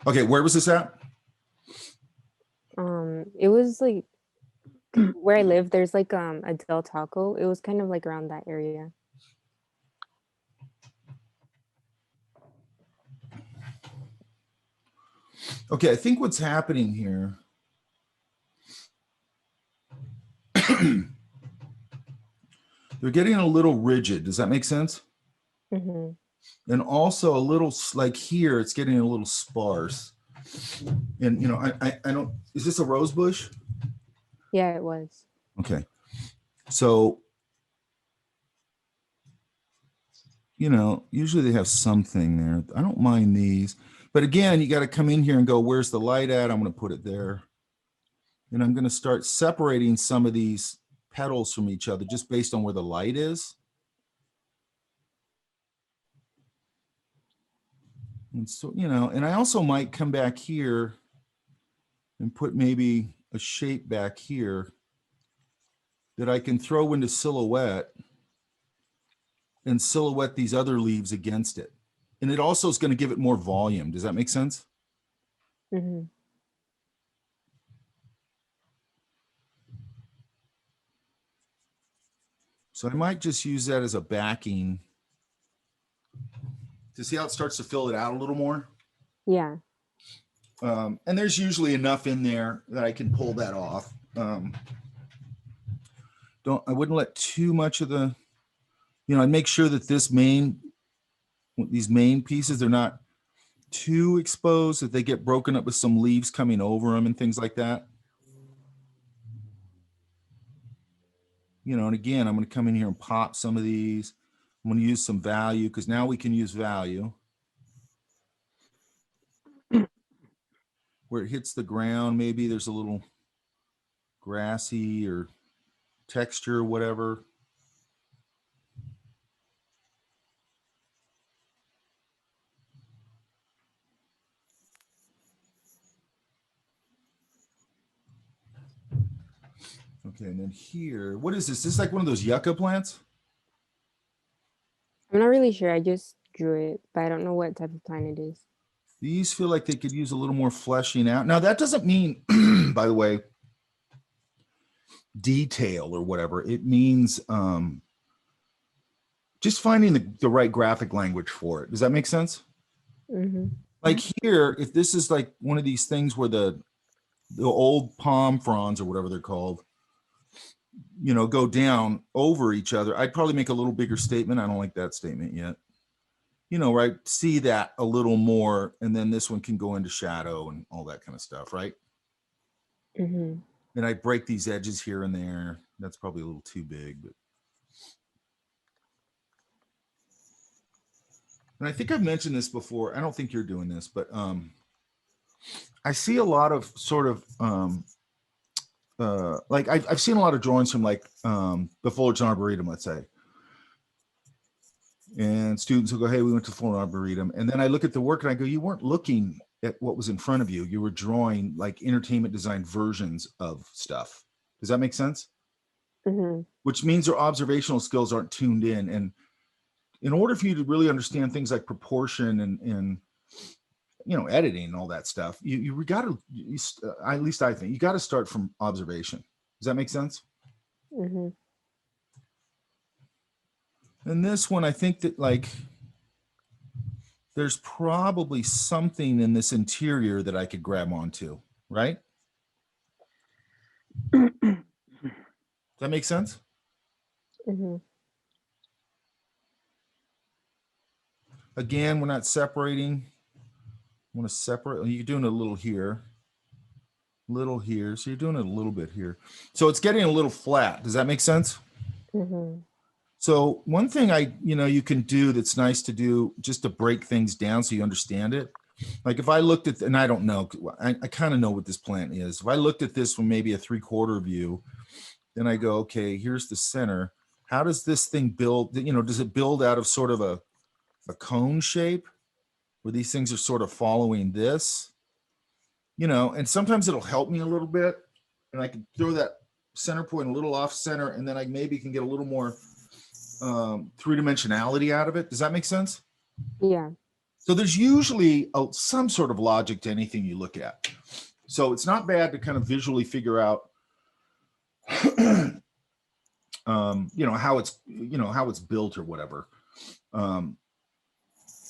Okay, where was this at? It was like where I live, there's like a Del Taco. It was kind of like around that area. Okay, I think what's happening here. They're getting a little rigid. Does that make sense? Mm-hmm. And also a little like here, it's getting a little sparse. And you know, I don't. Is this a rose bush? Yeah, it was. Okay, so you know, usually they have something there. I don't mind these, but again, you got to come in here and go, where's the light at? I'm going to put it there, and I'm going to start separating some of these petals from each other just based on where the light is. And so, you know, and I also might come back here and put maybe a shape back here that I can throw into silhouette and silhouette these other leaves against it. And it also is going to give it more volume. Does that make sense? Mm-hmm. So I might just use that as a backing to see how it starts to fill it out a little more. Yeah. And there's usually enough in there that I can pull that off. I wouldn't let too much of the, you know, I'd make sure that these main pieces, they're not too exposed, that they get broken up with some leaves coming over them and things like that. You know, and again, I'm going to come in here and pop some of these. I'm going to use some value because now we can use value. Where it hits the ground, maybe there's a little grassy or texture or whatever. Okay, and then here, what is this? This is like one of those yucca plants? I'm not really sure. I just drew it, but I don't know what type of plant it is. These feel like they could use a little more fleshing out. Now, that doesn't mean, by the way, detail or whatever. It means just finding the right graphic language for it. Does that make sense? Mm-hmm. Like here, if this is like one of these things where the old palm fronds or whatever they're called, you know, go down over each other, I'd probably make a little bigger statement. I don't like that statement yet. You know, right? See that a little more, and then this one can go into shadow and all that kind of stuff, right? Mm-hmm. And I break these edges here and there. That's probably a little too big, but. And I think I've mentioned this before. I don't think you're doing this, but I see a lot of sort of like I've seen a lot of drawings from like the Foliage and Arboretum, let's say. And students will go, hey, we went to Foliage and Arboretum. And then I look at the work and I go, you weren't looking at what was in front of you. You were drawing like entertainment design versions of stuff. Does that make sense? Mm-hmm. Which means your observational skills aren't tuned in. And in order for you to really understand things like proportion and you know, editing and all that stuff, you got to, at least I think, you got to start from observation. Does that make sense? Mm-hmm. And this one, I think that like, there's probably something in this interior that I could grab onto, right? Does that make sense? Mm-hmm. Again, we're not separating. I want to separate. You're doing a little here, little here. So you're doing it a little bit here. So it's getting a little flat. Does that make sense? Mm-hmm. So one thing you can do that's nice to do just to break things down so you understand it. Like if I looked at, and I don't know, I kind of know what this plant is. If I looked at this from maybe a 3/4 view, then I go, okay, here's the center. How does this thing build? You know, does it build out of sort of a cone shape where these things are sort of following this? You know, and sometimes it'll help me a little bit, and I can throw that center point a little off center, and then I maybe can get a little more three-dimensionality out of it. Does that make sense? Yeah. So there's usually some sort of logic to anything you look at. So it's not bad to kind of visually figure out, how it's built or whatever. And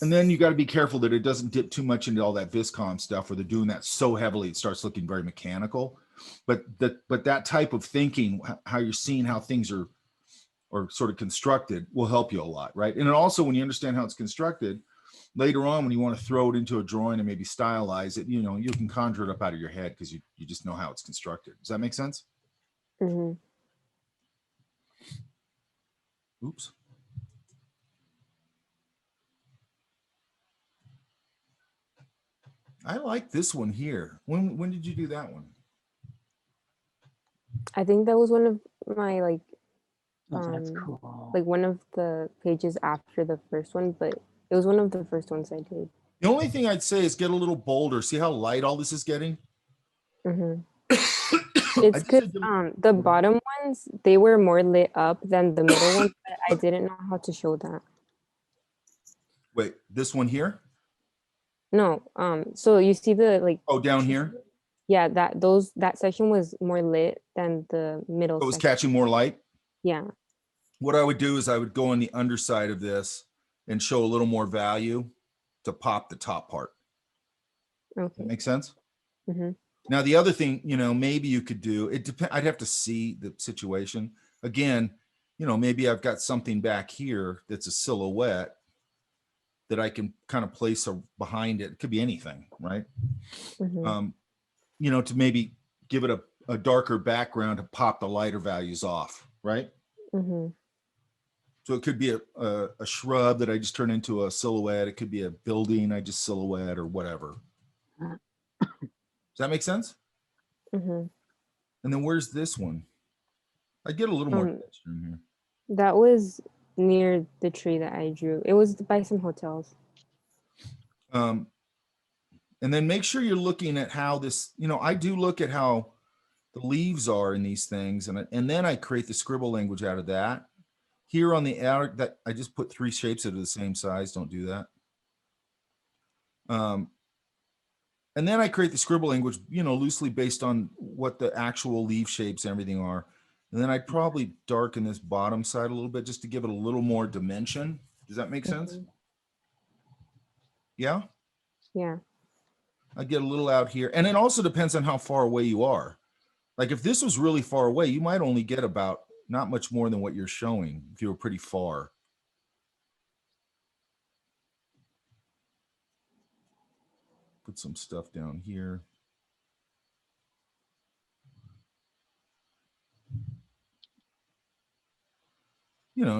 then you got to be careful that it doesn't dip too much into all that viscom stuff where they're doing that so heavily it starts looking very mechanical. But that type of thinking, how you're seeing how things are sort of constructed, will help you a lot, right? And also when you understand how it's constructed, later on when you want to throw it into a drawing and maybe stylize it, you can conjure it up out of your head because you just know how it's constructed. Does that make sense? Mm-hmm. Oops. I like this one here. When did you do that one? I think that was one of my That's cool. like one of the pages after the first one, but it was one of the first ones I did. The only thing I'd say is get a little bolder. See how light all this is getting? Mm-hmm. It's because the bottom ones, they were more lit up than the middle ones, but I didn't know how to show that. Wait, this one here? No, so you see the Oh, down here? Yeah, that section was more lit than the middle It was section. catching more light? Yeah. What I would do is I would go on the underside of this and show a little more value to pop the top part. Okay. That makes sense? Mm-hmm. Now, the other thing, maybe you could do, it depends. I'd have to see the situation. Again, maybe I've got something back here that's a silhouette that I can kind of place behind it. It could be anything, right? Mm-hmm. To maybe give it a darker background to pop the lighter values off, right? Mm-hmm. So it could be a shrub that I just turn into a silhouette. It could be a building I just silhouette or whatever. Does that make sense? Mm-hmm. And then where's this one? I get a little more texture in here. That was near the tree that I drew. It was by some hotels. And then make sure you're looking at how this, I do look at how the leaves are in these things. And then I create the scribble language out of that. Here on the outer, that I just put 3 shapes that are the same size. Don't do that. And then I create the scribble language, loosely based on what the actual leaf shapes and everything are. And then I'd probably darken this bottom side a little bit just to give it a little more dimension. Does that make sense? Yeah? Yeah. I get a little out here. And it also depends on how far away you are. Like if this was really far away, you might only get about not much more than what you're showing if you were pretty far. Put some stuff down here.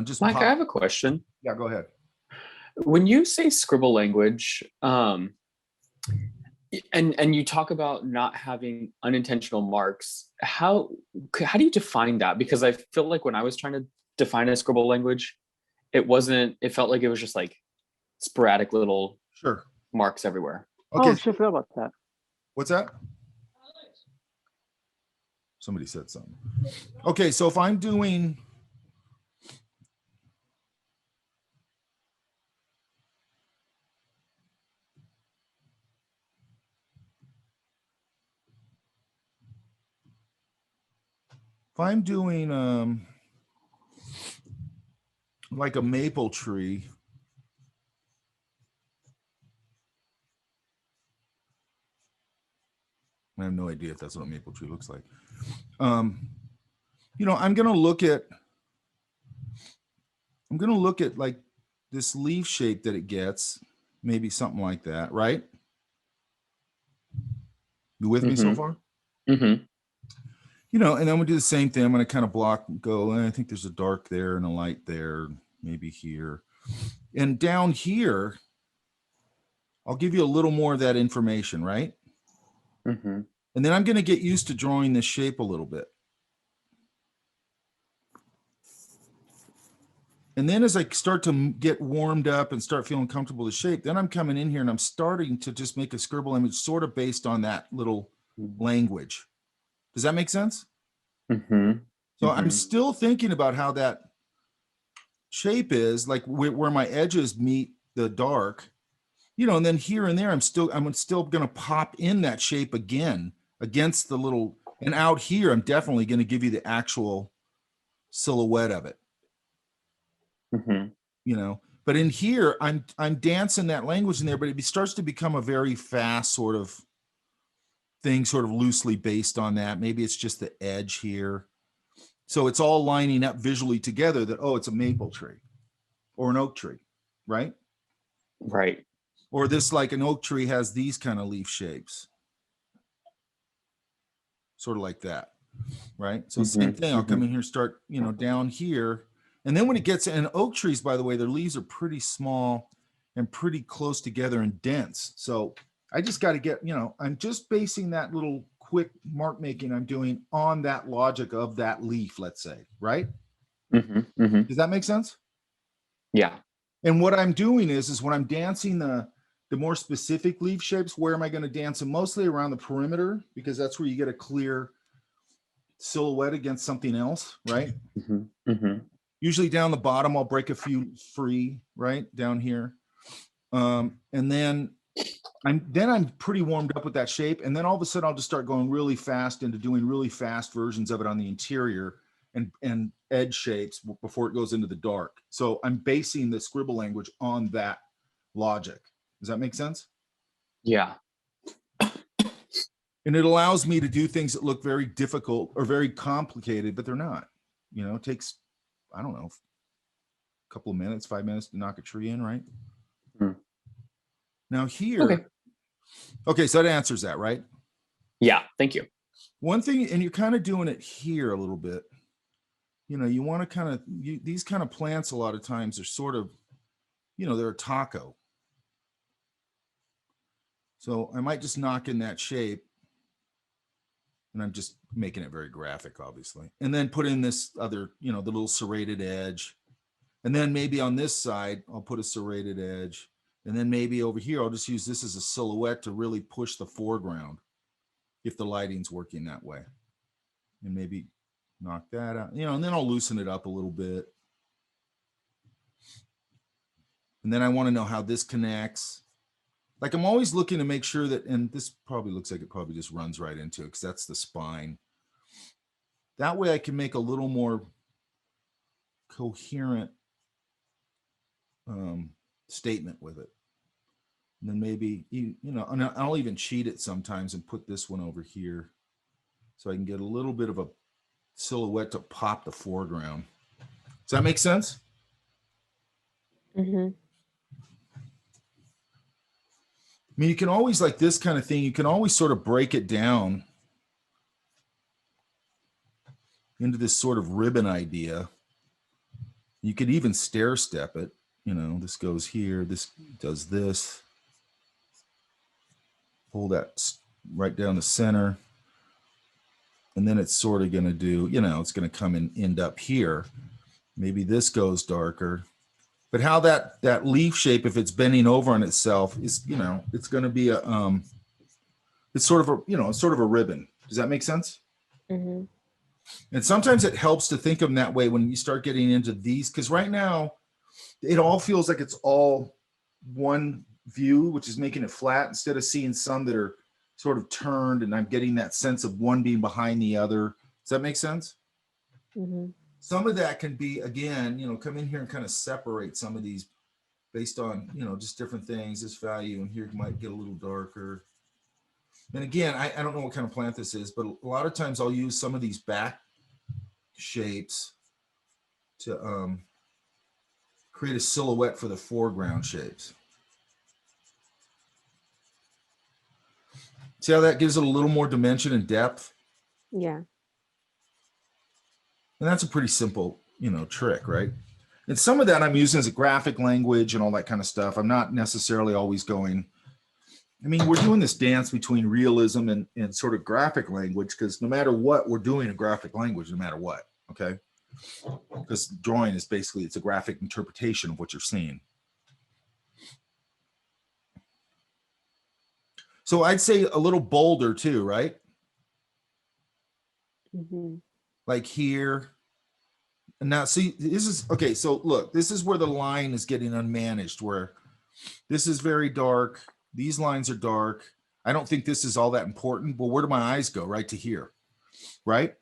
Just Mike, I have a question. Yeah, go ahead. When you say scribble language, and you talk about not having unintentional marks, how do you define that? Because I feel like when I was trying to define a scribble language, it felt like it was just like sporadic little marks everywhere. Okay. Oh, I should feel about that. What's that? Somebody said something. Okay, so if I'm doing like a maple tree, I have no idea if that's what a maple tree looks like. I'm gonna look at like this leaf shape that it gets, maybe something like that, right? You with me so far? Mm-hmm. And then we do the same thing. I'm going to kind of block and go, I think there's a dark there and a light there, maybe here. And down here, I'll give you a little more of that information, right? Mm-hmm. And then I'm going to get used to drawing this shape a little bit. And then as I start to get warmed up and start feeling comfortable with the shape, then I'm coming in here and I'm starting to just make a scribble image sort of based on that little language. Does that make sense? Mm-hmm. So I'm still thinking about how that shape is, like where my edges meet the dark. you know, and then here and there, I'm still going to pop in that shape again against the little, and out here, I'm definitely going to give you the actual silhouette of it, you know, but in here, I'm dancing that language in there, but it starts to become a very fast sort of thing, sort of loosely based on that. Maybe it's just the edge here. So it's all lining up visually together that, oh, it's a maple tree or an oak tree, right? Right. Or this, like an oak tree has these kind of leaf shapes. Sort of like that, right? So same thing, I'll come in here, start, you know, down here. And then when it gets in oak trees, by the way, their leaves are pretty small and pretty close together and dense. So I just got to get, you know, I'm just basing that little quick mark making I'm doing on that logic of that leaf, let's say, right? Does that make sense? Yeah. And what I'm doing is when I'm dancing the more specific leaf shapes, where am I going to dance them? Mostly around the perimeter, because that's where you get a clear silhouette against something else, right? Usually down the bottom, I'll break a few free, right, down here. And then I'm pretty warmed up with that shape. And then all of a sudden, I'll just start going really fast into doing really fast versions of it on the interior and edge shapes before it goes into the dark. So I'm basing the scribble language on that logic. Does that make sense? Yeah. And it allows me to do things that look very difficult or very complicated, but they're not. You know, it takes, I don't know, a couple of minutes, 5 minutes to knock a tree in, right? Now here, okay, so that answers that, right? Yeah, thank you. One thing, and you're kind of doing it here a little bit. You know, you want to kind of, these kind of plants a lot of times are sort of, you know, they're a taco. So I might just knock in that shape. And I'm just making it very graphic, obviously. And then put in this other, you know, the little serrated edge. And then maybe on this side, I'll put a serrated edge. And then maybe over here, I'll just use this as a silhouette to really push the foreground if the lighting's working that way. And maybe knock that out, you know, and then I'll loosen it up a little bit. And then I want to know how this connects. Like I'm always looking to make sure that, and this probably looks like it probably just runs right into it because that's the spine. That way I can make a little more coherent statement with it. And then maybe, you know, and I'll even cheat it sometimes and put this one over here so I can get a little bit of a silhouette to pop the foreground. Does that make sense? I mean, you can always, like this kind of thing, you can always sort of break it down into this sort of ribbon idea. You could even stair step it. You know, this goes here, this does this. Pull that right down the center. And then it's sort of going to do, you know, it's going to come and end up here. Maybe this goes darker. But how that leaf shape, if it's bending over on itself, is, you know, it's going to be a, it's sort of a, you know, sort of a ribbon. Does that make sense? And sometimes it helps to think of them that way when you start getting into these, because right now it all feels like it's all one view, which is making it flat instead of seeing some that are sort of turned, and I'm getting that sense of one being behind the other. Does that make sense? Some of that can be, again, you know, come in here and kind of separate some of these based on, you know, just different things, this value, and here might get a little darker. And again, I don't know what kind of plant this is, but a lot of times I'll use some of these back shapes to create a silhouette for the foreground shapes. See how that gives it a little more dimension and depth? Yeah. And that's a pretty simple, you know, trick, right? And some of that I'm using as a graphic language and all that kind of stuff. I'm not necessarily always going, I mean, we're doing this dance between realism and sort of graphic language, because no matter what, we're doing a graphic language no matter what, okay? Because drawing is basically, it's a graphic interpretation of what you're seeing. So I'd say a little bolder too, right? Like here. And now see, this is, okay, so look, this is where the line is getting unmanaged, where This is very dark. These lines are dark. I don't think this is all that important. Well, where do my eyes go? Right to here, right?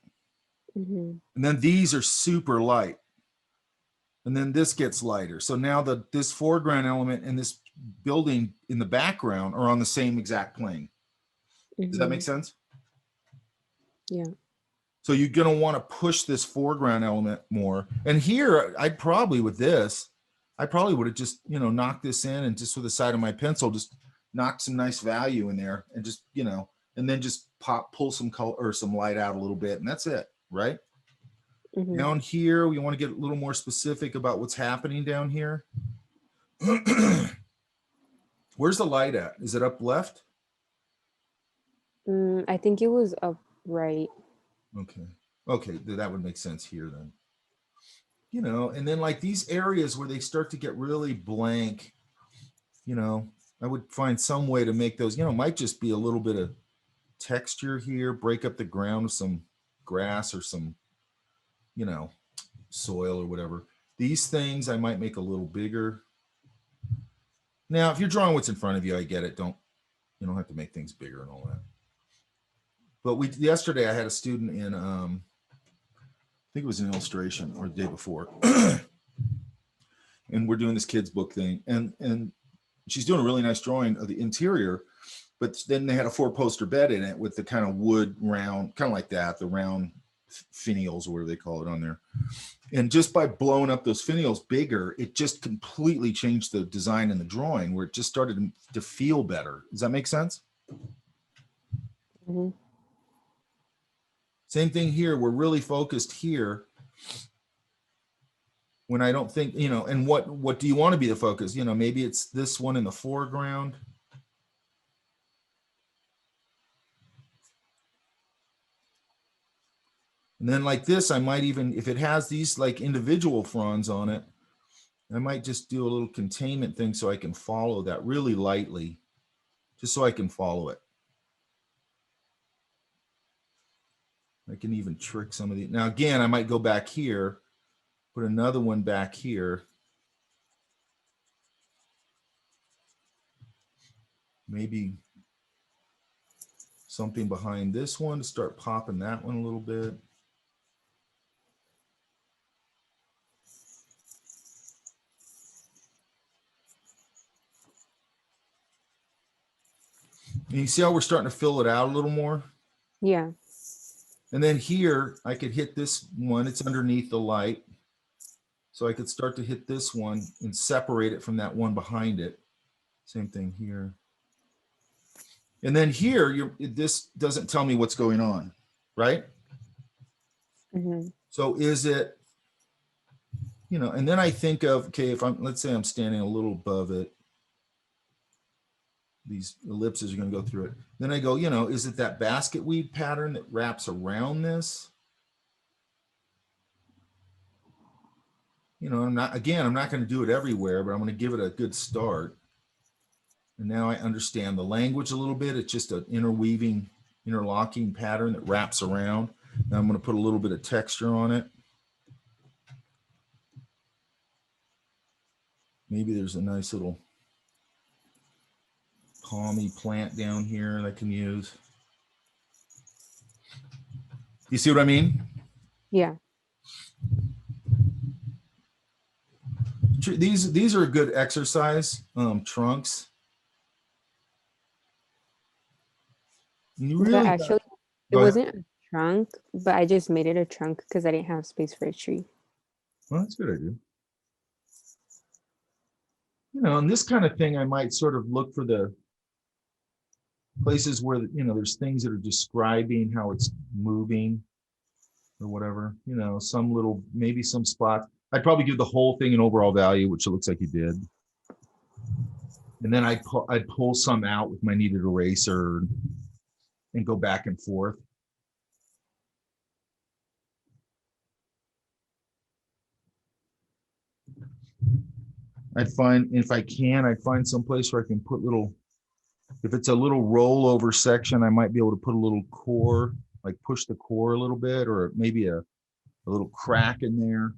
Mm-hmm. And then these are super light. And then this gets lighter. So now this foreground element and this building in the background are on the same exact plane. Does that make sense? Yeah. So you're going to want to push this foreground element more. And here, I probably would have just, knocked this in and just with the side of my pencil, just knocked some nice value in there and just, and then just pull some color or some light out a little bit. And that's it, right? Mm-hmm. Down here, we want to get a little more specific about what's happening down here. Where's the light at? Is it up left? I think it was up right. Okay, that would make sense here then. And then like these areas where they start to get really blank, I would find some way to make those, might just be a little bit of texture here, break up the ground with some grass or some, soil or whatever. These things I might make a little bigger. Now, if you're drawing what's in front of you, I get it. You don't have to make things bigger and all that. But yesterday I had a student in, I think it was an illustration or the day before. And we're doing this kids book thing. And she's doing a really nice drawing of the interior, but then they had a 4-poster bed in it with the kind of wood round, kind of like that, the round finials or whatever they call it on there. And just by blowing up those finials bigger, it just completely changed the design in the drawing where it just started to feel better. Does that make sense? Mm-hmm. Same thing here. We're really focused here. When I don't think, and what do you want to be the focus? Maybe it's this one in the foreground. And then like this, I might even, if it has these like individual fronds on it, I might just do a little containment thing so I can follow that really lightly, just so I can follow it. I can even trick some of the, now again, I might go back here, put another one back here. Maybe something behind this one to start popping that one a little bit. And you see how we're starting to fill it out a little more? Yeah. And then here, I could hit this one. It's underneath the light. So I could start to hit this one and separate it from that one behind it. Same thing here. And then here, this doesn't tell me what's going on, right? Mm-hmm. So is it, and then I think of, okay, if let's say I'm standing a little above it. These ellipses are going to go through it. Then I go, is it that basket weave pattern that wraps around this? I'm not going to do it everywhere, but I'm going to give it a good start. And now I understand the language a little bit. It's just an interlocking pattern that wraps around. Now I'm going to put a little bit of texture on it. Maybe there's a nice little palmy plant down here that I can use. You see what I mean? Yeah. These are a good exercise, trunks. But actually, it wasn't a trunk, but I just made it a trunk because I didn't have space for a tree. Well, that's a good idea. And this kind of thing, I might sort of look for the places where, there's things that are describing how it's moving or whatever, maybe some spots. I'd probably give the whole thing an overall value, which it looks like you did. And then I'd pull some out with my kneaded eraser and go back and forth. I'd find, if I can, I'd find some place where I can put little, if it's a little rollover section, I might be able to put a little core, like push the core a little bit, or maybe a little crack in there.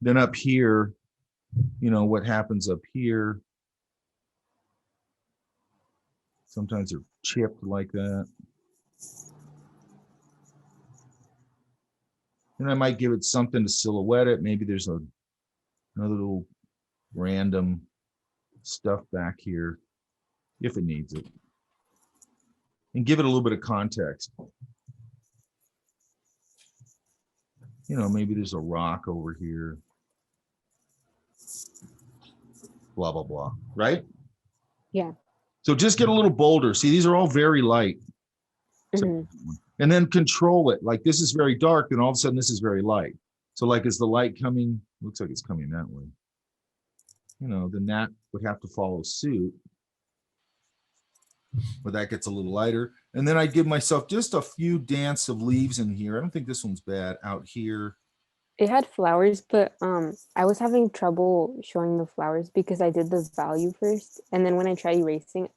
Then up here, what happens up here, Sometimes they're chipped like that. And I might give it something to silhouette it. Maybe there's another little random stuff back here if it needs it. And give it a little bit of context. You know, maybe there's a rock over here. Blah, blah, blah, right? Yeah. So just get a little bolder. See, these are all very light. Mhm. And then control it. Like this is very dark, and all of a sudden this is very light. So like, is the light coming? Looks like it's coming that way. You know, then that would have to follow suit. Where that gets a little lighter. And then I give myself just a few dance of leaves in here. I don't think this one's bad out here. It had flowers, but I was having trouble showing the flowers because I did the value first, and then when I tried erasing,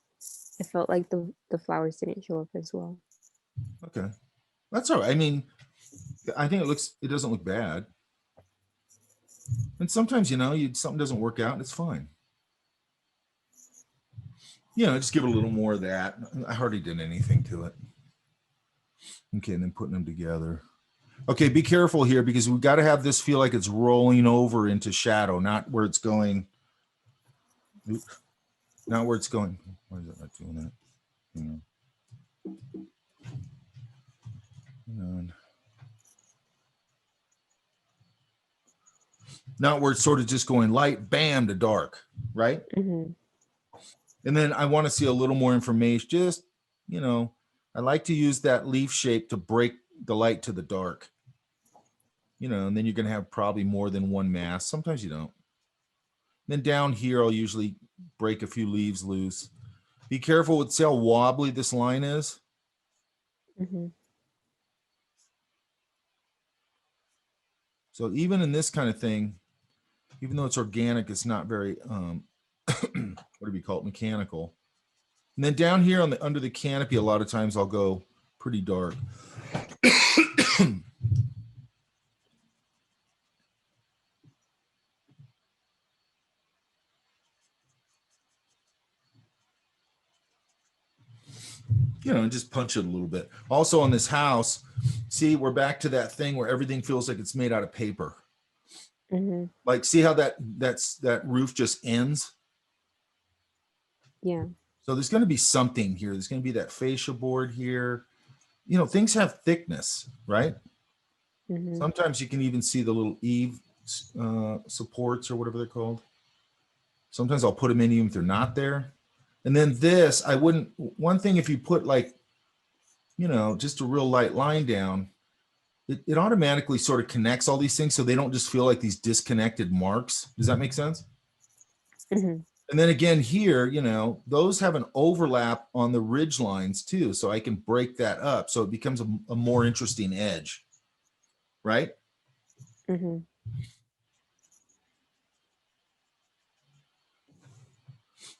I felt like the flowers didn't show up as well. Okay, that's all right. I mean, I think it doesn't look bad. And sometimes, you know, something doesn't work out and it's fine. You know, just give it a little more of that. I hardly did anything to it. Okay, and then putting them together. Okay, be careful here because we've got to have this feel like it's rolling over into shadow, not where it's going. Not where it's going. Why is it not doing that? Hang on. Not where it's sort of just going light, bam, to dark, right? Mm-hmm. And then I want to see a little more information. Just, you know, I like to use that leaf shape to break the light to the dark. You know, and then you're going to have probably more than one mass. Sometimes you don't. Then down here, I'll usually break a few leaves loose. Be careful with, see how wobbly this line is? Mm-hmm. So even in this kind of thing, even though it's organic, it's not very, what do we call it, mechanical. And then down here on the under the canopy, a lot of times I'll go pretty dark. You know, and just punch it a little bit. Also on this house, see, we're back to that thing where everything feels like it's made out of paper. Mm-hmm. Like, see how that roof just ends? Yeah. So there's going to be something here. There's going to be that fascia board here. You know, things have thickness, right? Mm-hmm. Sometimes you can even see the little eave supports or whatever they're called. Sometimes I'll put them in even if they're not there. And then this, I wouldn't, one thing if you put like, you know, just a real light line down, it automatically sort of connects all these things so they don't just feel like these disconnected marks. Does that make sense? Mm-hmm. And then again here, you know, those have an overlap on the ridge lines too. So I can break that up. So it becomes a more interesting edge, right? Mm-hmm.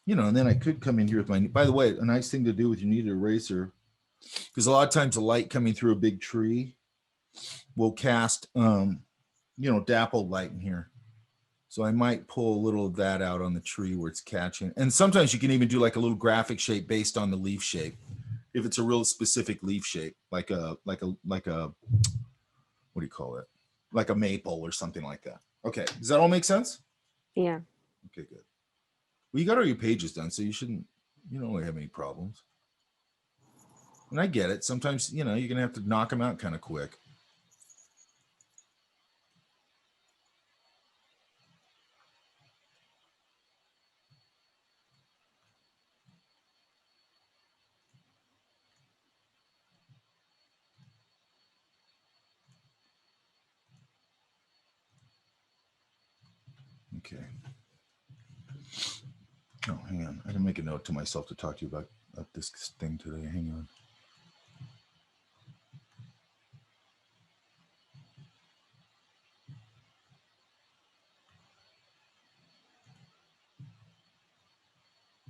You know, and then I could come in here with my, by the way, a nice thing to do with your kneaded eraser, because a lot of times the light coming through a big tree will cast, you know, dappled light in here. So I might pull a little of that out on the tree where it's catching. And sometimes you can even do like a little graphic shape based on the leaf shape. If it's a real specific leaf shape, like a, what do you call it? Like a maple or something like that. Okay. Does that all make sense? Yeah. Okay, good. Well, you got all your pages done, so you don't really have any problems. And I get it. Sometimes, you know, you're going to have to knock them out kind of quick. Okay. Oh, hang on. I didn't make a note to myself to talk to you about this thing today. Hang on.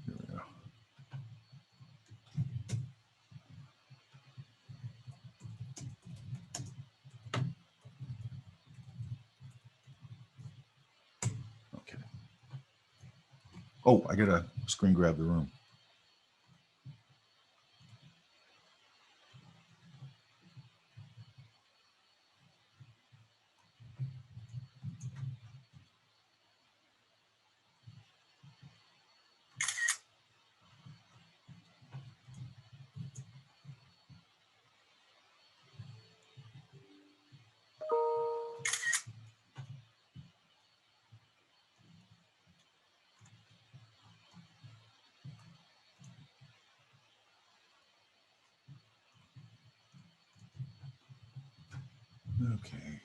Here we go. Okay. Oh, I got to screen grab the room. Okay.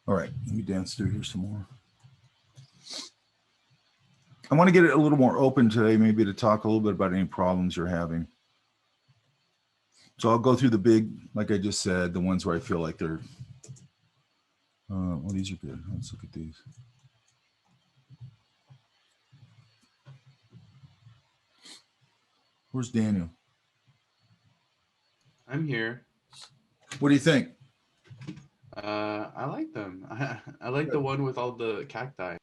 All right, let me dance through here some more. I want to get it a little more open today, maybe to talk a little bit about any problems you're having. So I'll go through the big, like I just said, the ones where I feel like they're, well, these are good. Let's look at these. Where's Daniel? I'm here. What do you think? I like them. I like the one with all the cacti.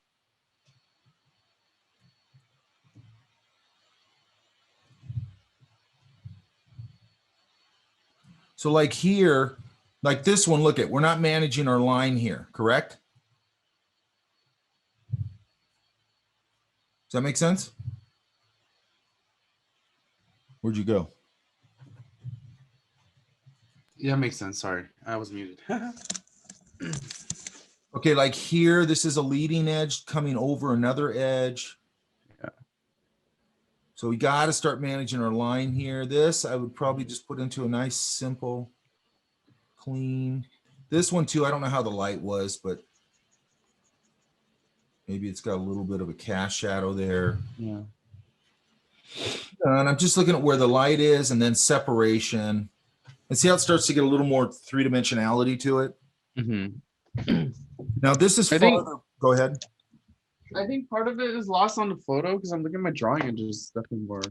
So like here, like this one, look at, we're not managing our line here, correct? Does that make sense? Where'd you go? Yeah, makes sense. Sorry, I was muted. Okay, like here, this is a leading edge coming over another edge. Yeah. So we got to start managing our line here. This I would probably just put into a nice, simple, clean. This one too, I don't know how the light was, but maybe it's got a little bit of a cast shadow there. Yeah. And I'm just looking at where the light is and then separation. And see how it starts to get a little more three-dimensionality to it? Mm-hmm. Now this is I think- farther. Go ahead. I think part of it is lost on the photo because I'm looking at my drawing and just definitely more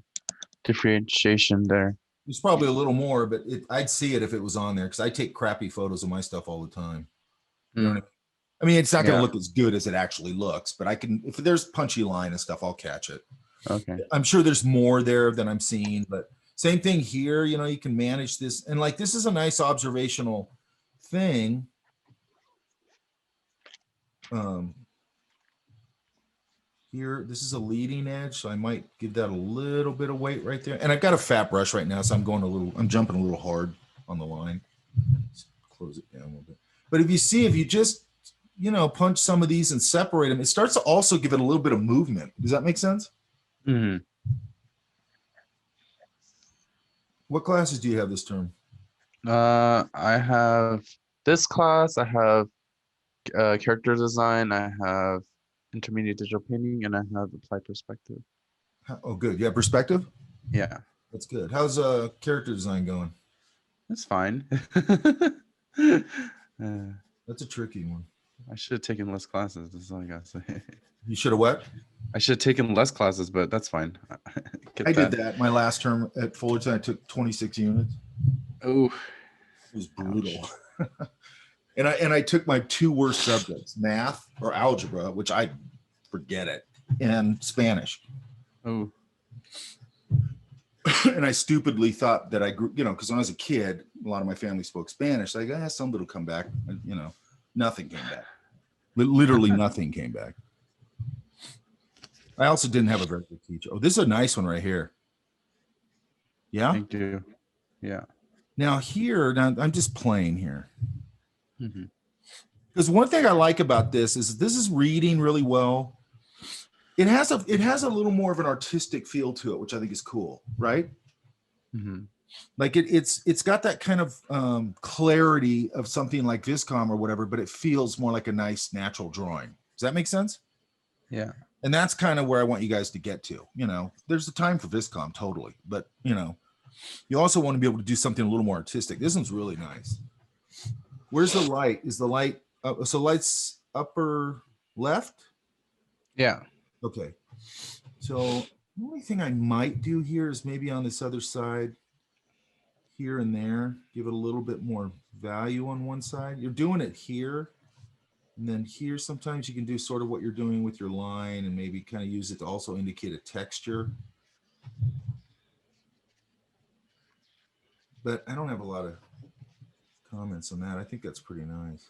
differentiation there. There's probably a little more, but I'd see it if it was on there because I take crappy photos of my stuff all the time. You know what I mean? I mean, it's not going to look as good as it actually looks, but I can, if there's punchy line and stuff, I'll catch it. Okay. I'm sure there's more there than I'm seeing, but same thing here, you know, you can manage this. And like, this is a nice observational thing. Here, this is a leading edge, so I might give that a little bit of weight right there. And I've got a fat brush right now, so I'm jumping a little hard on the line. Let's close it down a little bit. But if you just, you know, punch some of these and separate them, it starts to also give it a little bit of movement. Does that make sense? Mm-hmm. What classes do you have this term? I have this class. I have character design. I have intermediate digital painting, and I have applied perspective. Oh, good. You have perspective? Yeah, That's good. How's character design going? it's fine. That's a tricky one. I should have taken less classes. That's all I gotta say. You should have what? I should have taken less classes, but that's fine. I did that my last term at Foliage. I took 26 units. Oh, It was brutal. and I took my two worst subjects, math or algebra, which I forget it, and Spanish. oh, And I stupidly thought that I grew, you know, because when I was a kid, a lot of my family spoke Spanish. So I go, somebody will come back. And, you know, nothing came back. Literally nothing came back. I also didn't have a very good teacher. Oh, this is a nice one right here. Yeah. thank you. Yeah. Now here, I'm just playing here. Mm-hmm. Because one thing I like about this is reading really well. It has a little more of an artistic feel to it, which I think is cool, right? Mm-hmm. Like it's got that kind of clarity of something like Viscom or whatever, but it feels more like a nice natural drawing. Does that make sense? Yeah. And that's kind of where I want you guys to get to. You know, there's a time for Viscom, totally, but you know, you also want to be able to do something a little more artistic. This one's really nice. Where's the light? Is the light so light's upper left? Yeah. Okay. So the only thing I might do here is maybe on this other side, here and there, give it a little bit more value on one side. You're doing it here. And then here, sometimes you can do sort of what you're doing with your line and maybe kind of use it to also indicate a texture. But I don't have a lot of comments on that. I think that's pretty nice.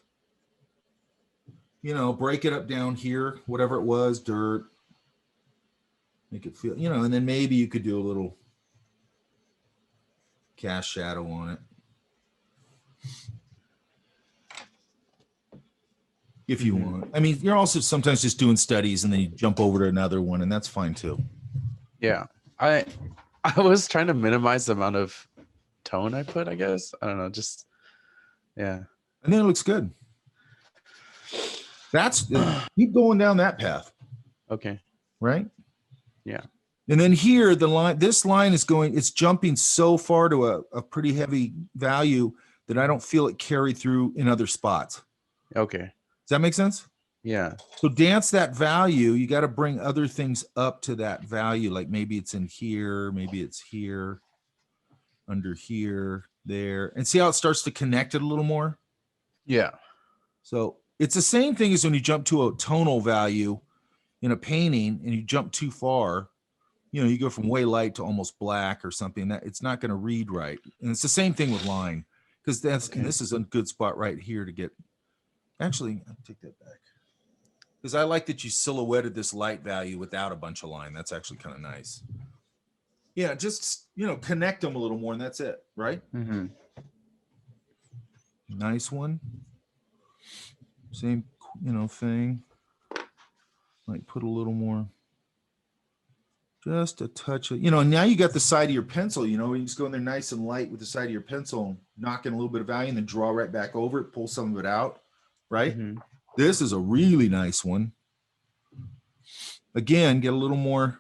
You know, break it up down here, whatever it was, dirt. Make it feel, you know, and then maybe you could do a little cast shadow on it. If you want. I mean, you're also sometimes just doing studies and then you jump over to another one, and that's fine too. Yeah. I was trying to minimize the amount of tone I put, I guess. I don't know, just yeah. I think it looks good. That's keep going down that path. Okay. Right? Yeah. And then here, the line, this line is going, it's jumping so far to a pretty heavy value that I don't feel it carry through in other spots. Okay. Does that make sense? Yeah. So dance that value. You got to bring other things up to that value. Like maybe it's in here, maybe it's here, under here, there. And see how it starts to connect it a little more? Yeah. So it's the same thing as when you jump to a tonal value in a painting and you jump too far. You know, you go from way light to almost black or something, that it's not going to read right. And it's the same thing with line, because that's, and this is a good spot right here to get. Actually, I'll take that back, because I like that you silhouetted this light value without a bunch of line. That's actually kind of nice. Yeah, just, you know, connect them a little more and that's it, right? Mm-hmm. Nice one. Same, you know, thing. Like put a little more, just a touch of, you know, and now you got the side of your pencil, you know, you just go in there nice and light with the side of your pencil, knock in a little bit of value and then draw right back over it, pull some of it out. Right? Mm-hmm. This is a really nice one. Again, get a little more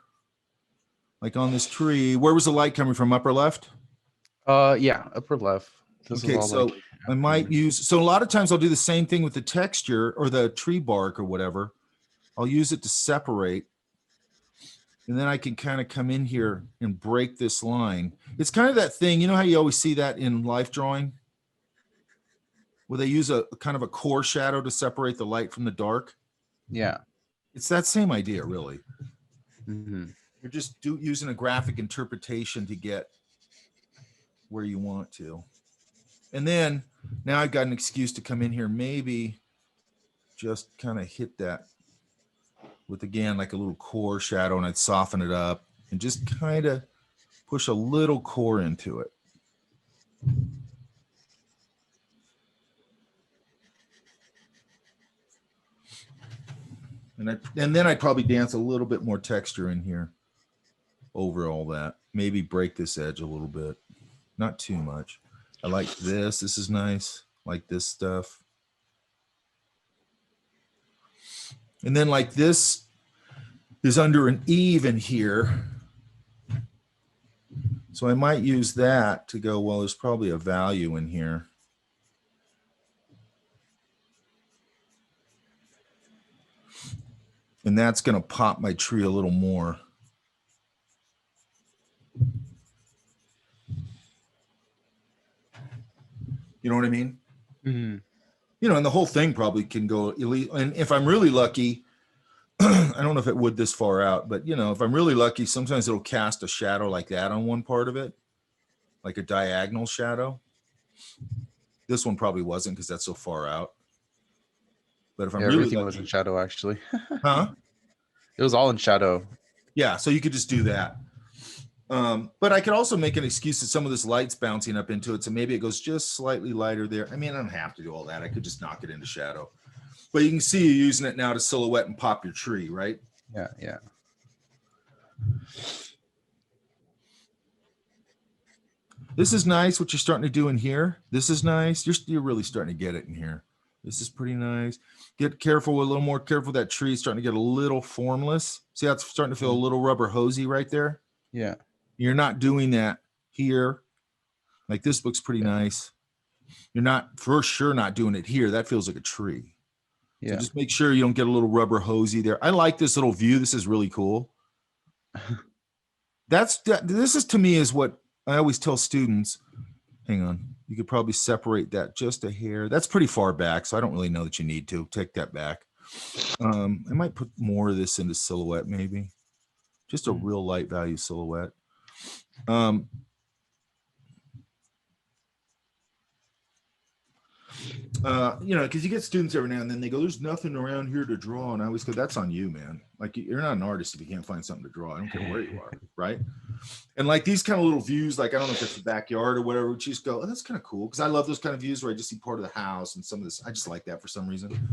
like on this tree. Where was the light coming from? Upper left? Yeah, upper left. This okay, so like, I might use, so a lot of times I'll do the same thing with the texture or the tree bark or whatever. I'll use it to separate. And then I can kind of come in here and break this line. It's kind of that thing, you know how you always see that in life drawing? Where they use a kind of a core shadow to separate the light from the dark. Yeah. It's that same idea, really. Mm-hmm. You're just using a graphic interpretation to get where you want to. And then now I've got an excuse to come in here, maybe just kind of hit that with, again, like a little core shadow, and I'd soften it up and just kind of push a little core into it. And then I'd probably dance a little bit more texture in here over all that. Maybe break this edge a little bit. Not too much. I like this. This is nice. Like this stuff. And then like this is under an even here. So I might use that to go, well, there's probably a value in here. And that's going to pop my tree a little more. You know what I mean? Mm-hmm. You know, and the whole thing probably can go, and if I'm really lucky, I don't know if it would this far out, but you know, if I'm really lucky, sometimes it'll cast a shadow like that on one part of it, like a diagonal shadow. This one probably wasn't because that's so far out. But if I'm really everything lucky, was in shadow, actually. Huh? It was all in shadow. Yeah, so you could just do that. But I could also make an excuse that some of this light's bouncing up into it, so maybe it goes just slightly lighter there. I mean, I don't have to do all that. I could just knock it into shadow. But you can see you're using it now to silhouette and pop your tree, right? Yeah, yeah. This is nice, what you're starting to do in here. This is nice. You're really starting to get it in here. This is pretty nice. Get careful, a little more careful. That tree is starting to get a little formless. See how it's starting to feel a little rubber hosey right there? Yeah. You're not doing that here. Like this looks pretty nice. You're not, for sure, not doing it here. That feels like a tree. Yeah. So just make sure you don't get a little rubber hosey there. I like this little view. This is really cool. This is, to me, is what I always tell students. hang on. You could probably separate that just a hair. That's pretty far back, so I don't really know that you need to take that back. I might put more of this into silhouette, maybe. Just a real light value silhouette. You know, because you get students every now and then, they go, there's nothing around here to draw. And I always go, that's on you, man. Like, you're not an artist if you can't find something to draw. I don't care where you are, right? And like these kind of little views, like, I don't know if it's the backyard or whatever, you just go, oh, that's kind of cool. Because I love those kind of views where I just see part of the house and some of this. I just like that for some reason.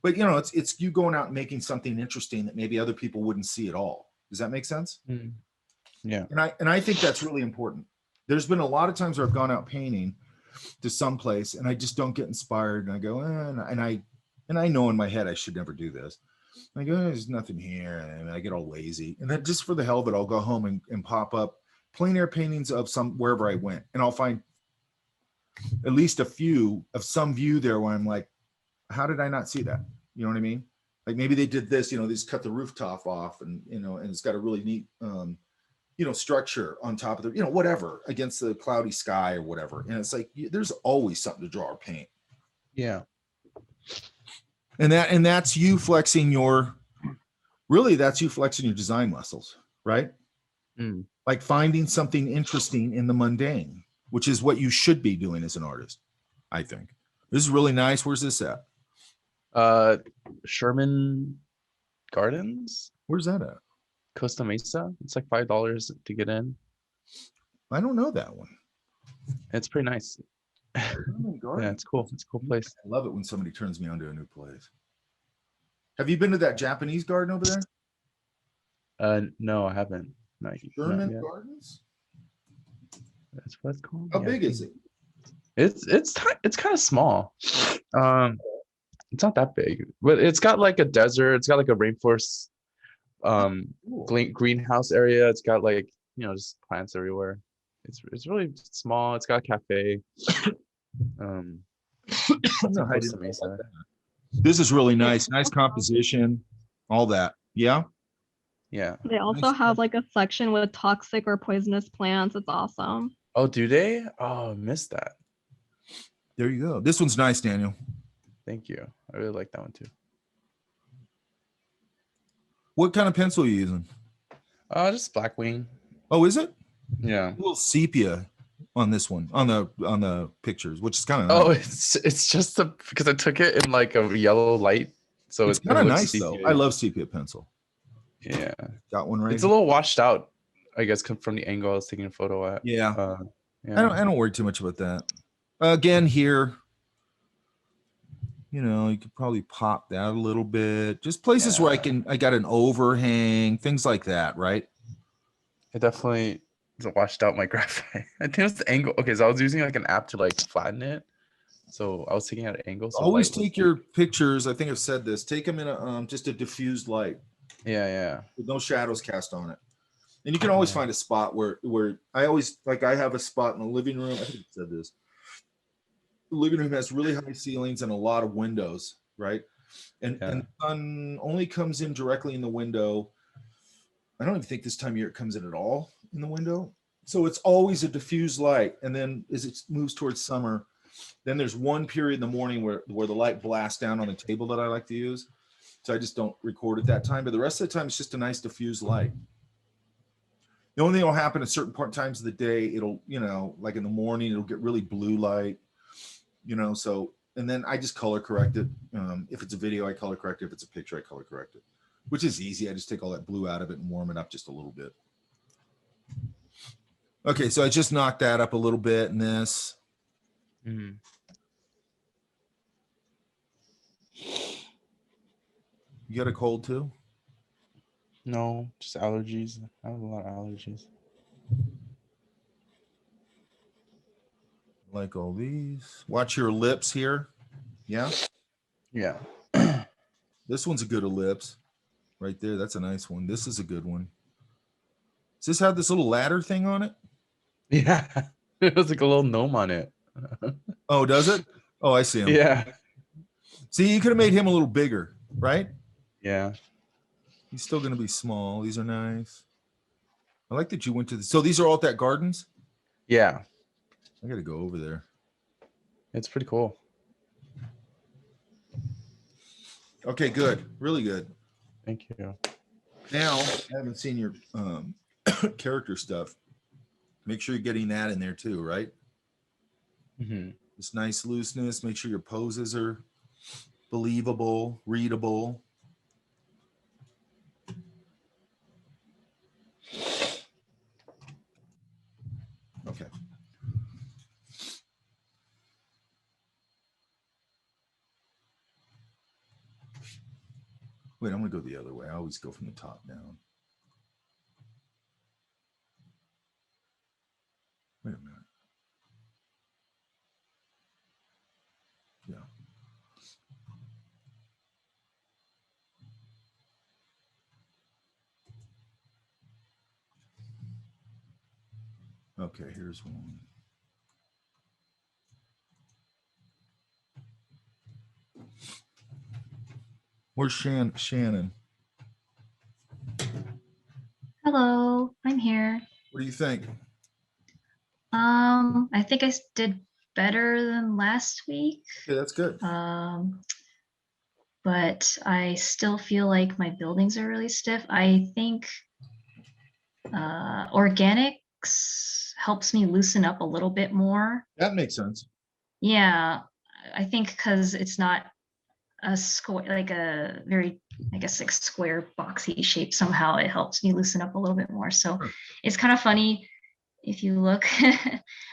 But, you know, it's you going out and making something interesting that maybe other people wouldn't see at all. Does that make sense? Yeah. And I think that's really important. There's been a lot of times where I've gone out painting to some place and I just don't get inspired, and I go, and I know in my head I should never do this. I go, there's nothing here, and I get all lazy, and then just for the hell of it, I'll go home and pop up plein air paintings of some wherever I went, and I'll find at least a few of some view there where I'm like, how did I not see that? You know what I mean? Like maybe they did this, you know, they just cut the rooftop off, and you know, and it's got a really neat you know, structure on top of the, you know, whatever, against the cloudy sky or whatever. And it's like, there's always something to draw or paint. Yeah. And that's you flexing your, really, that's you flexing your design muscles, right? Like finding something interesting in the mundane, which is what you should be doing as an artist, I think. This is really nice. Where's this at? Sherman Gardens, Where's that at? Costa Mesa. It's like $5 to get in. I don't know that one. It's pretty nice. Yeah, it's cool. It's a cool place. I love it when somebody turns me on to a new place. Have you been to that Japanese garden over there? No, I haven't. Sherman Gardens? That's what it's called. How big is it? It's kind of small. It's not that big, but it's got like a desert. It's got like a rainforest greenhouse area. It's got like, you know, just plants everywhere. It's really small. It's got a cafe. This is really nice. Nice composition, all that. Yeah. Yeah. They also have like a section with toxic or poisonous plants. It's awesome. Oh, do they? Oh, I missed that. There you go. This one's nice, Daniel. Thank you. I really like that one too. What kind of pencil are you using? Just Blackwing. Oh, is it? Yeah. A little sepia on this one, on the pictures, which is kind of nice. Oh, it's just because I took it in like a yellow light, so it's kind of nice though. I love sepia pencil. Yeah. Got one right. It's a little washed out, I guess, from the angle I was taking a photo at. Yeah. Yeah. I don't worry too much about that. Again, here, you know, you could probably pop that a little bit. Just places where I got an overhang, things like that, right? It definitely washed out my graphite. I think it's the angle. Okay, so I was using like an app to like flatten it. So I was taking out an angle. So always take your pictures. I think I've said this. Take them in a just a diffused light. Yeah. With no shadows cast on it. And you can always find a spot where I always, like, I have a spot in the living room. I think I said this. The living room has really high ceilings and a lot of windows, right? And the sun only comes in directly in the window. I don't even think this time of year it comes in at all in the window. So it's always a diffused light. And then as it moves towards summer, then there's one period in the morning where the light blasts down on the table that I like to use. So I just don't record at that time. But the rest of the time, it's just a nice diffused light. The only thing that will happen at certain times of the day, it'll, you know, like in the morning, it'll get really blue light, you know, so, and then I just color correct it. If it's a video, I color correct it. If it's a picture, I color correct it, which is easy. I just take all that blue out of it and warm it up just a little bit. Okay, so I just knocked that up a little bit in this. Mm-hmm. You got a cold too? No, just allergies. I have a lot of allergies. Like all these. Watch your lips here. Yeah? Yeah. This one's a good ellipse. Right there. That's a nice one. This is a good one. Does this have this little ladder thing on it? Yeah. It was like a little gnome on it. Oh, does it? Oh, I see him. Yeah. See, you could have made him a little bigger, right? Yeah. He's still going to be small. These are nice. I like that you went to the, so these are all at that Gardens? Yeah. I got to go over there. It's pretty cool. Okay, good. Really good. Thank you. Now, I haven't seen your character stuff. Make sure you're getting that in there too, right? Mm-hmm. This nice looseness. Make sure your poses are believable, readable. Okay. Wait, I'm going to go the other way. I always go from the top down. Wait a minute. Yeah. Okay, here's one. Where's Shannon? Hello, I'm here. What do you think? I think I did better than last week. Okay, that's good. But I still feel like my buildings are really stiff. I think organics helps me loosen up a little bit more. That makes sense. Yeah, I think because it's not a square, like a very, I guess, like square boxy shape. Somehow it helps me loosen up a little bit more. So it's kind of funny. If you look,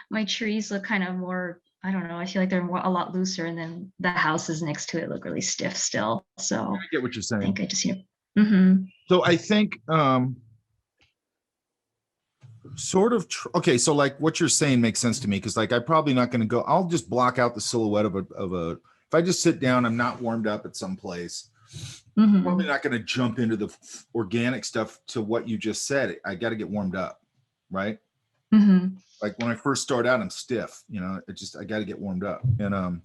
my trees look kind of more, I don't know, I feel like they're a lot looser, and then the houses next to it look really stiff still. So I get what you're I saying. think I just, So I think sort of okay, so like what you're saying makes sense to me, because like I'm probably not going to go, I'll just block out the silhouette of a if I just sit down, I'm not warmed up at some place. I'm probably not going to jump into the organic stuff to what you just said. I got to get warmed up, right? Like when I first start out, I'm stiff, you know, I got to get warmed up. And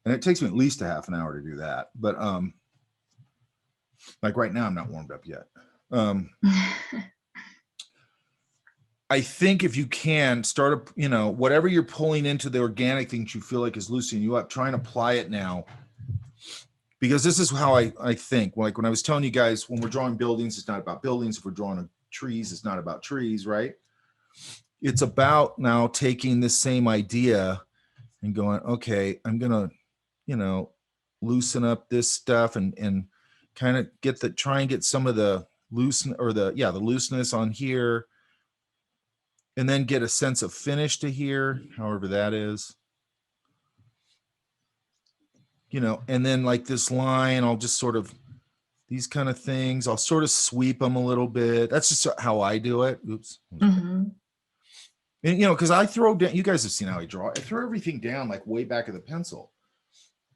it takes me at least a half an hour to do that. But like right now, I'm not warmed up yet. I think if you can start, you know, whatever you're pulling into the organic things you feel like is loosening you up, try and apply it now. Because this is how I think. Like when I was telling you guys, when we're drawing buildings, it's not about buildings. If we're drawing trees, it's not about trees, right? It's about now taking this same idea and going, okay, I'm gonna, you know, loosen up this stuff and kind of try and get some of the the looseness on here, and then get a sense of finish to here, however that is. You know, and then like this line, I'll just sort of, these kind of things, I'll sort of sweep them a little bit. That's just how I do it. Oops. And, you know, because I throw down, you guys have seen how I draw. I throw everything down like way back of the pencil.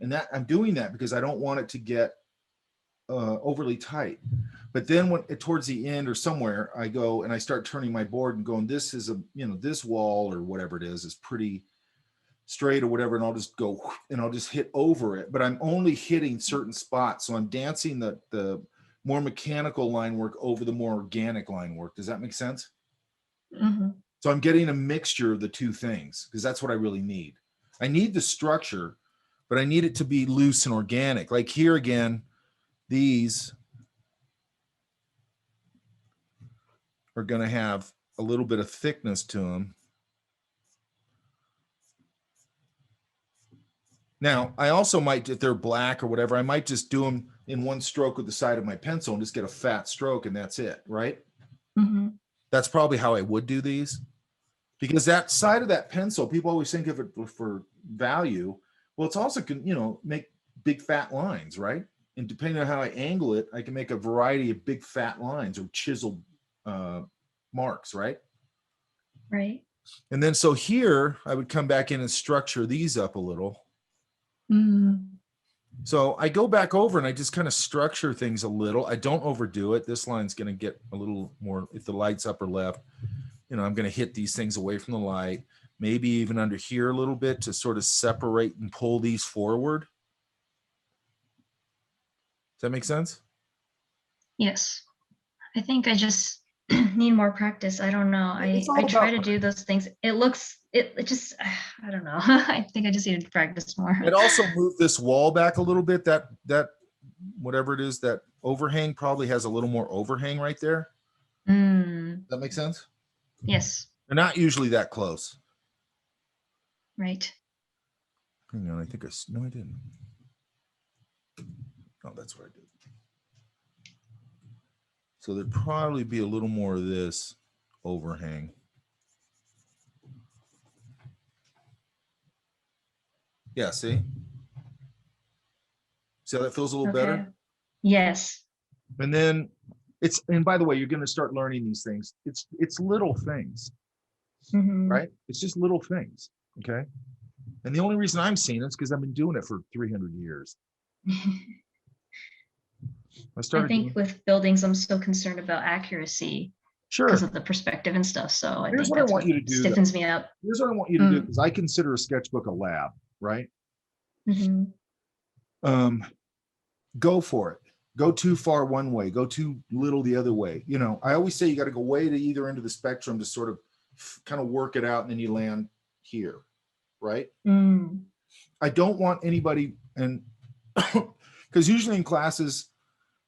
And that I'm doing that because I don't want it to get overly tight. But then when towards the end or somewhere, I go and I start turning my board and going, this is a, you know, this wall or whatever it is pretty straight or whatever, and I'll just go and I'll just hit over it, but I'm only hitting certain spots. So I'm dancing the more mechanical line work over the more organic line work. Does that make sense? So I'm getting a mixture of the two things, because that's what I really need. I need the structure, but I need it to be loose and organic. Like here again, these are going to have a little bit of thickness to them. Now, I also might, if they're black or whatever, I might just do them in one stroke with the side of my pencil and just get a fat stroke, and that's it, right? That's probably how I would do these, because that side of that pencil, people always think of it for value. Well, it's also can, you know, make big fat lines, right? And depending on how I angle it, I can make a variety of big fat lines or chiseled marks, right? Right. And then so here I would come back in and structure these up a little. So I go back over and I just kind of structure things a little. I don't overdo it. This line's going to get a little more, if the light's up or left, you know, I'm going to hit these things away from the light, maybe even under here a little bit to sort of separate and pull these forward. Does that make sense? Yes. I think I just need more practice. I don't know. It's all I try about- to do those things. It just, I don't know. I think I just need to practice more. It also moved this wall back a little bit. That whatever it is, that overhang probably has a little more overhang right there. Mm, Does that make sense? yes, They're not usually that close. right. Hang on, I think no, I didn't. Oh, that's what I did. So there'd probably be a little more of this overhang. Yeah, see? See how that feels a little Okay. better? Yes. And then and by the way, you're going to start learning these things. It's little things, Mhm. right? It's just little things, okay? And the only reason I'm seeing it is because I've been doing it for 300 years. I I started think with buildings, I'm so concerned about accuracy sure. because of the perspective and stuff. So I Here's think what I that's want what you to do, though. stiffens me up. Here's what I want you to do, Mm. because I consider a sketchbook a lab, right? Mhm. Go for it. Go too far one way, go too little the other way. You know, I always say you got to go way to either end of the spectrum to sort of kind of work it out, and then you land here, right? Mm. I don't want anybody, and because usually in classes,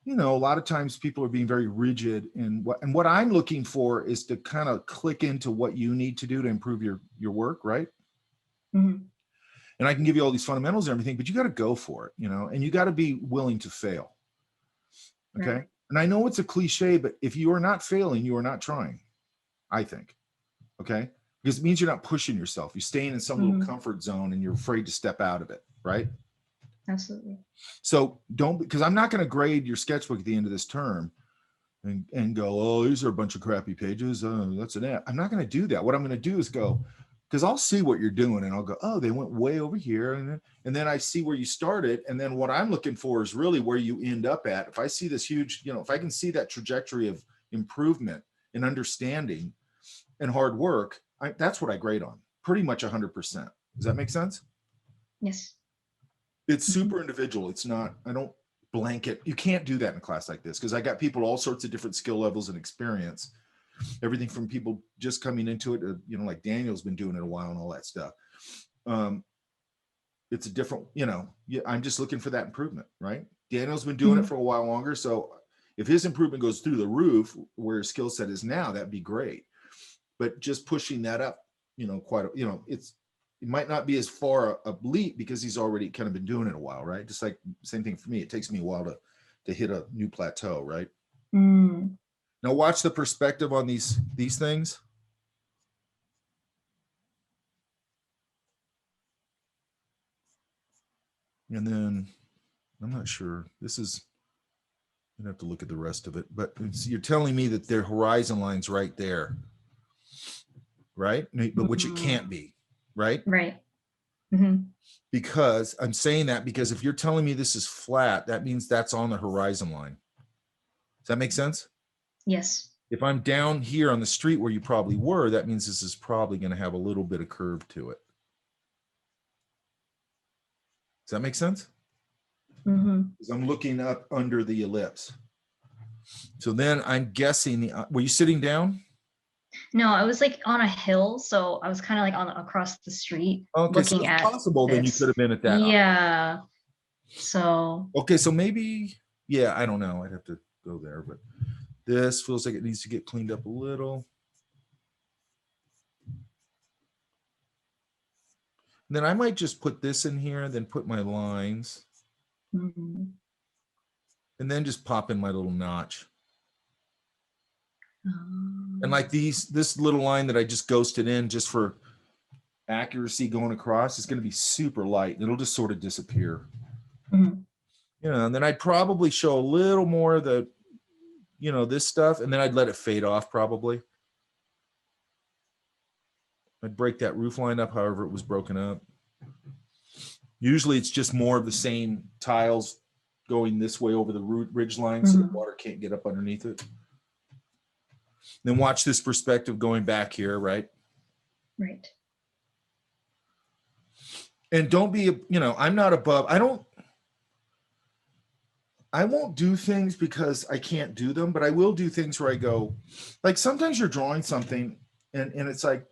you know, a lot of times people are being very rigid, and what I'm looking for is to kind of click into what you need to do to improve your work, right? Mhm. And I can give you all these fundamentals and everything, but you got to go for it, you know, and you got to be willing to fail. Okay. Right. And I know it's a cliche, but if you are not failing, you are not trying, I think. Okay. Because it means you're not pushing yourself. You're staying in some little Mhm. comfort zone and you're afraid to step out of it. Right. Absolutely. So because I'm not going to grade your sketchbook at the end of this term and go, oh, these are a bunch of crappy pages. That's an app. I'm not going to do that. What I'm going to do is go, because I'll see what you're doing and I'll go, oh, they went way over here. And then I see where you started. And then what I'm looking for is really where you end up at. If I see this huge, you know, if I can see that trajectory of improvement and understanding and hard work, that's what I grade on, pretty much 100%. Does that make sense? Yes. It's super individual. It's not, I don't blanket. You can't do that in a class like this because I got people all sorts of different skill levels and experience. Everything from people just coming into it, you know, like Daniel's been doing it a while and all that stuff. It's a different, you know, I'm just looking for that improvement, right? Daniel's been doing it for a while longer. So if his improvement goes through the roof where his skill set is now, that'd be great. But just pushing that up, you know, it might not be as far a leap because he's already kind of been doing it a while, right? Just like same thing for me. It takes me a while to hit a new plateau, right? Mm. Now watch the perspective on these things. And then I'm not sure. This is, I'd have to look at the rest of it, but you're telling me that their horizon line's right there, right? But which it can't be, right? Right. Mhm. Because I'm saying that because if you're telling me this is flat, that means that's on the horizon line. Does that make sense? Yes. If I'm down here on the street where you probably were, that means this is probably going to have a little bit of curve to it. Does that make sense? Mhm. Because I'm looking up under the ellipse. So then I'm guessing were you sitting down? No, I was like on a hill, so I was kind of like across the street Okay, so looking it's at possible then you this. could have been at that. Yeah. So Okay, so maybe, yeah, I don't know. I'd have to go there, but this feels like it needs to get cleaned up a little. And then I might just put this in here, then put my lines, mhm. and then just pop in my little notch. And Um, like this little line that I just ghosted in just for accuracy going across is going to be super light. It'll just sort of disappear. mhm. You know, and then I'd probably show a little more of the, you know, this stuff, and then I'd let it fade off probably. I'd break that roof line up however it was broken up. Usually it's just more of the same tiles going this way over the ridge line so the water can't get up underneath it. Then watch this perspective going back here, right? Right. And don't be, you know, I'm not above, I won't do things because I can't do them, but I will do things where I go, like sometimes you're drawing something and it's like,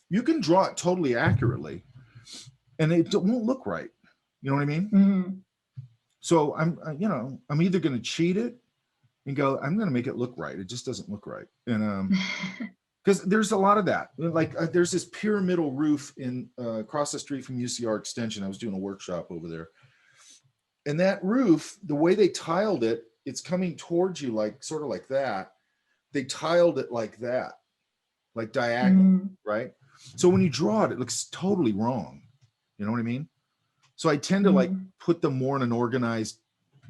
you can draw it totally accurately and it won't look right. You know what I mean? Mhm. So I'm either going to cheat it and go, I'm going to make it look right. It just doesn't look right. And because there's a lot of that. Like there's this pyramidal roof in across the street from UCR Extension. I was doing a workshop over there. And that roof, the way they tiled it, it's coming towards you like sort of like that. They tiled it like that, like diagonal, right? So when you draw it, it looks totally wrong. You know what I mean? So I tend to like put them more in an organized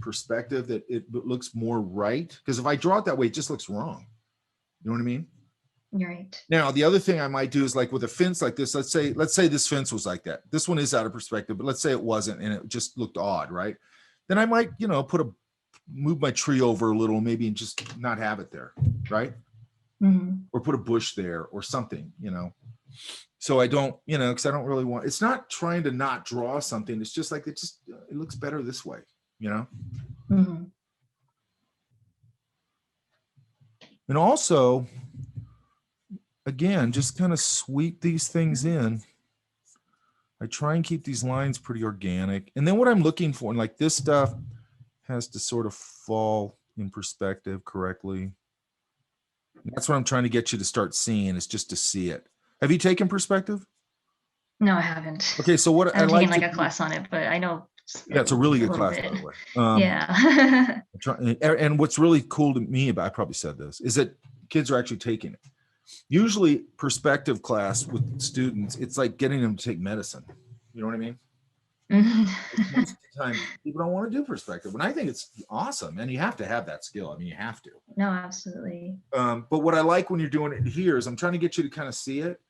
perspective that it looks more right. Because if I draw it that way, it just looks wrong. You know what I mean? You're right. Now, the other thing I might do is like with a fence like this, let's say this fence was like that. This one is out of perspective, but let's say it wasn't and it just looked odd, right? Then I might, move my tree over a little, maybe, and just not have it there, right? Or put a bush there or something, So I don't, because I don't really want, it's not trying to not draw something. It's just like, it looks better this way, And also, again, just kind of sweep these things in. I try and keep these lines pretty organic. And then what I'm looking for, and like this stuff has to sort of fall in perspective correctly. And that's what I'm trying to get you to start seeing, is just to see it. Have you taken perspective? No, I haven't. Okay, so what I'm taking like a class on it, but I know. Yeah, it's a really good class, by the way. Yeah. And what's really cool to me about, I probably said this, is that kids are actually taking it. Usually perspective class with students, it's like getting them to take medicine. You know what I mean? Most of the time, people don't want to do perspective. And I think it's awesome. And you have to have that skill. I mean, you have to. No, absolutely. But what I like when you're doing it here is I'm trying to get you to kind of see it.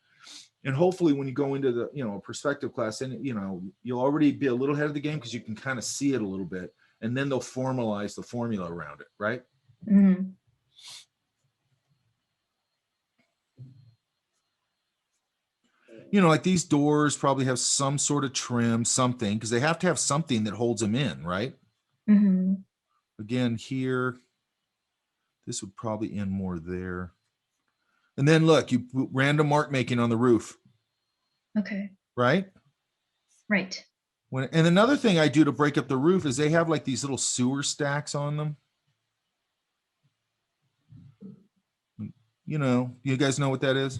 And hopefully when you go into the, perspective class, and, you'll already be a little ahead of the game because you can kind of see it a little bit. And then they'll formalize the formula around it, right? Like these doors probably have some sort of trim, something, because they have to have something that holds them in, right? Again, here, this would probably end more there. And then look, you put random mark making on the roof. Okay. Right? Right. And another thing I do to break up the roof is they have like these little sewer stacks on them. You guys know what that is?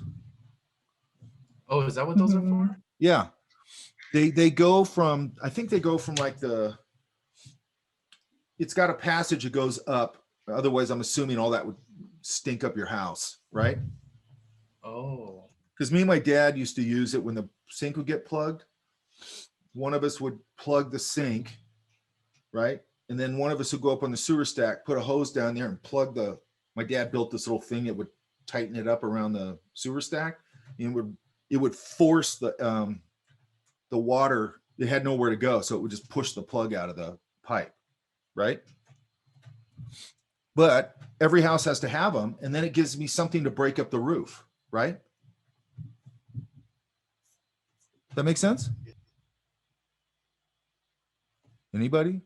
Oh, is that what those are for? Yeah. They go from, I think they go from like it's got a passage that goes up. Otherwise, I'm assuming all that would stink up your house, right? Oh. Because me and my dad used to use it when the sink would get plugged. One of us would plug the sink, right? And then one of us would go up on the sewer stack, put a hose down there and plug my dad built this little thing that would tighten it up around the sewer stack. And it would force the water. It had nowhere to go, so it would just push the plug out of the pipe, right? But every house has to have them, and then it gives me something to break up the roof, right? That makes sense? Anybody?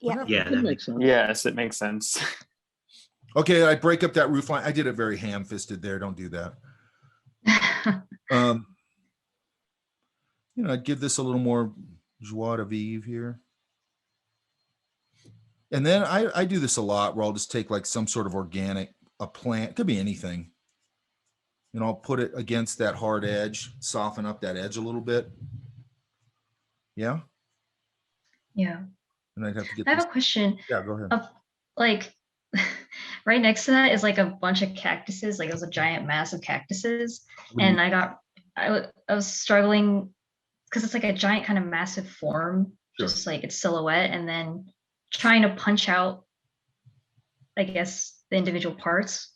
Yeah. Yeah, that makes sense. Yes, it makes sense. Okay, I break up that roof line. I did it very ham-fisted there. Don't do that. I'd give this a little more joie de vivre here. And then I do this a lot where I'll just take like some sort of organic, a plant, could be anything. And I'll put it against that hard edge, soften up that edge a little bit. Yeah? Yeah. And I'd have to get I have a question. Yeah, go ahead. Like right next to that is like a bunch of cactuses. Like it was a giant mass of cactuses. And I was struggling because it's like a giant kind of massive form, just like its silhouette, and then trying to punch out, I guess, the individual parts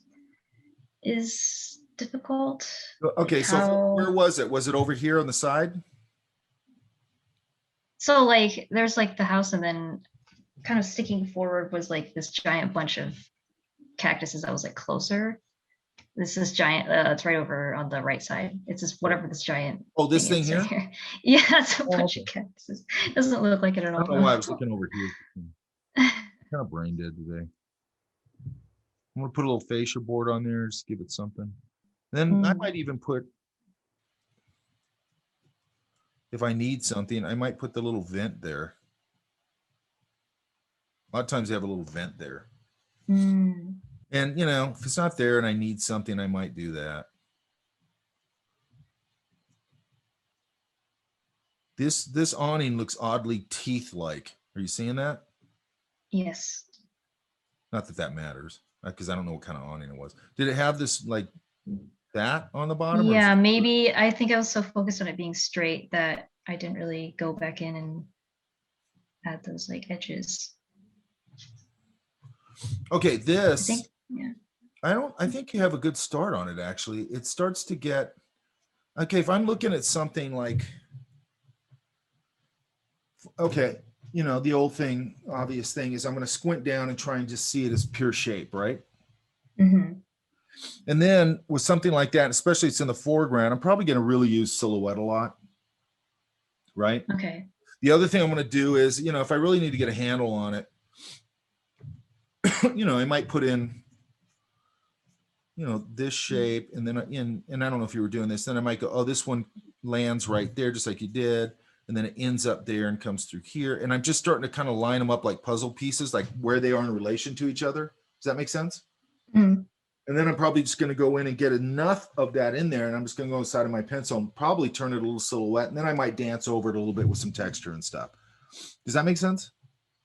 is difficult. Okay, Like so where was it? Was it over here on the side? So like there's like the house, and then kind of sticking forward was like this giant bunch of cactuses that was like closer. This is giant. It's right over on the right side. It's just whatever this giant. Oh, this thing is here? right here. Yeah, it's a Oh, bunch of cactuses. Doesn't look like it at I all. don't know why I was looking over here. Kind of brain dead today. I'm gonna put a little fascia board on there, just give it something. Then I might even put, if I need something, I might put the little vent there. A lot of times they have a little vent there. Mm. And you know, if it's not there and I need something, I might do that. This awning looks oddly teeth-like. Are you seeing that? Yes. Not that that matters, because I don't know what kind of awning it was. Did it have this like that on the bottom? Or is Yeah, it- maybe. I think I was so focused on it being straight that I didn't really go back in and add those like edges. Okay, I this. think, yeah. I think you have a good start on it, actually. It starts to get, okay, if I'm looking at something like, okay, you know, the old thing, obvious thing is I'm going to squint down and try and just see it as pure shape, right? Mhm. And then with something like that, especially it's in the foreground, I'm probably going to really use silhouette a lot, right? Okay. The other thing I'm going to do is, you know, if I really need to get a handle on it, you know, I might put in, you know, this shape, and then and I don't know if you were doing this, then I might go, oh, this one lands right there, just like you did. And then it ends up there and comes through here. And I'm just starting to kind of line them up like puzzle pieces, like where they are in relation to each other. Does that make sense? Mm. And then I'm probably just going to go in and get enough of that in there. And I'm just going to go inside of my pencil and probably turn it a little silhouette. And then I might dance over it a little bit with some texture and stuff. Does that make sense?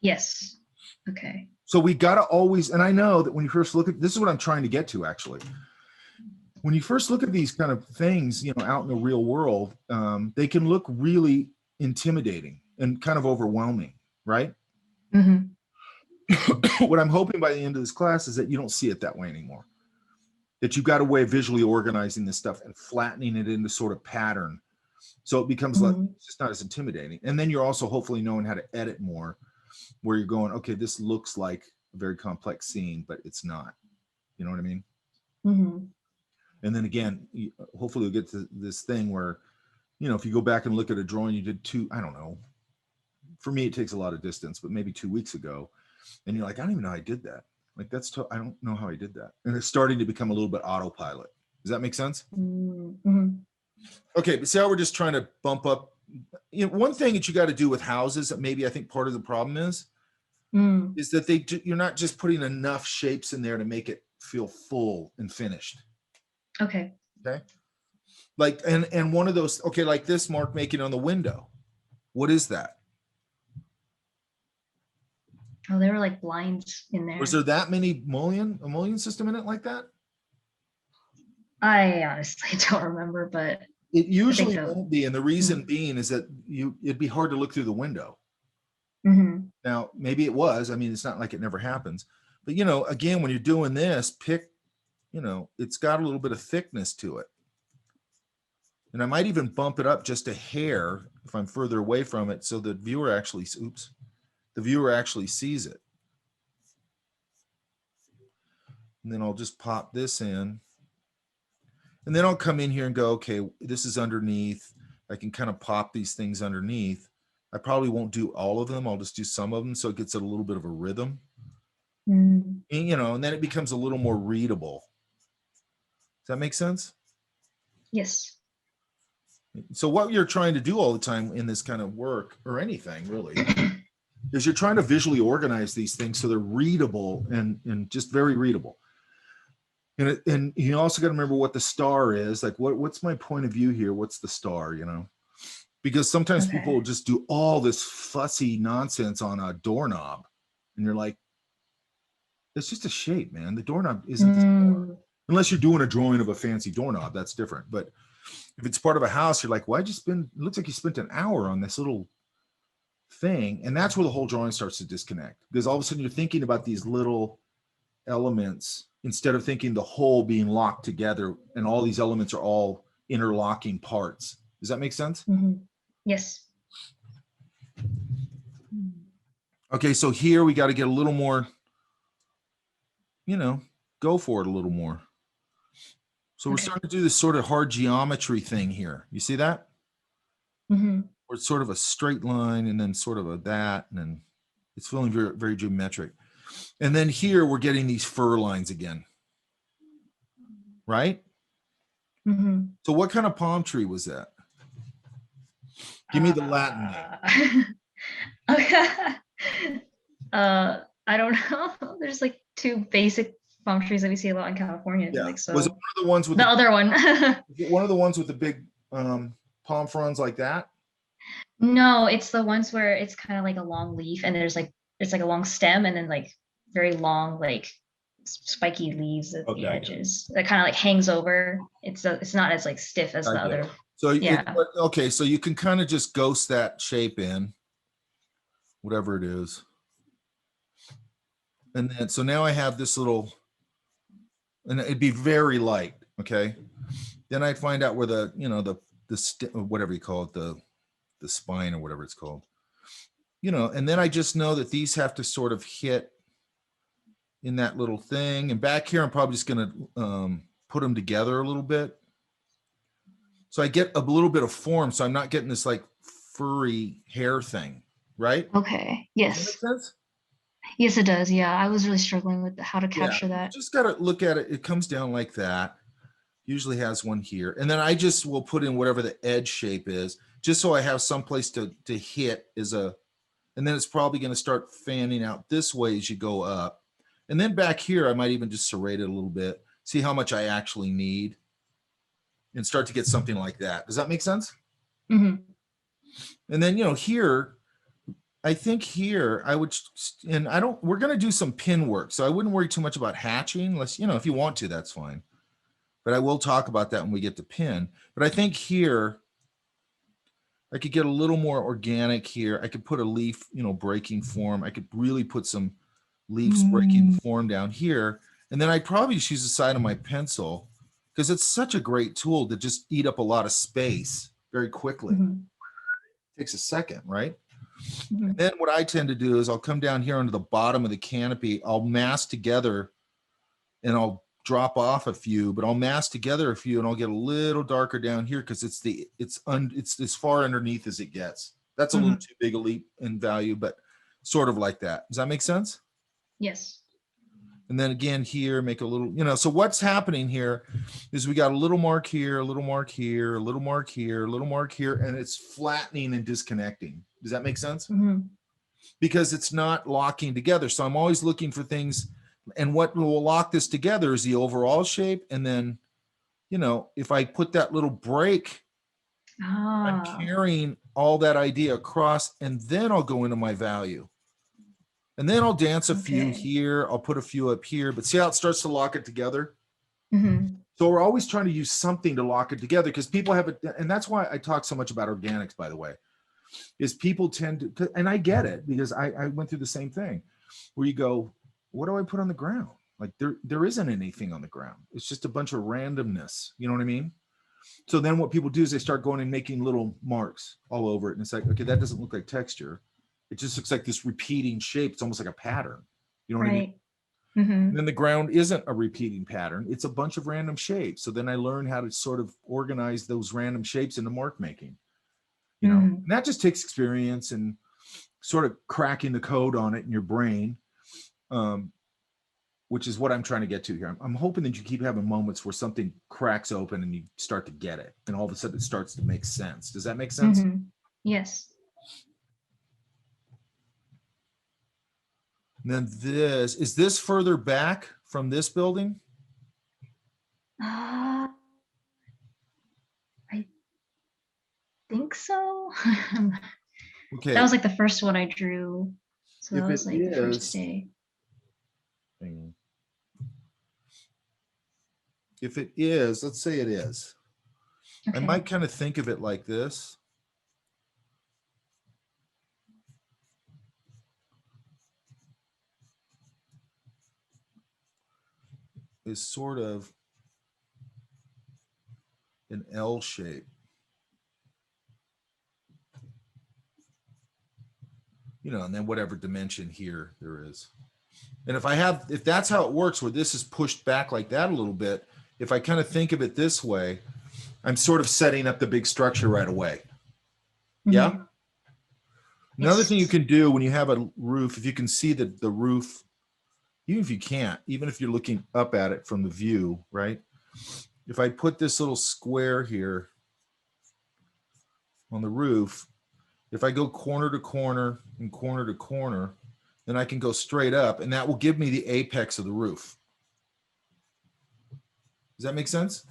Yes. Okay. So we got to always, and I know that when you first look at, this is what I'm trying to get to actually. When you first look at these kind of things, you know, out in the real world, they can look really intimidating and kind of overwhelming, right? Mhm. What I'm hoping by the end of this class is that you don't see it that way anymore. That you've got a way of visually organizing this stuff and flattening it into sort of pattern. So it becomes like, it's just not as intimidating. And then you're also hopefully knowing how to edit more, where you're going, okay, this looks like a very complex scene, but it's not. You know what I mean? Mhm. And then again, hopefully you'll get to this thing where, you know, if you go back and look at a drawing you did I don't know, for me, it takes a lot of distance, but maybe 2 weeks ago, and you're like, I don't even know how I did that. Like, I don't know how I did that. And it's starting to become a little bit autopilot. Does that make sense? Mhm. Okay, but see how we're just trying to bump up. You know, one thing that you got to do with houses that maybe I think part of the problem is that you're not just putting enough shapes in there to make it feel full and finished. Okay. Okay. Like, and one of those, okay, like this mark making on the window. What is that? Oh, there were like blinds in there. Was there that many a mullion system in it like that? I honestly don't remember, but It usually so. won't be. And the reason being is that it'd be hard to look through the window. Mhm. Now, maybe it was. I mean, it's not like it never happens. But, you know, again, when you're doing this, pick, you know, it's got a little bit of thickness to it. And I might even bump it up just a hair if I'm further away from it so the viewer actually, the viewer actually sees it. And then I'll just pop this in. And then I'll come in here and go, okay, this is underneath. I can kind of pop these things underneath. I probably won't do all of them. I'll just do some of them so it gets a little bit of a rhythm. And, you know, and then it becomes a little more readable. Does that make sense? Yes. So what you're trying to do all the time in this kind of work, or anything really, is you're trying to visually organize these things so they're readable and just very readable. And you also got to remember what the star is. Like, what's my point of view here? What's the star, you know? Because sometimes people will just do all this fussy nonsense on a doorknob. And you're like, it's just a shape, man. The doorknob isn't the star. Unless you're doing a drawing of a fancy doorknob, that's different. But if it's part of a house, you're like, why'd you spend, it looks like you spent an hour on this little thing. And that's where the whole drawing starts to disconnect. Because all of a sudden you're thinking about these little elements instead of thinking the whole being locked together and all these elements are all interlocking parts. Does that make sense? Yes. Okay, so here we got to get a little more, you know, go for it a little more. So we're Okay. starting to do this sort of hard geometry thing here. You see that? Hmm. Where it's sort of a straight line and then sort of a that, and then it's feeling very, very geometric. And then here we're getting these fur lines again, right? Hmm. So what kind of palm tree was that? Give me the Latin name. I don't know. There's like two basic palm trees that we see a lot in California. I feel Yeah. like so. Was it one of the ones with The other one. one of the ones with the big palm fronds like that? No, it's the ones where it's kind of like a long leaf and there's like it's like a long stem and then like very long like spiky leaves at Okay, the I get it. edges that kind of like hangs over. It's not as like stiff as I the get it. other. So Yeah. okay, so you can kind of just ghost that shape in, whatever it is. And then so now I have this little, and it'd be very light, okay? Then I'd find out where the, you know, whatever you call it, the spine or whatever it's called. You know, and then I just know that these have to sort of hit in that little thing. And back here, I'm probably just gonna put them together a little bit. So I get a little bit of form, so I'm not getting this like furry hair thing, right? Okay. Does that Yes. make sense? Yes, it does. Yeah, I was really struggling with how to capture You that. just gotta look at it. It comes down like that. Usually has one here. And then I just will put in whatever the edge shape is, just so I have some place to hit as a, and then it's probably gonna start fanning out this way as you go up. And then back here, I might even just serrate it a little bit, see how much I actually need, and start to get something like that. Does that make sense? Hmm. And then, you know, here, I think here I would, and I don't, we're going to do some pin work. So I wouldn't worry too much about hatching unless, you know, if you want to, that's fine. But I will talk about that when we get to pin. But I think here, I could get a little more organic here. I could put a leaf, you know, breaking form. I could really put some leaves breaking form down here. And then I'd probably just use the side of my pencil because it's such a great tool to just eat up a lot of space very quickly. Hmm. Takes a second, right? Hmm. And then what I tend to do is I'll come down here onto the bottom of the canopy. I'll mass together and I'll drop off a few, but I'll mass together a few and I'll get a little darker down here because it's as far underneath as it gets. That's a little too big a leap in value, but sort of like that. Does that make sense? Yes. And then again here, make a little, you know, so what's happening here is we got a little mark here, a little mark here, a little mark here, a little mark here, and it's flattening and disconnecting. Does that make sense? Hmm. Because it's not locking together. So I'm always looking for things, and what will lock this together is the overall shape. And then, you know, if I put that little break, I'm Ah. carrying all that idea across, and then I'll go into my value. And then I'll dance a few Okay. here. I'll put a few up here, but see how it starts to lock it together? Hmm. So we're always trying to use something to lock it together because people have it. And that's why I talk so much about organics, by the way, is people tend to, and I get it because I went through the same thing where you go, what do I put on the ground? Like there isn't anything on the ground. It's just a bunch of randomness. You know what I mean? So then what people do is they start going and making little marks all over it. And it's like, okay, that doesn't look like texture. It just looks like this repeating shape. It's almost like a pattern. You know what I mean? Right. Hmm. And then the ground isn't a repeating pattern. It's a bunch of random shapes. So then I learn how to sort of organize those random shapes into mark making, you know, and that just takes experience and sort of cracking the code on it in your brain, which is what I'm trying to get to here. I'm hoping that you keep having moments where something cracks open and you start to get it. And all of a sudden it starts to make sense. Does that make sense? Hmm. Yes. And then is this further back from this building? I think so. Okay. That was like the first one I drew. So If that was it like the is- first day. Hang on. If it is, let's say it is, I Okay. might kind of think of it like this. Is sort of an L shape. You know, and then whatever dimension here there is. And if that's how it works, where this is pushed back like that a little bit, if I kind of think of it this way, I'm sort of setting up the big structure right away. Yeah. Mhm. Another Yes. thing you can do when you have a roof, if you can see the roof, even if you can't, even if you're looking up at it from the view, right? If I put this little square here on the roof, if I go corner to corner and corner to corner, then I can go straight up, and that will give me the apex of the roof. Does that make sense?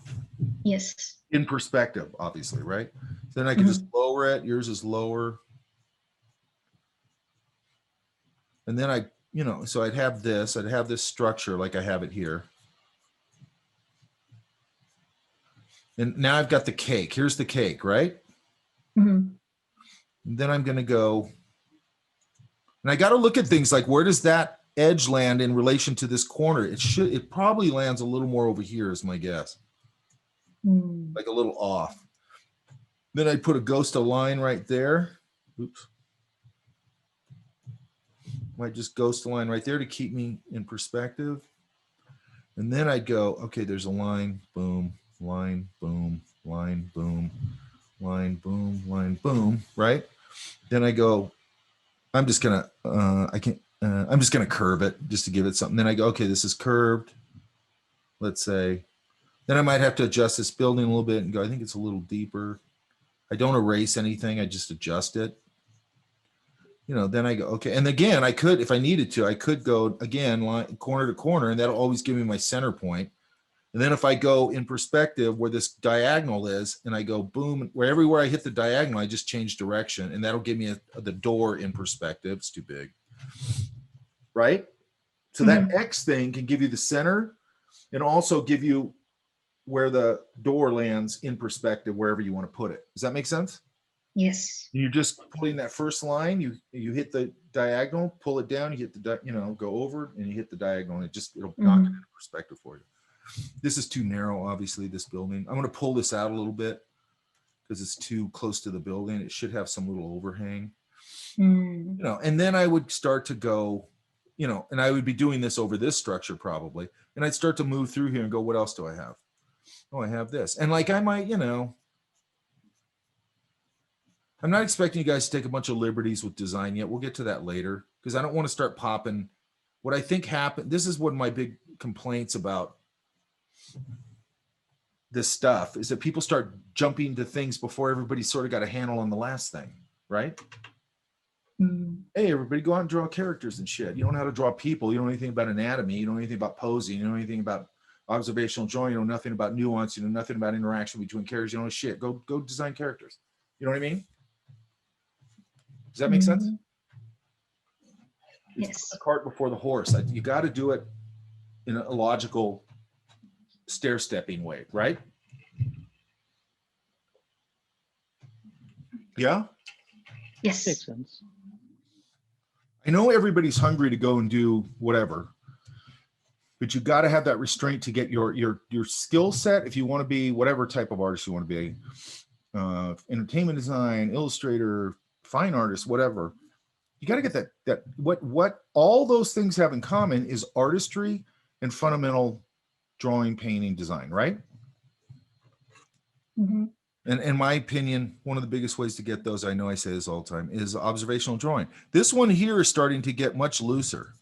Yes. In perspective, obviously, right? Then I can just lower it. Yours is lower. And then I, so I'd have this structure like I have it here. And now I've got the cake. Here's the cake, right? Mhm. And then I'm going to go, and I got to look at things like, where does that edge land in relation to this corner? It probably lands a little more over here is my guess. Mm. Like a little off. Then I put a ghost of line right there. Oops. Might just ghost a line right there to keep me in perspective. And then I go, okay, there's a line, boom, line, boom, line, boom, line, boom, line, boom, right? Then I go, I'm just gonna, I'm just gonna curve it just to give it something. Then I go, okay, this is curved. Let's say, then I might have to adjust this building a little bit and go, I think it's a little deeper. I don't erase anything, I just adjust it. Then I go, okay. And again, I could, if I needed to, I could go again, line, corner to corner, and that'll always give me my center point. And then if I go in perspective where this diagonal is, and I go boom, everywhere I hit the diagonal, I just change direction, and that'll give me the door in perspective. It's too big, right? So that X thing can give you the center and also give you where the door lands in perspective, wherever you want to put it. Does that make sense? Yes. You're just pulling that first line, you hit the diagonal, pull it down, you hit the, go over and you hit the diagonal, and it'll knock it into perspective for you. This is too narrow, obviously, this building. I'm going to pull this out a little bit because it's too close to the building. It should have some little overhang, and then I would start to go, and I would be doing this over this structure probably. And I'd start to move through here and go, what else do I have? Oh, I have this. And like, I might, I'm not expecting you guys to take a bunch of liberties with design yet. We'll get to that later because I don't want to start popping. What I think happened, this is one of my big complaints about this stuff, is that people start jumping to things before everybody sort of got a handle on the last thing, right? Hey, everybody go out and draw characters and shit. You don't know how to draw people. You don't know anything about anatomy. You don't know anything about posing. You don't know anything about observational drawing. You know nothing about nuance. You know nothing about interaction between characters. You don't know shit. Go design characters. You know what I mean? Does that make sense? It's the cart before the horse. You got to do it in a logical stair-stepping way, right? Yeah? Yes. Makes sense. I know everybody's hungry to go and do whatever, but you got to have that restraint to get your skill set. If you want to be whatever type of artist you want to be, entertainment design, illustrator, fine artist, whatever, you got to get that what all those things have in common is artistry and fundamental drawing, painting, design, right? And in my opinion, one of the biggest ways to get those, I know I say this all the time, is observational drawing. This one here is starting to get much looser.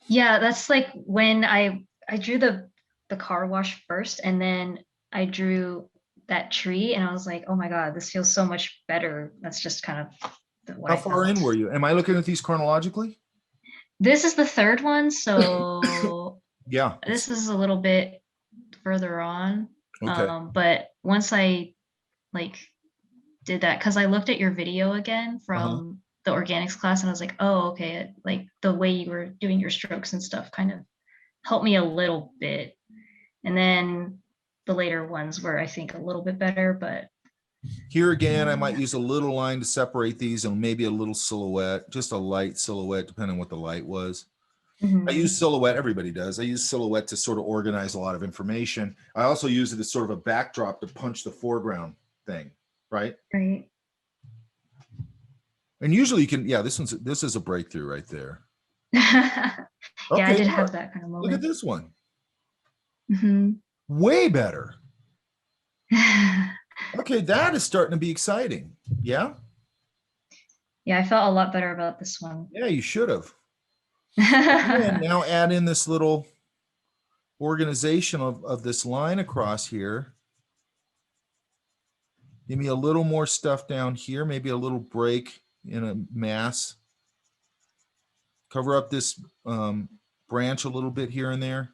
Yeah, that's like when I drew the car wash first, and then I drew that tree, and I was like, oh my God, this feels so much better. That's just kind of what How far in were you? Am I looking at these chronologically? This is the third one, so yeah, this is a little bit further on. Okay. But once I did that, because I looked at your video again from the organics class, and I was like, oh, okay, like the way you were doing your strokes and stuff kind of helped me a little bit. And then the later ones were, I think, a little bit better, but here again, I might use a little line to separate these, and maybe a little silhouette, just a light silhouette, depending on what the light was. I use silhouette, everybody does. I use silhouette to sort of organize a lot of information. I also use it as sort of a backdrop to punch the foreground thing, right? Right. And usually you can, yeah, this is a breakthrough right there. Yeah, Okay, I did look. have that kind of moment. Look at this one. Mhm. Way better. Okay, that is starting to be exciting. Yeah? Yeah, I felt a lot better about this one. Yeah, you should have. And now add in this little organization of this line across here. Give me a little more stuff down here, maybe a little break in a mass. Cover up this branch a little bit here and there.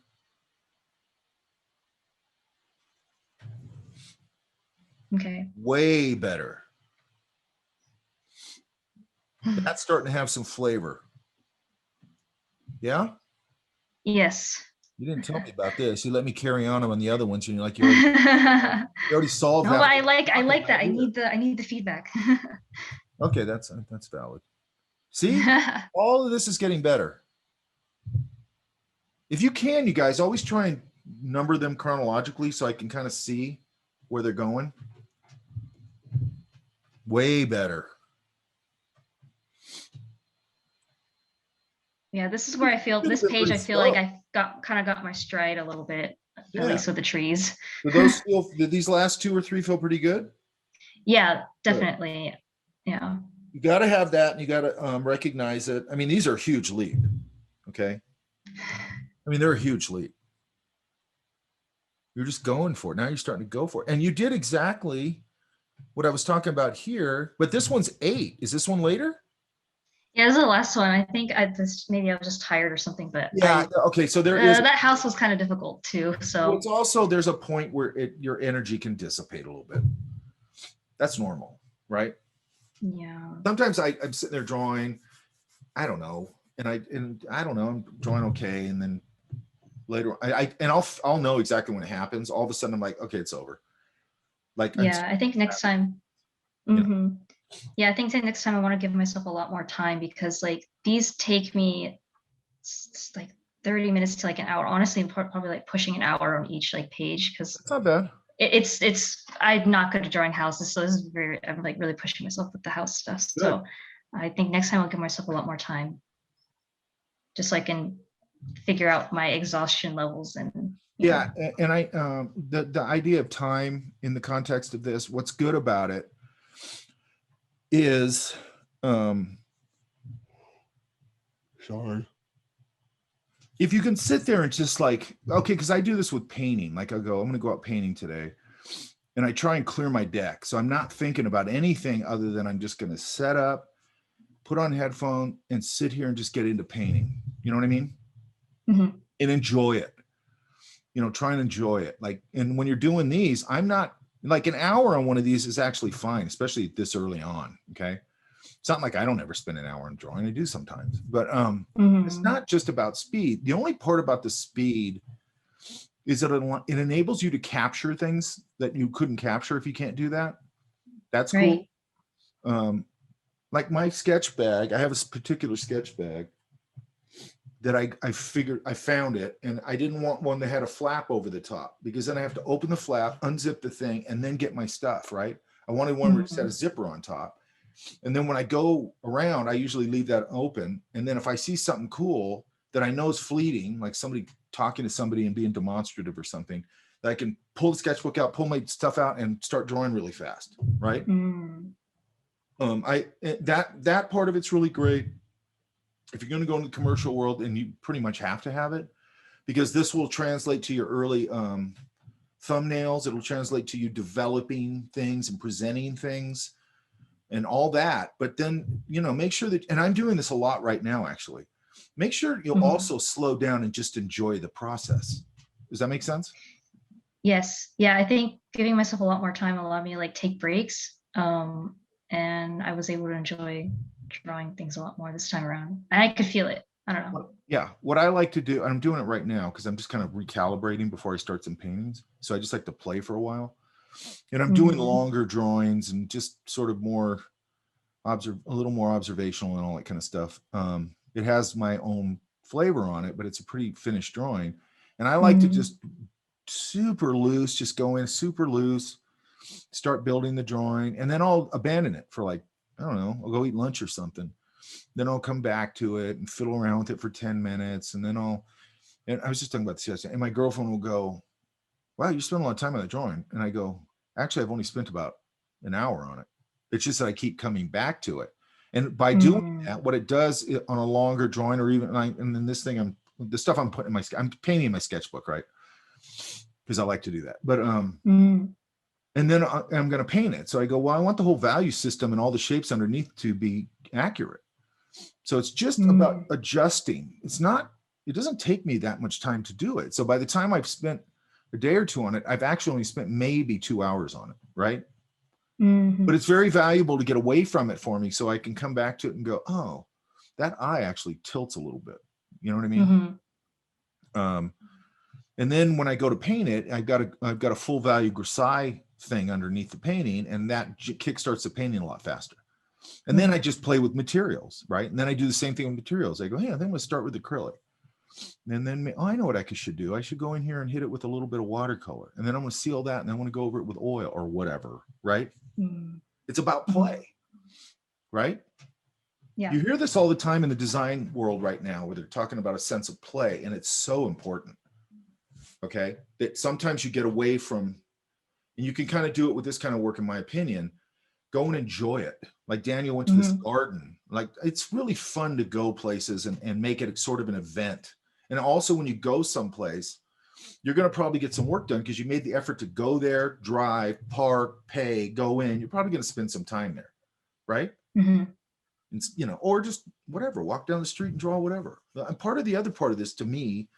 Okay. Way better. That's starting to have some flavor. Yeah? Yes. You didn't tell me about this. You let me carry on the other ones, and you're like, you No, already solved but that. I like that. I need the feedback. Okay, that's valid. See, all of this is getting better. If you can, you guys always try and number them chronologically so I can kind of see where they're going. Way better. Yeah, this is where I feel this page. I feel like I got my stride a little bit, at least with the trees. Did these last 2 or 3 feel pretty good? Yeah, definitely. Yeah. You got to have that, and you got to recognize it. I mean, these are a huge leap. Okay. I mean, they're a huge leap. You're just going for it. Now you're starting to go for it. And you did exactly what I was talking about here, but this one's 8. Is this one later? Yeah, this is the last one. I think maybe I was just tired or something, but yeah. Okay. So there is that house was kind of difficult too. So well, it's also, there's a point where your energy can dissipate a little bit. That's normal, right? yeah. Sometimes I'm sitting there drawing, I don't know, and I don't know, I'm drawing okay, and then later I'll know exactly when it happens. All of a sudden I'm like, okay, it's over. Like, yeah, I think next time. Yeah, I think next time I want to give myself a lot more time, because like these take me like 30 minutes to like an hour. Honestly, probably like pushing an hour on each like page, because it's not bad. It's I'm not good at drawing houses, so this is I'm like really pushing myself with the house stuff. So I think next time I'll give myself a lot more time, just so I can figure out my exhaustion levels. And yeah, and I the idea of time in the context of this, what's good about it is sorry, if you can sit there and just like, okay, because I do this with painting. Like I go, I'm going to go out painting today, and I try and clear my deck, so I'm not thinking about anything other than I'm just going to set up, put on headphone, and sit here and just get into painting. You know what I mean? Mm-hmm. And enjoy it. You know, try and enjoy it. Like, and when you're doing these, I'm not like, an hour on one of these is actually fine, especially this early on. Okay. It's not like I don't ever spend an hour on drawing. I do sometimes, but it's not just about speed. The only part about the speed is that it enables you to capture things that you couldn't capture if you can't do that. That's cool. Like my sketch bag, I have a particular sketch bag that I found it, and I didn't want one that had a flap over the top, because then I have to open the flap, unzip the thing, and then get my stuff, right? I wanted one where it just had a zipper on top. And then when I go around, I usually leave that open. And then if I see something cool that I know is fleeting, like somebody talking to somebody and being demonstrative or something, that I can pull the sketchbook out, pull my stuff out, and start drawing really fast, right? That part of it's really great. If you're going to go into the commercial world, and you pretty much have to have it, because this will translate to your early thumbnails. It'll translate to you developing things and presenting things and all that. But then, you know, make sure that, and I'm doing this a lot right now, actually, make sure you'll also slow down and just enjoy the process. Does that make sense? Yes. Yeah, I think giving myself a lot more time allowed me to like take breaks. And I was able to enjoy drawing things a lot more this time around. And I could feel it. I don't know. Yeah. What I like to do, I'm doing it right now because I'm just kind of recalibrating before I start some paintings. So I just like to play for a while. And I'm doing longer drawings and just sort of more a little more observational and all that kind of stuff. It has my own flavor on it, but it's a pretty finished drawing. And I like to just super loose, just go in super loose, start building the drawing, and then I'll abandon it for like, I don't know, I'll go eat lunch or something. Then I'll come back to it and fiddle around with it for 10 minutes. And then I'll And I was just talking about this yesterday, and my girlfriend will go, wow, you spent a lot of time on that drawing. And I go, actually, I've only spent about an hour on it. It's just that I keep coming back to it. And by doing that, what it does on a longer drawing, or even, and then this thing, the stuff I'm putting in I'm painting in my sketchbook, right? Because I like to do that. But, and then I'm going to paint it. So I go, well, I want the whole value system and all the shapes underneath to be accurate. So it's just about adjusting. It's not, it doesn't take me that much time to do it. So by the time I've spent a day or two on it, I've actually only spent maybe 2 hours on it, right? But it's very valuable to get away from it for me, so I can come back to it and go, oh, that eye actually tilts a little bit. You know what I mean? And then when I go to paint it, I've got a full value grisaille thing underneath the painting, and that kickstarts the painting a lot faster. And then I just play with materials, right? And then I do the same thing with materials. I go, hey, I think I'm gonna start with acrylic. And then, oh, I know what I should do. I should go in here and hit it with a little bit of watercolor. And then I'm gonna seal that, and I want to go over it with oil or whatever, right? It's about play, right? Yeah. You hear this all the time in the design world right now, where they're talking about a sense of play, and it's so important. Okay, that sometimes you get away from, and you can kind of do it with this kind of work, in my opinion. Go and enjoy it. Like Daniel went to this garden. Like, it's really fun to go places and make it sort of an event. And also, when you go someplace, you're going to probably get some work done because you made the effort to go there, drive, park, pay, go in. You're probably going to spend some time there, right? And, you know, or just whatever, walk down the street and draw whatever. And part of the other part of this, to me,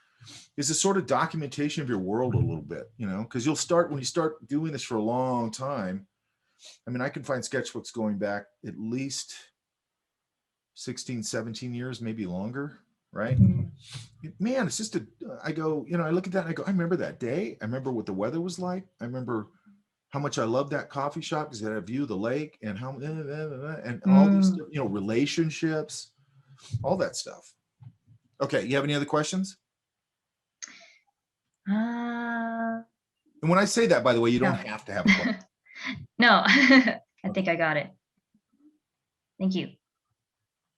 is a sort of documentation of your world a little bit, you know, because when you start doing this for a long time. I mean, I can find sketchbooks going back at least 16, 17 years, maybe longer, right? Man, it's just I go, you know, I look at that and I go, I remember that day. I remember what the weather was like. I remember how much I loved that coffee shop because it had a view of the lake, and how, and all these, you know, relationships, all that stuff. Okay, you have any other questions? And when I say that, by the way, you don't have to have a question. No, I think I got it. Thank you.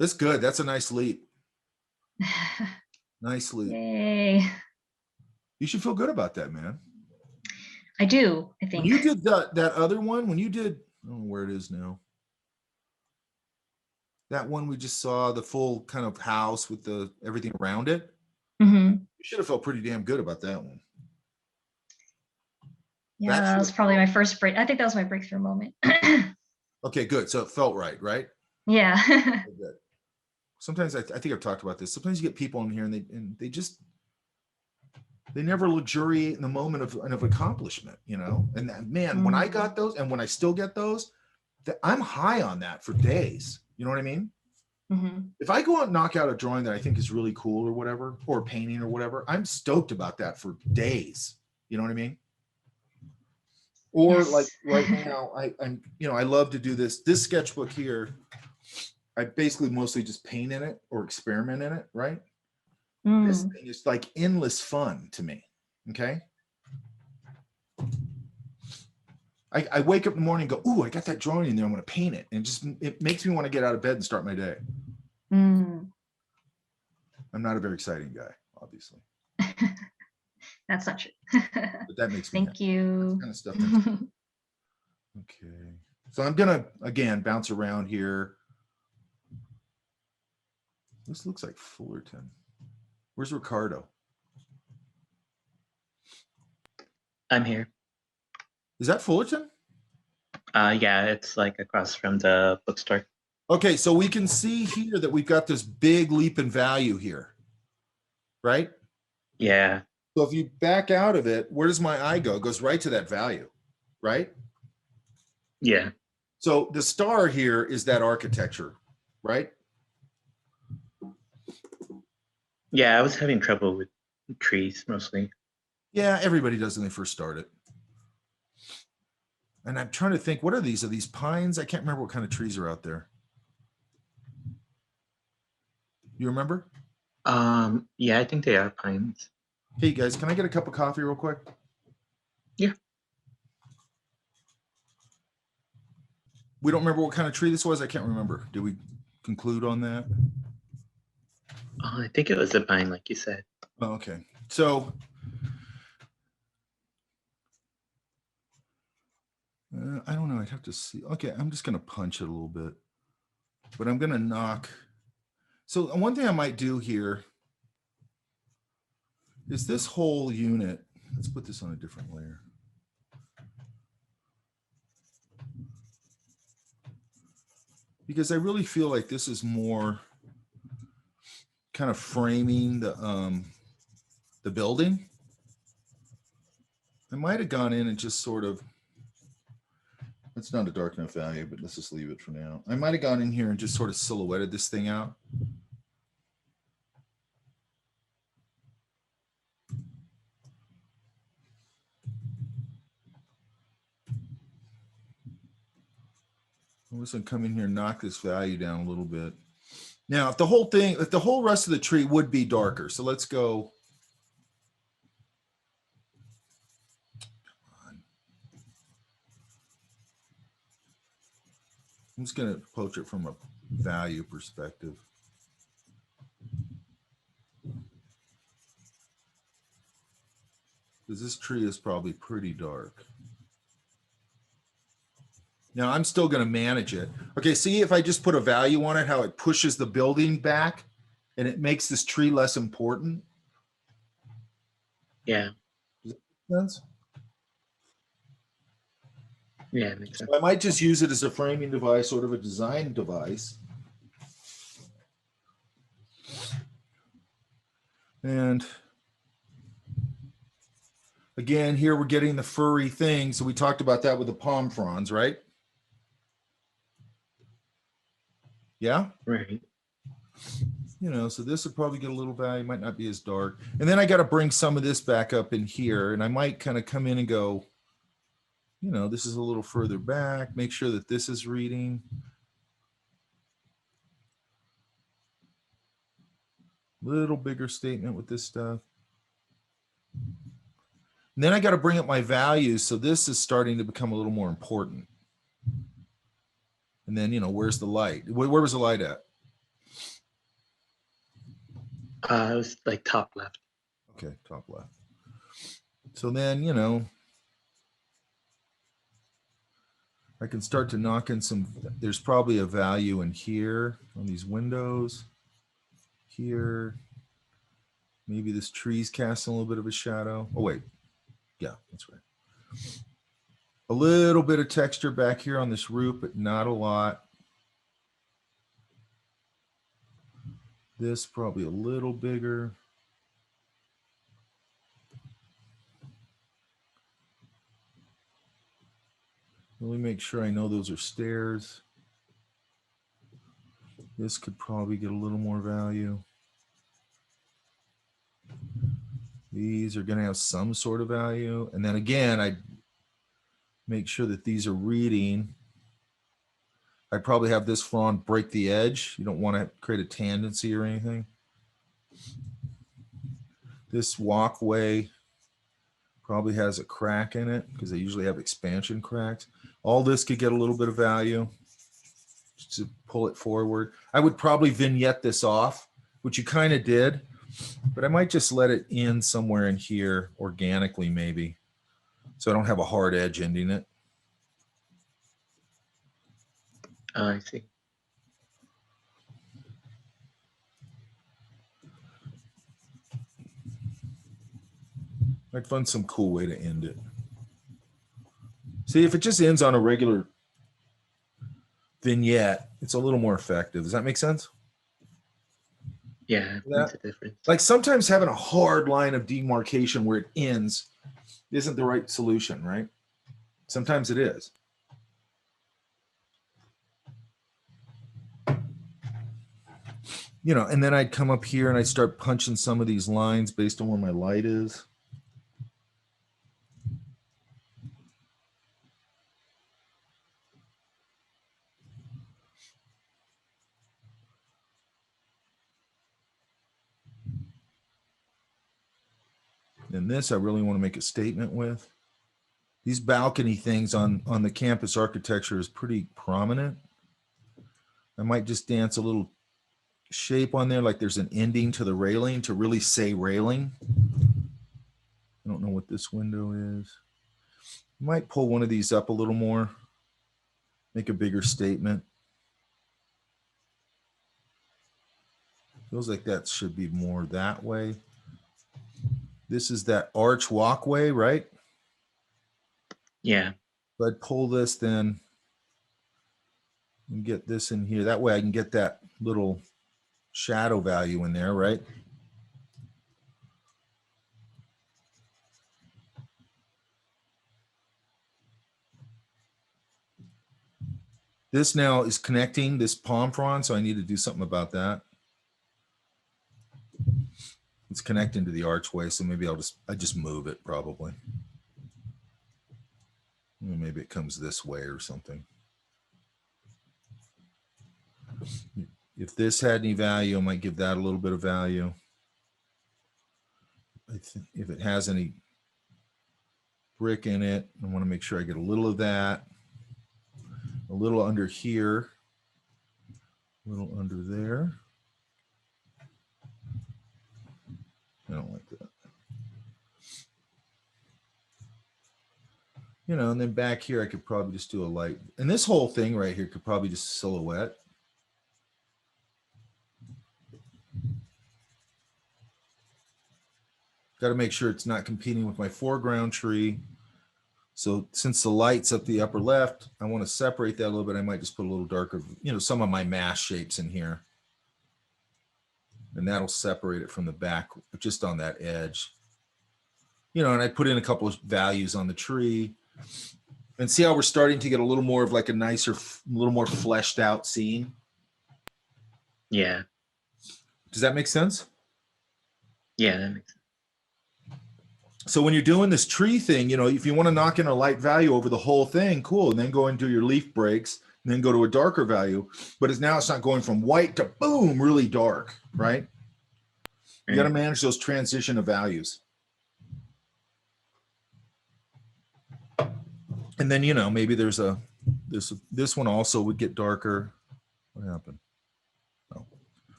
That's good. That's a nice leap. Nice leap. Yay. You should feel good about that, man. I do, I think. When you did that other one, when you did, I don't know where it is now. That one we just saw, the full kind of house with the everything around it. You should have felt pretty damn good about that one. Yeah, that was probably my first break. I think that was my breakthrough moment. Okay, good. So it felt right, right? Yeah. Good. Sometimes I think I've talked about this. Sometimes you get people in here and they never luxuriate in the moment of accomplishment, you know? And man, when I got those, and when I still get those, I'm high on that for days. You know what I mean? If I go out and knock out a drawing that I think is really cool or whatever, or painting or whatever, I'm stoked about that for days. You know what I mean? Or like right now, I'm, you know, I love to do this sketchbook here. I basically mostly just paint in it or experiment in it, right? This thing is like endless fun to me. Okay. I wake up in the morning and go, ooh, I got that drawing in there. I'm going to paint it. And it makes me want to get out of bed and start my day. I'm not a very exciting guy, obviously. That's not true. But that makes me Thank you. That kind of stuff. Okay. So I'm going to, again, bounce around here. This looks like Fullerton. Where's Ricardo? I'm here. Is that Fullerton? Yeah, it's like across from the bookstore. Okay, so we can see here that we've got this big leap in value here, right? Yeah. So if you back out of it, where does my eye go? It goes right to that value, right? Yeah. So the star here is that architecture, right? Yeah, I was having trouble with trees mostly. Yeah, everybody does when they first start it. And I'm trying to think, what are these? Are these pines? I can't remember what kind of trees are out there. You remember? Yeah, I think they are pines. Hey guys, can I get a cup of coffee real quick? Yeah. We don't remember what kind of tree this was. I can't remember. Did we conclude on that? I think it was a pine, like you said. Oh, okay. So I don't know. I'd have to see. Okay, I'm just going to punch it a little bit, but I'm going to knock. So one thing I might do here is this whole unit. Let's put this on a different layer. Because I really feel like this is more kind of framing the building. I might have gone in and just sort of, it's not a dark enough value, but let's just leave it for now. I might have gone in here and just sort of silhouetted this thing out. I'm just gonna come in here and knock this value down a little bit. Now, if the whole rest of the tree would be darker, so let's go. I'm just going to approach it from a value perspective. Because this tree is probably pretty dark. Now I'm still going to manage it. Okay, see if I just put a value on it, how it pushes the building back and it makes this tree less important. Yeah. Does that make sense? Yeah, it makes sense. So I might just use it as a framing device, sort of a design device. And again, here we're getting the furry thing. So we talked about that with the palm fronds, right? Yeah. Right. You know, so this would probably get a little value, might not be as dark. And then I got to bring some of this back up in here, and I might kind of come in and go, you know, this is a little further back, make sure that this is reading. Little bigger statement with this stuff. And then I got to bring up my values. So this is starting to become a little more important. And then, you know, where's the light? Where was the light at? It was like top left. Okay, top left. So then, you know, I can start to knock in some, there's probably a value in here on these windows. Here. Maybe this tree's casting a little bit of a shadow. Oh, wait. Yeah, that's right. A little bit of texture back here on this roof, but not a lot. This probably a little bigger. Let me make sure I know those are stairs. This could probably get a little more value. These are going to have some sort of value. And then again, I make sure that these are reading. I probably have this frond break the edge. You don't want to create a tendency or anything. This walkway probably has a crack in it because they usually have expansion cracks. All this could get a little bit of value just to pull it forward. I would probably vignette this off, which you kind of did, but I might just let it in somewhere in here organically maybe, so I don't have a hard edge ending it. I see. I'd find some cool way to end it. See, if it just ends on a regular vignette, it's a little more effective. Does that make sense? Yeah, it makes a difference. Like sometimes having a hard line of demarcation where it ends isn't the right solution, right? Sometimes it is. You know, and then I'd come up here and I'd start punching some of these lines based on where my light is. And this I really want to make a statement with. These balcony things on the campus architecture is pretty prominent. I might just dance a little shape on there, like there's an ending to the railing to really say railing. I don't know what this window is. Might pull one of these up a little more, make a bigger statement. Feels like that should be more that way. This is that arch walkway, right? Yeah. So I'd pull this then and get this in here. That way I can get that little shadow value in there, right? This now is connecting this palm frond, so I need to do something about that. It's connecting to the archway, so maybe I just move it probably. Maybe it comes this way or something. If this had any value, I might give that a little bit of value. If it has any brick in it, I want to make sure I get a little of that. A little under here, a little under there. I don't like that. You know, and then back here, I could probably just do a light. And this whole thing right here could probably just silhouette. Got to make sure it's not competing with my foreground tree. So since the light's up the upper left, I want to separate that a little bit. I might just put a little darker, you know, some of my mass shapes in here. And that'll separate it from the back, just on that edge. You know, and I put in a couple of values on the tree. And see how we're starting to get a little more of like a nicer, a little more fleshed out scene? Yeah. Does that make sense? Yeah, that makes sense. So when you're doing this tree thing, you know, if you want to knock in a light value over the whole thing, cool. And then go and do your leaf breaks and then go to a darker value. But it's not going from white to boom, really dark, right? You got to manage those transition of values. And then, you know, maybe there's this one also would get darker. What happened? Oh,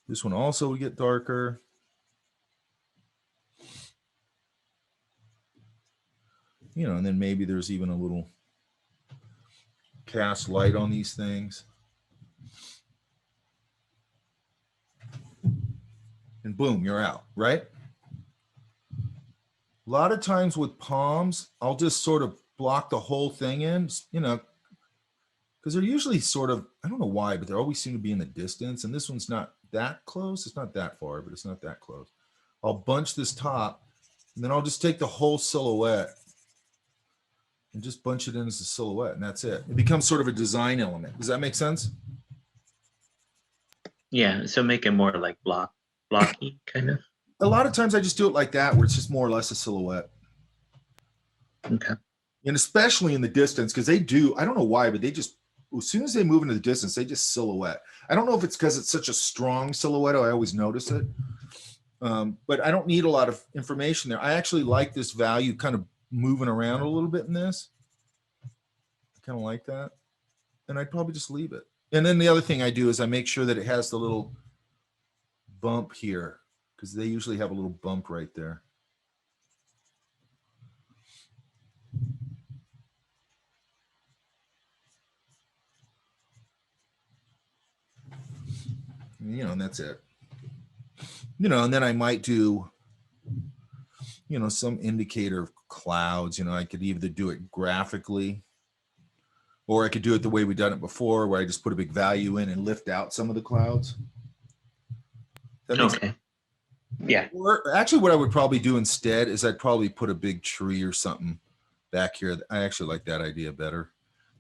this one also would get darker. You know, and then maybe there's even a little cast light on these things. And boom, you're out, right? A lot of times with palms, I'll just sort of block the whole thing in, you know, because they're usually sort of, I don't know why, but they always seem to be in the distance. And this one's not that close. It's not that far, but it's not that close. I'll bunch this top, and then I'll just take the whole silhouette and just bunch it in as a silhouette, and that's it. It becomes sort of a design element. Does that make sense? Yeah, so make it more like blocky kind of. A lot of times I just do it like that, where it's just more or less a silhouette. Okay. And especially in the distance, because they do, I don't know why, but they just, as soon as they move into the distance, they just silhouette. I don't know if it's because it's such a strong silhouette, I always notice it. But I don't need a lot of information there. I actually like this value kind of moving around a little bit in this. I kind of like that. And I'd probably just leave it. And then the other thing I do is I make sure that it has the little bump here, because they usually have a little bump right there. You know, and that's it. You know, and then I might do, you know, some indicator of clouds. You know, I could either do it graphically, or I could do it the way we've done it before, where I just put a big value in and lift out some of the clouds. That makes Okay. Yeah. Or actually, what I would probably do instead is I'd probably put a big tree or something back here. I actually like that idea better.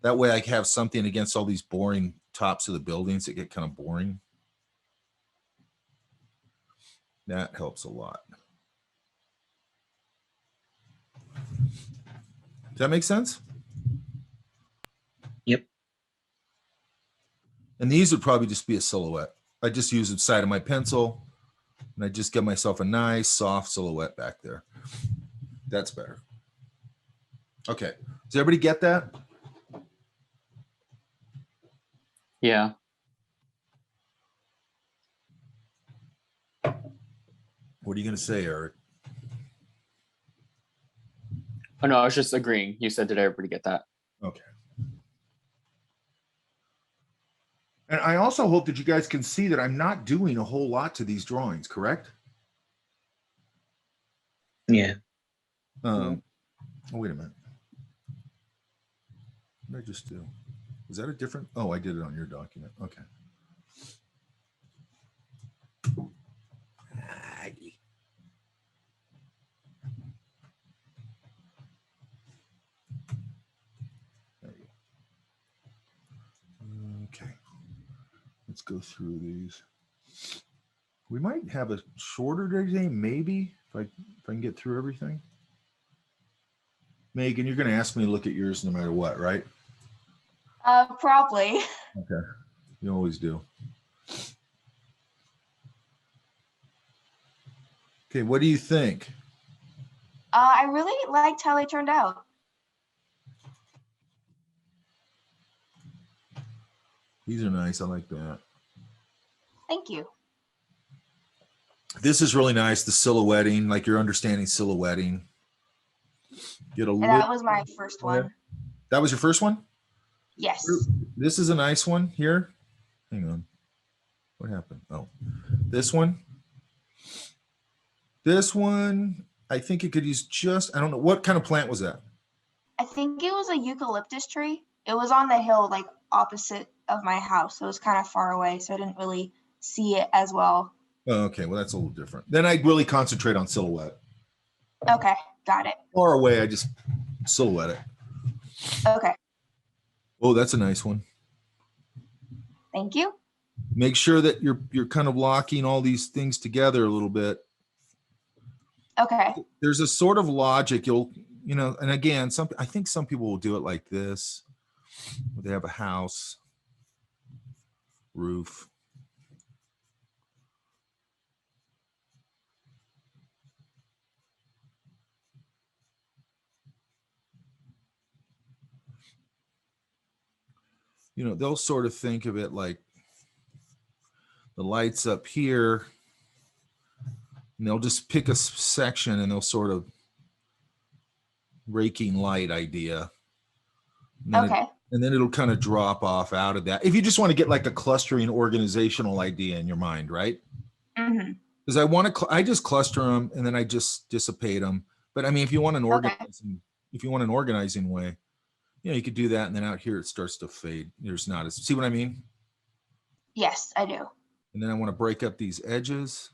That way I have something against all these boring tops of the buildings that get kind of boring. That helps a lot. Does that make sense? Yep. And these would probably just be a silhouette. I just use the side of my pencil and I just get myself a nice soft silhouette back there. That's better. Okay. Does everybody get that? Yeah. What are you going to say, Eric? Oh no, I was just agreeing. You said, did everybody get that? Okay. And I also hope that you guys can see that I'm not doing a whole lot to these drawings, correct? Yeah. Oh, wait a minute. What did I just do? Was that a different? Oh, I did it on your document. Okay. There you go. Okay. Let's go through these. We might have a shorter day today, maybe, if I can get through everything. Megan, you're going to ask me to look at yours no matter what, right? Probably. Okay. You always do. Okay, what do you think? I really liked how they turned out. These are nice. I like that. Thank you. This is really nice. The silhouetting, like you're understanding silhouetting. Get a And little. that was my first one. That was your first one? Yes. This is a nice one here. Hang on. What happened? Oh, this one. This one, I think it could use just, I don't know. What kind of plant was that? I think it was a eucalyptus tree. It was on the hill, like opposite of my house. So it was kind of far away. So I didn't really see it as well. Oh, okay. Well, that's a little different. Then I'd really concentrate on silhouette. Okay. Got it. Far away, I just silhouette it. Okay. Oh, that's a nice one. Thank you. Make sure that you're kind of locking all these things together a little bit. Okay. There's a sort of logic and again, I think some people will do it like this, where they have a house, roof. They'll sort of think of it like the lights up here, and they'll just pick a section and they'll sort of raking light idea. Okay. And then it'll kind of drop off out of that. If you just want to get like a clustering organizational idea in your mind, right? Mm-hmm. Because I just cluster them and then I just dissipate them. But I mean, if you want an organizing way, you could do that. And then out here, it starts to fade. There's not see what I mean? Yes, I do. And then I want to break up these edges,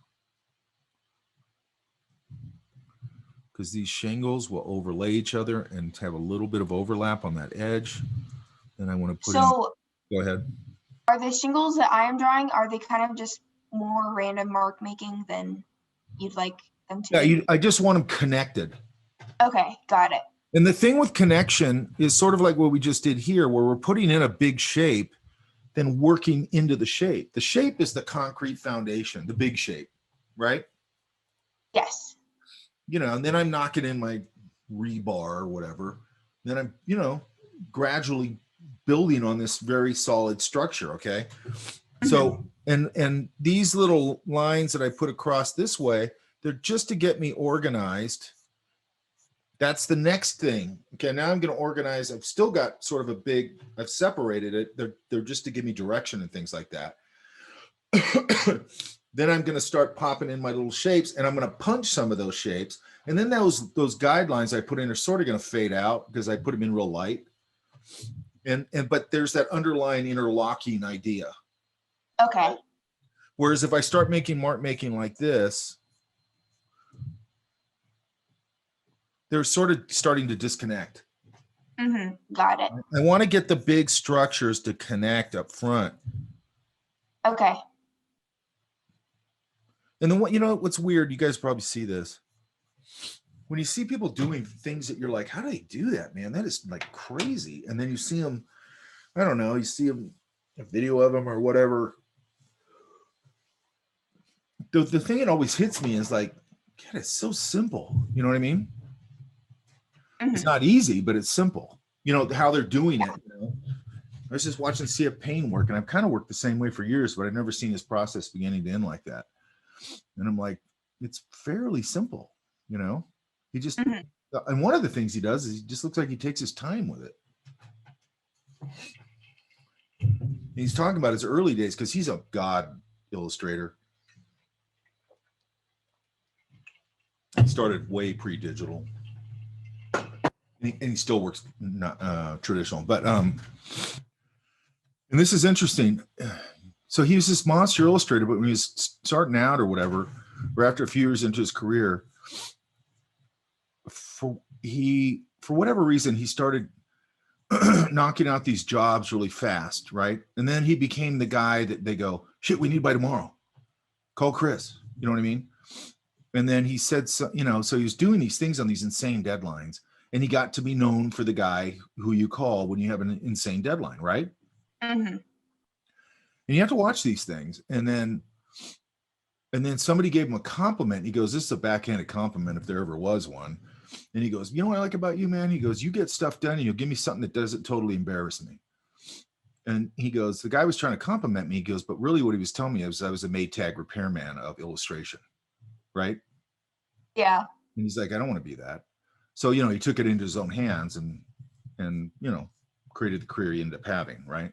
because these shingles will overlay each other and have a little bit of overlap on that edge. Then I want to put go ahead. Are the shingles that I am drawing, are they kind of just more random mark making than you'd like them to? Yeah, I just want them connected. Okay, got it. And the thing with connection is sort of like what we just did here, where we're putting in a big shape, then working into the shape. The shape is the concrete foundation, the big shape, right? Yes. And then I'm knocking in my rebar or whatever. Then I'm, gradually building on this very solid structure. Okay. So, and these little lines that I put across this way, they're just to get me organized. That's the next thing. Okay. Now I'm going to organize. I've still got sort of I've separated it. They're just to give me direction and things like that. Then I'm going to start popping in my little shapes, and I'm going to punch some of those shapes. And then those guidelines I put in are sort of going to fade out because I put them in real light. But there's that underlying interlocking idea. Okay. Whereas if I start making mark making like this, they're sort of starting to disconnect. Mm-hmm. Got it. I want to get the big structures to connect up front. Okay. And then what's weird, you guys probably see this. When you see people doing things that you're like, how do they do that, man? That is like crazy. And then you see them, I don't know, you see them, a video of them or whatever. The thing that always hits me is like, God, it's so simple. You know what I mean? Mm-hmm. It's not easy, but it's simple. How they're doing it. I was just watching CF Payne work, and I've kind of worked the same way for years, but I've never seen his process beginning to end like that. And I'm like, it's fairly simple, you know. He just Mhm. and one of the things he does is he just looks like he takes his time with it. He's talking about his early days because he's a god illustrator. He started way pre-digital. And he still works not traditional, but and this is interesting. So he was this monster illustrator, but when he was starting out or whatever, or after a few years into his career, for whatever reason, he started knocking out these jobs really fast, right? And then he became the guy that they go, shit, we need by tomorrow. Call Chris. You know what I mean? And then he said, so, you know, so he was doing these things on these insane deadlines, and he got to be known for the guy who you call when you have an insane deadline, right? Mhm. And you have to watch these things. And then somebody gave him a compliment. He goes, this is a backhanded compliment if there ever was one. And he goes, you know what I like about you, man? He goes, you get stuff done and you'll give me something that doesn't totally embarrass me. And he goes, the guy was trying to compliment me. He goes, but really what he was telling me was I was a Maytag repairman of illustration, right? Yeah. And he's like, I don't want to be that. So, you know, he took it into his own hands and you know, created the career he ended up having, right?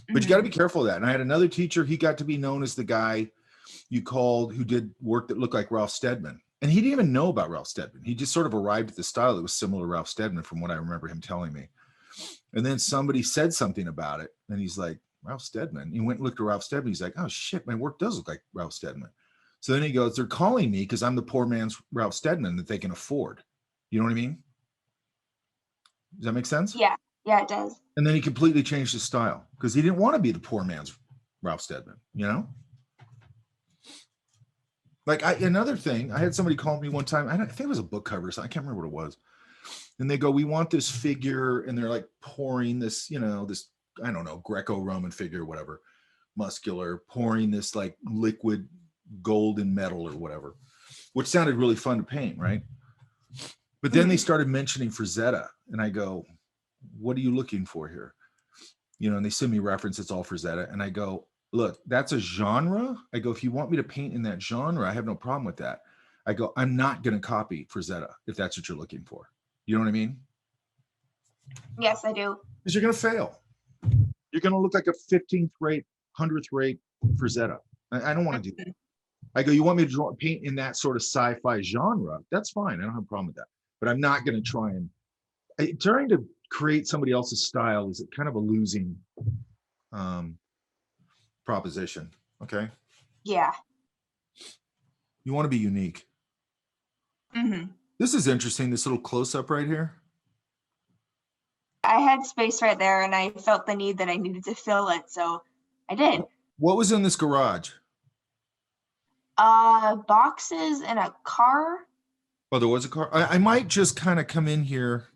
But you got to be careful of that. And I had another teacher, he got to be known as the guy you called who did work that looked like Ralph Steadman. And he didn't even know about Ralph Steadman. He just sort of arrived at the style that was similar to Ralph Steadman from what I remember him telling me. And then somebody said something about it. And he's like, Ralph Steadman. He went and looked at Ralph Steadman. He's like, oh shit, my work does look like Ralph Steadman. So then he goes, they're calling me because I'm the poor man's Ralph Steadman that they can afford. You know what I mean? Does that make sense? Yeah. Yeah, it does. And then he completely changed his style because he didn't want to be the poor man's Ralph Steadman, you know? Like another thing, I had somebody call me one time. I think it was a book cover, so I can't remember what it was. And they go, we want this figure. And they're like pouring this, you know, this, I don't know, Greco-Roman figure, or whatever, muscular, pouring this like liquid golden metal or whatever, which sounded really fun to paint, right? But then they started mentioning Frazetta. And I go, what are you looking for here? You know, and they send me reference, it's all Frazetta. And I go, look, that's a genre. I go, if you want me to paint in that genre, I have no problem with that. I go, I'm not going to copy Frazetta if that's what you're looking for. You know what I mean? Yes, I do. Because you're going to fail. You're going to look like a 15th rate, 100th rate Frazetta. I don't want to do that. I go, you want me to paint in that sort of sci-fi genre? That's fine. I don't have a problem with that. But I'm not going to trying to create somebody else's style is kind of a losing proposition. Okay. Yeah. You want to be unique. This is interesting. This little close-up right here. I had space right there and I felt the need that I needed to fill it. So I did. What was in this garage? Boxes and a car. Oh, there was a car. I might just kind of come in here.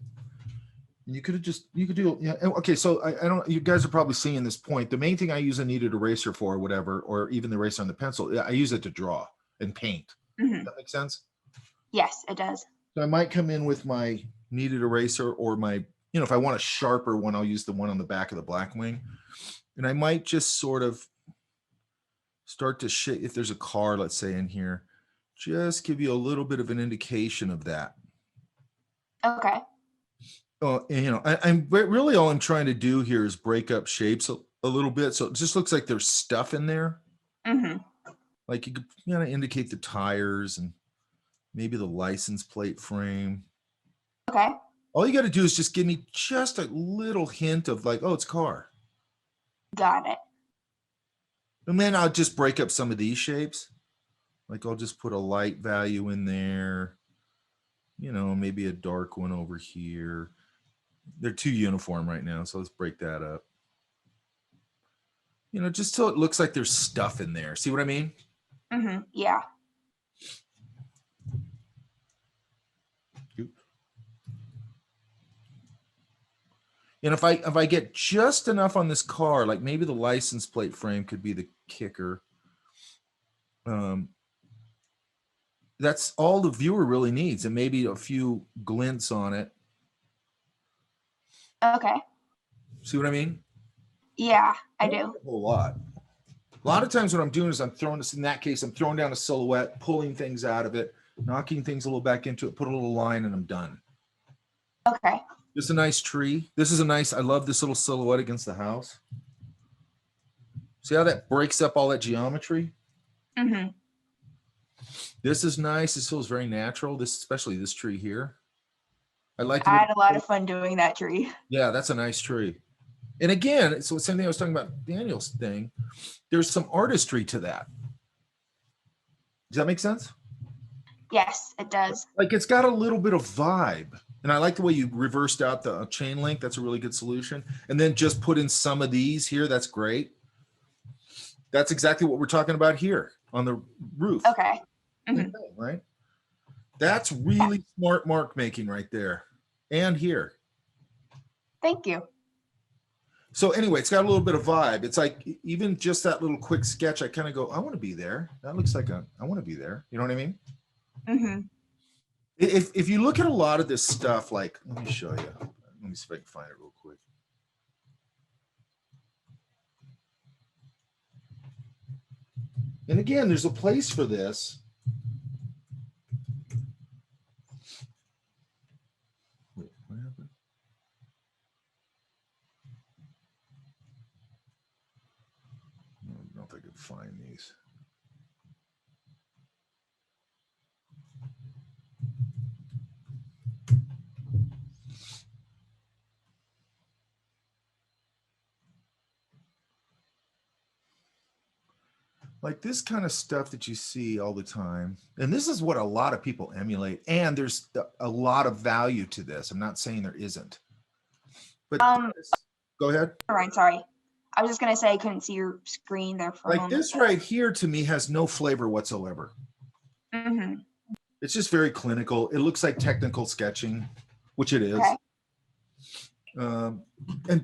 You could do, yeah. Okay, so I don't, you guys are probably seeing this point. The main thing I use a kneaded eraser for, or whatever, or even the eraser on the pencil, I use it to draw and paint. Does that make sense? Yes, it does. So I might come in with my kneaded eraser or my, you know, if I want a sharper one, I'll use the one on the back of the Blackwing. And I might just sort of start to shape, if there's a car, let's say in here, just give you a little bit of an indication of that. Okay. Oh, and, you know, I'm really all I'm trying to do here is break up shapes a little bit. So it just looks like there's stuff in there. Like you could, you know, indicate the tires and maybe the license plate frame. Okay. All you got to do is just give me just a little hint of like, oh, it's a car. Got it. And then I'll just break up some of these shapes. Like I'll just put a light value in there. You know, maybe a dark one over here. They're too uniform right now, so let's break that up. You know, just so it looks like there's stuff in there. See what I mean? Yeah. And if I get just enough on this car, like maybe the license plate frame could be the kicker. That's all the viewer really needs, and maybe a few glints on it. Okay. See what I mean? Yeah, I Not do. a whole lot. A lot of times what I'm doing is I'm throwing this, in that case, I'm throwing down a silhouette, pulling things out of it, knocking things a little back into it, put a little line, and I'm done. Okay. This is a nice tree. This is a nice, I love this little silhouette against the house. See how that breaks up all that geometry? Mm-hmm. This is nice. This feels very natural. This, especially this tree here. I like I had a lot of fun doing that tree. Yeah, that's a nice tree. And again, so the same thing I was talking about Daniel's thing. There's some artistry to that. Does that make sense? Yes, it does. Like it's got a little bit of vibe. And I like the way you reversed out the chain link. That's a really good solution. And then just put in some of these here. That's great. That's exactly what we're talking about here on the roof. Okay. Mhm. Right? That's really smart mark making right there. And here. Thank you. So anyway, it's got a little bit of vibe. It's like even just that little quick sketch, I kind of go, I want to be there. That looks like I want to be there. You know what I mean? Mm-hmm. If you look at a lot of this stuff, like, let me show you. Let me see if I can find it real quick. And again, there's a place for this. Wait, what happened? I don't know if I could find these. Like this kind of stuff that you see all the time. And this is what a lot of people emulate. And there's a lot of value to this. I'm not saying there isn't. But go ahead. Right, sorry. I was just gonna say I couldn't see your screen there for a Like moment. this right here to me has no flavor whatsoever. Mm-hmm. It's just very clinical. It looks like technical sketching, which it is. Okay.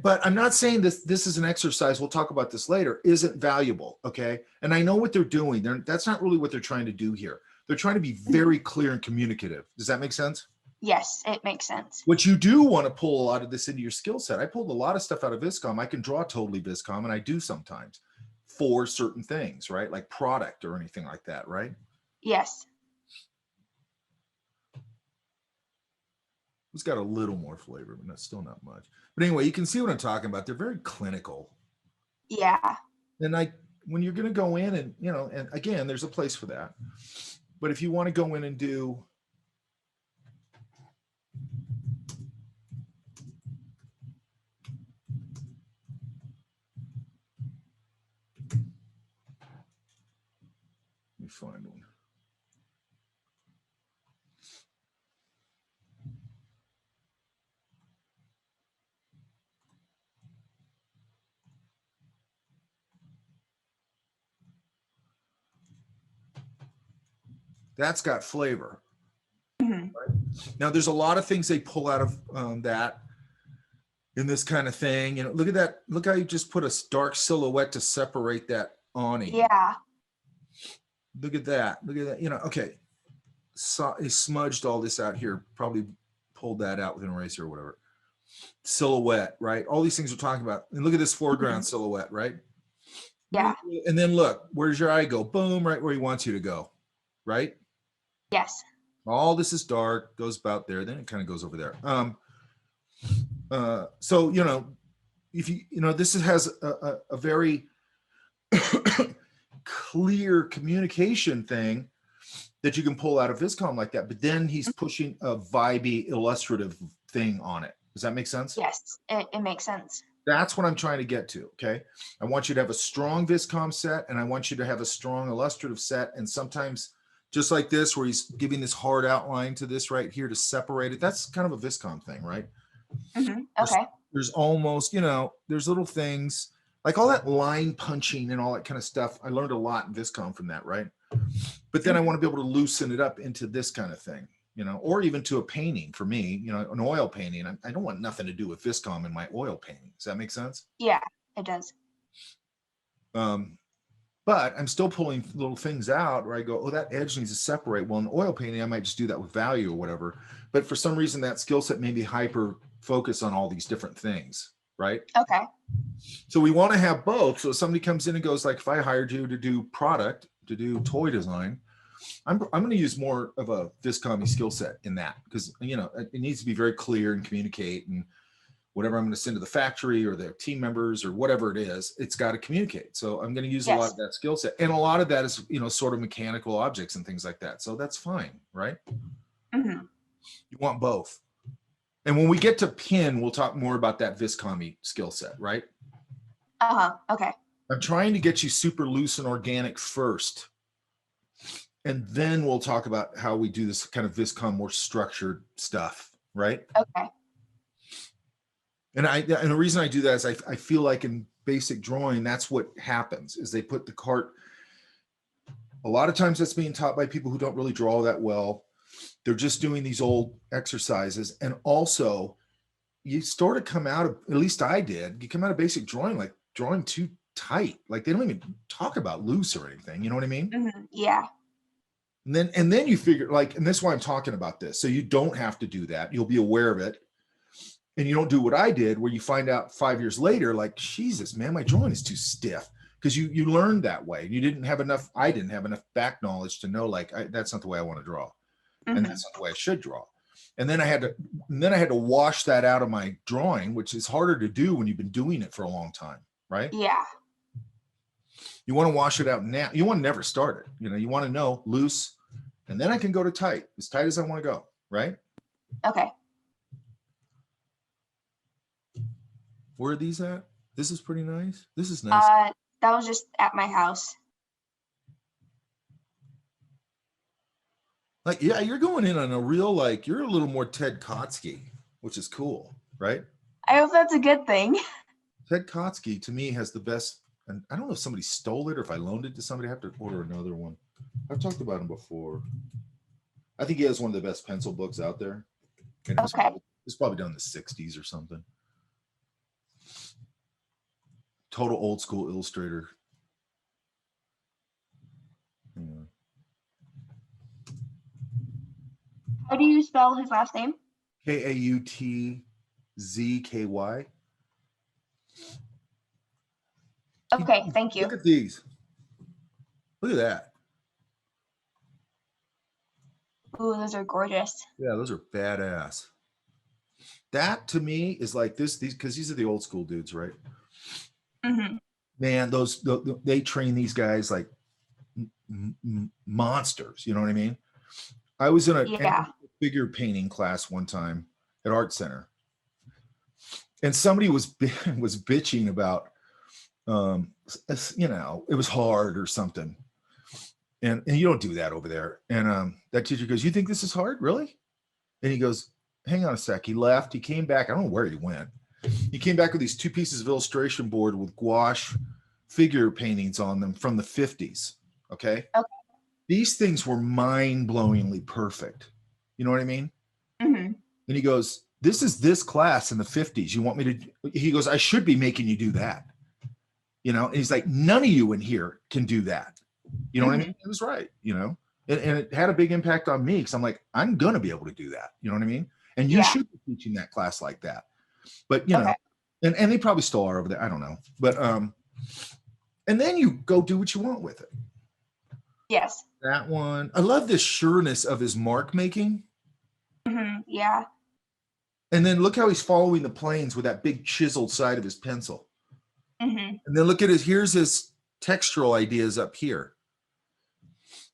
But I'm not saying this is an exercise, we'll talk about this later, isn't valuable, okay? And I know what they're doing. That's not really what they're trying to do here. They're trying to be very clear and communicative. Does that make sense? Yes, it makes sense. What you do want to pull a lot of this into your skill set. I pulled a lot of stuff out of Viscom. I can draw totally Viscom, and I do sometimes for certain things, right? Like product or anything like that, right? Yes. It's got a little more flavor, but that's still not much. But anyway, you can see what I'm talking about. They're very clinical. Yeah. And when you're going to go in and, and again, there's a place for that. But if you want to go in and do, let me find one. That's got flavor. Mm-hmm. Right? Now, there's a lot of things they pull out of that in this kind of thing. Look at that. Look how you just put a dark silhouette to separate that awning. Yeah. Look at that. Look at that. Okay. So he smudged all this out here, probably pulled that out with an eraser or whatever. Silhouette, right? All these things we're talking about. And look at this foreground silhouette, right? Yeah. And then look, where does your eye go? Boom, right where he wants you to go, right? Yes. All this is dark, goes about there, then it kind of goes over there. So, if this has a very clear communication thing that you can pull out of Viscom like that, but then he's pushing a vibey illustrative thing on it. Does that make sense? Yes, it makes sense. That's what I'm trying to get to, okay? I want you to have a strong Viscom set, and I want you to have a strong illustrative set, and sometimes just like this, where he's giving this hard outline to this right here to separate it. That's kind of a Viscom thing, right? Mm-hmm. Okay. There's almost, there's little things like all that line punching and all that kind of stuff. I learned a lot in Viscom from that, right? But then I want to be able to loosen it up into this kind of thing, or even to a painting for me, an oil painting. I don't want nothing to do with Viscom in my oil painting. Does that make sense? Yeah, it does. But I'm still pulling little things out where I go, oh, that edge needs to separate. Well, in oil painting, I might just do that with value or whatever. But for some reason, that skill set made me hyper focus on all these different things, right? Okay. So we want to have both. So if somebody comes in and goes like, if I hired you to do product, to do toy design, I'm going to use more of a Viscommy skill set in that, because, you know, it needs to be very clear and communicate, and whatever I'm going to send to the factory or their team members or whatever it is, it's got to communicate. So I'm going to use a lot of that skill set. And a lot of that is, you know, sort of mechanical objects and things like that. So that's fine, right? Mhm. You want both. And when we get to pin, we'll talk more about that Viscommy skill set, right? Okay. I'm trying to get you super loose and organic first. And then we'll talk about how we do this kind of Viscom more structured stuff, right? Okay. And the reason I do that is I feel like in basic drawing, that's what happens, is they put the cart. A lot of times that's being taught by people who don't really draw that well. They're just doing these old exercises. And also you sort of come out of, at least I did, you come out of basic drawing, like drawing too tight. Like they don't even talk about loose or anything. You know what I mean? Mhm. Yeah. And then you figure, like, and this is why I'm talking about this. So you don't have to do that. You'll be aware of it. And you don't do what I did, where you find out 5 years later, like, Jesus, man, my drawing is too stiff. Because you learned that way. You didn't have enough, I didn't have enough back knowledge to know, like, that's not the way I want to draw. And that's not the way I should draw. And then I had to wash that out of my drawing, which is harder to do when you've been doing it for a long time, right? Yeah. You want to wash it out now. You want to never start it. You know, you want to know loose, and then I can go to tight as I want to go, right? Okay. Where are these at? This is pretty nice. This is nice. That was just at my house. Like, yeah, you're going in on a real, like, you're a little more Ted Kotsky, which is cool, right? I hope that's a good thing. Ted Kotsky, to me, has the best, and I don't know if somebody stole it or if I loaned it to somebody. I have to order another one. I've talked about him before. I think he has one of the best pencil books out there. And Okay. It's probably done in the 60s or something. Total old school illustrator. Yeah. How do you spell his last name? Kautzky. Okay, thank you. Look at these. Look at that. Ooh, those are gorgeous. Yeah, those are badass. That to me is like these because these are the old school dudes, right? Mhm. Man, they train these guys like monsters. You know what I mean? I was in a Yeah. figure painting class one time at Art Center, and somebody was bitching about, you know, it was hard or something, and you don't do that over there. And that teacher goes, "You think this is hard, really?" And he goes, "Hang on a sec." He left. He came back. I don't know where he went. He came back with these 2 pieces of illustration board with gouache figure paintings on them from the 50s. Okay. These things were mind-blowingly perfect. You know what I mean? Mhm. And he goes, "This is this class in the 50s. You want me to," he goes, "I should be making you do that." You know, and he's like, "None of you in here can do that." You know what I mean? He was right, you know, and it had a big impact on me because I'm like, I'm going to be able to do that. You know what I mean? And you should be teaching that class like that. But, you know, and they probably still are over there. I don't know. But, and then you go do what you want with it. Yes. That one. I love the sureness of his mark making. Yeah. And then look how he's following the planes with that big chiseled side of his pencil. And then look at here's his textural ideas up here.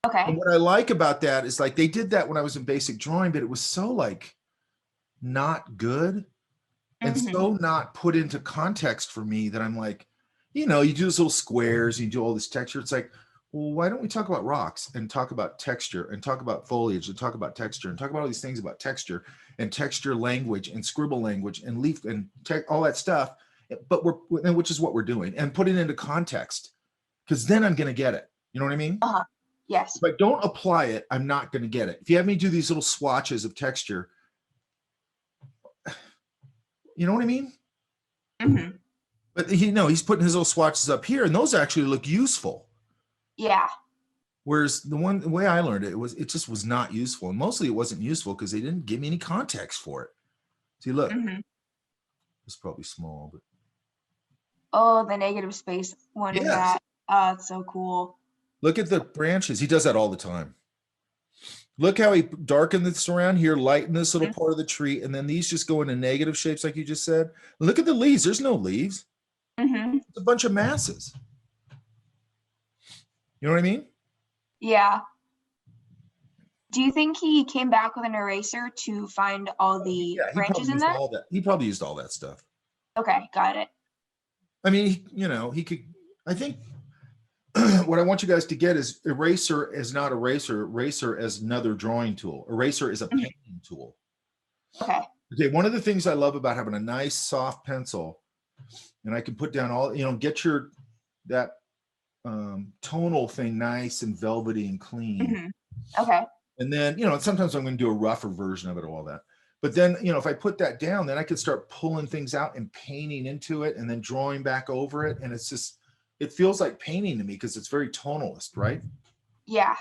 Okay. And what I like about that is like they did that when I was in basic drawing, but it was so like not good and so not put into context for me that I'm like, you know, you do those little squares, you do all this texture. It's like, well, why don't we talk about rocks and talk about texture and talk about foliage and talk about texture and talk about all these things about texture and texture language and scribble language and leaf and all that stuff. But which is what we're doing, and put it into context, because then I'm going to get it. You know what I mean? Yes. If I don't apply it, I'm not going to get it. If you have me do these little swatches of texture, you know what I mean? But you know, he's putting his little swatches up here, and those actually look useful. Yeah. Whereas the way I learned it just was not useful, and mostly it wasn't useful because they didn't give me any context for it. See, look, it's probably small, but Oh, the negative space one in Yes. that. Oh, it's so cool. Look at the branches. He does that all the time. Look how he darkened this around here, lighten this little part of the tree, and then these just go into negative shapes like you just said. Look at the leaves. There's no leaves. Mm-hmm. It's a bunch of masses. You know what I mean? Yeah. Do you think he came back with an eraser to find all the Yeah, he branches probably in used that? all that. He probably used all that stuff. Okay, got it. I mean, you know, he could, I think what I want you guys to get is eraser is not eraser, eraser as another drawing tool. Eraser is a painting tool. Okay. Okay, one of the things I love about having a nice soft pencil, and I can put down all, you know, get your, that tonal thing nice and velvety and clean. Mm-hmm. Okay. And then, you know, sometimes I'm going to do a rougher version of it, all that. But then, you know, if I put that down, then I could start pulling things out and painting into it and then drawing back over it. And it's just, it feels like painting to me because it's very tonalist, right? Yeah.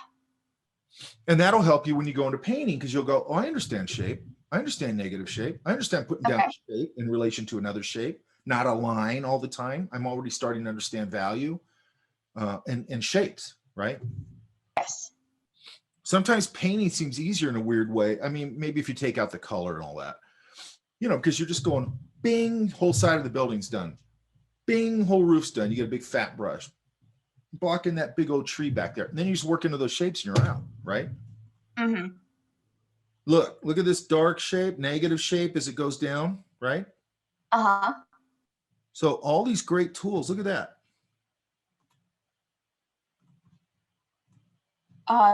And that'll help you when you go into painting because you'll go, oh, I understand shape. I understand negative shape. I understand putting down shape in relation to another shape, not a line all the time. I'm already starting to understand value and shapes, right? Yes. Sometimes painting seems easier in a weird way. I mean, maybe if you take out the color and all that, you know, because you're just going, bing, whole side of the building's done. Bing, whole roof's done. You get a big fat brush, blocking that big old tree back there. And then you just work into those shapes and you're out, right? Mm-hmm. Look at this dark shape, negative shape as it goes down, right? Uh-huh. So all these great tools, look at that.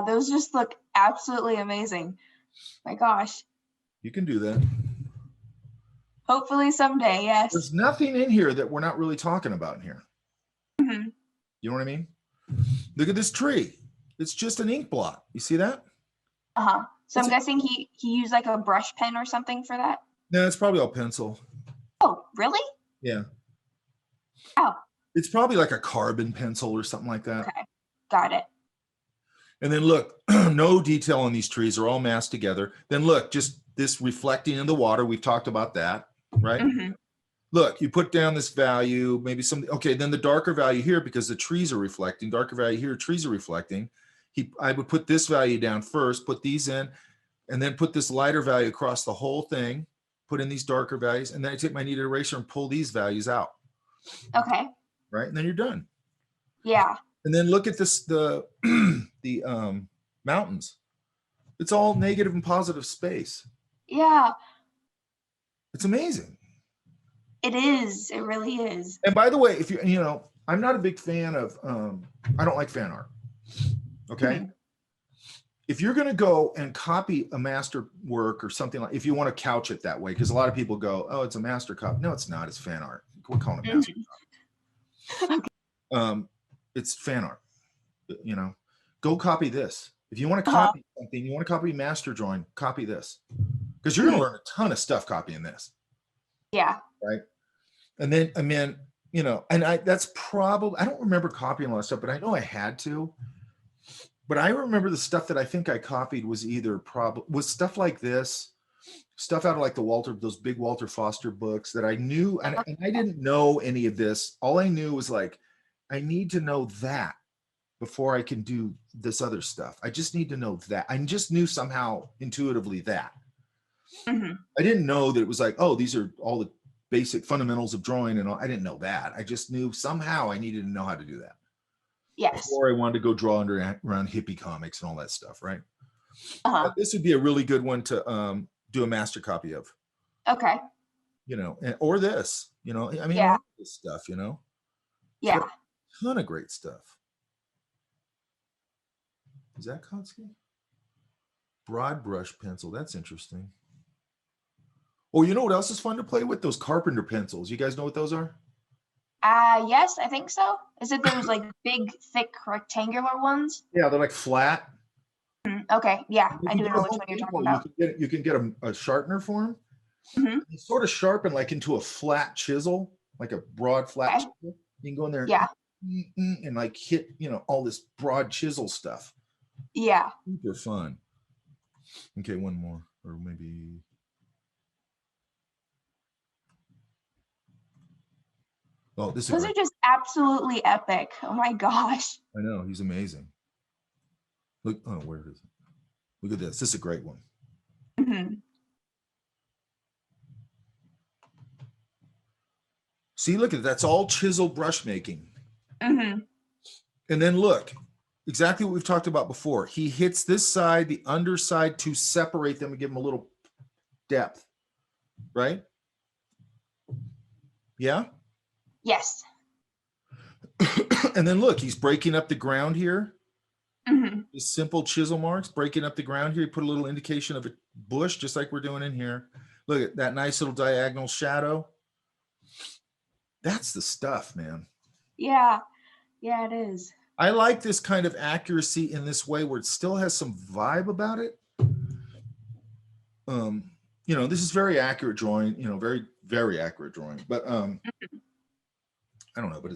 Those just look absolutely amazing. My gosh. You can do that. Hopefully someday, yes. There's nothing in here that we're not really talking about in here. Mm-hmm. You know what I mean? Look at this tree. It's just an ink blot. You see that? Uh-huh. So I'm It's guessing he used like a brush pen or something for that? No, it's probably all pencil. Oh, really? Yeah. Oh. It's probably like a carbon pencil or something like that. Okay. Got it. And then look, no detail on these trees are all massed together. Then look, just this reflecting in the water. We've talked about that, right? Mm-hmm. Look, you put down this value, maybe some, okay, then the darker value here because the trees are reflecting, darker value here, trees are reflecting. I would put this value down first, put these in, and then put this lighter value across the whole thing, put in these darker values, and then I take my kneaded eraser and pull these values out. Okay. Right, and then you're done. Yeah. And then look at this, the mountains. It's all negative and positive space. Yeah. It's amazing. It is. It really is. And by the way, if you know, I'm not a big fan of, I don't like fan art. Okay. Mm-hmm. If you're going to go and copy a master work or something like, if you want to couch it that way, because a lot of people go, oh, it's a master copy. No, it's not. It's fan art. We're calling it master copy. It's fan art. You know, go copy this. If you want to copy something, you want to copy master drawing, copy this, because you're going to learn a ton of stuff copying this. Yeah. Right. And then, I mean, you know, and that's probably, I don't remember copying a lot of stuff, but I know I had to. But I remember the stuff that I think I copied was either was stuff like this, stuff out of like those big Walter Foster books that I knew, and I didn't know any of this. All I knew was like, I need to know that before I can do this other stuff. I just need to know that. I just knew somehow intuitively that. Mm-hmm. I didn't know that it was like, oh, these are all the basic fundamentals of drawing and all. I didn't know that. I just knew somehow I needed to know how to do that. Yes. Before I wanted to go draw around hippie comics and all that stuff, right? Uh-huh. This would be a really good one to do a master copy of. Okay. You know, or this, you know, I mean, Yeah. all this stuff, you know. Yeah. So, ton of great stuff. Is that Kotsky? Broad brush pencil. That's interesting. Oh, you know what else is fun to play with? Those carpenter pencils. You guys know what those are? Yes, I think so. Is it those like big, thick, rectangular ones? Yeah, they're like flat. Okay, yeah, You I can do get know a which Home one you're Depot, talking about. You can get a sharpener for them. Mm-hmm. You sort of sharpen like into a flat chisel, like a broad flat Okay. chisel. You can go in there Yeah. and like hit, you know, all this broad chisel stuff. Yeah. Super fun. Okay, one more, or maybe. Oh, this is Those great. are just absolutely epic. Oh my gosh. I know, he's amazing. Look, oh, where is it? Look at this. This is a great one. Mhm. See, look at that's all chisel brush making. Mhm. And then look, exactly what we've talked about before. He hits this side, the underside to separate them and give them a little depth, right? Yeah. Yes. And then look, he's breaking up the ground here. Mhm. Just simple chisel marks, breaking up the ground here. You put a little indication of a bush, just like we're doing in here. Look at that nice little diagonal shadow. That's the stuff, man. Yeah. Yeah, it is. I like this kind of accuracy in this way where it still has some vibe about it. You know, this is very accurate drawing, you know, very, very accurate drawing. But I don't know, but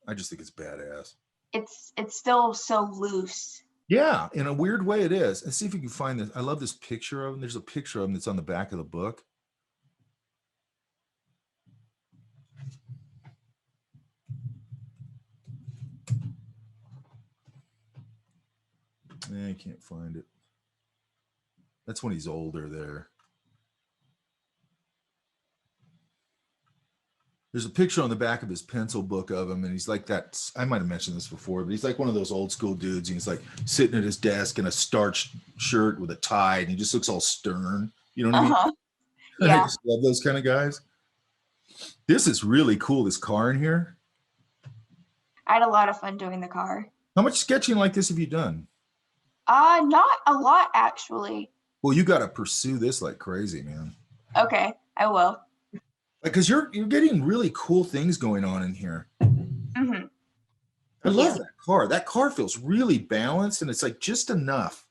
I just think it's badass. It's still so loose. Yeah, in a weird way it is. And see if you can find this. I love this picture of him. There's a picture of him that's on the back of the book. I can't find it. That's when he's older there. There's a picture on the back of his pencil book of him, and he's like that. I might have mentioned this before, but he's like one of those old school dudes. And he's like sitting at his desk in a starched shirt with a tie, and he just looks all stern. You know what I mean? Uh-huh. I Yeah. just love those kind of guys. This is really cool, this car in here. I had a lot of fun doing the car. How much sketching like this have you done? Not a lot actually. Well, you got to pursue this like crazy, man. Okay, I will. Because you're getting really cool things going on in here. Mhm. I love Yeah. that car. That car feels really balanced, and it's like just enough.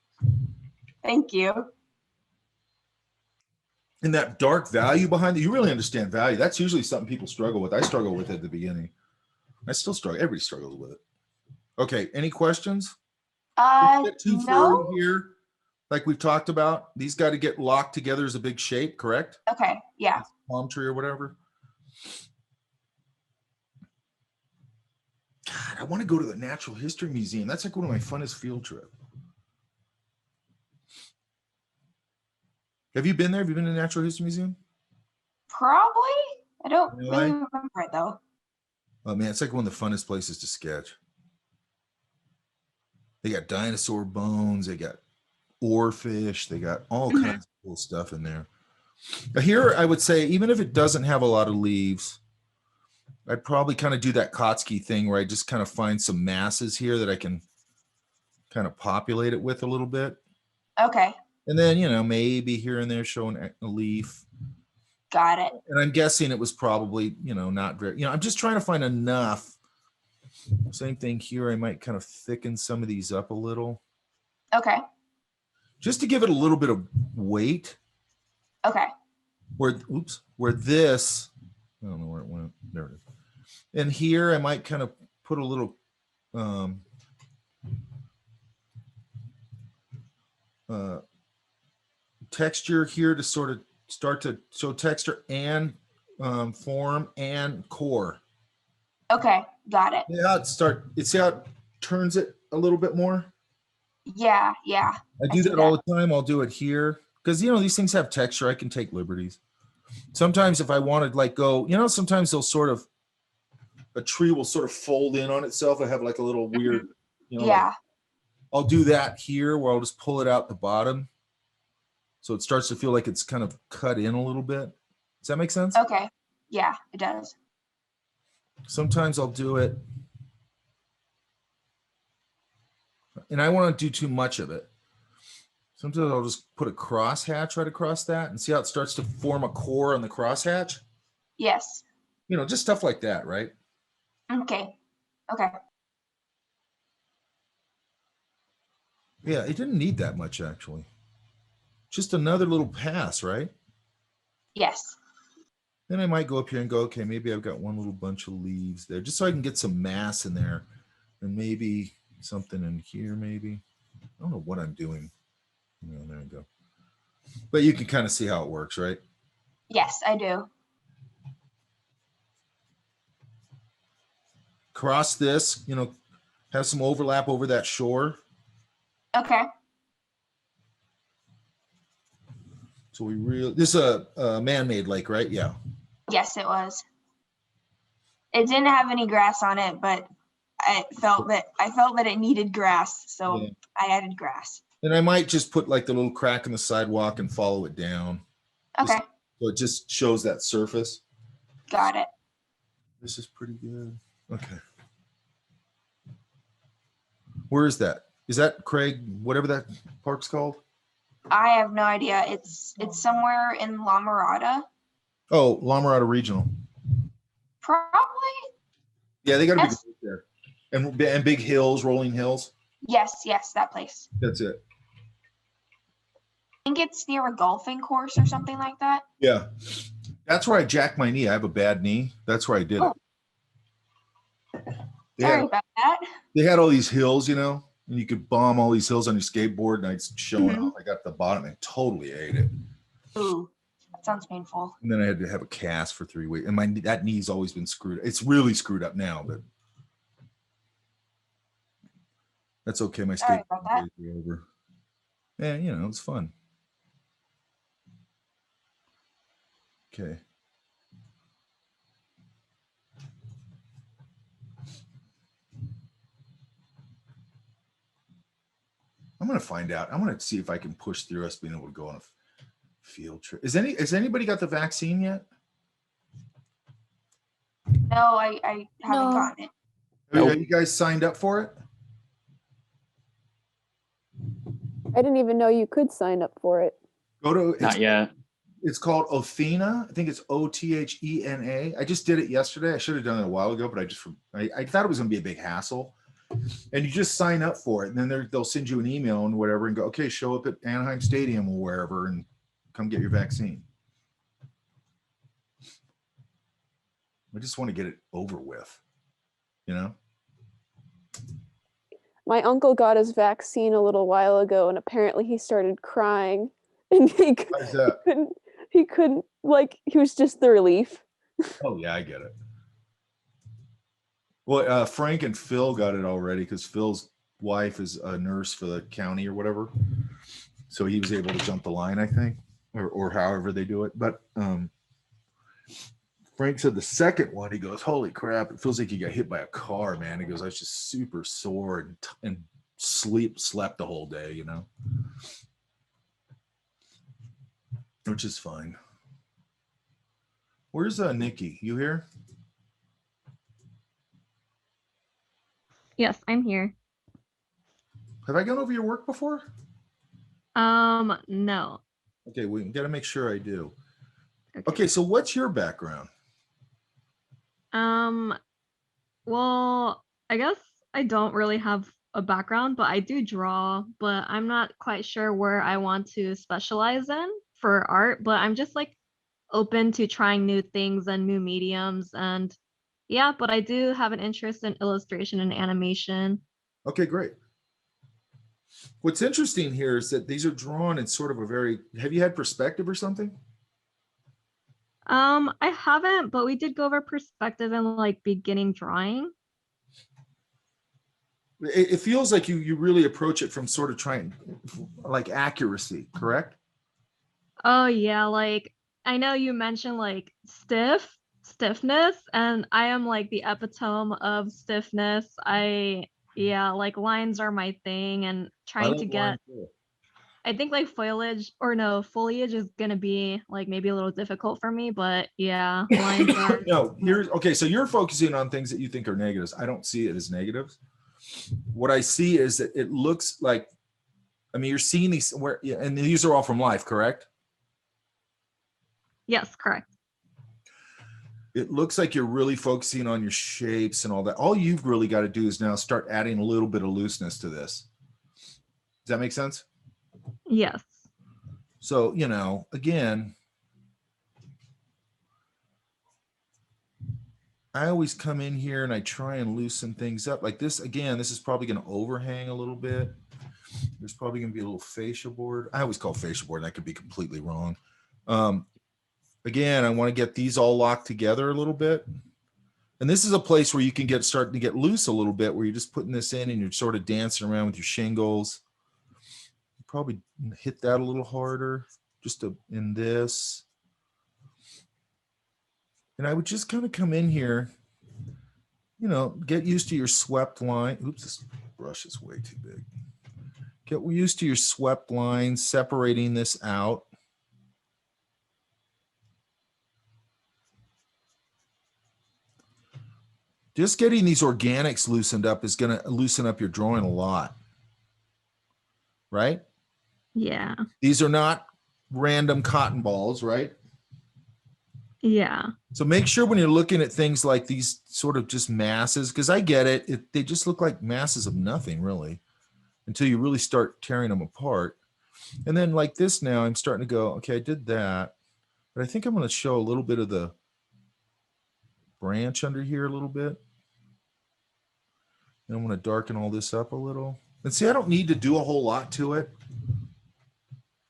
Thank you. And that dark value behind it, you really understand value. That's usually something people struggle with. I struggle with it at the beginning. I still struggle. Everybody struggles with it. Okay, any questions? Don't get too No. flirty here. Like we've talked about, these got to get locked together as a big shape, correct? Okay, yeah. Palm tree or whatever. God, I want to go to the Natural History Museum. That's like one of my funnest field trips. Have you been there? Have you been to the Natural History Museum? Probably. I don't Really? really remember it though. Oh man, it's like one of the funnest places to sketch. They got dinosaur bones, they got oarfish, they got all kinds of cool stuff in there. But here, I would say, even if it doesn't have a lot of leaves, I'd probably kind of do that Kotsky thing where I just kind of find some masses here that I can kind of populate it with a little bit. Okay, And then, you know, maybe here and there showing a leaf. got it. And I'm guessing it was probably, you know, not very, you know, I'm just trying to find enough. Same thing here. I might kind of thicken some of these up a little Okay, just to give it a little bit of weight. okay. Where, oops, where this, I don't know where it went. There it is. And here I might kind of put a little texture here to sort of start to show texture and form and core. Okay, got it. See how see how it turns it a little bit more? Yeah, yeah. I do see that all the time. I'll do it here because, you know, these things have texture. I can take liberties. Sometimes if I wanted like go, you know, sometimes they'll sort of, a tree will sort of fold in on itself. I have like a little weird, you know, Yeah, like, I'll do that here where I'll just pull it out the bottom. So it starts to feel like it's kind of cut in a little bit. Does that make sense? okay. Yeah, it does. Sometimes I'll do it. And I want to do too much of it. Sometimes I'll just put a crosshatch right across that and see how it starts to form a core on the crosshatch. Yes. You know, just stuff like that, right? Okay. Okay. Yeah, it didn't need that much actually. Just another little pass, right? Yes. Then I might go up here and go, okay, maybe I've got one little bunch of leaves there, just so I can get some mass in there. And maybe something in here, maybe. I don't know what I'm doing. You know, there we go. But you can kind of see how it works, right? Yes, I do. cross this, you know, have some overlap over that shore. Okay. So this is a man-made lake, right? Yeah. Yes, it was. It didn't have any grass on it, but I felt that it needed grass, so Yeah. I added grass. And I might just put like the little crack in the sidewalk and follow it down. Okay, So it just shows that surface. got it. This is pretty good. Okay. Where is that? Is that Craig, whatever that park's called? I have no idea. It's somewhere in La Mirada. Oh, La Mirada Regional. Probably. Yeah, they got a big Yes. lake there. And big hills, rolling hills. Yes, that place. That's it. I think it's near a golfing course or something like that. Yeah. That's where I jacked my knee. I have a bad knee. That's where I did it. Sorry about that. They had all these hills, you know, and you could bomb all these hills on your skateboard, and it's showing Mhm. off. I got to the bottom and totally ate it. Ooh, that sounds painful. And then I had to have a cast for 3 weeks. And that knee's always been screwed. It's really screwed up now, but that's okay. My Sorry skateboard about that. days are over. Yeah, you know, it's fun. Okay. I'm gonna find out. I'm gonna see if I can push through us being able to go on a field trip. Has anybody got the vaccine yet? No, I haven't No. gotten it. Have you guys signed up for it? I didn't even know you could sign up for it. Go to Not yet. It's called Othena. I think it's Othena. I just did it yesterday. I should have done it a while ago, but I thought it was gonna be a big hassle. And you just sign up for it, and then they'll send you an email and whatever, and go, okay, show up at Anaheim Stadium or wherever, and come get your vaccine. I just want to get it over with, you know? My uncle got his vaccine a little while ago, and apparently he started crying, and he Why is that? couldn't like, he was just the relief. Oh yeah, I get it. Well, Frank and Phil got it already because Phil's wife is a nurse for the county or whatever, so he was able to jump the line, I think, or however they do it. But Frank said the second one, he goes, "Holy crap! It feels like he got hit by a car, man." He goes, "I was just super sore and slept the whole day, you know," which is fine. Where's Nikki? You here? Yes, I'm here. Have I gone over your work before? No. Okay, we got to make sure I do. Okay, so what's your background? Well, I guess I don't really have a background, but I do draw, but I'm not quite sure where I want to specialize in for art, but I'm just like open to trying new things and new mediums. And yeah, but I do have an interest in illustration and animation. Okay, great. What's interesting here is that these are drawn in sort of a very, have you had perspective or something? I haven't, but we did go over perspective in like beginning drawing. It feels like you really approach it from sort of trying, like accuracy, correct? Oh yeah, like I know you mentioned like stiffness, and I am like the epitome of stiffness. Yeah, like lines are my thing, and trying to get, I think like foliage is gonna be like maybe a little difficult for me, but yeah, lines are. No, okay, so you're focusing on things that you think are negatives. I don't see it as negatives. What I see is that it looks like, I mean, you're seeing these where, and these are all from life, correct? Yes, correct. It looks like you're really focusing on your shapes and all that. All you've really got to do is now start adding a little bit of looseness to this. Does that make sense? Yes. So, you know, again, I always come in here and I try and loosen things up like this. Again, this is probably going to overhang a little bit. There's probably going to be a little fascia board. I always call fascia board, and I could be completely wrong. Again, I want to get these all locked together a little bit. And this is a place where you can starting to get loose a little bit, where you're just putting this in and you're sort of dancing around with your shingles. You probably hit that a little harder in this. And I would just kind of come in here, you know, get used to your swept line. Oops, this brush is way too big. Get used to your swept lines, separating this out. Just getting these organics loosened up is going to loosen up your drawing a lot. Right? Yeah. These are not random cotton balls, right? Yeah. So make sure when you're looking at things like these sort of just masses, because I get it, they just look like masses of nothing really, until you really start tearing them apart. And then like this now, I'm starting to go, okay, I did that, but I think I'm going to show a little bit of the branch under here a little bit. And I'm going to darken all this up a little. And see, I don't need to do a whole lot to it.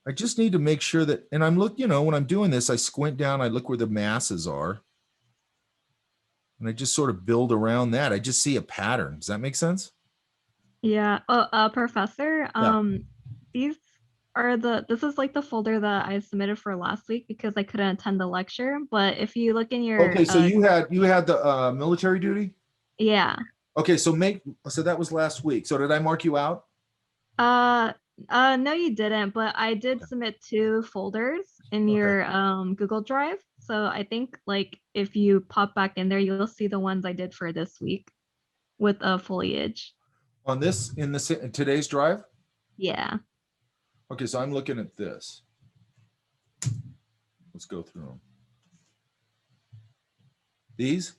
I just need to make sure that, and I'm looking, you know, when I'm doing this, I squint down, I look where the masses are. And I just sort of build around that. I just see a pattern. Does that make sense? Yeah. Professor, these are this is like the folder that I submitted for last week because I couldn't attend the lecture. But if you look in your okay, so you had the military duty? Yeah. Okay, so that was last week. So did I mark you out? No, you didn't, but I did submit 2 folders in your Google Drive. So I think like if you pop back in there, you'll see the ones I did for this week with foliage. On this, in today's drive? Yeah. Okay, so I'm looking at this. Let's go through them. These?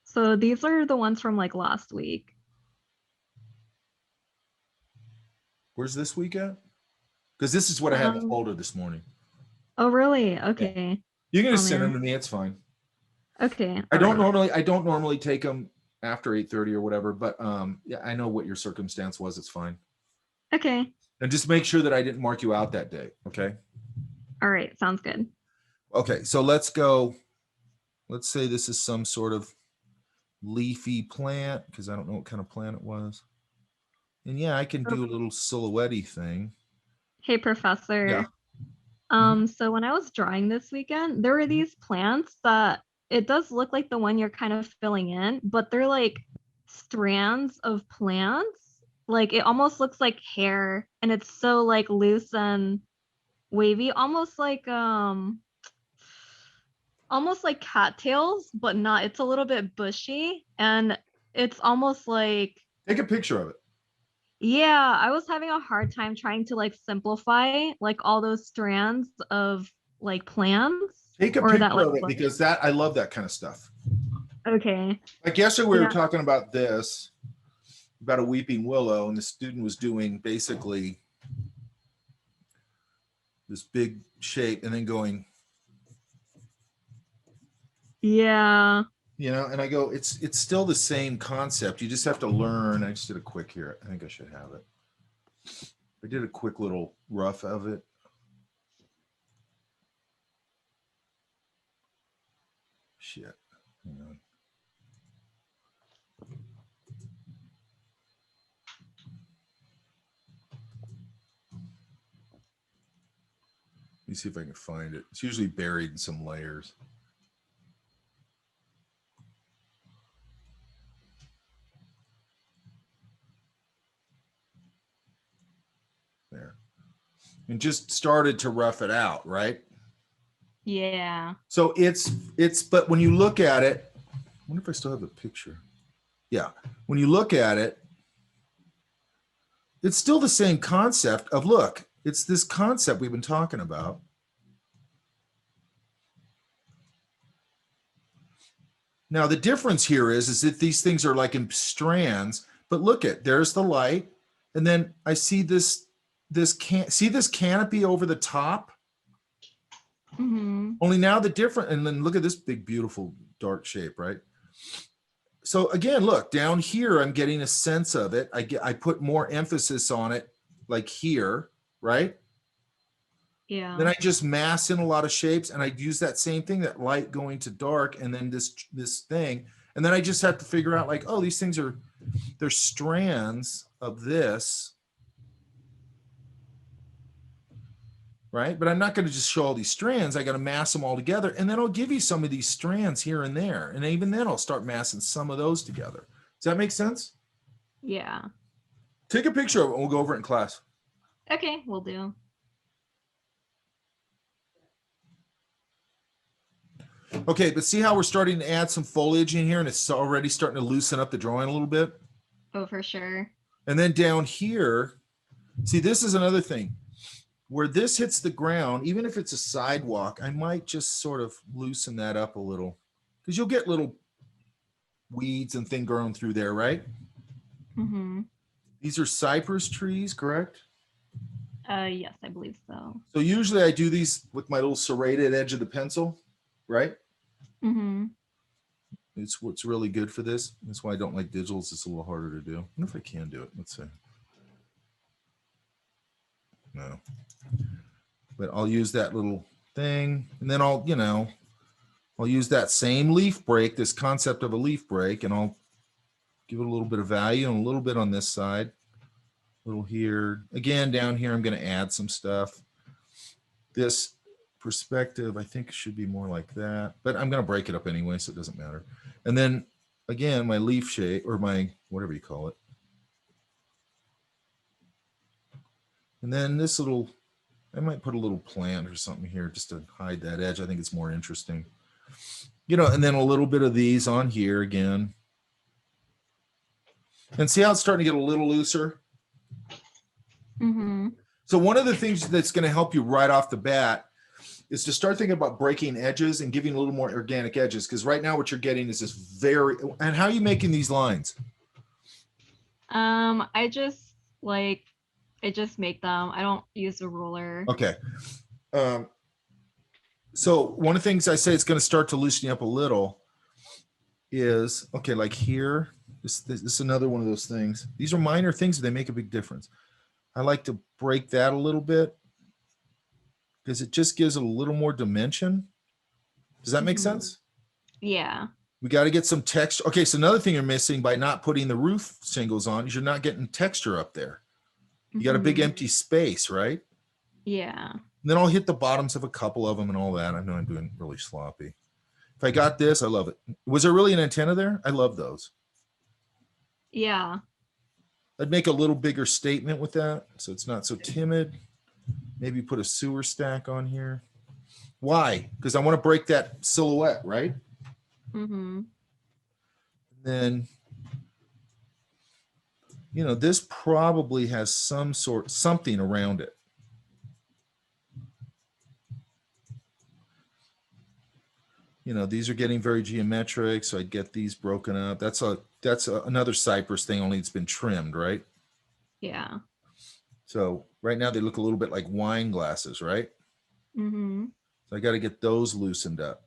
So these are the ones from like last week. Where's this week at? Because this is what I had in the folder this morning. Oh, really? Okay. You can just send them to me. It's fine. Okay. I don't normally take them after 8:30 or whatever, but yeah, I know what your circumstance was. It's fine. Okay. And just make sure that I didn't mark you out that day. Okay. All right. Sounds good. Okay. So let's go. Let's say this is some sort of leafy plant, because I don't know what kind of plant it was. And yeah, I can do a little silhouette-y thing. Hey, Professor. Yeah. So when I was drawing this weekend, there were these plants that it does look like the one you're kind of filling in, but they're like strands of plants. Like it almost looks like hair, and it's so like loose and wavy, almost like cattails, but not. It's a little bit bushy, and it's almost like, take a picture of it. yeah, I was having a hard time trying to like simplify like all those strands of like plants. Take a picture of it, because I love that kind of stuff. Okay. Like yesterday we were talking about this, about a weeping willow, and the student was doing basically this big shape and then going, yeah, you know, and I go, it's still the same concept. You just have to learn. I just did a quick here. I think I should have it. I did a quick little rough of it. Shit. Hang on. Let me see if I can find it. It's usually buried in some layers. There. And just started to rough it out, right? yeah. So but when you look at it, I wonder if I still have the picture. Yeah. When you look at it, it's still the same concept of, look, it's this concept we've been talking about. Now, the difference here is that these things are like in strands, but look at, there's the light. And then I see this canopy over the top. Mm-hmm. Only now and then look at this big, beautiful dark shape, right? So again, look, down here, I'm getting a sense of it. I put more emphasis on it, like here, right? Yeah. Then I just mass in a lot of shapes, and I use that same thing, that light going to dark, and then this thing. And then I just have to figure out like, oh, these things are, they're strands of this. Right? But I'm not going to just show all these strands. I got to mass them all together. And then I'll give you some of these strands here and there. And even then I'll start massing some of those together. Does that make sense? Yeah. Take a picture of it and we'll go over it in class. Okay, we'll do. Okay, but see how we're starting to add some foliage in here and it's already starting to loosen up the drawing a little bit? Oh, for sure. And then down here, see, this is another thing. Where this hits the ground, even if it's a sidewalk, I might just sort of loosen that up a little because you'll get little weeds and thing growing through there, right? Mm-hmm. These are cypress trees, correct? Yes, I believe so. So usually I do these with my little serrated edge of the pencil, right? Mm-hmm. It's what's really good for this. That's why I don't like digitals. It's a little harder to do. I wonder if I can do it. Let's see. No. But I'll use that little thing and then I'll, you know, I'll use that same leaf break, this concept of a leaf break, and I'll give it a little bit of value and a little bit on this side, a little here. Again, down here, I'm going to add some stuff. This perspective, I think should be more like that, but I'm going to break it up anyway, so it doesn't matter. And then again, my leaf shape or my, whatever you call it. And then this little, I might put a little plant or something here just to hide that edge. I think it's more interesting. You know, and then a little bit of these on here again. And see how it's starting to get a little looser? Mm-hmm. So one of the things that's going to help you right off the bat is to start thinking about breaking edges and giving a little more organic edges. Because right now what you're getting is this very, and how are you making these lines? I just make them. I don't use a ruler. Okay. So one of the things I say it's going to start to loosen you up a little is, okay, like here, this is another one of those things. These are minor things, but they make a big difference. I like to break that a little bit because it just gives it a little more dimension. Does that make sense? Yeah. We got to get some texture. Okay, so another thing you're missing by not putting the roof shingles on is you're not getting texture up there. You got a big empty space, right? Yeah. And then I'll hit the bottoms of a couple of them and all that. I know I'm doing really sloppy. If I got this, I love it. Was there really an antenna there? I love those. Yeah. I'd make a little bigger statement with that so it's not so timid. Maybe put a sewer stack on here. Why? Because I want to break that silhouette, right? Mm-hmm. Then, you know, this probably has something around it. You know, these are getting very geometric, so I'd get these broken up. That's another cypress thing, only it's been trimmed, right? Yeah. So right now they look a little bit like wine glasses, right? Mm-hmm. So I got to get those loosened up.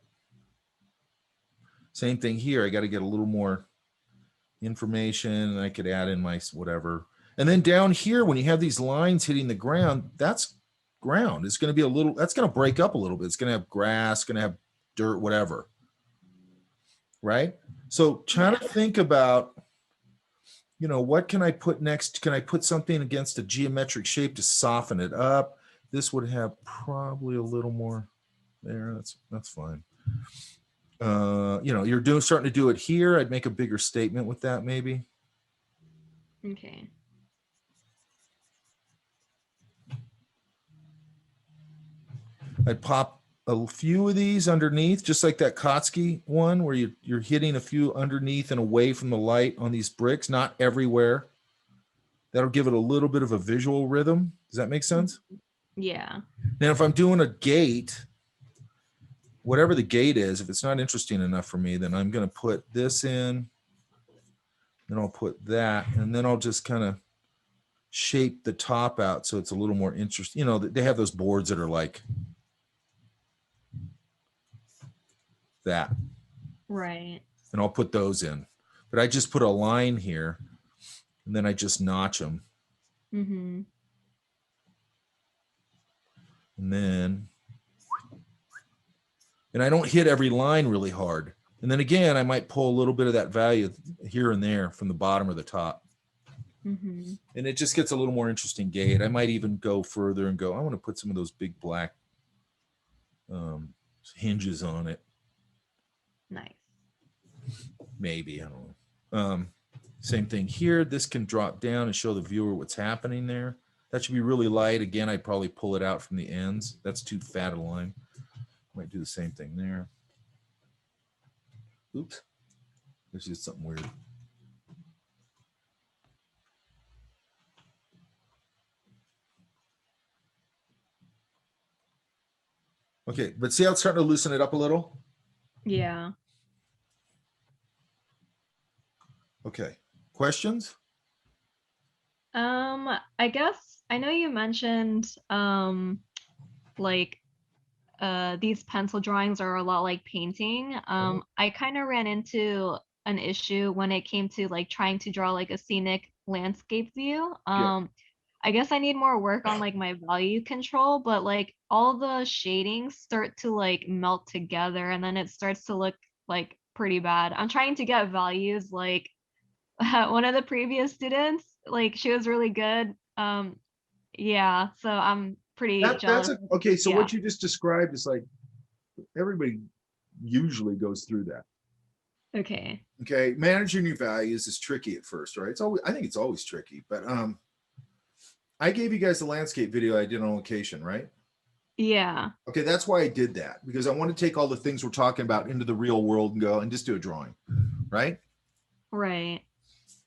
Same thing here. I got to get a little more information, and I could add in my whatever. And then down here, when you have these lines hitting the ground, that's ground. It's going to be a little, that's going to break up a little bit. It's going to have grass, going to have dirt, whatever. Right? So trying to think about, you know, what can I put next? Can I put something against a geometric shape to soften it up? This would have probably a little more there. That's fine. You know, you're starting to do it here. I'd make a bigger statement with that maybe. Okay. I'd pop a few of these underneath, just like that Kotsky one where you're hitting a few underneath and away from the light on these bricks, not everywhere. That'll give it a little bit of a visual rhythm. Does that make sense? Yeah. Now, if I'm doing a gate, whatever the gate is, if it's not interesting enough for me, then I'm going to put this in, then I'll put that, and then I'll just kind of shape the top out so it's a little more interesting. You know, they have those boards that are like that. Right. And I'll put those in. But I just put a line here, and then I just notch them. Mm-hmm. And then, and I don't hit every line really hard. And then again, I might pull a little bit of that value here and there from the bottom or the top. Mm-hmm. And it just gets a little more interesting gate. I might even go further and go, I want to put some of those big black hinges on it. Nice. Maybe, I don't know. Same thing here. This can drop down and show the viewer what's happening there. That should be really light. Again, I'd probably pull it out from the ends. That's too fat a line. Might do the same thing there. Oops. There's just something weird. Okay, but see how it's starting to loosen it up a little? Yeah. Okay, questions? I guess I know you mentioned like these pencil drawings are a lot like painting. I kind of ran into an issue when it came to like trying to draw like a scenic landscape view. I guess I need more work on like my value control, but like all the shadings start to like melt together and then it starts to look like pretty bad. I'm trying to get values like one of the previous students, like she was really good. Yeah, so I'm pretty jealous. Okay, so Yeah. what you just described is like everybody usually goes through that. Okay. Okay, managing your values is tricky at first, right? It's always, I think it's always tricky, but I gave you guys the landscape video I did on location, right? Yeah. Okay, that's why I did that, because I want to take all the things we're talking about into the real world and go and just do a drawing, right? Right.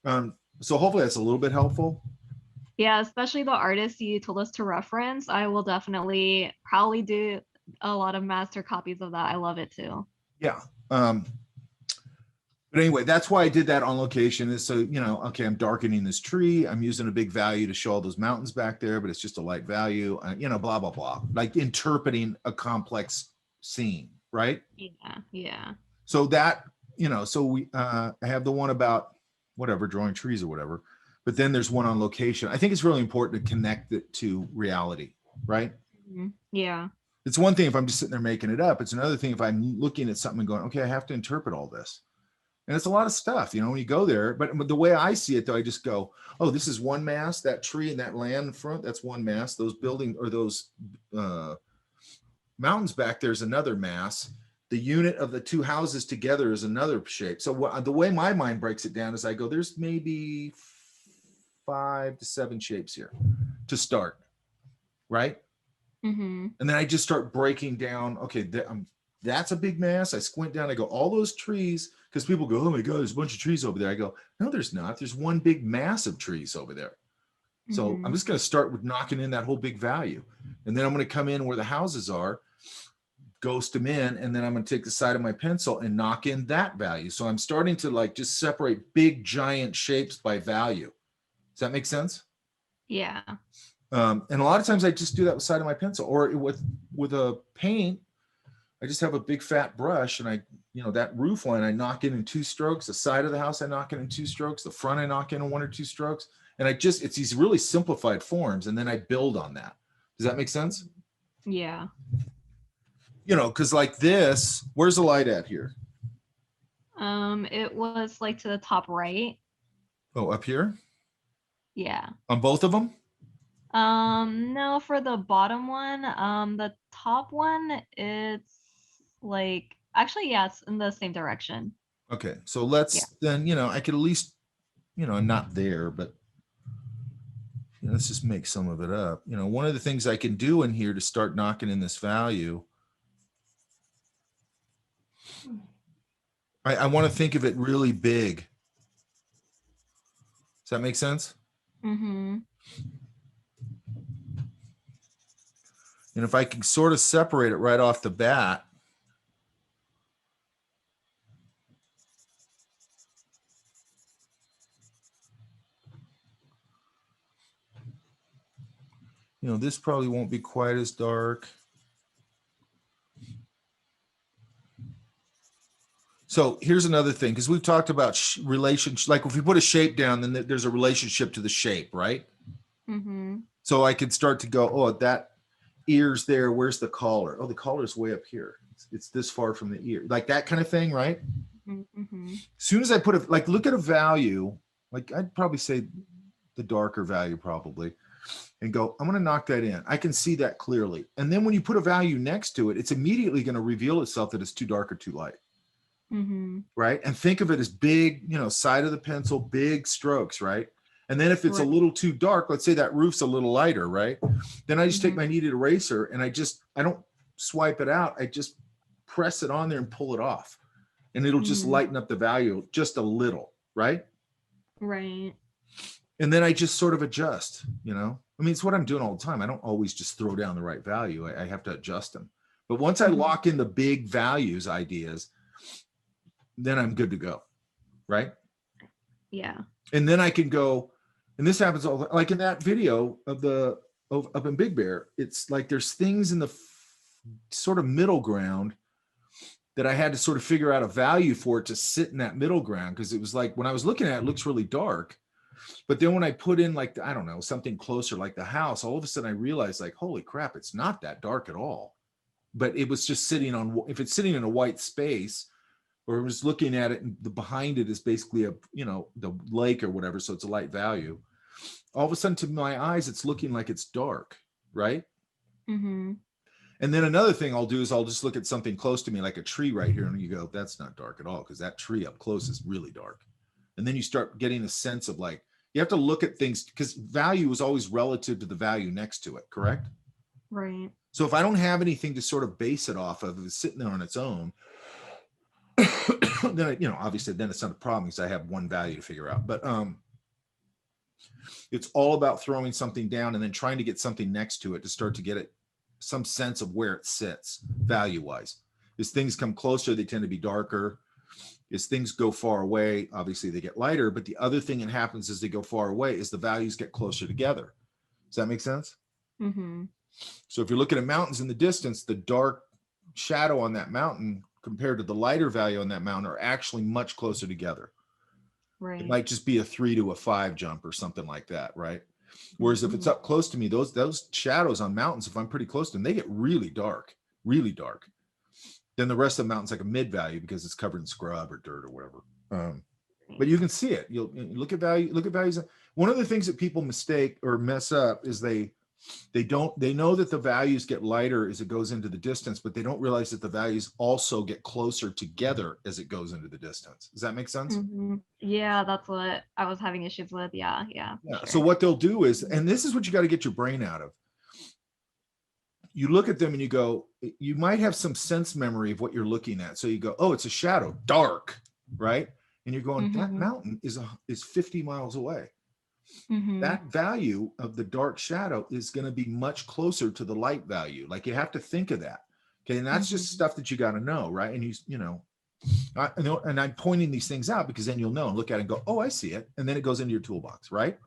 So hopefully that's a little bit helpful. Yeah, especially the artists you told us to reference. I will definitely probably do a lot of master copies of that. I love it too. Yeah. But anyway, that's why I did that on location, is so, you know, okay, I'm darkening this tree. I'm using a big value to show all those mountains back there, but it's just a light value, you know, blah, blah, blah. Like interpreting a complex scene, right? Yeah, yeah. So that, you know, so we, I have the one about whatever, drawing trees or whatever, but then there's one on location. I think it's really important to connect it to reality, right? Yeah. It's one thing if I'm just sitting there making it up. It's another thing if I'm looking at something and going, okay, I have to interpret all this. And it's a lot of stuff, you know, when you go there. But the way I see it, though, I just go, oh, this is one mass, that tree and that land in front, that's one mass. Those building or those mountains back there is another mass. The unit of the two houses together is another shape. So the way my mind breaks it down is I go, there's maybe 5 to 7 shapes here to start, right? And then I just start breaking down, okay, that's a big mass. I squint down, I go, all those trees, because people go, oh my God, there's a bunch of trees over there. I go, no, there's not. There's one big mass of trees over there. So I'm just going to start with knocking in that whole big value. And then I'm going to come in where the houses are, ghost them in, and then I'm going to take the side of my pencil and knock in that value. So I'm starting to like just separate big giant shapes by value. Does that make sense? Yeah. And a lot of times I just do that with the side of my pencil, or with a paint. I just have a big fat brush and I, you know, that roof line, I knock in 2 strokes. The side of the house, I knock in 2 strokes. The front, I knock in 1 or 2 strokes. And it's these really simplified forms. And then I build on that. Does that make sense? Yeah. You know, because like this, where's the light at here? It was like to the top right. Oh, up here? Yeah. On both of them? No, for the bottom one. The top one, it's like, actually, yeah, it's in the same direction. Okay, so let's then, you know, I could at least, you know, not there, but you know, let's just make some of it up. You know, one of the things I can do in here to start knocking in this value, I want to think of it really big. Does that make sense? And if I can sort of separate it right off the bat, you know, this probably won't be quite as dark. So here's another thing, because we've talked about relationship, like if we put a shape down, then there's a relationship to the shape, right? So I could start to go, oh, that ear's there. Where's the collar? Oh, the collar's way up here. it's this far from the ear, like that kind of thing, right? Mm-hmm. As soon as I put like, look at a value, like I'd probably say the darker value probably, and go, I'm going to knock that in. I can see that clearly. And then when you put a value next to it, it's immediately going to reveal itself that it's too dark or too light. Mm-hmm. Right. And think of it as big, side of the pencil, big strokes. Right. And then if it's a little too dark, let's say that roof's a little lighter, right? Then I just take my kneaded eraser and I don't swipe it out. I just press it on there and pull it off. And it'll just lighten up the value just a little, right? Right. And then I just sort of adjust, I mean, it's what I'm doing all the time. I don't always just throw down the right value. I have to adjust them. But once I lock in the big values ideas, then I'm good to go, right? Yeah. And then I can go, and this happens all like in that video of up in Big Bear, it's like there's things in the sort of middle ground that I had to sort of figure out a value for it to sit in that middle ground, because it was like when I was looking at it, it looks really dark. But then when I put in like, I don't know, something closer like the house, all of a sudden I realized like, holy crap, it's not that dark at all. But it was just sitting on, if it's sitting in a white space, or it was looking at it and the behind it is basically the lake or whatever, so it's a light value. All of a sudden to my eyes, it's looking like it's dark, right? Mm-hmm. And then another thing I'll do is I'll just look at something close to me, like a tree right here, and you go, that's not dark at all, because that tree up close is really dark. And then you start getting a sense of like, you have to look at things, because value is always relative to the value next to it, correct? Right. So if I don't have anything to sort of base it off of, it's sitting there on its own, then obviously then it's not a problem because I have one value to figure out. But it's all about throwing something down and then trying to get something next to it to start to get it some sense of where it sits value wise. As things come closer, they tend to be darker. As things go far away, obviously they get lighter. But the other thing that happens as they go far away is the values get closer together. Does that make sense? Mm-hmm. So if you're looking at mountains in the distance, the dark shadow on that mountain compared to the lighter value on that mountain are actually much closer together. Right. It might just be a 3 to a 5 jump or something like that, right? Whereas if it's up close to me, those shadows on mountains, if I'm pretty close to them, they get really dark, really dark. Then the rest of the mountain's like a mid value because it's covered in scrub or dirt or whatever. But you can see it. You'll look at values. One of the things that people mistake or mess up is they know that the values get lighter as it goes into the distance, but they don't realize that the values also get closer together as it goes into the distance. Does that make sense? Mm-hmm. Yeah, that's what I was having issues with. Yeah. Yeah. Sure. So what they'll do is, and this is what you got to get your brain out of. You look at them and you go, you might have some sense memory of what you're looking at. So you go, oh, it's a shadow, dark, right? And you're going, that mountain is 50 miles away. That value of the dark shadow is going to be much closer to the light value. Like you have to think of that. Okay. And that's just stuff that you got to know. Right. And and I'm pointing these things out because then you'll know and look at it and go, oh, I see it. And then it goes into your toolbox. Right.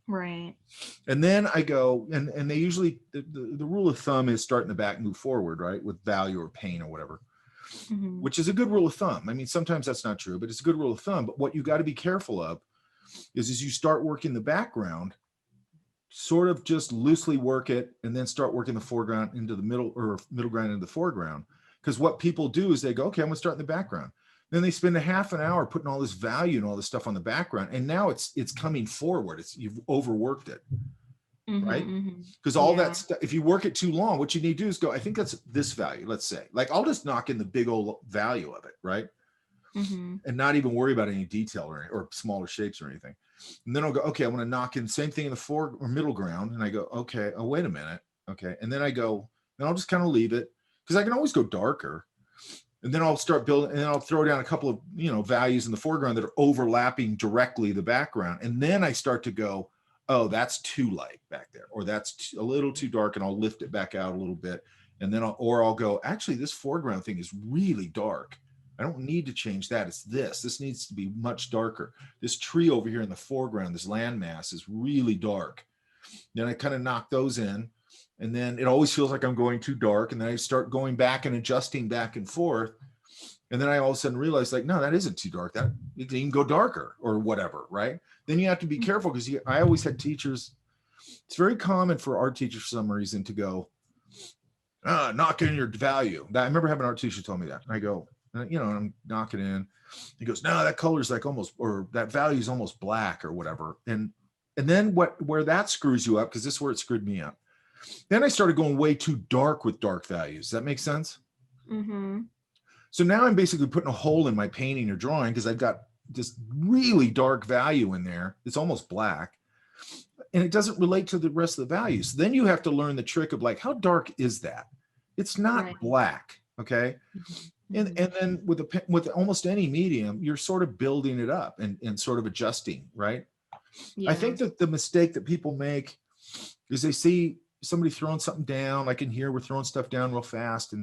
Right. And then I go, and they usually, the rule of thumb is start in the back, move forward, right? With value or pain or whatever, which is a good rule of thumb. I mean, sometimes that's not true, but it's a good rule of thumb. But what you got to be careful of is as you start working the background, sort of just loosely work it and then start working the foreground into the middle or middle ground into the foreground. Because what people do is they go, okay, I'm gonna start in the background. Then they spend a half an hour putting all this value and all this stuff on the background. And now it's coming forward. You've overworked it, right? Because all that stuff, if you work it too long, what you need to do is go, I think that's this value, let's say. Like I'll just knock in the big old value of it, right? And not even worry about any detail or smaller shapes or anything. And then I'll go, okay, I want to knock in the same thing in the fore or middle ground. And I go, okay, oh, wait a minute. Okay. And then I go, then I'll just kind of leave it because I can always go darker. And then I'll start building and then I'll throw down a couple of, values in the foreground that are overlapping directly the background. And then I start to go, oh, that's too light back there, or that's a little too dark. And I'll lift it back out a little bit. And then I'll go, actually, this foreground thing is really dark. I don't need to change that. It's this needs to be much darker. This tree over here in the foreground, this landmass is really dark. Then I kind of knock those in. And then it always feels like I'm going too dark. And then I start going back and adjusting back and forth. And then I all of a sudden realize like, no, that isn't too dark. That it can go darker or whatever, right? Then you have to be careful because I always had teachers. It's very common for art teachers for some reason to go, knock in your value. I remember having an art teacher tell me that. And I go, you know, and I'm knocking in. He goes, no, that color's like almost, or that value is almost black or whatever. And then where that screws you up, because this is where it screwed me up. Then I started going way too dark with dark values. Does that make sense? Mm-hmm. So now I'm basically putting a hole in my painting or drawing because I've got this really dark value in there. It's almost black. And it doesn't relate to the rest of the values. Then you have to learn the trick of like, how dark is that? It's not Right. black, okay? And then with almost any medium, you're sort of building it up and sort of adjusting, right? Yeah. I think that the mistake that people make is they see somebody throwing something down, like in here, we're throwing stuff down real fast.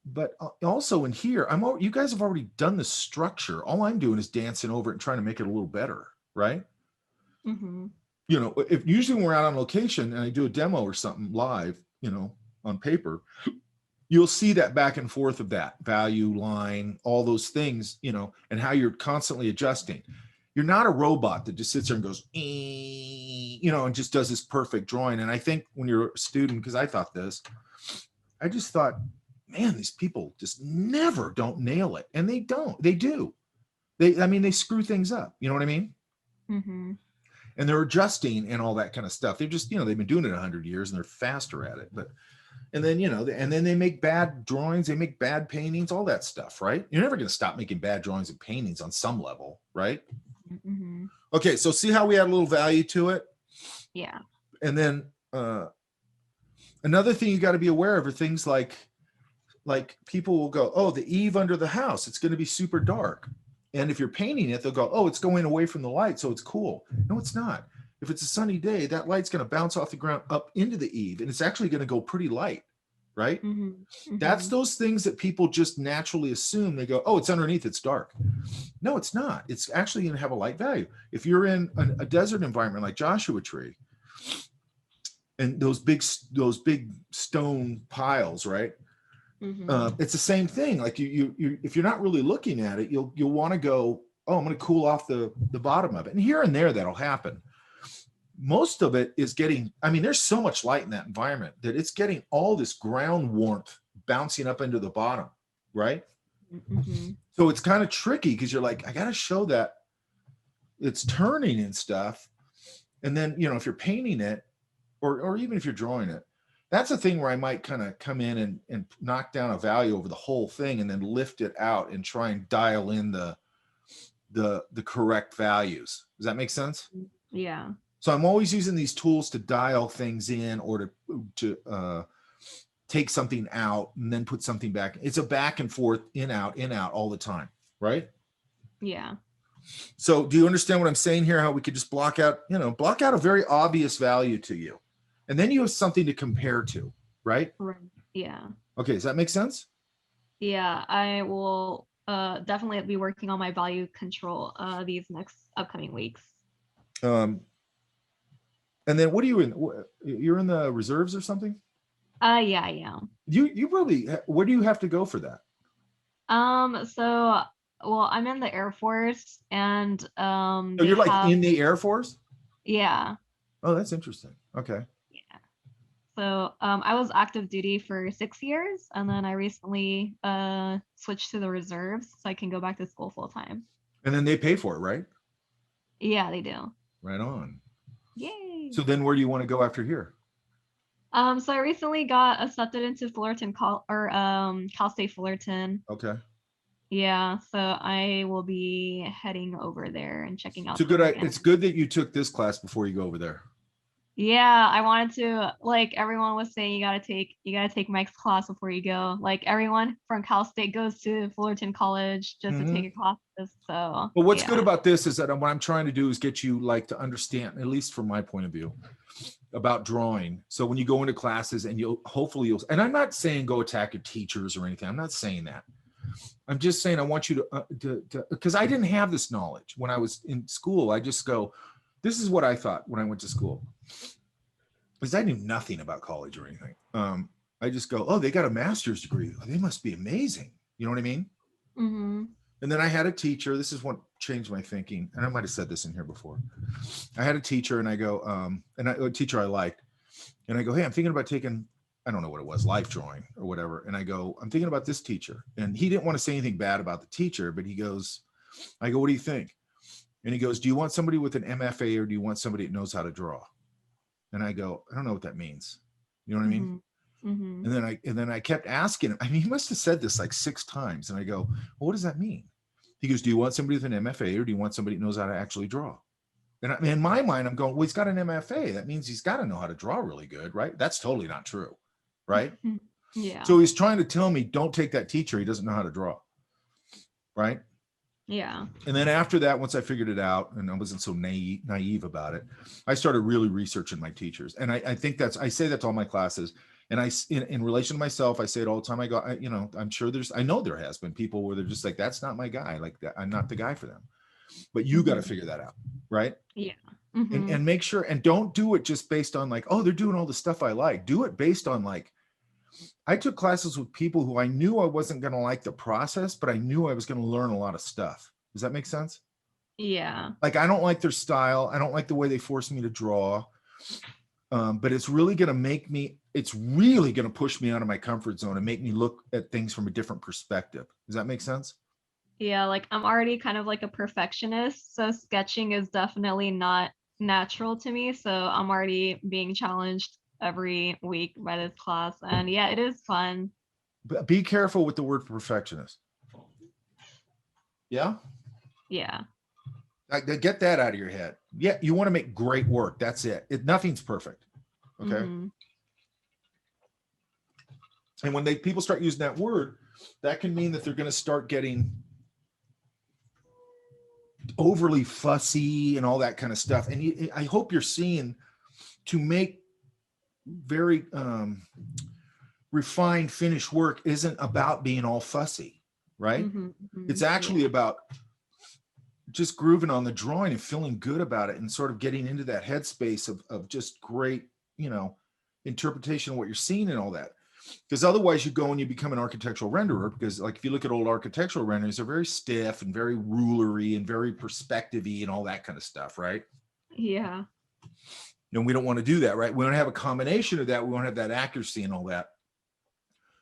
But also in here, you guys have already done the structure. All I'm doing is dancing over it and trying to make it a little better, right? Mm-hmm. You know, if usually when we're out on location and I do a demo or something live, you know, on paper, you'll see that back and forth of that value line, all those things, you know, and how you're constantly adjusting. You're not a robot that just sits there and goes, you know, and just does this perfect drawing. And I think when you're a student, because I thought this, I just thought, man, these people just never don't nail it. And they don't, they do. They screw things up. You know what I mean? Mm-hmm. And they're adjusting and all that kind of stuff. They've just, you know, they've been doing it 100 years and they're faster at it. And then, you know, and then they make bad drawings, they make bad paintings, all that stuff, right? You're never going to stop making bad drawings and paintings on some level, right? Mm-hmm. Okay, so see how we add a little value to it? Yeah. And then another thing you got to be aware of are things like people will go, oh, the eave under the house, it's going to be super dark. And if you're painting it, they'll go, oh, it's going away from the light, so it's cool. No, it's not. If it's a sunny day, that light's going to bounce off the ground up into the eave, and it's actually going to go pretty light, right? Mm-hmm. Mm-hmm. That's those things that people just naturally assume. They go, oh, it's underneath, it's dark. No, it's not. It's actually going to have a light value. If you're in a desert environment like Joshua Tree, and those big stone piles, right? Mm-hmm. It's the same thing. Like you if you're not really looking at it, you'll want to go, oh, I'm going to cool off the bottom of it. And here and there that'll happen. Most of it is getting, I mean, there's so much light in that environment that it's getting all this ground warmth bouncing up into the bottom, right? Mm-hmm. So it's kind of tricky because you're like, I got to show that it's turning and stuff. And then, you know, if you're painting it or even if you're drawing it, that's a thing where I might kind of come in and knock down a value over the whole thing and then lift it out and try and dial in the correct values. Does that make sense? Yeah. So I'm always using these tools to dial things in or to take something out and then put something back. It's a back and forth, in, out all the time, right? Yeah. So do you understand what I'm saying here? How we could just block out a very obvious value to you. And then you have something to compare to, right? Right. Yeah. Okay, does that make sense? Yeah. I will definitely be working on my value control these next upcoming weeks. And then what are you in? You're in the reserves or something? Yeah, I am. You probably, where do you have to go for that? So, well, I'm in the Air Force and Oh, you're like in the Air Force? Yeah. Oh, that's interesting. Okay. Yeah. So I was active duty for 6 years and then I recently switched to the reserves so I can go back to school full time. And then they pay for it, right? Yeah, they do. Right on. Yay. So then where do you want to go after here? So I recently got accepted into Fullerton Cal State Fullerton. Okay. Yeah, so I will be heading over there and checking out. It's good that you took this class before you go over there. Yeah, I wanted to, like everyone was saying, you gotta take Mike's class before you go. Like everyone from Cal State goes to Fullerton College just to take a class. So Well, what's good about this is that what I'm trying to do is get you like to understand, at least from my point of view, about drawing. So when you go into classes and you'll, and I'm not saying go attack your teachers or anything. I'm not saying that. I'm just saying I want you to because I didn't have this knowledge when I was in school. I just go, this is what I thought when I went to school. Because I knew nothing about college or anything. I just go, oh, they got a master's degree. They must be amazing. You know what I mean? Mm-hmm. And then I had a teacher. This is what changed my thinking. And I might have said this in here before. I had a teacher and I go, a teacher I liked. And I go, hey, I'm thinking about taking, I don't know what it was, life drawing or whatever. And I go, I'm thinking about this teacher. And he didn't want to say anything bad about the teacher, but he goes, I go, what do you think? And he goes, do you want somebody with an MFA or do you want somebody that knows how to draw? And I go, I don't know what that means. You know what I mean? Mm-hmm. And then I kept asking him. I mean, he must have said this like 6 times. And I go, well, what does that mean? He goes, do you want somebody with an MFA or do you want somebody that knows how to actually draw? And in my mind, I'm going, well, he's got an MFA. That means he's got to know how to draw really good, right? That's totally not true, right? Yeah. So he's trying to tell me, don't take that teacher. He doesn't know how to draw, right? Yeah. And then after that, once I figured it out and I wasn't so naive about it, I started really researching my teachers. And I think I say that to all my classes. And in relation to myself, I say it all the time. I go, I'm sure I know there has been people where they're just like, that's not my guy. Like that, I'm not the guy for them. But you got to figure that out, right? Yeah. And make sure, and don't do it just based on like, oh, they're doing all the stuff I like. Do it based on like, I took classes with people who I knew I wasn't going to like the process, but I knew I was going to learn a lot of stuff. Does that make sense? Yeah. Like, I don't like their style. I don't like the way they force me to draw. But it's really going to push me out of my comfort zone and make me look at things from a different perspective. Does that make sense? Yeah, like I'm already kind of like a perfectionist, so sketching is definitely not natural to me. So I'm already being challenged every week by this class. And yeah, it is fun. But be careful with the word perfectionist. Yeah? Yeah. Get that out of your head. Yeah, you want to make great work. That's it. Nothing's perfect. Okay. And when people start using that word, that can mean that they're going to start getting overly fussy and all that kind of stuff. And I hope you're seeing, to make very refined finished work isn't about being all fussy, right? It's actually about just grooving on the drawing and feeling good about it and sort of getting into that headspace of just great, interpretation of what you're seeing and all that. Because otherwise you go and you become an architectural renderer, because like if you look at old architectural renderings, they're very stiff and very rulery and very perspective-y and all that kind of stuff, right? Yeah. And we don't want to do that, right? We want to have a combination of that. We want to have that accuracy and all that.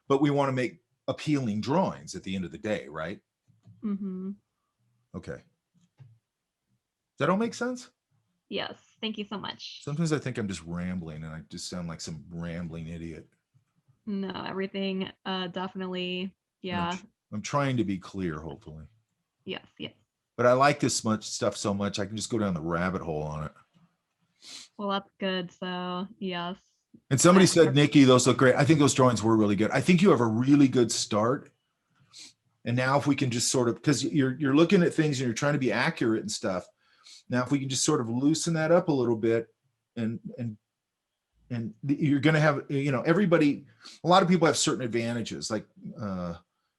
But we want to make appealing drawings at the end of the day, right? Okay. Does that all make sense? Yes. Thank you so much. Sometimes I think I'm just rambling and I just sound like some rambling idiot. No, everything definitely. Yeah. I'm trying to be clear, hopefully. Yes. Yes. But I like this much stuff so much, I can just go down the rabbit hole on it. Well, that's good. So yes. And somebody said, Nikki, those look great. I think those drawings were really good. I think you have a really good start. And now if we can just sort of, because you're looking at things and you're trying to be accurate and stuff. Now, if we can just sort of loosen that up a little bit and you're going to have, everybody, a lot of people have certain advantages. Like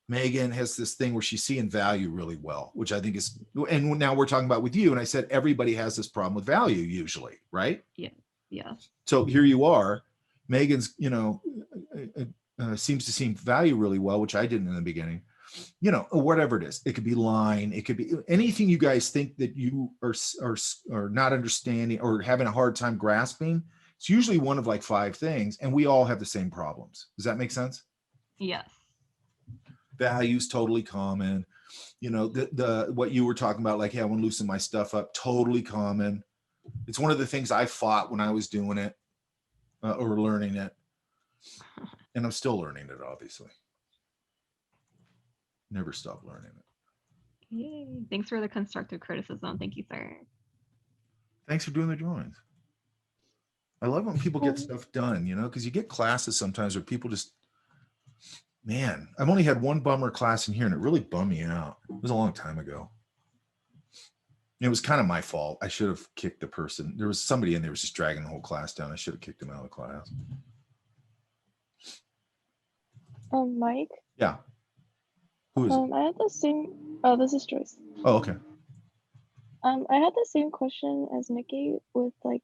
Megan has this thing where she's seeing value really well, which I think is, and now we're talking about with you. And I said, everybody has this problem with value usually, right? Yeah. Yeah. So here you are, Megan's, seems to see value really well, which I didn't in the beginning. Whatever it is, it could be line, it could be anything you guys think that you are not understanding or having a hard time grasping. It's usually one of like 5 things, and we all have the same problems. Does that make sense? Yes. Values totally common. The what you were talking about, like, hey, I want to loosen my stuff up, totally common. It's one of the things I fought when I was doing it or learning it, and I'm still learning it, obviously. Never stop learning it. Yay. Thanks for the constructive criticism. Thank you, sir. Thanks for doing the drawings. I love when people get stuff done, because you get classes sometimes where people just, man, I've only had one bummer class in here and it really bummed me out. It was a long time ago. It was kind of my fault. I should have kicked the person. There was somebody in there was just dragging the whole class down. I should have kicked him out of the class. Mike? Yeah. Who is it? I had the same, oh, this is Joyce. Oh, okay. I had the same question as Nikki with like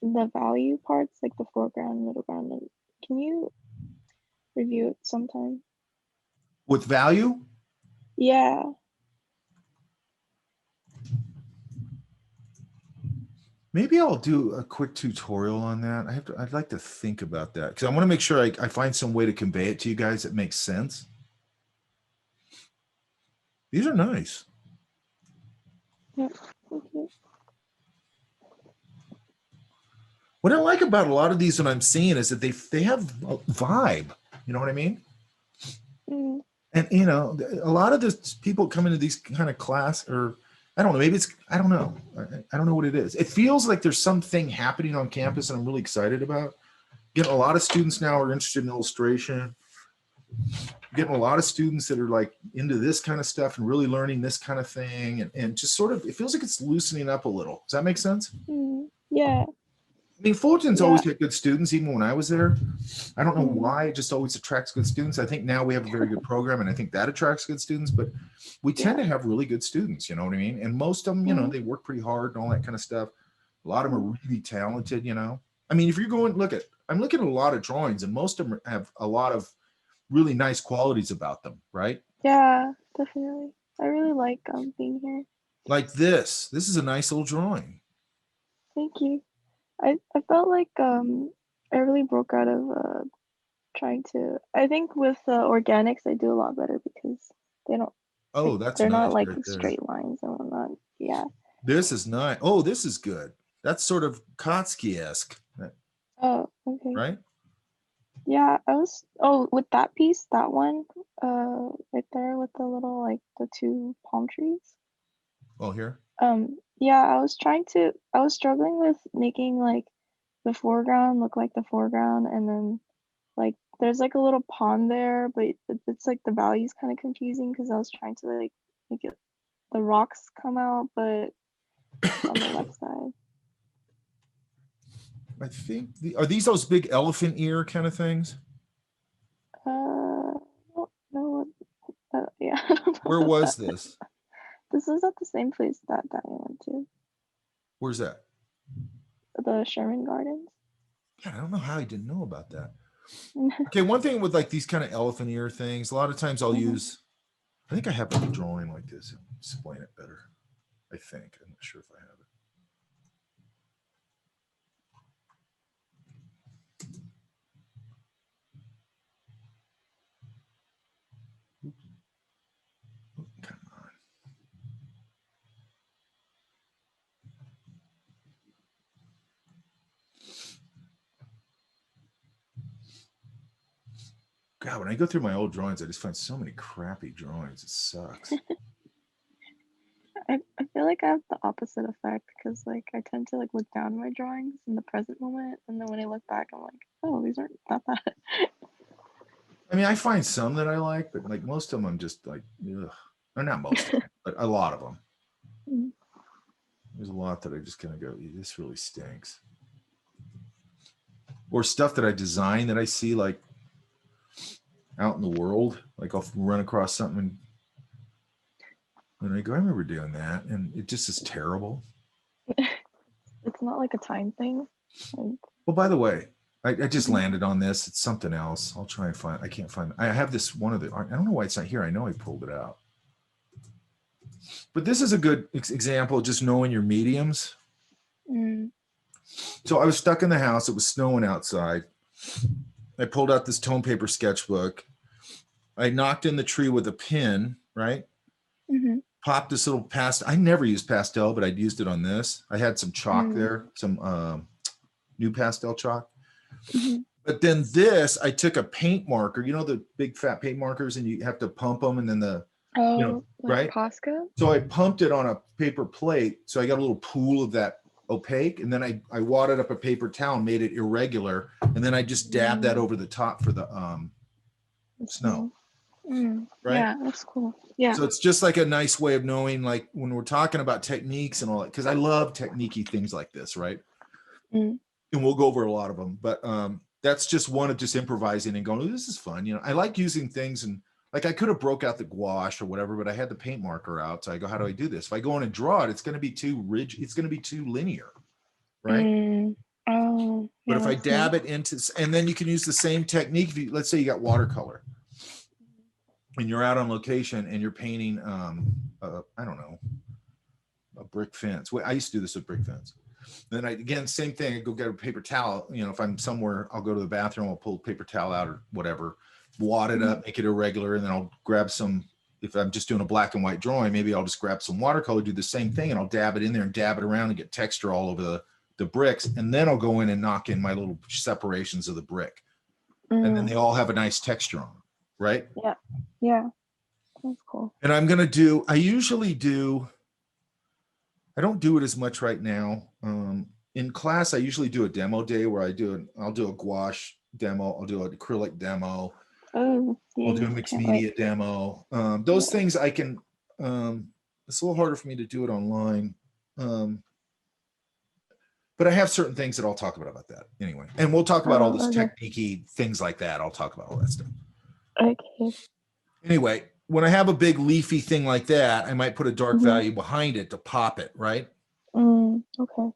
the value parts, like the foreground, middle ground, and can you review it sometime? With value? Yeah. Maybe I'll do a quick tutorial on that. I'd like to think about that because I want to make sure I find some way to convey it to you guys that makes sense. These are nice. Yeah, thank you. What I like about a lot of these that I'm seeing is that they have a vibe. You know what I mean? Mm, And you know, a lot of this people come into these kind of class, or I don't know, maybe it's I don't know. I don't know what it is. It feels like there's something happening on campus, and I'm really excited about. Getting a lot of students now are interested in illustration. Getting a lot of students that are like into this kind of stuff and really learning this kind of thing, and just sort of it feels like it's loosening up a little. Does that make sense? yeah. I mean, Fulton's Yeah. always had good students, even when I was there. I don't know Mhm. why, it just always attracts good students. I think now we have a very good program, and I think that attracts good students, but we tend to have really good students, you know what I mean? And most of them, you know, they work pretty hard and all that kind of stuff. A lot of them are really talented, you know? I mean, if you're going, I'm looking at a lot of drawings, and most of them have a lot of really nice qualities about them, right? Yeah, definitely. I really like being here. Like this. This is a nice little drawing. Thank you. I felt like I really broke out of trying to. I think with organics I do a lot better because they don't. Oh, that's they're not nice like right there. straight lines and whatnot. Yeah. This is nice. Oh, this is good. That's sort of Kotsky-esque, Oh, okay. right? Yeah, I was. Oh, with that piece, that one, right there with the little like the two palm trees. Oh, here. Yeah, I was struggling with making like the foreground look like the foreground, and then like there's like a little pond there, but it's like the value's kind of confusing because I was trying to like make it the rocks come out, but it's on the left side. I think are these those big elephant ear kind of things? I don't know what, yeah. I don't know Where what was that is. this? This is at the same place that Danny went to, Where's that? the Sherman Gardens. God, I don't know how I didn't know about that. Okay, one thing with like these kind of elephant ear things, a lot of times I'll use, I think I have a drawing like this. Explain it better. I think. I'm not sure if I have it. Come on. God, when I go through my old drawings, I just find so many crappy drawings. It sucks. I feel like I have the opposite effect because like I tend to like look down at my drawings in the present moment, and then when I look back, I'm like, oh, these aren't that bad. I mean, I find some that I like, but like most of them, I'm just like, ugh. Or not most of them, but a lot of them. Mhm. There's a lot that I just kind of go, this really stinks. Or stuff that I design that I see like out in the world. Like I'll run across something and I go, I remember doing that. And it just is terrible. It's not like a time thing. Like, Well, by the way, I just landed on this. It's something else. I'll try and find, I can't find, I have this one of the, I don't know why it's not here. I know I pulled it out. But this is a good example of just knowing your mediums. So I was stuck in the house. It was snowing outside. I pulled out this tone paper sketchbook. I knocked in the tree with a pin, right? Popped this little pastel. I never used pastel, but I'd used it on this. I had some chalk there, some new pastel chalk. But then this, I took a paint marker, you know, the big fat paint markers, and you have to pump them, and then the, oh, you know, like right? Posca? So I pumped it on a paper plate. So I got a little pool of that opaque, and then I wadded up a paper towel, made it irregular, and then I just dabbed that over the top for the snow. Right? Yeah, that's cool. Yeah. So it's just like a nice way of knowing, like when we're talking about techniques and all that, because I love techniquey things like this, right? And we'll go over a lot of them, but that's just one of just improvising and going, oh, this is fun. You know, I like using things, and like I could have broke out the gouache or whatever, but I had the paint marker out. So I go, how do I do this? If I go in and draw it, it's going to be too rigid. It's going to be too linear, right? Oh, But yeah, if I that's dab nice. it into, and then you can use the same technique. If you, let's say you got watercolor and you're out on location and you're painting, I don't know, a brick fence. Wait, I used to do this with brick fence. Then again, same thing. I go get a paper towel. You know, if I'm somewhere, I'll go to the bathroom, I'll pull a paper towel out or whatever, wad it up, make it irregular, and then I'll grab some, if I'm just doing a black and white drawing, maybe I'll just grab some watercolor, do the same thing, and I'll dab it in there and dab it around and get texture all over the bricks. And then I'll go in and knock in my little separations of the brick. And then they all have a nice texture on them, right? Yeah. Yeah. That's cool. And I'm going to do, I usually do, I don't do it as much right now. In class, I usually do a demo day where I'll do a gouache demo. I'll do an acrylic demo. Oh, yeah, I'll do a mixed media demo. Those things I can, it's a little harder for me to do it online. But I have certain things that I'll talk about that anyway. And we'll talk about all this technique-y things like that. I'll talk about all that stuff. Okay. Anyway, when I have a big leafy thing like that, I might put a dark value behind it to pop it, right? Okay.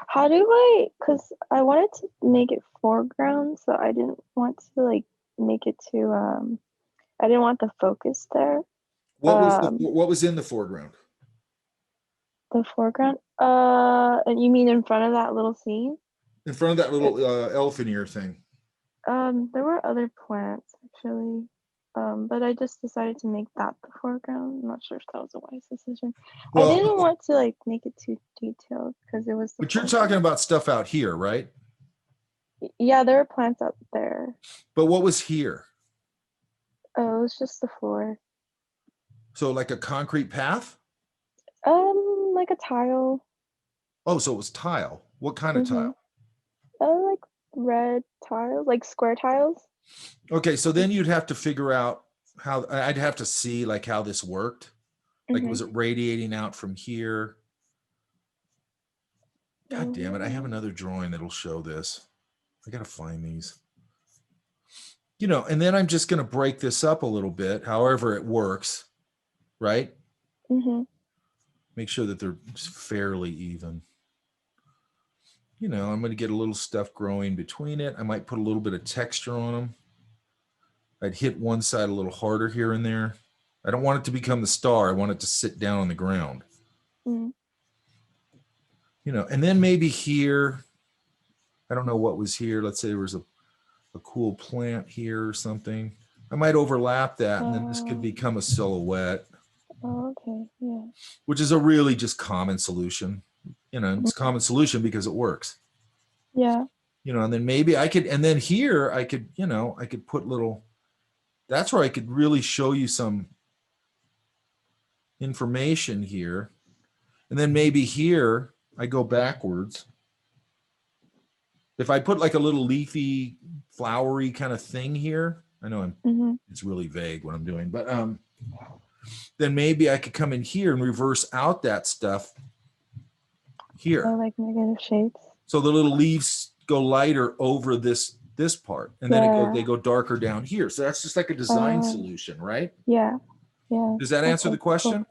How do I, because I wanted to make it foreground, so I didn't want to like make it too, I didn't want the focus there. What was in the foreground? The foreground? And you mean in front of that little scene? In front of that little elephant ear thing. There were other plants actually. But I just decided to make that the foreground. I'm not sure if that was a wise decision. Well, I didn't want to like make it too detailed because it was. But you're talking about stuff out here, right? Yeah, there were plants up there. But what was here? Oh, it was just the floor. So like a concrete path? Like a tile. Oh, so it was tile. What kind of tile? Like red tiles, like square tiles. Okay, so then you'd have to figure out how, I'd have to see like how this worked. Like, was it radiating out from here? God damn it, I have another drawing that'll show this. I gotta find these. You know, and then I'm just gonna break this up a little bit, however it works, right? Make sure that they're fairly even. You know, I'm going to get a little stuff growing between it. I might put a little bit of texture on them. I'd hit one side a little harder here and there. I don't want it to become the star. I want it to sit down on the ground. You know, and then maybe here, I don't know what was here. Let's say there was a cool plant here or something. I might overlap that and then this could become a silhouette. Oh, okay, yeah. Which is a really just common solution. You know, it's a common solution because it works. Yeah. You know, and then maybe I could, and then here I could, you know, I could put little, that's where I could really show you some information here. And then maybe here I go backwards. If I put like a little leafy, flowery kind of thing here, I know it's really vague what I'm doing, but then maybe I could come in here and reverse out that stuff here. Oh, like negative shapes. So the little leaves go lighter over this part, and then they go darker down here. So that's just like a design solution, right? Yeah, yeah. Does that answer the question? Cool.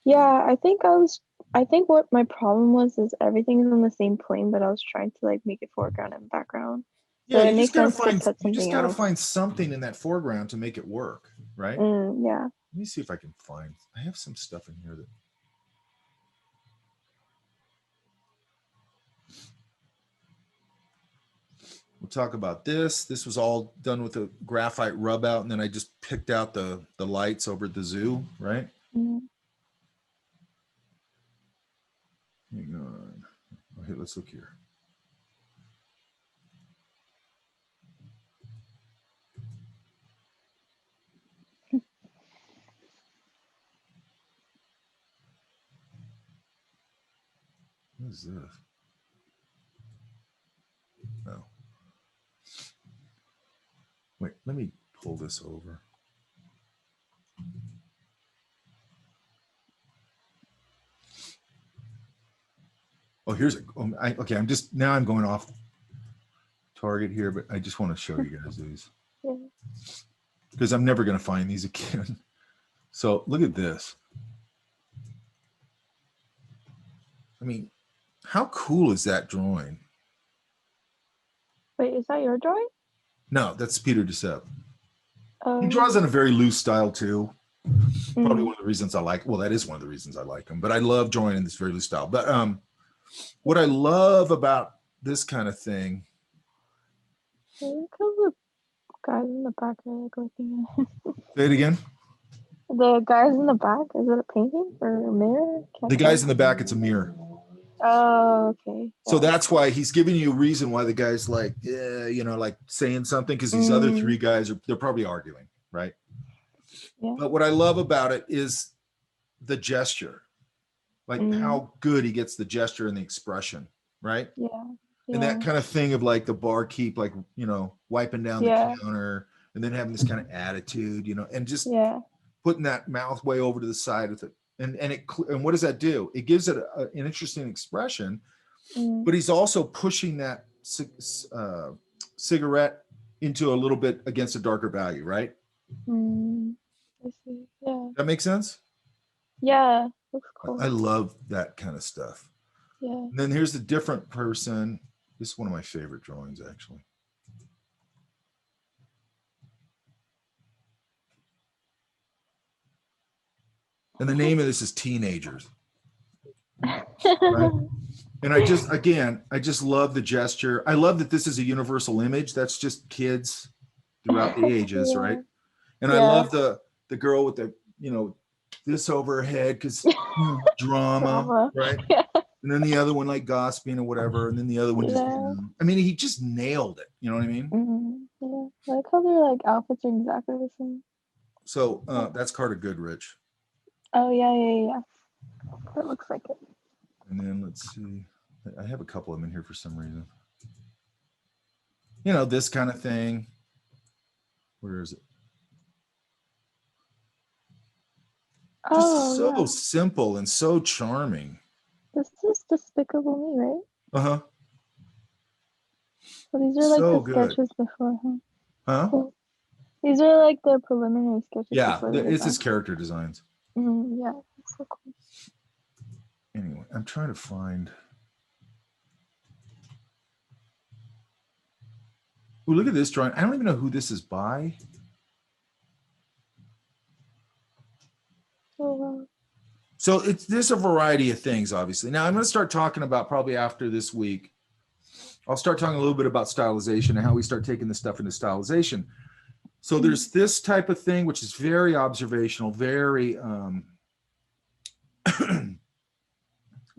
Yeah, I think what my problem was is everything is on the same plane, but I was trying to like make it foreground and background. Yeah, so you just gotta find something in that foreground to make it work, right? Yeah. Let me see if I can find, I have some stuff in here that. We'll talk about this. This was all done with a graphite rub out, and then I just picked out the lights over at the zoo, right? Hang on. Okay, let's look here. What is this? Oh. Wait, let me pull this over. Oh, here's okay. I'm going off target here, but I just want to show you guys these because I'm never going to find these again. So look at this. I mean, how cool is that drawing? Wait, is that your drawing? No, that's Peter Duceppe. He draws in a very loose style too. Probably one of the reasons I like, well, that is one of the reasons I like him, but I love drawing in this very loose style. But What I love about this kind of thing. I like how the guys in the back are like looking at Say it again. the guys in the back. Is it a painting or a mirror? The guys in the back, it's a mirror. Oh, okay. So that's why he's giving you a reason why the guy's like, yeah, you know, like saying something, because these other three guys they're probably arguing, right? Yeah. But what I love about it is the gesture, like how good he gets the gesture and the expression, right? Yeah. And that kind of thing of like the barkeep, like, you know, wiping down the counter and then having this kind of attitude, you know, and just putting that mouth way over to the side with it. And what does that do? It gives it an interesting expression, but he's also pushing that cigarette into a little bit against a darker value, right? I see. Yeah. That makes sense? Yeah. Looks cool. I love that kind of stuff. Yeah. And then here's the different person. This is one of my favorite drawings, actually. And the name of this is Teenagers. Right? And I just love the gesture. I love that this is a universal image. That's just kids throughout the ages, right? And I love the girl with the, you know, this over her head because drama, right? And then the other one like gossiping or whatever. And then the other one just, I mean, he just nailed it. You know what I mean? Yeah. I like how their like outfits are exactly the same. So that's Carter Goodrich. Oh, yeah. That looks like it. And then let's see. I have a couple of them in here for some reason. You know, this kind of thing. Where is it? Just so simple and so charming. This is Despicable Me, right? Uh-huh. So these are like So the good. sketches before, huh? Huh? Cool. These are like the preliminary sketches. Yeah, before the it's his design. character designs. Yeah, it's so cool. Anyway, I'm trying to find. Oh, look at this drawing. I don't even know who this is by. Oh, wow. So there's a variety of things, obviously. Now I'm going to start talking about probably after this week. I'll start talking a little bit about stylization and how we start taking this stuff into stylization. So there's this type of thing, which is very observational, very,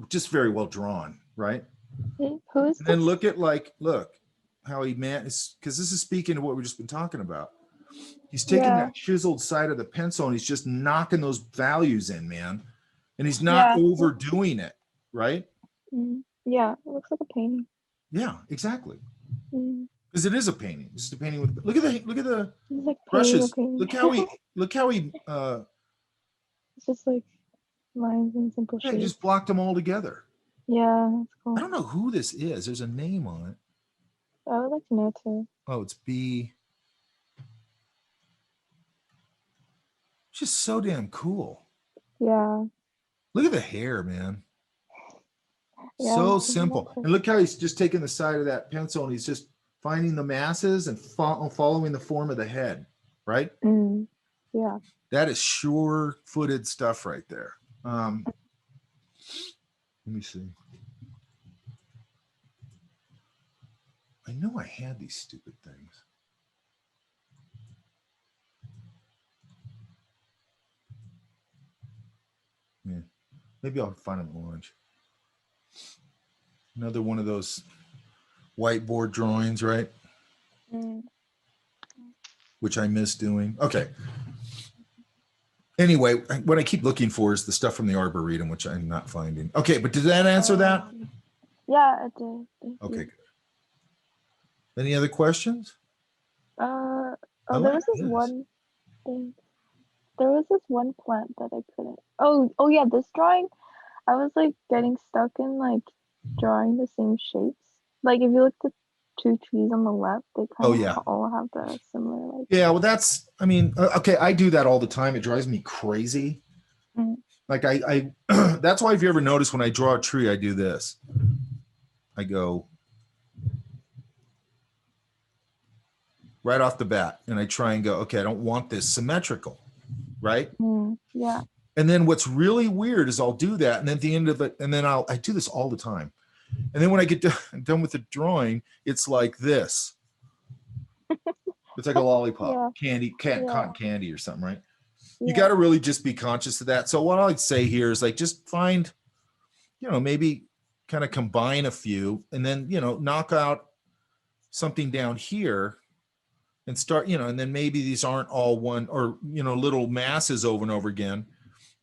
just very well drawn, right? Who is And then look how he because this is speaking to what we've just been talking about. He's taking that chiseled side of the pencil and he's just knocking those values in, man. And he's not overdoing it, right? Yeah, it looks like a painting. Yeah, exactly. Because it is a painting. This is a painting with look at the like brushes. painting. Look how he it's just like lines and simple he shapes. just blocked them all together. Yeah, that's cool. I don't know who this is. There's a name on it. I would like to know too. Oh, it's B. Just so damn cool. Yeah. Look at the hair, man. Yeah, So simple. And look how he's just taking the side of that pencil and he's just finding the masses and following the form of the head, right? Yeah. That is sure-footed stuff right there. Let me see. I know I had these stupid things. Yeah, maybe I'll find them at lunch. Another one of those whiteboard drawings, right? Which I miss doing. Okay. Anyway, what I keep looking for is the stuff from the Arboretum, which I'm not finding. Okay, but did that answer that? Yeah, it did. Thank Okay, you. good. Any other questions? There like was this this. one thing. There was this one plant that I couldn't. Oh yeah, this drawing. I was like getting stuck in like drawing the same shapes. Like if you look at two trees on the left, they kind of all have the similar like. Yeah, well, that's. I mean, okay, I do that all the time. It drives me crazy. Like I that's why if you ever notice when I draw a tree, I do this. I go right off the bat, and I try and go, okay, I don't want this symmetrical, right? Yeah. And then what's really weird is I'll do that, and then at the end of it, and then I do this all the time. And then when I get done with the drawing, it's like this. It's like a lollipop, cotton candy or something, right? You got to really just be conscious of that. So what I'd say here is like, just find, maybe kind of combine a few and then, knock out something down here and start, and then maybe these aren't all one or, little masses over and over again.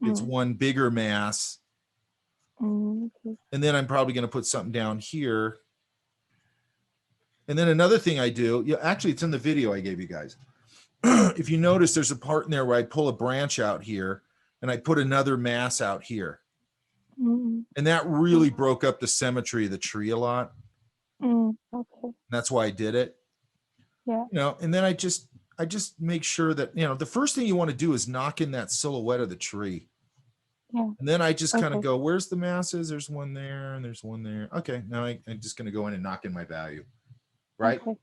It's one bigger mass. And then I'm probably going to put something down here. And then another thing I do, actually it's in the video I gave you guys. If you notice, there's a part in there where I pull a branch out here and I put another mass out here. And that really broke up the symmetry of the tree a lot. Okay. That's why I did it. Yeah. And then I just make sure that, the first thing you want to do is knock in that silhouette of the tree. Yeah. And then I just kind of go, where's the masses? There's one there and there's one there. Okay, now I'm just going to go in and knock in my value. Right? Okay.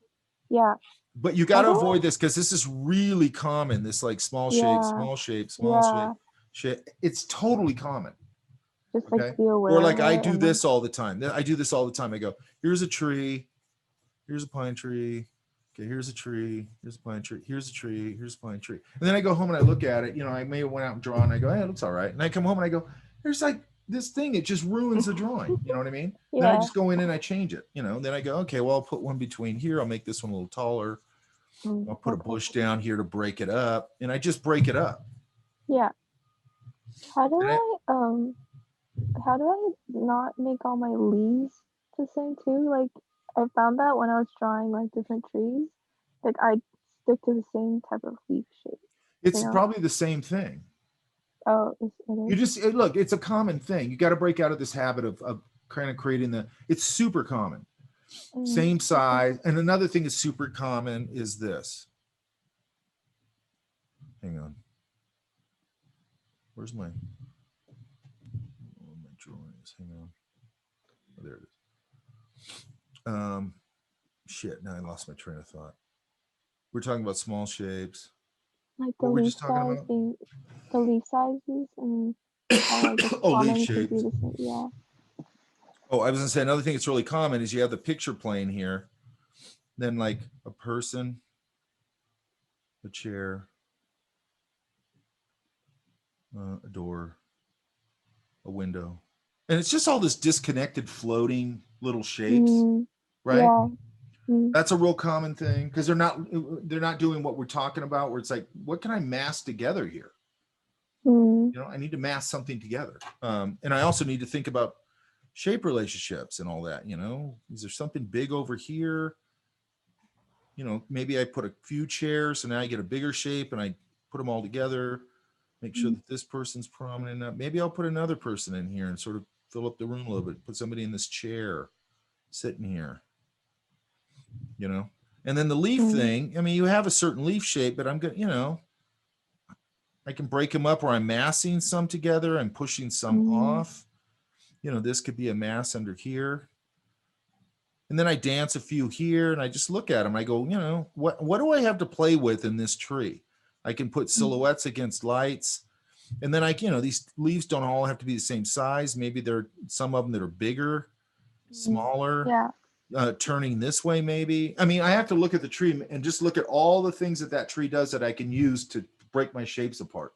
Yeah. But you got to avoid this because this is really common. This like small shape, small shape, small shape. It's totally common. Just like be aware. Or like I do this all the time. I do this all the time. I go, here's a tree, here's a pine tree. Okay, here's a tree, here's a pine tree, here's a tree, here's a pine tree. And then I go home and I look at it. I may have went out and drawn. And I go, hey, it looks all right. And I come home and I go, there's like this thing. It just ruins the drawing. You know what I mean? Then I just go in and I change it. Then I go, okay, well, I'll put one between here. I'll make this one a little taller. I'll put a bush down here to break it up. And I just break it up. Yeah. How do I not make all my leaves the same too? Like I found that when I was drawing like different trees, like I stick to the same type of leaf shape. It's probably the same thing. Oh, you just look, it's a common thing. You got to break out of this habit of kind of creating it's super common. Same size. And another thing is super common is this. Hang on. Where's my drawings? Hang on. Oh, there it is. Shit, now I lost my train of thought. We're talking about small shapes. Like the leaf size being, the leaf sizes and how like leaf shapes. Yeah. Oh, I was gonna say another thing that's really common is you have the picture plane here, then like a person, a chair, a door, a window, and it's just all this disconnected floating little shapes, right? Yeah. That's a real common thing because they're not doing what we're talking about, where it's like, what can I mass together here? I need to mass something together. And I also need to think about shape relationships and all that. Is there something big over here? Maybe I put a few chairs and now I get a bigger shape and I put them all together, make sure that this person's prominent enough. Maybe I'll put another person in here and sort of fill up the room a little bit, put somebody in this chair sitting here. And then the leaf thing, I mean, you have a certain leaf shape, but I'm good, I can break them up where I'm massing some together, I'm pushing some off. This could be a mass under here. And then I dance a few here and I just look at them. I go, what do I have to play with in this tree? I can put silhouettes against lights. And then these leaves don't all have to be the same size. Maybe there are some of them that are bigger, smaller. Yeah. Turning this way, maybe. I mean, I have to look at the tree and just look at all the things that tree does that I can use to break my shapes apart.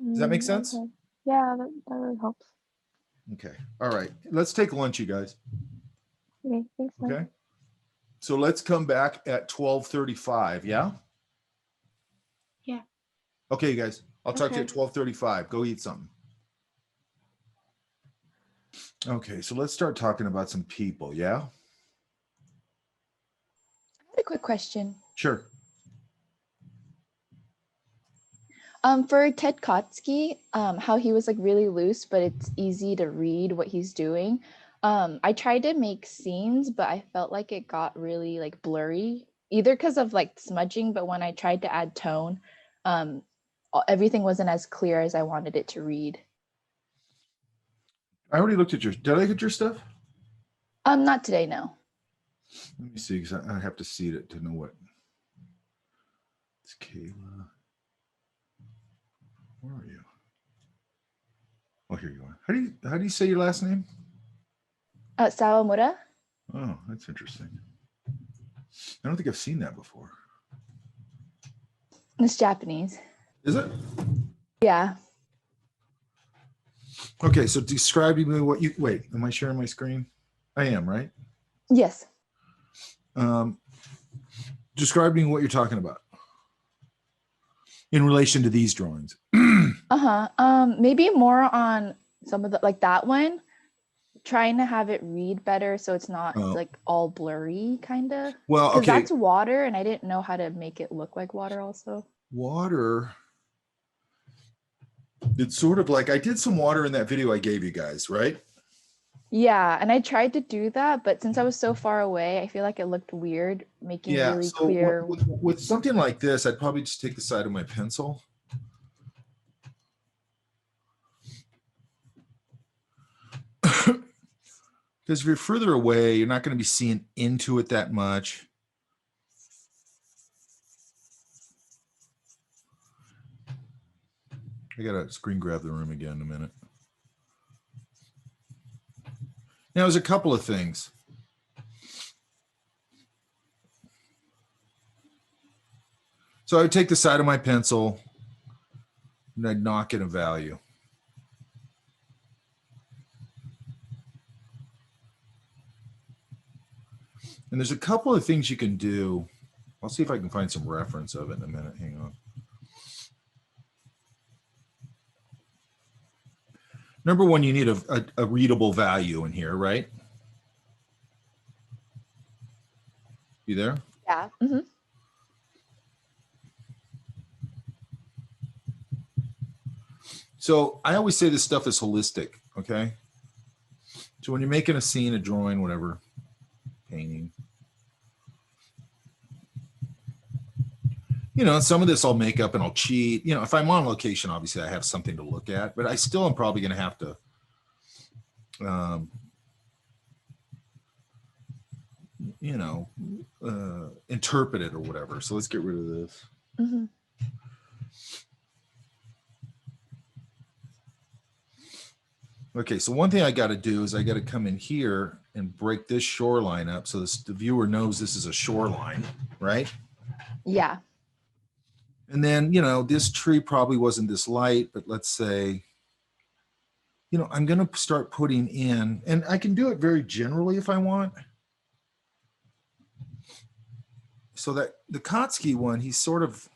Does that make sense? Okay. Yeah, that really helps. Okay. All right. Let's take lunch, you guys. Okay. Thanks. Mike. Okay. So let's come back at 12:35. Yeah. Yeah. Okay, you guys. I'll talk to you at 12:35. Go eat something. Okay. So let's start talking about some people. Yeah. A quick question. Sure. For Ted Kotsky, how he was like really loose, but it's easy to read what he's doing. I tried to make scenes, but I felt like it got really like blurry, either because of like smudging, but when I tried to add tone, everything wasn't as clear as I wanted it to read. I already looked at did I look at your stuff? Not today, no. Let me see, because I have to see it to know what. It's Kayla. Where are you? Oh, here you are. How do you say your last name? Sawamura. Oh, that's interesting. I don't think I've seen that before. It's Japanese. Is it? Yeah. Okay, so describe to me what you, wait, am I sharing my screen? I am, right? Yes. Describe to me what you're talking about in relation to these drawings. Maybe more on some of the, like that one, trying to have it read better so it's not like all blurry, kind of. Well, because okay. that's water, and I didn't know how to make it look like water also. Water. It's sort of like I did some water in that video I gave you guys, right? Yeah, and I tried to do that, but since I was so far away, I feel like it looked weird making really so clear. With something like this, I'd probably just take the side of my pencil. Because if you're further away, you're not going to be seeing into it that much. I got to screen grab the room again in a minute. Now, there's a couple of things. So I would take the side of my pencil and I'd knock in a value. And there's a couple of things you can do. I'll see if I can find some reference of it in a minute. Hang on. Number one, you need a readable value in here, right? You there? Yeah. Mm-hmm. So I always say this stuff is holistic, okay? So when you're making a scene, a drawing, whatever, painting, you know, some of this I'll make up and I'll cheat. You know, if I'm on location, obviously I have something to look at, but I still am probably going to have to you know, interpret it or whatever. So let's get rid of this. Mm-hmm. Okay, so one thing I got to do is I got to come in here and break this shoreline up so the viewer knows this is a shoreline, right? Yeah. And then, you know, this tree probably wasn't this light, but let's say, you know, I'm going to start putting in, and I can do it very generally if I want. So that the Kotsky one, he's sort of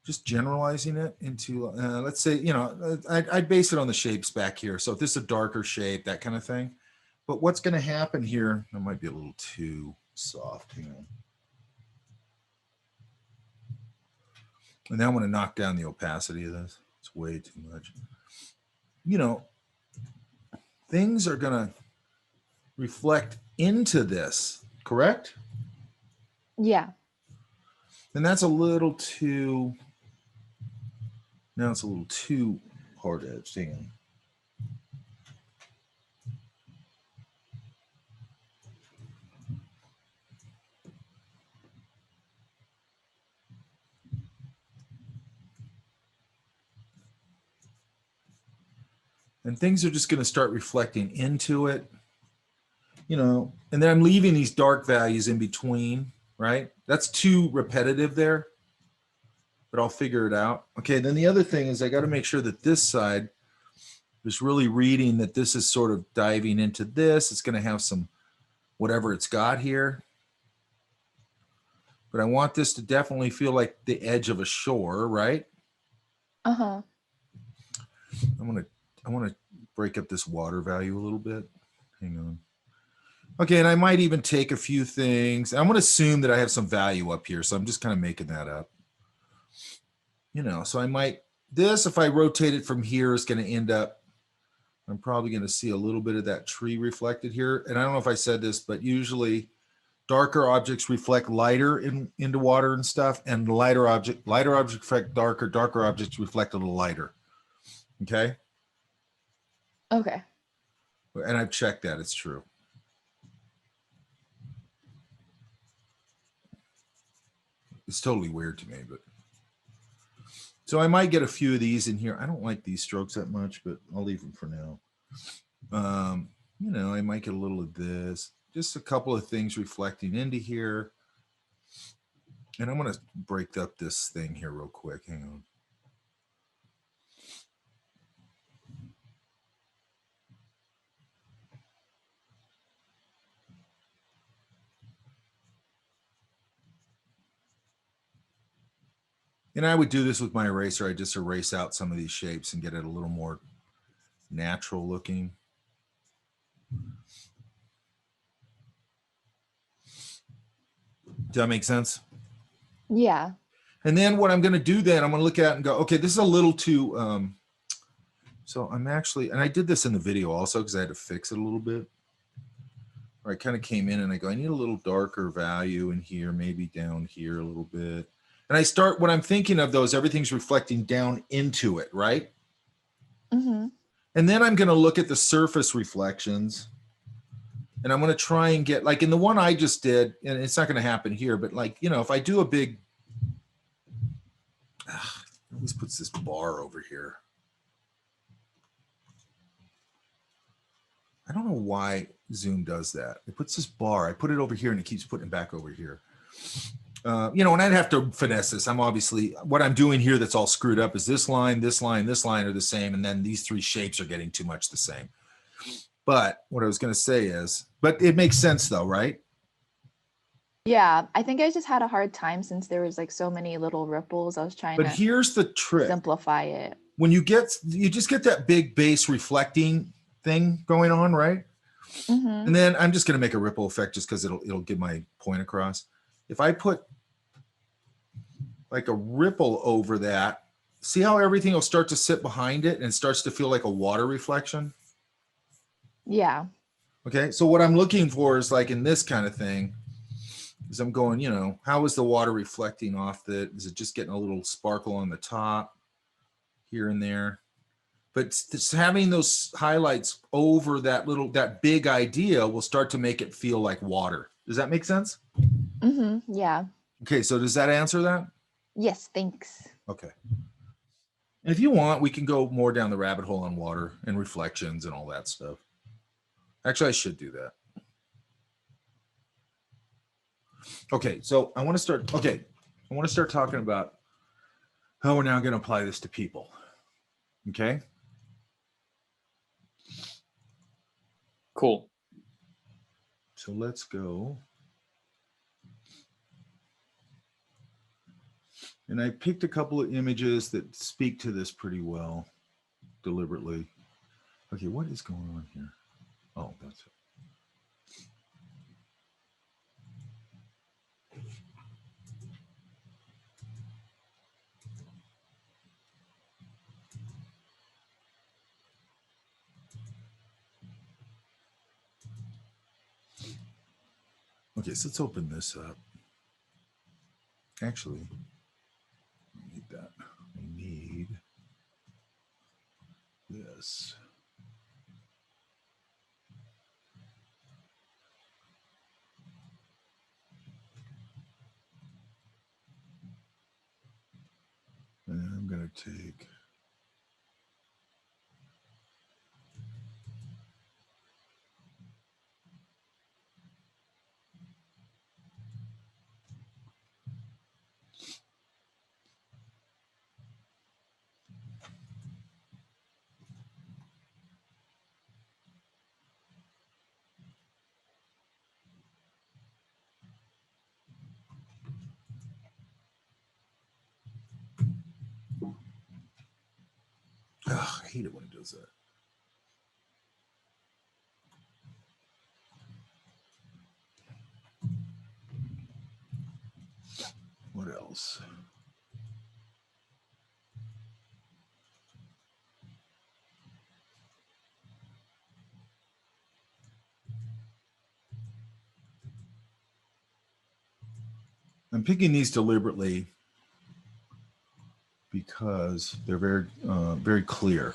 just generalizing it into, let's say, you know, I'd base it on the shapes back here. So if this is a darker shape, that kind of thing. But what's going to happen here, that might be a little too soft. Hang on. And now I'm going to knock down the opacity of this. It's way too much. You know, things are going to reflect into this, correct? Yeah. And that's a little too, now it's a little too hard edged. Hang on. And things are just going to start reflecting into it, you know, and then I'm leaving these dark values in between, right? That's too repetitive there, but I'll figure it out. Okay, then the other thing is I got to make sure that this side is really reading that this is sort of diving into this. It's going to have some whatever it's got here. But I want this to definitely feel like the edge of a shore, right? Uh-huh. I want to break up this water value a little bit. Hang on. Okay, and I might even take a few things. I'm going to assume that I have some value up here, so I'm just kind of making that up. You know, so I might, this, if I rotate it from here, is going to end up, I'm probably going to see a little bit of that tree reflected here. And I don't know if I said this, but usually darker objects reflect lighter into water and stuff, and lighter objects reflect darker, darker objects reflect a little lighter. Okay? Okay. And I've checked that, it's true. It's totally weird to me, but. So I might get a few of these in here. I don't like these strokes that much, but I'll leave them for now. You know, I might get a little of this, just a couple of things reflecting into here. And I'm going to break up this thing here real quick. Hang on. And I would do this with my eraser. I just erase out some of these shapes and get it a little more natural looking. Does that make sense? Yeah. And then what I'm going to do then, I'm going to look at it and go, okay, this is a little too, so I'm actually, and I did this in the video also because I had to fix it a little bit. Or I kind of came in and I go, I need a little darker value in here, maybe down here a little bit. And I start, what I'm thinking of though is everything's reflecting down into it, right? Mm-hmm. And then I'm going to look at the surface reflections. And I'm going to try and get, like in the one I just did, and it's not going to happen here, but like, you know, if I do a big, always puts this bar over here. I don't know why Zoom does that. It puts this bar, I put it over here and it keeps putting it back over here. You know, and I'd have to finesse this. I'm obviously, what I'm doing here that's all screwed up is this line, this line, this line are the same. And then these three shapes are getting too much the same. But what I was going to say is, but it makes sense though, right? Yeah, I think I just had a hard time since there was like so many little ripples. I was trying But to here's the trick. simplify it. When you just get that big base reflecting thing going on, right? Mm-hmm. And then I'm just going to make a ripple effect just because it'll get my point across. If I put like a ripple over that, see how everything will start to sit behind it and it starts to feel like a water reflection? Yeah. Okay, so what I'm looking for is like in this kind of thing, is I'm going, you know, how is the water reflecting off the, is it just getting a little sparkle on the top here and there? But just having those highlights over that big idea will start to make it feel like water. Does that make sense? Mm-hmm. Yeah. Okay, so does that answer that? Yes, thanks. Okay. And if you want, we can go more down the rabbit hole on water and reflections and all that stuff. Actually, I should do that. Okay, so I want to start talking about how we're now going to apply this to people. Okay? Cool. So let's go. And I picked a couple of images that speak to this pretty well, deliberately. Okay, what is going on here? Oh, that's it. Okay, so let's open this up. Actually, I need that. I need this. And I'm going to take I hate it when it does that. What else? I'm picking these deliberately because they're very clear.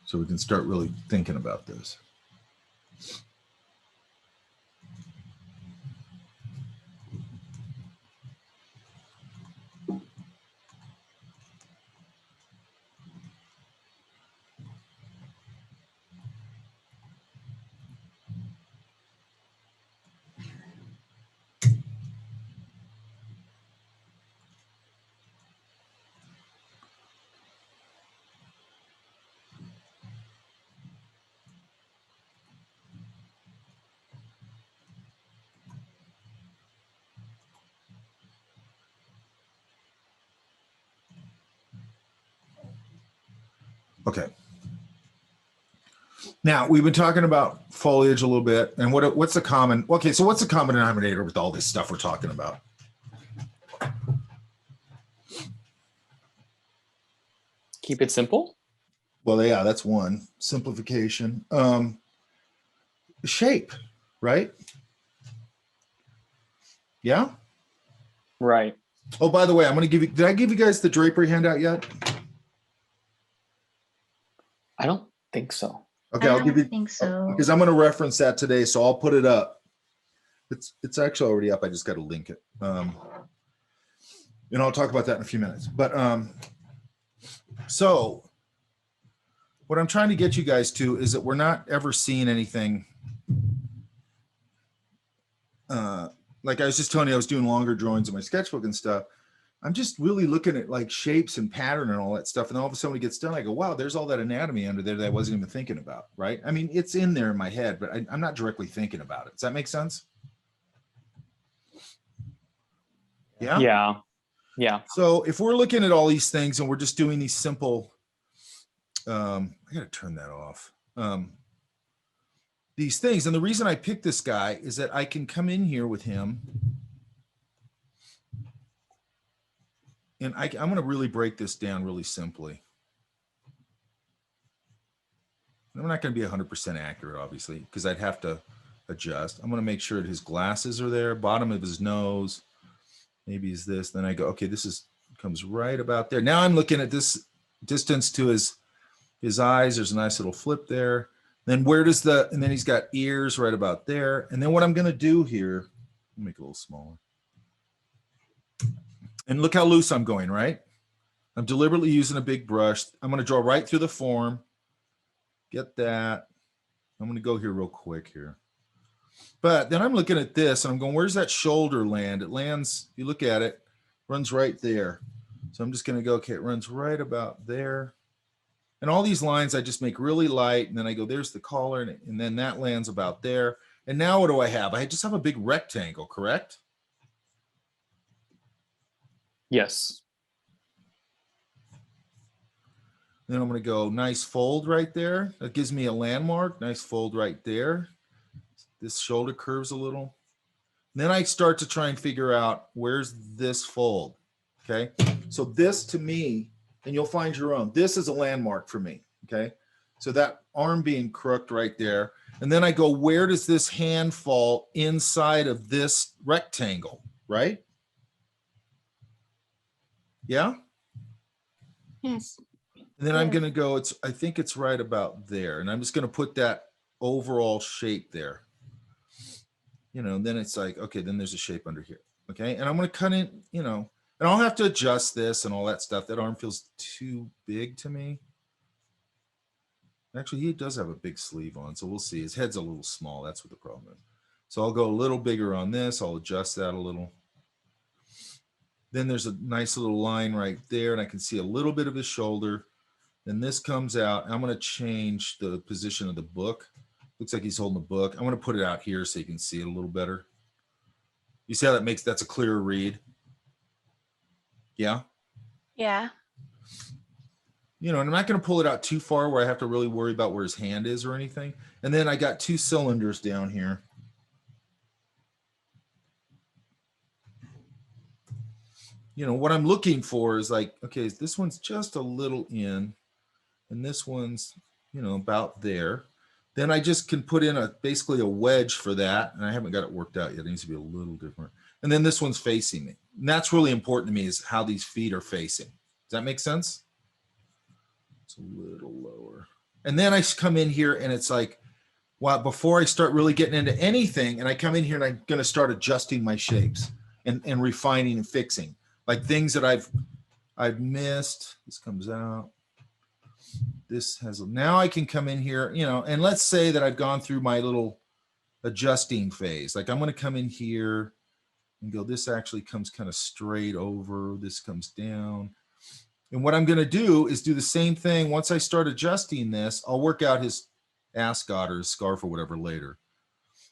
So we can start really thinking about this. Okay. Now we've been talking about foliage a little bit, and what's the common? Okay, so what's the common denominator with all this stuff we're talking about? Keep it simple. Well, yeah, that's one simplification. Shape, right? Yeah. Right. Oh, by the way, I'm going to give you. Did I give you guys the drapery handout yet? I don't think so. Okay, I I'll give you. don't think so. Because I'm going to reference that today, so I'll put it up. It's actually already up. I just got to link it. And I'll talk about that in a few minutes. But so what I'm trying to get you guys to is that we're not ever seeing anything. Like I was just telling you, I was doing longer drawings in my sketchbook and stuff. I'm just really looking at like shapes and pattern and all that stuff. And all of a sudden when it gets done, I go, wow, there's all that anatomy under there that I wasn't even thinking about, right? I mean, it's in there in my head, but I'm not directly thinking about it. Does that make sense? Yeah? Yeah. Yeah. So if we're looking at all these things and we're just doing these simple, I got to turn that off. These things. And the reason I picked this guy is that I can come in here with him. And I'm going to really break this down really simply. I'm not going to be 100% accurate, obviously, because I'd have to adjust. I'm going to make sure that his glasses are there, bottom of his nose. Maybe is this. Then I go, okay, comes right about there. Now I'm looking at this distance to his eyes. There's a nice little flip there. Then and then he's got ears right about there. And then what I'm going to do here, make it a little smaller. And look how loose I'm going, right? I'm deliberately using a big brush. I'm going to draw right through the form. Get that. I'm going to go here real quick here. But then I'm looking at this and I'm going, where's that shoulder land? It lands, you look at it, runs right there. So I'm just going to go, okay, it runs right about there. And all these lines I just make really light. And then I go, there's the collar. And then that lands about there. And now what do I have? I just have a big rectangle, correct? Yes. Then I'm going to go nice fold right there. That gives me a landmark. Nice fold right there. This shoulder curves a little. Then I start to try and figure out where's this fold. Okay. So this to me, and you'll find your own, this is a landmark for me. Okay. So that arm being crooked right there. And then I go, where does this hand fall inside of this rectangle? Right? Yeah. Yes. And then I'm going to go, I think it's right about there. And I'm just going to put that overall shape there. You know, then it's like, okay, then there's a shape under here. Okay. And I'm going to cut in, you know, and I'll have to adjust this and all that stuff. That arm feels too big to me. Actually, he does have a big sleeve on, so we'll see. His head's a little small. That's what the problem is. So I'll go a little bigger on this. I'll adjust that a little. Then there's a nice little line right there, and I can see a little bit of his shoulder. Then this comes out. I'm going to change the position of the book. Looks like he's holding the book. I'm going to put it out here so you can see it a little better. You see how that's a clearer read? Yeah? Yeah. You know, and I'm not going to pull it out too far where I have to really worry about where his hand is or anything. And then I got two cylinders down here. You know, what I'm looking for is like, okay, this one's just a little in, and this one's, you know, about there. Then I just can put in basically a wedge for that. And I haven't got it worked out yet. It needs to be a little different. And then this one's facing me. And that's really important to me, is how these feet are facing. Does that make sense? It's a little lower. And then I come in here and it's like, well, before I start really getting into anything, and I come in here and I'm going to start adjusting my shapes and refining and fixing, like things that I've missed. This comes out. This has, now I can come in here, you know, and let's say that I've gone through my little adjusting phase. Like I'm going to come in here and go, this actually comes kind of straight over. This comes down. And what I'm going to do is do the same thing. Once I start adjusting this, I'll work out his ascot or his scarf or whatever later.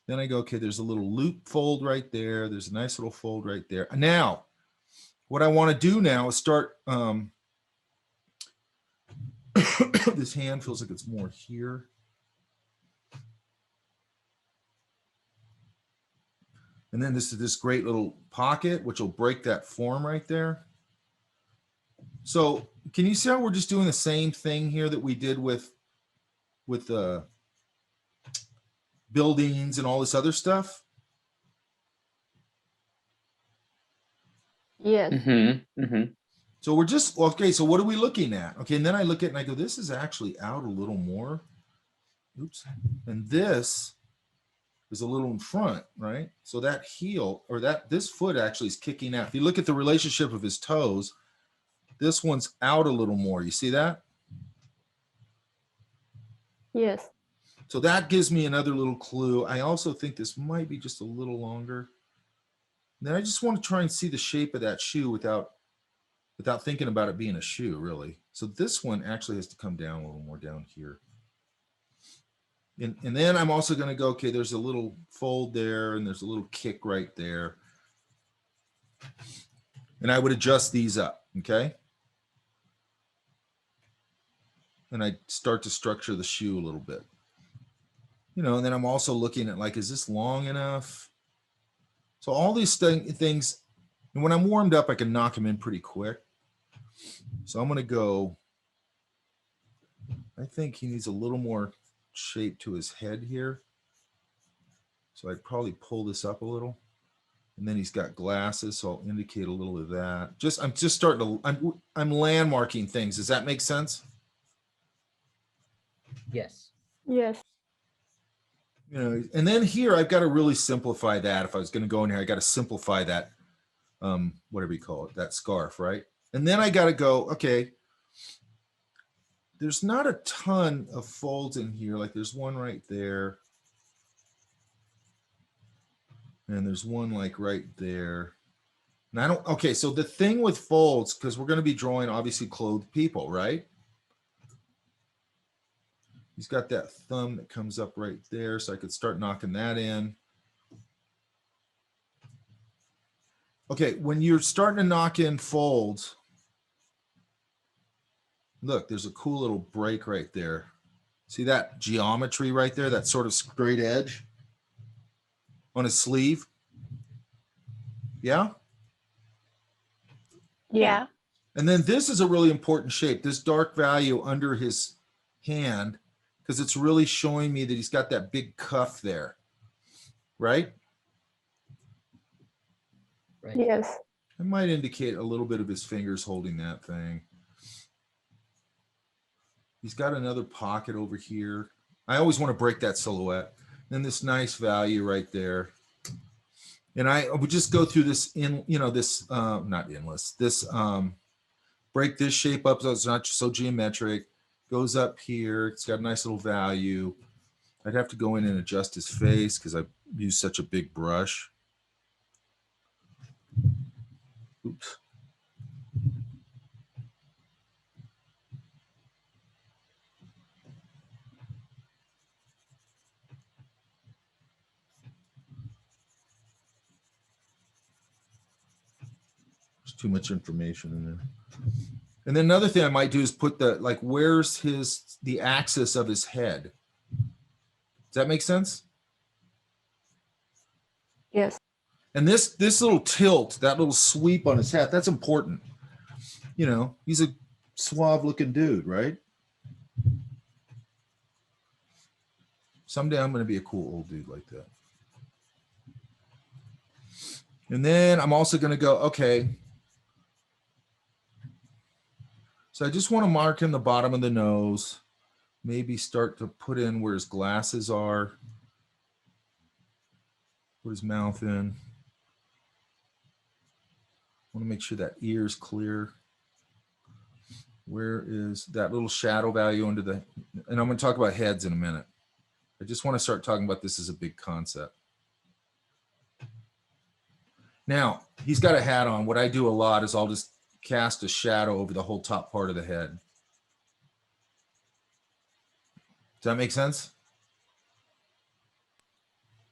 Then I go, okay, there's a little loop fold right there. There's a nice little fold right there. Now, what I want to do now is start This hand feels like it's more here. And then this is this great little pocket, which will break that form right there. So can you see how we're just doing the same thing here that we did with the buildings and all this other stuff? Yes. So we're just, okay, so what are we looking at? Okay, and then I look at it and I go, this is actually out a little more. Oops. And this is a little in front, right? So that heel, or this foot actually is kicking out. If you look at the relationship of his toes, this one's out a little more. You see that? Yes. So that gives me another little clue. I also think this might be just a little longer. Then I just want to try and see the shape of that shoe without thinking about it being a shoe, really. So this one actually has to come down a little more down here. And then I'm also going to go, okay, there's a little fold there and there's a little kick right there. And I would adjust these up, okay? And I start to structure the shoe a little bit. You know, and then I'm also looking at, like, is this long enough? So all these things, and when I'm warmed up, I can knock them in pretty quick. So I'm going to go, I think he needs a little more shape to his head here. So I'd probably pull this up a little. And then he's got glasses, so I'll indicate a little of that. I'm just starting to, I'm landmarking things. Does that make sense? Yes. Yes. You know, and then here I've got to really simplify that. If I was going to go in here, I got to simplify that, whatever you call it, that scarf, right? And then I got to go, okay, there's not a ton of folds in here. Like there's one right there. And there's one like right there. And I don't, okay, so the thing with folds, because we're going to be drawing obviously clothed people, right? He's got that thumb that comes up right there, so I could start knocking that in. Okay, when you're starting to knock in folds, look, there's a cool little break right there. See that geometry right there, that sort of straight edge on his sleeve? Yeah? Yeah. And then this is a really important shape, this dark value under his hand, because it's really showing me that he's got that big cuff there, right? Right. Yes. I might indicate a little bit of his fingers holding that thing. He's got another pocket over here. I always want to break that silhouette. Then this nice value right there. And I would just go through this this, not endless, this, break this shape up so it's not so geometric. Goes up here. It's got a nice little value. I'd have to go in and adjust his face because I use such a big brush. Oops. There's too much information in there. And then another thing I might do is put the, like, where's the axis of his head? Does that make sense? Yes. And this little tilt, that little sweep on his hat, that's important. You know, he's a suave looking dude, right? Someday I'm going to be a cool old dude like that. And then I'm also going to go, okay. So I just want to mark in the bottom of the nose, maybe start to put in where his glasses are, put his mouth in. I want to make sure that ear is clear. Where is that little shadow value under the, and I'm going to talk about heads in a minute. I just want to start talking about this as a big concept. Now, he's got a hat on. What I do a lot is I'll just cast a shadow over the whole top part of the head. Does that make sense?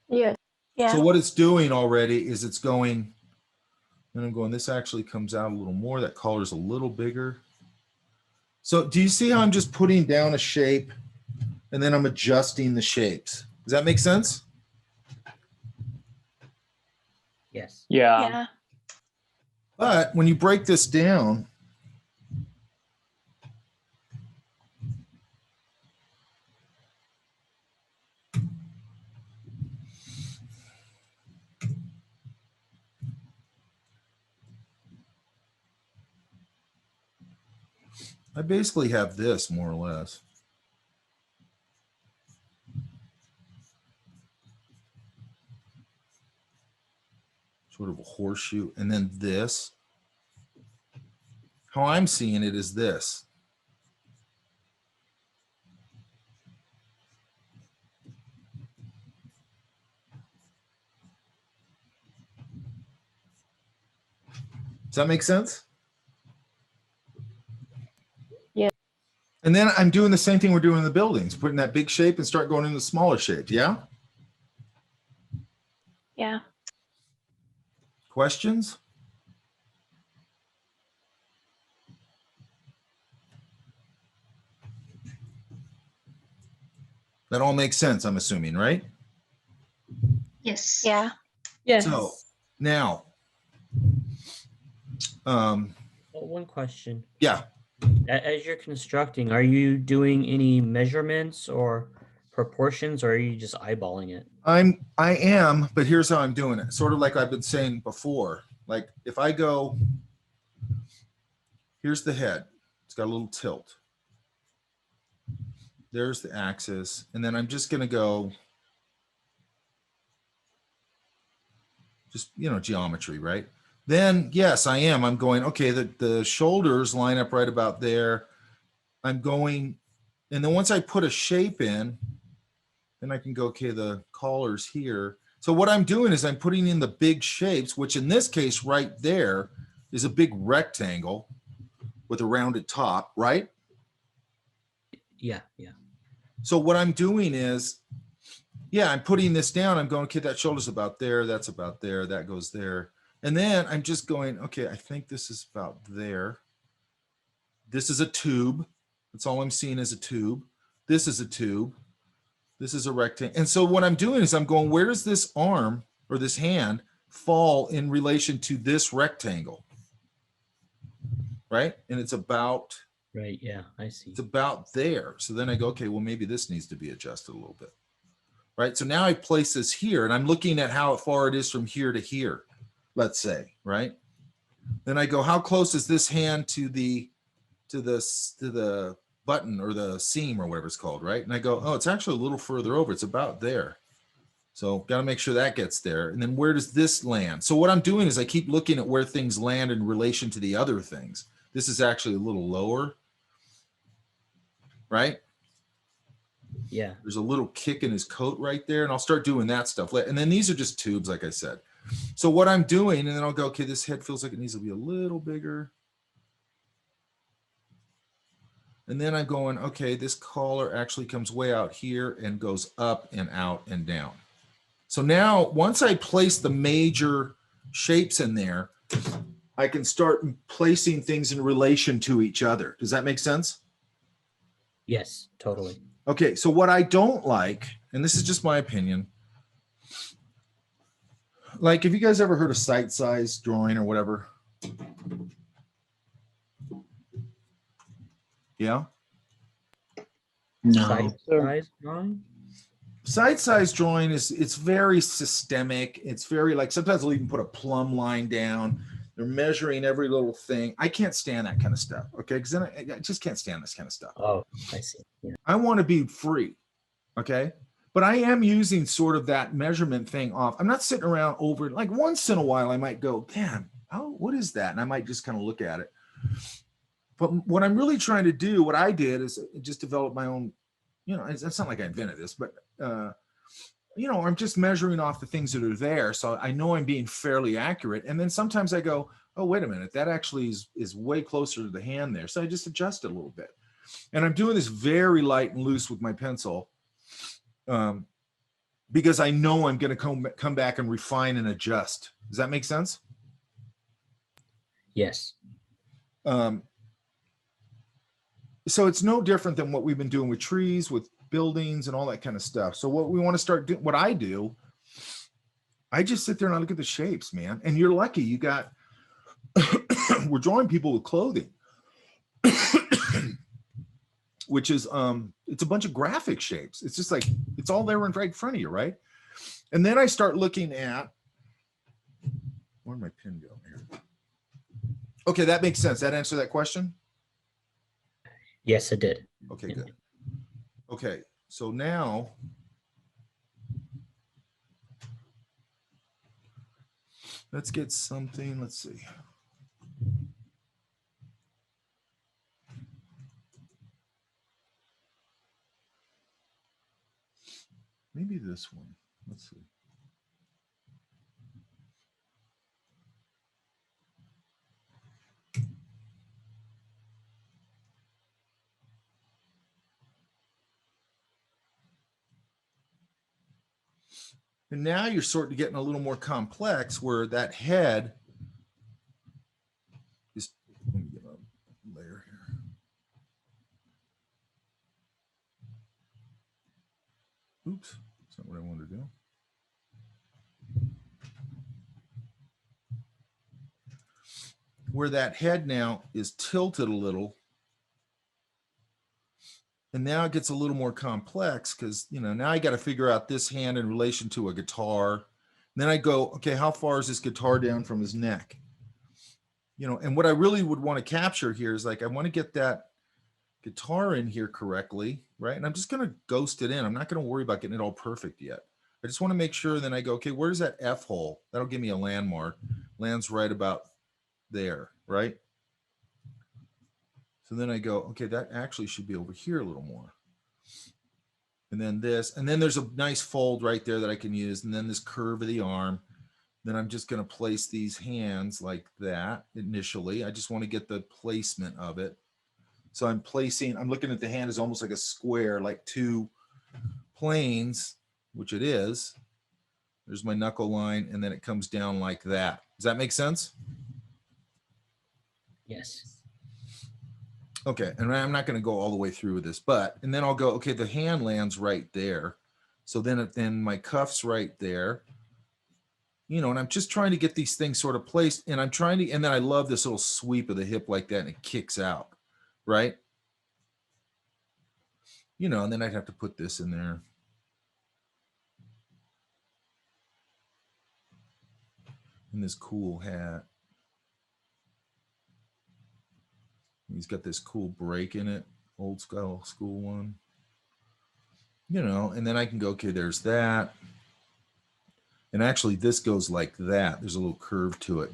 Yes. Yeah. So what it's doing already is it's going, and I'm going, this actually comes out a little more. That color's a little bigger. So do you see how I'm just putting down a shape and then I'm adjusting the shapes? Does that make sense? Yes. Yeah. Yeah. But when you break this down, I basically have this more or less. Sort of a horseshoe, and then this. How I'm seeing it is this. Does that make sense? Yeah. And then I'm doing the same thing we're doing in the buildings, putting that big shape and start going into the smaller shape. Yeah? Yeah. Questions? That all makes sense, I'm assuming, right? Yes. Yeah. Yes. So now, Well, one question. yeah. As you're constructing, are you doing any measurements or proportions, or are you just eyeballing it? I am, but here's how I'm doing it. Sort of like I've been saying before. Like if I go, here's the head. It's got a little tilt. There's the axis. And then I'm just going to go, just, you know, geometry, right? Then, yes, I am. I'm going, okay, the shoulders line up right about there. I'm going, and then once I put a shape in, then I can go, okay, the collar's here. So what I'm doing is I'm putting in the big shapes, which in this case right there is a big rectangle with a rounded top, right? Yeah, yeah. So what I'm doing is, yeah, I'm putting this down. I'm going, okay, that shoulder's about there. That's about there. That goes there. And then I'm just going, okay, I think this is about there. This is a tube. That's all I'm seeing is a tube. This is a tube. This is a rectangle. And so what I'm doing is I'm going, where does this arm or this hand fall in relation to this rectangle? Right? And it's about, Right, yeah, I see. it's about there. So then I go, okay, well, maybe this needs to be adjusted a little bit. Right? So now I place this here and I'm looking at how far it is from here to here, let's say, right? Then I go, how close is this hand to the button or the seam or whatever it's called, right? And I go, oh, it's actually a little further over. It's about there. So got to make sure that gets there. And then where does this land? So what I'm doing is I keep looking at where things land in relation to the other things. This is actually a little lower, right? Yeah. There's a little kick in his coat right there. And I'll start doing that stuff. And then these are just tubes, like I said. So what I'm doing, and then I'll go, okay, this head feels like it needs to be a little bigger. And then I'm going, okay, this collar actually comes way out here and goes up and out and down. So now once I place the major shapes in there, I can start placing things in relation to each other. Does that make sense? Yes, totally. Okay, so what I don't like, and this is just my opinion, like have you guys ever heard of sight size drawing or whatever? Yeah? No. Size drawing? Side size drawing it's very systemic. It's very like sometimes they'll even put a plumb line down. They're measuring every little thing. I can't stand that kind of stuff. Okay, because then I just can't stand this kind of stuff. Oh, I see. Yeah. I want to be free. Okay, but I am using sort of that measurement thing off. I'm not sitting around over like once in a while. I might go, damn, oh, what is that? And I might just kind of look at it. But what I'm really trying to do, what I did is just develop my own. You know, it's not like I invented this, but, you know, I'm just measuring off the things that are there. So I know I'm being fairly accurate. And then sometimes I go, oh, wait a minute, that actually is way closer to the hand there. So I just adjust it a little bit. And I'm doing this very light and loose with my pencil because I know I'm going to come back and refine and adjust. Does that make sense? Yes. so it's no different than what we've been doing with trees, with buildings and all that kind of stuff. So what we want to start doing, what I do, I just sit there and I look at the shapes, man. And you're lucky you got, we're drawing people with clothing, which is, it's a bunch of graphic shapes. It's just like, it's all there right in front of you, right? And then I start looking at, where'd my pen go here? Okay, that makes sense. That answer that question? Yes, it did. Okay, Yeah. good. Okay, so now let's get something, let's see. Maybe this one, let's see. And now you're sort of getting a little more complex where that head is, let me get a layer here. Oops, that's not what I wanted to do. Where that head now is tilted a little. And now it gets a little more complex because, you know, now I got to figure out this hand in relation to a guitar. And then I go, okay, how far is this guitar down from his neck? You know, and what I really would want to capture here is like, I want to get that guitar in here correctly, right? And I'm just going to ghost it in. I'm not going to worry about getting it all perfect yet. I just want to make sure. Then I go, okay, where's that F hole? That'll give me a landmark. Lands right about there, right? So then I go, okay, that actually should be over here a little more. And then this, and then there's a nice fold right there that I can use. And then this curve of the arm. Then I'm just going to place these hands like that initially. I just want to get the placement of it. So I'm placing, I'm looking at the hand as almost like a square, like two planes, which it is. There's my knuckle line, and then it comes down like that. Does that make sense? Yes. Okay, and I'm not going to go all the way through with this, but, and then I'll go, okay, the hand lands right there. So then my cuff's right there. You know, and I'm just trying to get these things sort of placed, and I'm trying to, and then I love this little sweep of the hip like that, and it kicks out, right? You know, and then I'd have to put this in there. And this cool hat. He's got this cool break in it, old school one. You know, and then I can go, okay, there's that. And actually this goes like that. There's a little curve to it.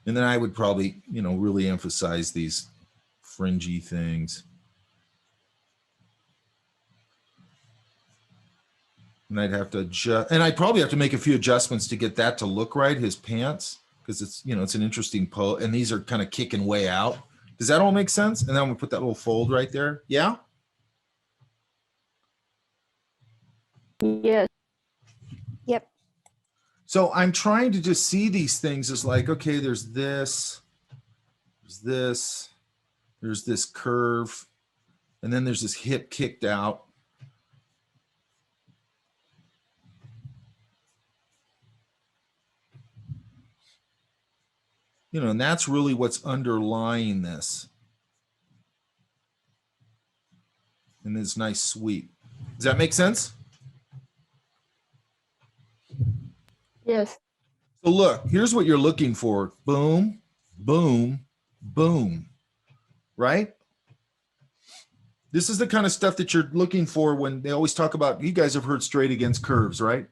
And then I would probably, you know, really emphasize these fringy things. And I'd have to adjust, and I'd probably have to make a few adjustments to get that to look right, his pants, because it's, you know, it's an interesting pose, and these are kind of kicking way out. Does that all make sense? And then I'm gonna put that little fold right there. Yeah? Yes. Yep. So I'm trying to just see these things as like, okay, there's this, there's this curve, and then there's this hip kicked out. You know, and that's really what's underlying this. And this nice sweep. Does that make sense? Yes. So look, here's what you're looking for. Boom, boom, boom, right? This is the kind of stuff that you're looking for when they always talk about, you guys have heard straight against curves, right?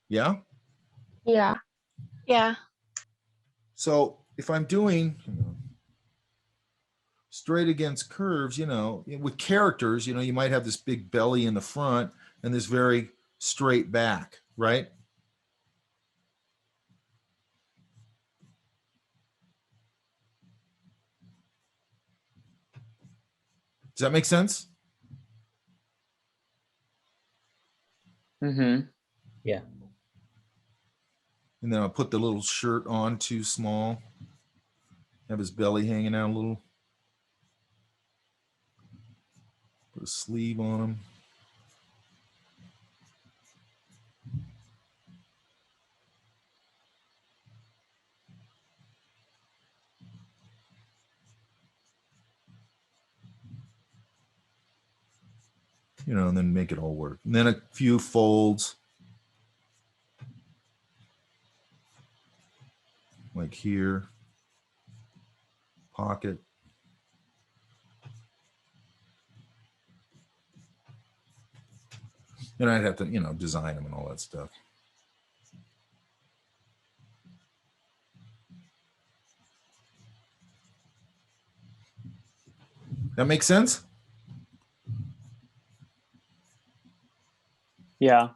Yeah? Yeah. Yeah. So if I'm doing straight against curves, you know, with characters, you know, you might have this big belly in the front and this very straight back, right? Does that make sense? Mm-hmm. Yeah. And then I'll put the little shirt on too small. Have his belly hanging out a little. Put a sleeve on him. You know, and then make it all work. And then a few folds. Like here. Pocket. And I'd have to, you know, design them and all that stuff. That makes sense? Yeah.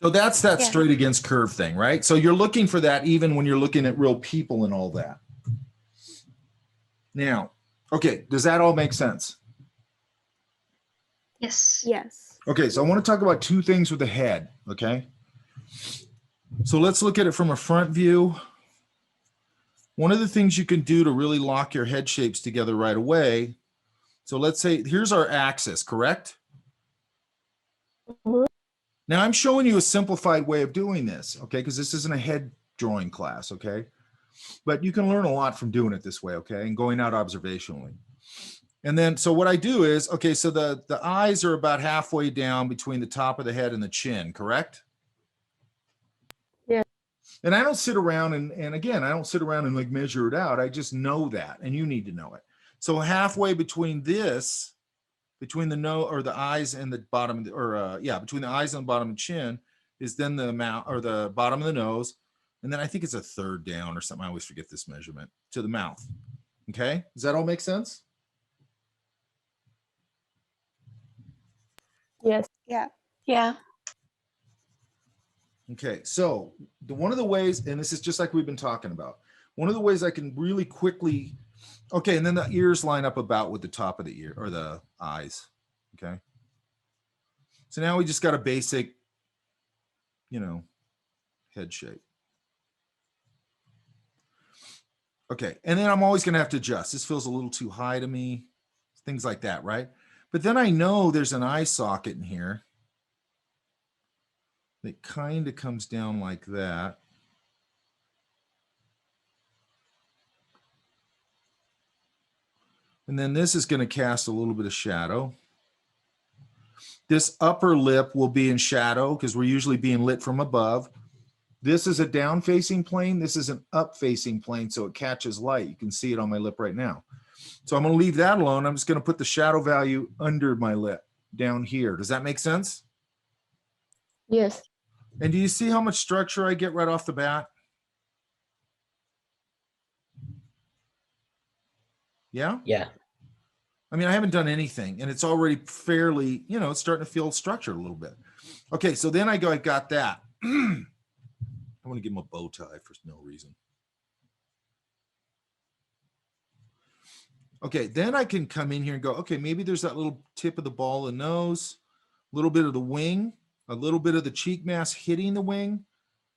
So that's that Yeah. straight against curve thing, right? So you're looking for that even when you're looking at real people and all that. Now, okay, does that all make sense? Yes. Yes. Okay, so I want to talk about two things with the head, okay? So let's look at it from a front view. One of the things you can do to really lock your head shapes together right away. So let's say, here's our axis, correct? Mhm. Now I'm showing you a simplified way of doing this, okay? Because this isn't a head drawing class, okay? But you can learn a lot from doing it this way, okay? And going out observationally. And then, so what I do is, okay, so the eyes are about halfway down between the top of the head and the chin, correct? Yeah. And I don't sit around and again, I don't sit around and like measure it out. I just know that, and you need to know it. So halfway between this, between the nose or the eyes and the bottom, between the eyes and the bottom of the chin is then the mouth or the bottom of the nose. And then I think it's a third down or something. I always forget this measurement to the mouth. Okay. Does that all make sense? Yes. Yeah. Yeah. Okay. So one of the ways, and this is just like we've been talking about, one of the ways I can really quickly, okay. And then the ears line up about with the top of the ear or the eyes. Okay. So now we just got a basic, you know, head shape. Okay, and then I'm always gonna have to adjust. This feels a little too high to me, things like that, right? But then I know there's an eye socket in here that kind of comes down like that. And then this is gonna cast a little bit of shadow. This upper lip will be in shadow because we're usually being lit from above. This is a down facing plane. This is an up facing plane, so it catches light. You can see it on my lip right now. So I'm going to leave that alone. I'm just going to put the shadow value under my lip down here. Does that make sense? Yes. And do you see how much structure I get right off the bat? Yeah? Yeah. I mean, I haven't done anything and it's already fairly, you know, it's starting to feel structured a little bit. Okay, so then I got that. I want to give him a bow tie for no reason. Okay, then I can come in here and go, okay, maybe there's that little tip of the ball of the nose, a little bit of the wing, a little bit of the cheek mask hitting the wing,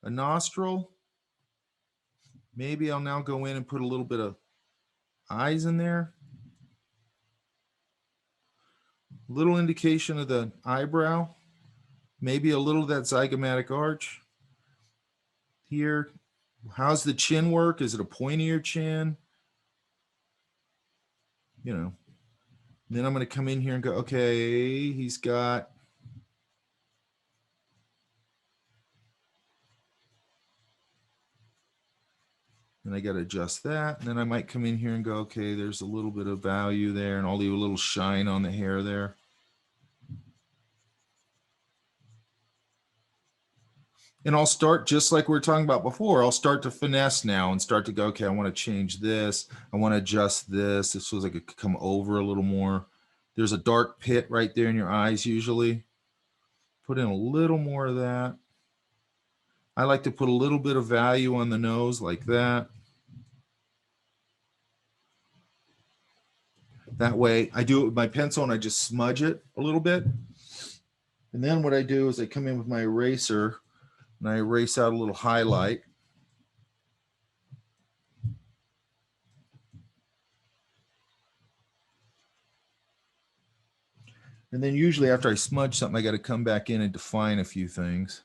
a nostril. Maybe I'll now go in and put a little bit of eyes in there. Little indication of the eyebrow. Maybe a little of that zygomatic arch. Here, how's the chin work? Is it a pointier chin? You know, then I'm going to come in here and go, okay, he's got, and I got to adjust that. And then I might come in here and go, okay, there's a little bit of value there, and I'll leave a little shine on the hair there. And I'll start just like we were talking about before. I'll start to finesse now and start to go, okay, I want to change this. I want to adjust this. This feels like it could come over a little more. There's a dark pit right there in your eyes usually. Put in a little more of that. I like to put a little bit of value on the nose like that. That way I do it with my pencil and I just smudge it a little bit. And then what I do is I come in with my eraser And I erase out a little highlight. And then usually after I smudge something, I got to come back in and define a few things.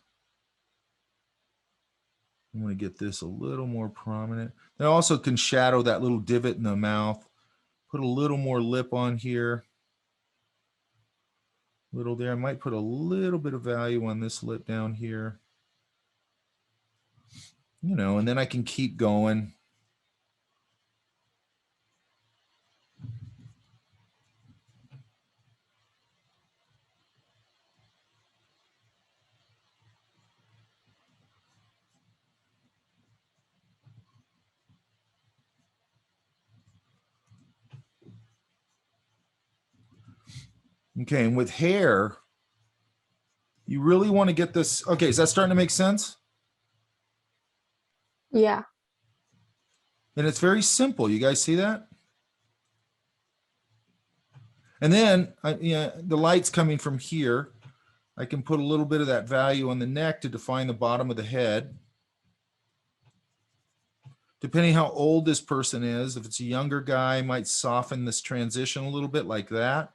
I'm going to get this a little more prominent. I also can shadow that little divot in the mouth. Put a little more lip on here. Little there. I might put a little bit of value on this lip down here. You know, and then I can keep going. Okay, and with hair, you really want to get this. Okay, is that starting to make sense? Yeah. And it's very simple. You guys see that? And then the light's coming from here. I can put a little bit of that value on the neck to define the bottom of the head. Depending how old this person is, if it's a younger guy, I might soften this transition a little bit like that.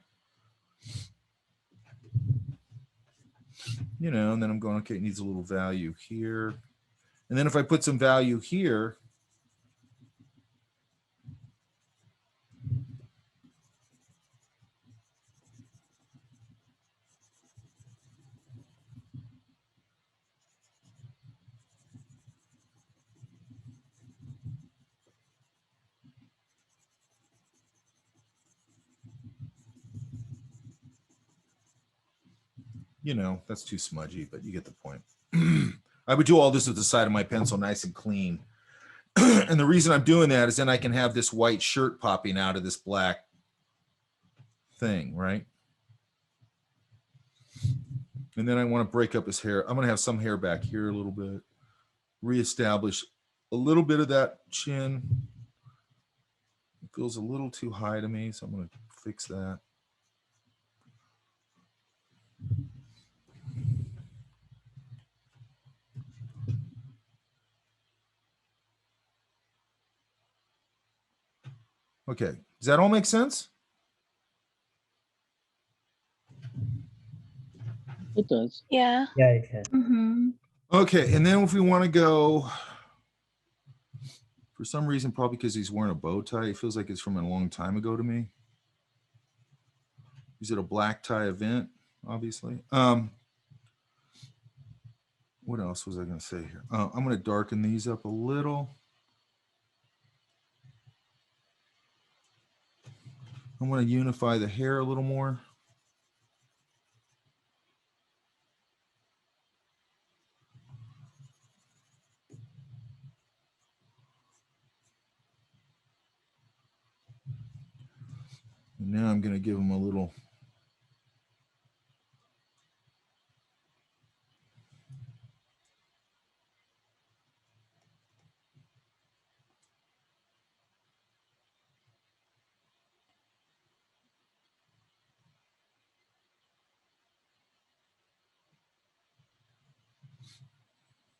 You know, and then I'm going, okay, it needs a little value here. And then if I put some value here, you know, that's too smudgy, but you get the point. I would do all this with the side of my pencil nice and clean. And the reason I'm doing that is then I can have this white shirt popping out of this black thing, right? And then I want to break up his hair. I'm going to have some hair back here a little bit. Reestablish a little bit of that chin. It feels a little too high to me, so I'm going to fix that. Okay, does that all make sense? It does. Yeah. Yeah, you can. Mm-hmm. Okay, and then if we want to go, for some reason, probably because he's wearing a bow tie, it feels like it's from a long time ago to me. Is it a black tie event, obviously? What else was I going to say here? I'm going to darken these up a little. I'm going to unify the hair a little more. And now I'm going to give him a little.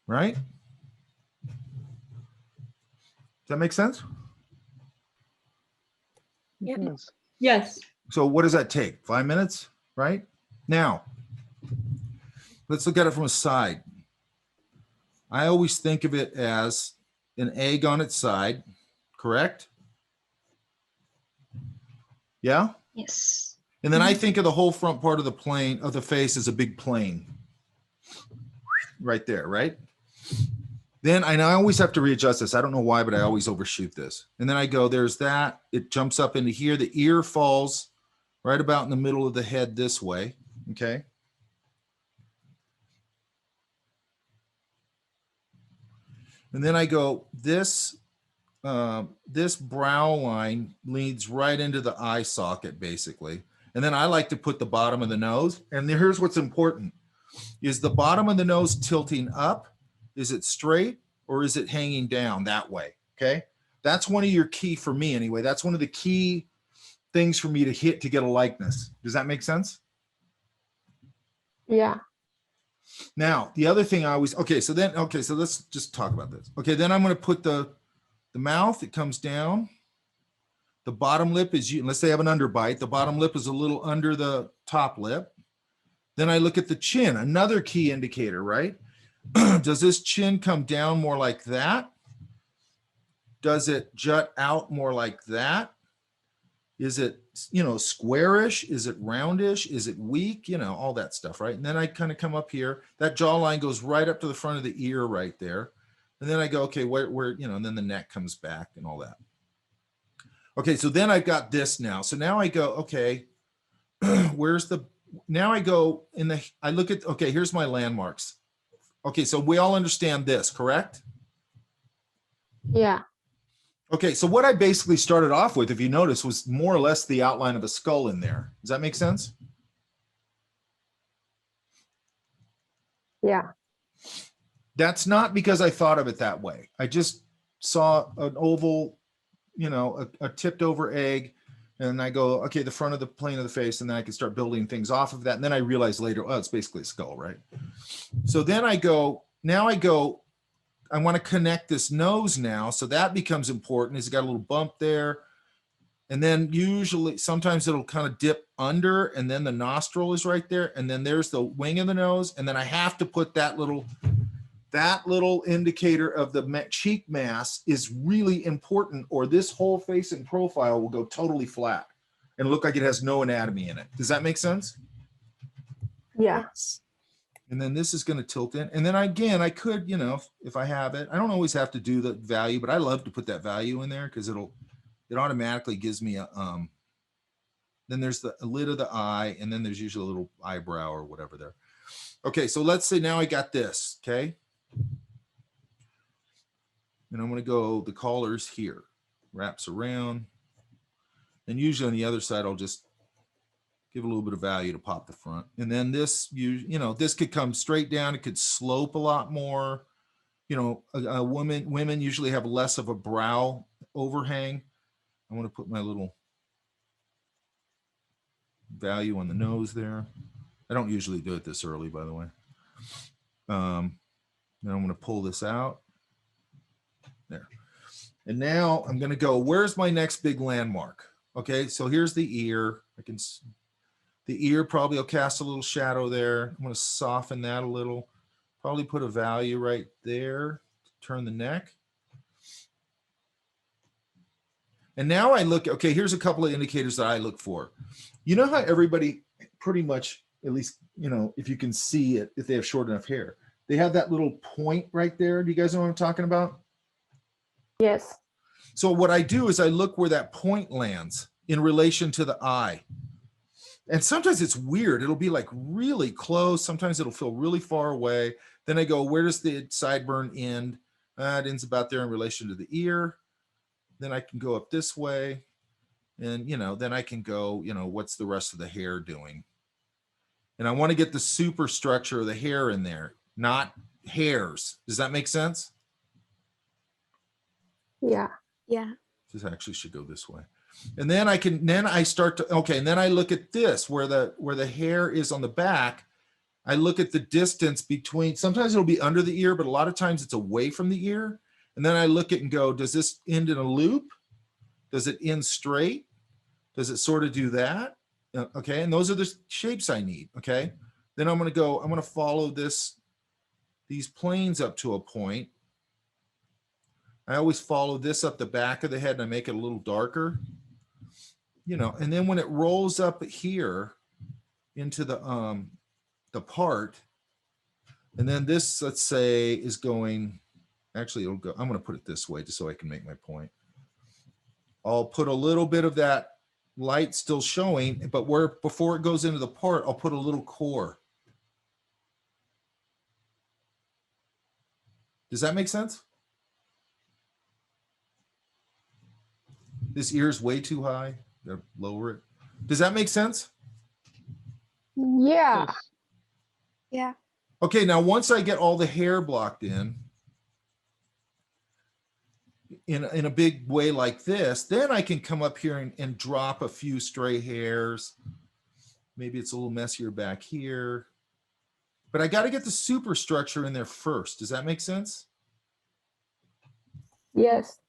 Right? Does that make sense? It does. Yes. So what does that take? 5 minutes, right? Now, let's look at it from a side. I always think of it as an egg on its side, correct? Yeah? Yes. And then I think of the whole front part of the plane, of the face, as a big plane. Right there, right? Then I always have to readjust this. I don't know why, but I always overshoot this. And then I go, there's that. It jumps up into here. The ear falls right about in the middle of the head this way, okay? And then I go, this brow line leads right into the eye socket, basically. And then I like to put the bottom of the nose. And here's what's important. Is the bottom of the nose tilting up? Is it straight or is it hanging down that way? Okay. That's one of your key for me anyway. That's one of the key things for me to hit to get a likeness. Does that make sense? Yeah. Now, the other thing I always, okay, so let's just talk about this. Okay, then I'm going to put the mouth, it comes down. The bottom lip is, let's say I have an underbite, the bottom lip is a little under the top lip. Then I look at the chin, another key indicator, right? Does this chin come down more like that? Does it jut out more like that? Is it, squarish? Is it roundish? Is it weak? All that stuff, right? And then I kind of come up here. That jawline goes right up to the front of the ear right there. And then I go, okay, where, and then the neck comes back and all that. Okay, so then I've got this now. So now I go, okay, now I go I look at, okay, here's my landmarks. Okay, so we all understand this, correct? Yeah. Okay, so what I basically started off with, if you notice, was more or less the outline of a skull in there. Does that make sense? Yeah. That's not because I thought of it that way. I just saw an oval, a tipped over egg, and I go, okay, the front of the plane of the face, and then I can start building things off of that. And then I realized later, oh, it's basically a skull, right? So then I want to connect this nose now. So that becomes important. It's got a little bump there. And then sometimes it'll kind of dip under, and then the nostril is right there. And then there's the wing of the nose. And then I have to put that little indicator of the cheek mass is really important, or this whole face and profile will go totally flat and look like it has no anatomy in it. Does that make sense? Yeah. And then this is going to tilt in. And then again, I could, if I have it, I don't always have to do the value, but I love to put that value in there because it automatically gives me a, then there's the lid of the eye, and then there's usually a little eyebrow or whatever there. Okay, so let's say now I got this, okay? And I'm going to go, the collar's here, wraps around. And usually on the other side, I'll just give a little bit of value to pop the front. And then this, this could come straight down. It could slope a lot more. Women usually have less of a brow overhang. I want to put my little value on the nose there. I don't usually do it this early, by the way. Then I'm going to pull this out. There. And now I'm going to go, where's my next big landmark? Okay, so here's the ear. The ear probably will cast a little shadow there. I'm going to soften that a little. Probably put a value right there. Turn the neck. And now I look, okay, here's a couple of indicators that I look for. You know how everybody pretty much, at least, if you can see it, if they have short enough hair, they have that little point right there. Do you guys know what I'm talking about? Yes. So what I do is I look where that point lands in relation to the eye. And sometimes it's weird. It'll be like really close. Sometimes it'll feel really far away. Then I go, where does the sideburn end? It ends about there in relation to the ear. Then I can go up this way. And, then I can go, what's the rest of the hair doing? And I want to get the superstructure of the hair in there, not hairs. Does that make sense? Yeah. Yeah. This actually should go this way. And then I start to, okay, and then I look at this where the hair is on the back. I look at the distance between, sometimes it'll be under the ear, but a lot of times it's away from the ear. And then I look at it and go, does this end in a loop? Does it end straight? Does it sort of do that? Okay, and those are the shapes I need, okay? Then I'm going to follow these planes up to a point. I always follow this up the back of the head and I make it a little darker, and then when it rolls up here into the part, and then this, let's say, is going, actually it'll go, I'm going to put it this way just so I can make my point. I'll put a little bit of that light still showing, but before it goes into the part, I'll put a little core. Does that make sense? This ear is way too high. Gotta lower it. Does that make sense? Yeah. Yes. Yeah. Okay, now once I get all the hair blocked in a big way like this, then I can come up here and drop a few stray hairs. Maybe it's a little messier back here. But I got to get the superstructure in there first. Does that make sense? Yes.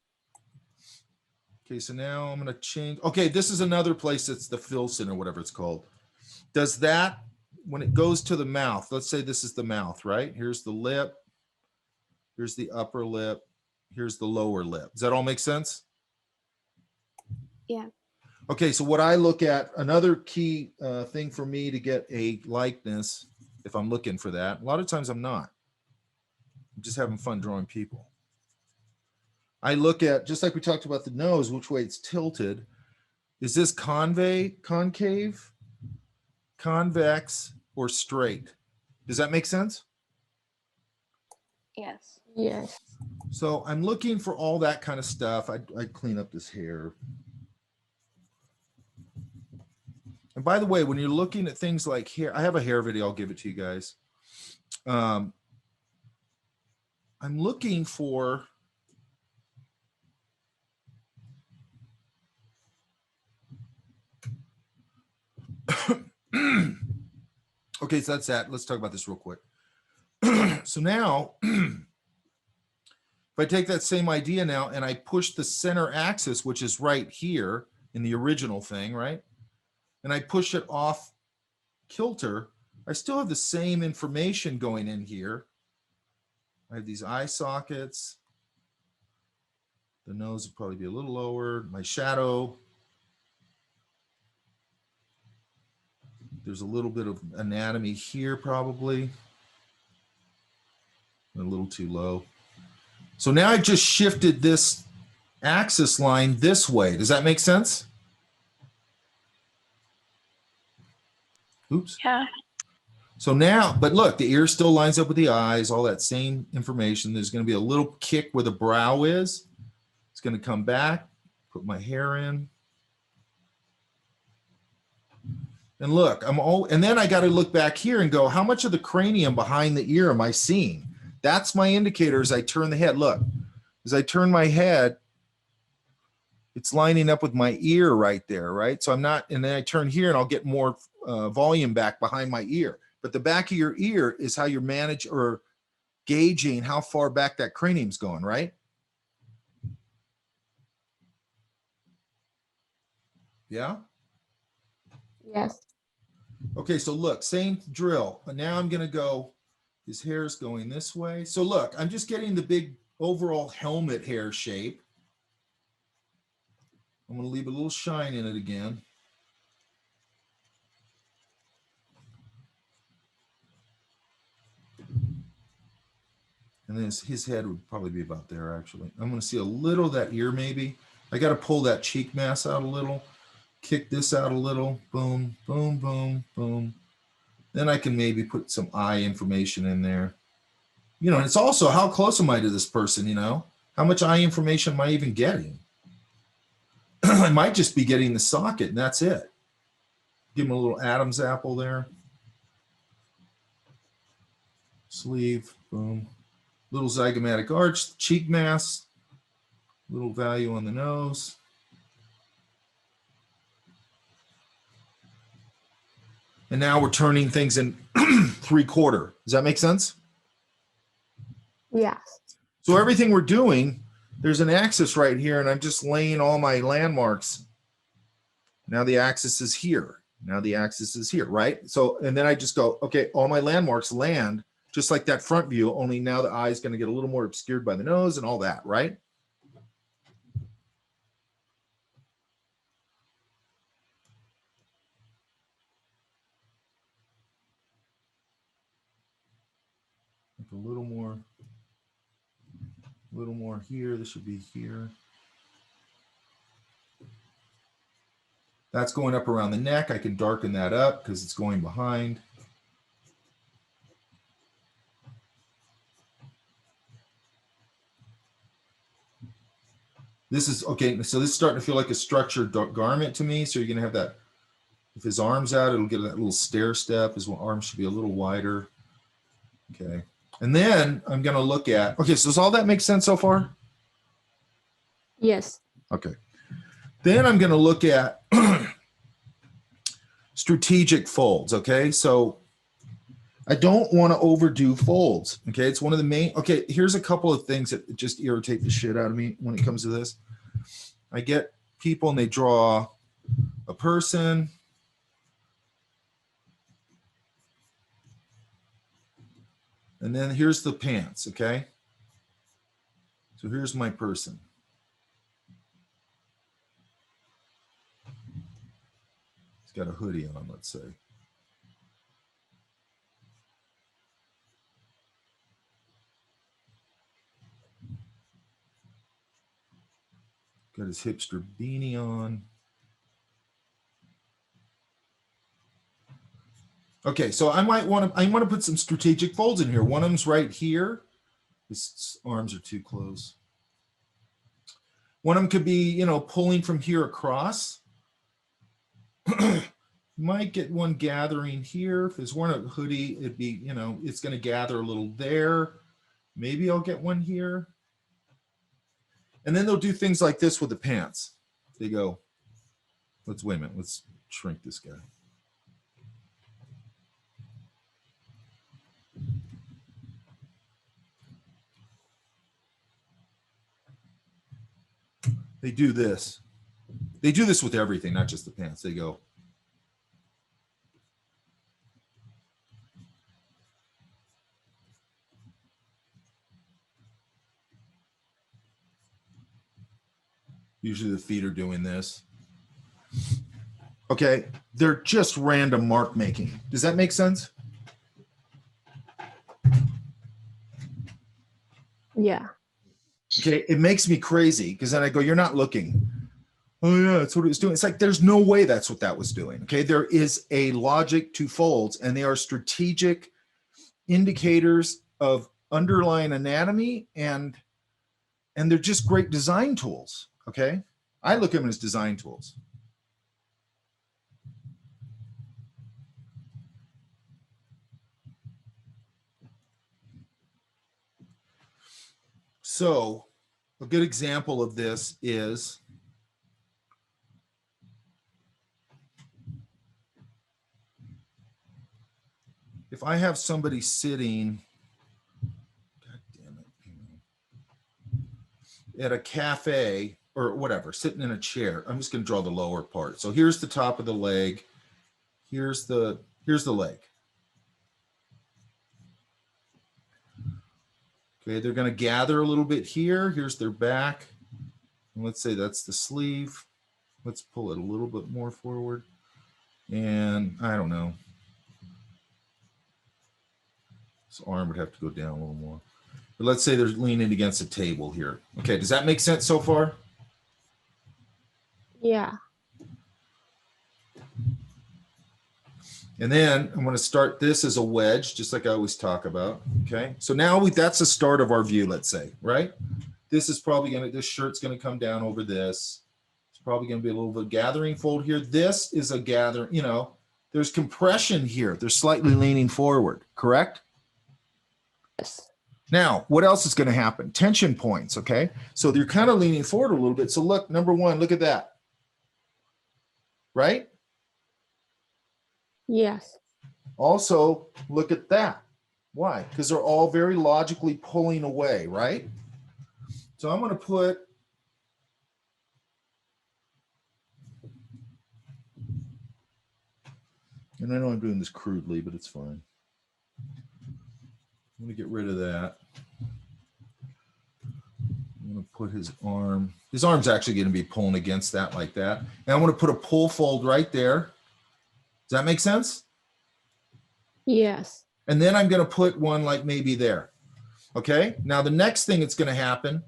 Okay, so now I'm going to change. Okay, this is another place that's the Filson or whatever it's called. Does that, when it goes to the mouth, let's say this is the mouth, right? Here's the lip. Here's the upper lip. Here's the lower lip. Does that all make sense? Yeah. Okay, so what I look at, another key thing for me to get a likeness, if I'm looking for that, a lot of times I'm not. I'm just having fun drawing people. I look at, just like we talked about the nose, which way it's tilted. Is this concave, convex, or straight? Does that make sense? Yes. Yes. So I'm looking for all that kind of stuff. I'd clean up this hair. And by the way, when you're looking at things like hair, I have a hair video, I'll give it to you guys. I'm looking for, okay, so that's that. Let's talk about this real quick. So now, if I take that same idea now and I push the center axis, which is right here in the original thing, right? And I push it off kilter, I still have the same information going in here. I have these eye sockets. The nose would probably be a little lower. My shadow. There's a little bit of anatomy here probably. A little too low. So now I've just shifted this axis line this way. Does that make sense? Oops. Yeah. So now, but look, the ear still lines up with the eyes, all that same information. There's going to be a little kick where the brow is. It's going to come back, put my hair in. And look, and then I got to look back here and go, how much of the cranium behind the ear am I seeing? That's my indicator as I turn the head. Look, as I turn my head, it's lining up with my ear right there, right? So I'm not, and then I turn here and I'll get more volume back behind my ear. But the back of your ear is how you're managing or gauging how far back that cranium's going, right? Yeah? Yes. Okay, so look, same drill. But now I'm gonna go, his hair's going this way. So look, I'm just getting the big overall helmet hair shape. I'm gonna leave a little shine in it again. And then his head would probably be about there, actually. I'm going to see a little of that ear, maybe. I got to pull that cheek mass out a little, kick this out a little, boom, boom, boom, boom. Then I can maybe put some eye information in there. You know, and it's also how close am I to this person, you know? How much eye information am I even getting? I might just be getting the socket, and that's it. Give him a little Adam's apple there. Sleeve, boom. Little zygomatic arch, cheek mass, little value on the nose. And now we're turning things in 3/4. Does that make sense? Yes. So everything we're doing, there's an axis right here, and I'm just laying all my landmarks. Now the axis is here. Now the axis is here, right? So, and then I just go, okay, all my landmarks land just like that front view, only now the eye is going to get a little more obscured by the nose and all that, right? Like a little more here. This should be here. That's going up around the neck. I can darken that up because it's going behind. This is, okay, so this is starting to feel like a structured garment to me. So you're going to have that, if his arm's out, it'll get that little stair step. His arm should be a little wider. Okay. And then I'm going to look at, okay, so does all that make sense so far? Yes. Okay. Then I'm going to look at strategic folds, okay? So I don't want to overdo folds. Okay, it's one of the main. Okay, here's a couple of things that just irritate the shit out of me when it comes to this. I get people and they draw a person. And then here's the pants, okay? So here's my person. He's got a hoodie on, let's say. Got his hipster beanie on. Okay, so I want to put some strategic folds in here. One of them's right here. His arms are too close. One of them could be, you know, pulling from here across. Might get one gathering here. If there's one a hoodie, it'd be, you know, it's going to gather a little there. Maybe I'll get one here. And then they'll do things like this with the pants. They go, wait a minute, let's shrink this guy. They do this. They do this with everything, not just the pants. They go. Usually the feet are doing this. Okay, they're just random mark making. Does that make sense? Yeah. Okay, it makes me crazy because then I go, you're not looking. Oh yeah, that's what it was doing. It's like, there's no way that's what that was doing. Okay, there is a logic to folds and they are strategic indicators of underlying anatomy and they're just great design tools. Okay, I look at them as design tools. So a good example of this is if I have somebody sitting, God damn it, at a cafe or whatever, sitting in a chair, I'm just going to draw the lower part. So here's the top of the leg. Here's the leg. Okay, they're going to gather a little bit here. Here's their back. And let's say that's the sleeve. Let's pull it a little bit more forward. And I don't know. This arm would have to go down a little more. But let's say they're leaning against a table here. Okay, does that make sense so far? Yeah. And then I'm going to start this as a wedge, just like I always talk about. Okay, so now that's the start of our view, let's say, right? This is probably going to, this shirt's going to come down over this. It's probably going to be a little bit of gathering fold here. This is a gather, you know, there's compression here. They're slightly leaning forward, correct? Yes. Now, what else is going to happen? Tension points, okay? So they're kind of leaning forward a little bit. So look, number one, look at that. Right? Yes. Also, look at that. Why? Because they're all very logically pulling away, right? So I'm going to put and I know I'm doing this crudely, but it's fine. I'm going to get rid of that. I'm going to put his arm. His arm's actually going to be pulling against that like that. And I want to put a pull fold right there. Does that make sense? Yes. And then I'm going to put one like maybe there. Okay. Now the next thing that's going to happen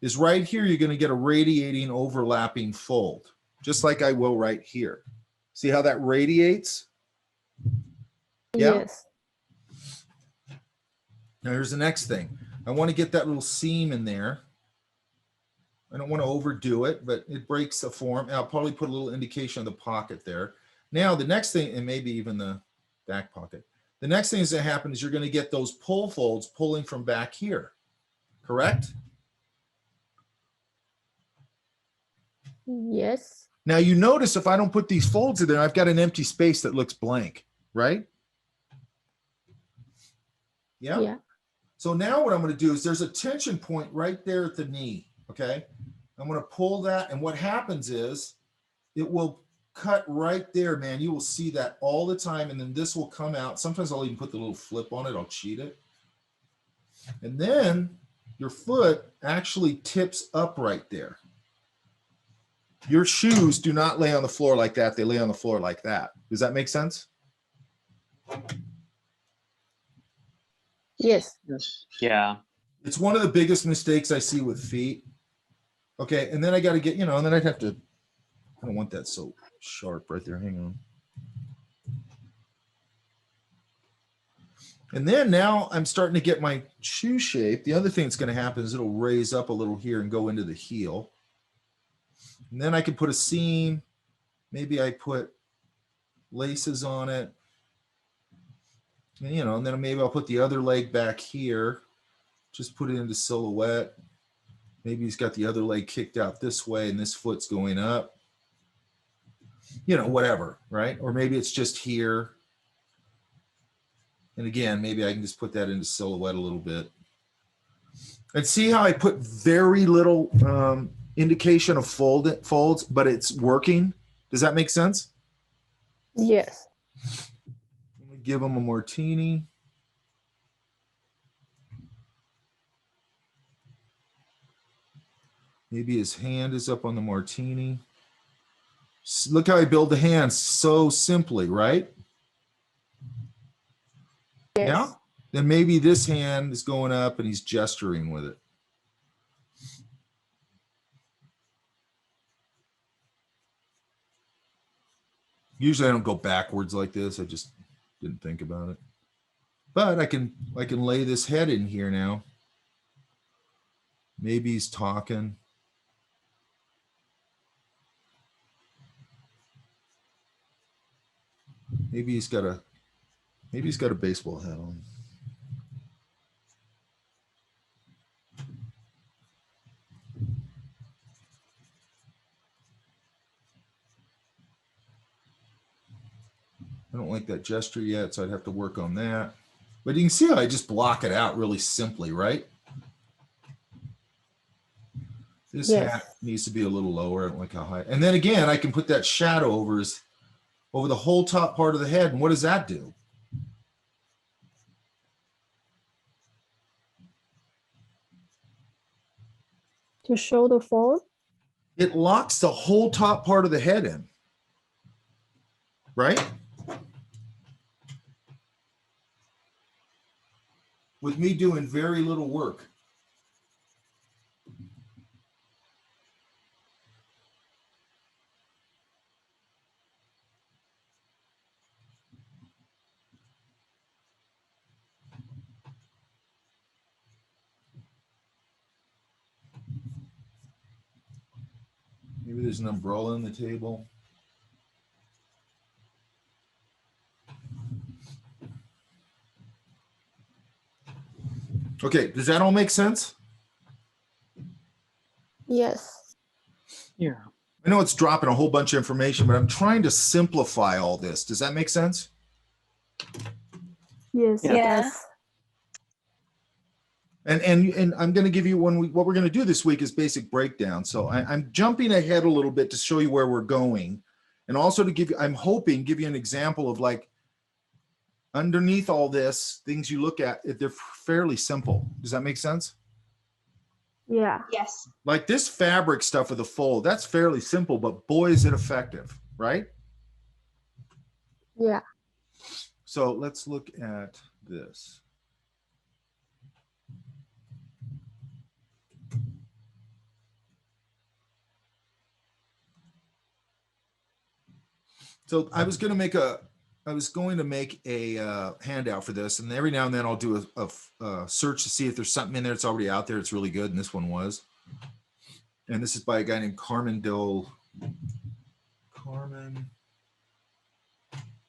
is right here, you're going to get a radiating overlapping fold, just like I will right here. See how that radiates? Yeah. Yes. Now here's the next thing. I want to get that little seam in there. I don't want to overdo it, but it breaks the form. I'll probably put a little indication of the pocket there. Now the next thing, and maybe even the back pocket. The next thing that's going to happen is you're going to get those pull folds pulling from back here, correct? Yes. Now you notice if I don't put these folds in there, I've got an empty space that looks blank, right? Yeah. Yeah. So now what I'm going to do is there's a tension point right there at the knee. Okay. I'm going to pull that. And what happens is it will cut right there, man. You will see that all the time. And then this will come out. Sometimes I'll even put the little flip on it. I'll cheat it. And then your foot actually tips up right there. Your shoes do not lay on the floor like that. They lay on the floor like that. Does that make sense? Yes. Yes. Yeah. It's one of the biggest mistakes I see with feet. Okay, and then I got to get, and then I'd have to, I don't want that so sharp right there. Hang on. And then now I'm starting to get my shoe shape. The other thing that's going to happen is it'll raise up a little here and go into the heel. And then I can put a seam. Maybe I put laces on it. And, and then maybe I'll put the other leg back here. Just put it into silhouette. Maybe he's got the other leg kicked out this way and this foot's going up. Whatever, right? Or maybe it's just here. And again, maybe I can just put that into silhouette a little bit. And see how I put very little indication of folds, but it's working? Does that make sense? Yes. Let me give him a martini. Maybe his hand is up on the martini. Look how I build the hand so simply, right? Yes. Yeah. Then maybe this hand is going up and he's gesturing with it. Usually I don't go backwards like this. I just didn't think about it. But I can lay this head in here now. Maybe he's talking. Maybe he's got a baseball hat on. I don't like that gesture yet, so I'd have to work on that. But you can see how I just block it out really simply, right? This hat needs to be a little lower. I don't like how high. And then again, I can put that shadow over the whole top part of the head. And what does that do? To show the fold? It locks the whole top part of the head in, right? With me doing very little work. Maybe there's an umbrella on the table. Okay, does that all make sense? Yes. Yeah. I know it's dropping a whole bunch of information, but I'm trying to simplify all this. Does that make sense? Yes. Yes. And I'm going to give you what we're going to do this week is basic breakdown. So I'm jumping ahead a little bit to show you where we're going, and also to give you, I'm hoping, give you an example of like underneath all this, things you look at, they're fairly simple. Does that make sense? Yeah. Yes. Like this fabric stuff with a fold, that's fairly simple, but boy, is it effective, right? Yeah. So let's look at this. So I was going to make a handout for this, and every now and then I'll do a search to see if there's something in there that's already out there. It's really good, and this one was. And this is by a guy named Carmen.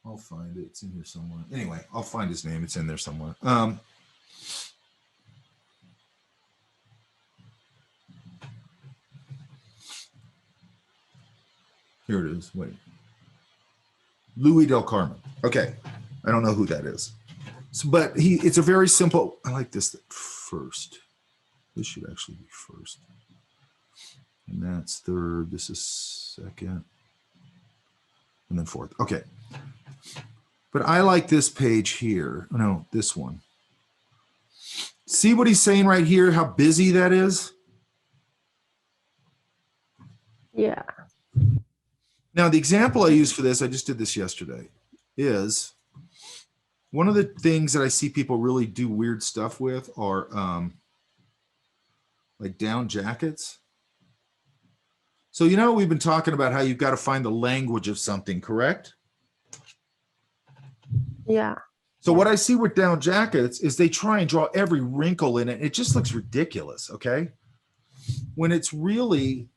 I'll find it. It's in here somewhere. Anyway, I'll find his name. It's in there somewhere. Here it is. Wait. Louis del Carmen. Okay. I don't know who that is. So, but it's a very simple, I like this first. This should actually be first. And that's third, this is second. And then fourth, okay. But I like this page here. No, this one. See what he's saying right here, how busy that is? Yeah. Now, the example I use for this, I just did this yesterday, is one of the things that I see people really do weird stuff with are like down jackets. So, you know, we've been talking about how you've got to find the language of something, correct? Yeah. So what I see with down jackets is they try and draw every wrinkle in it. It just looks ridiculous, okay? When it's really,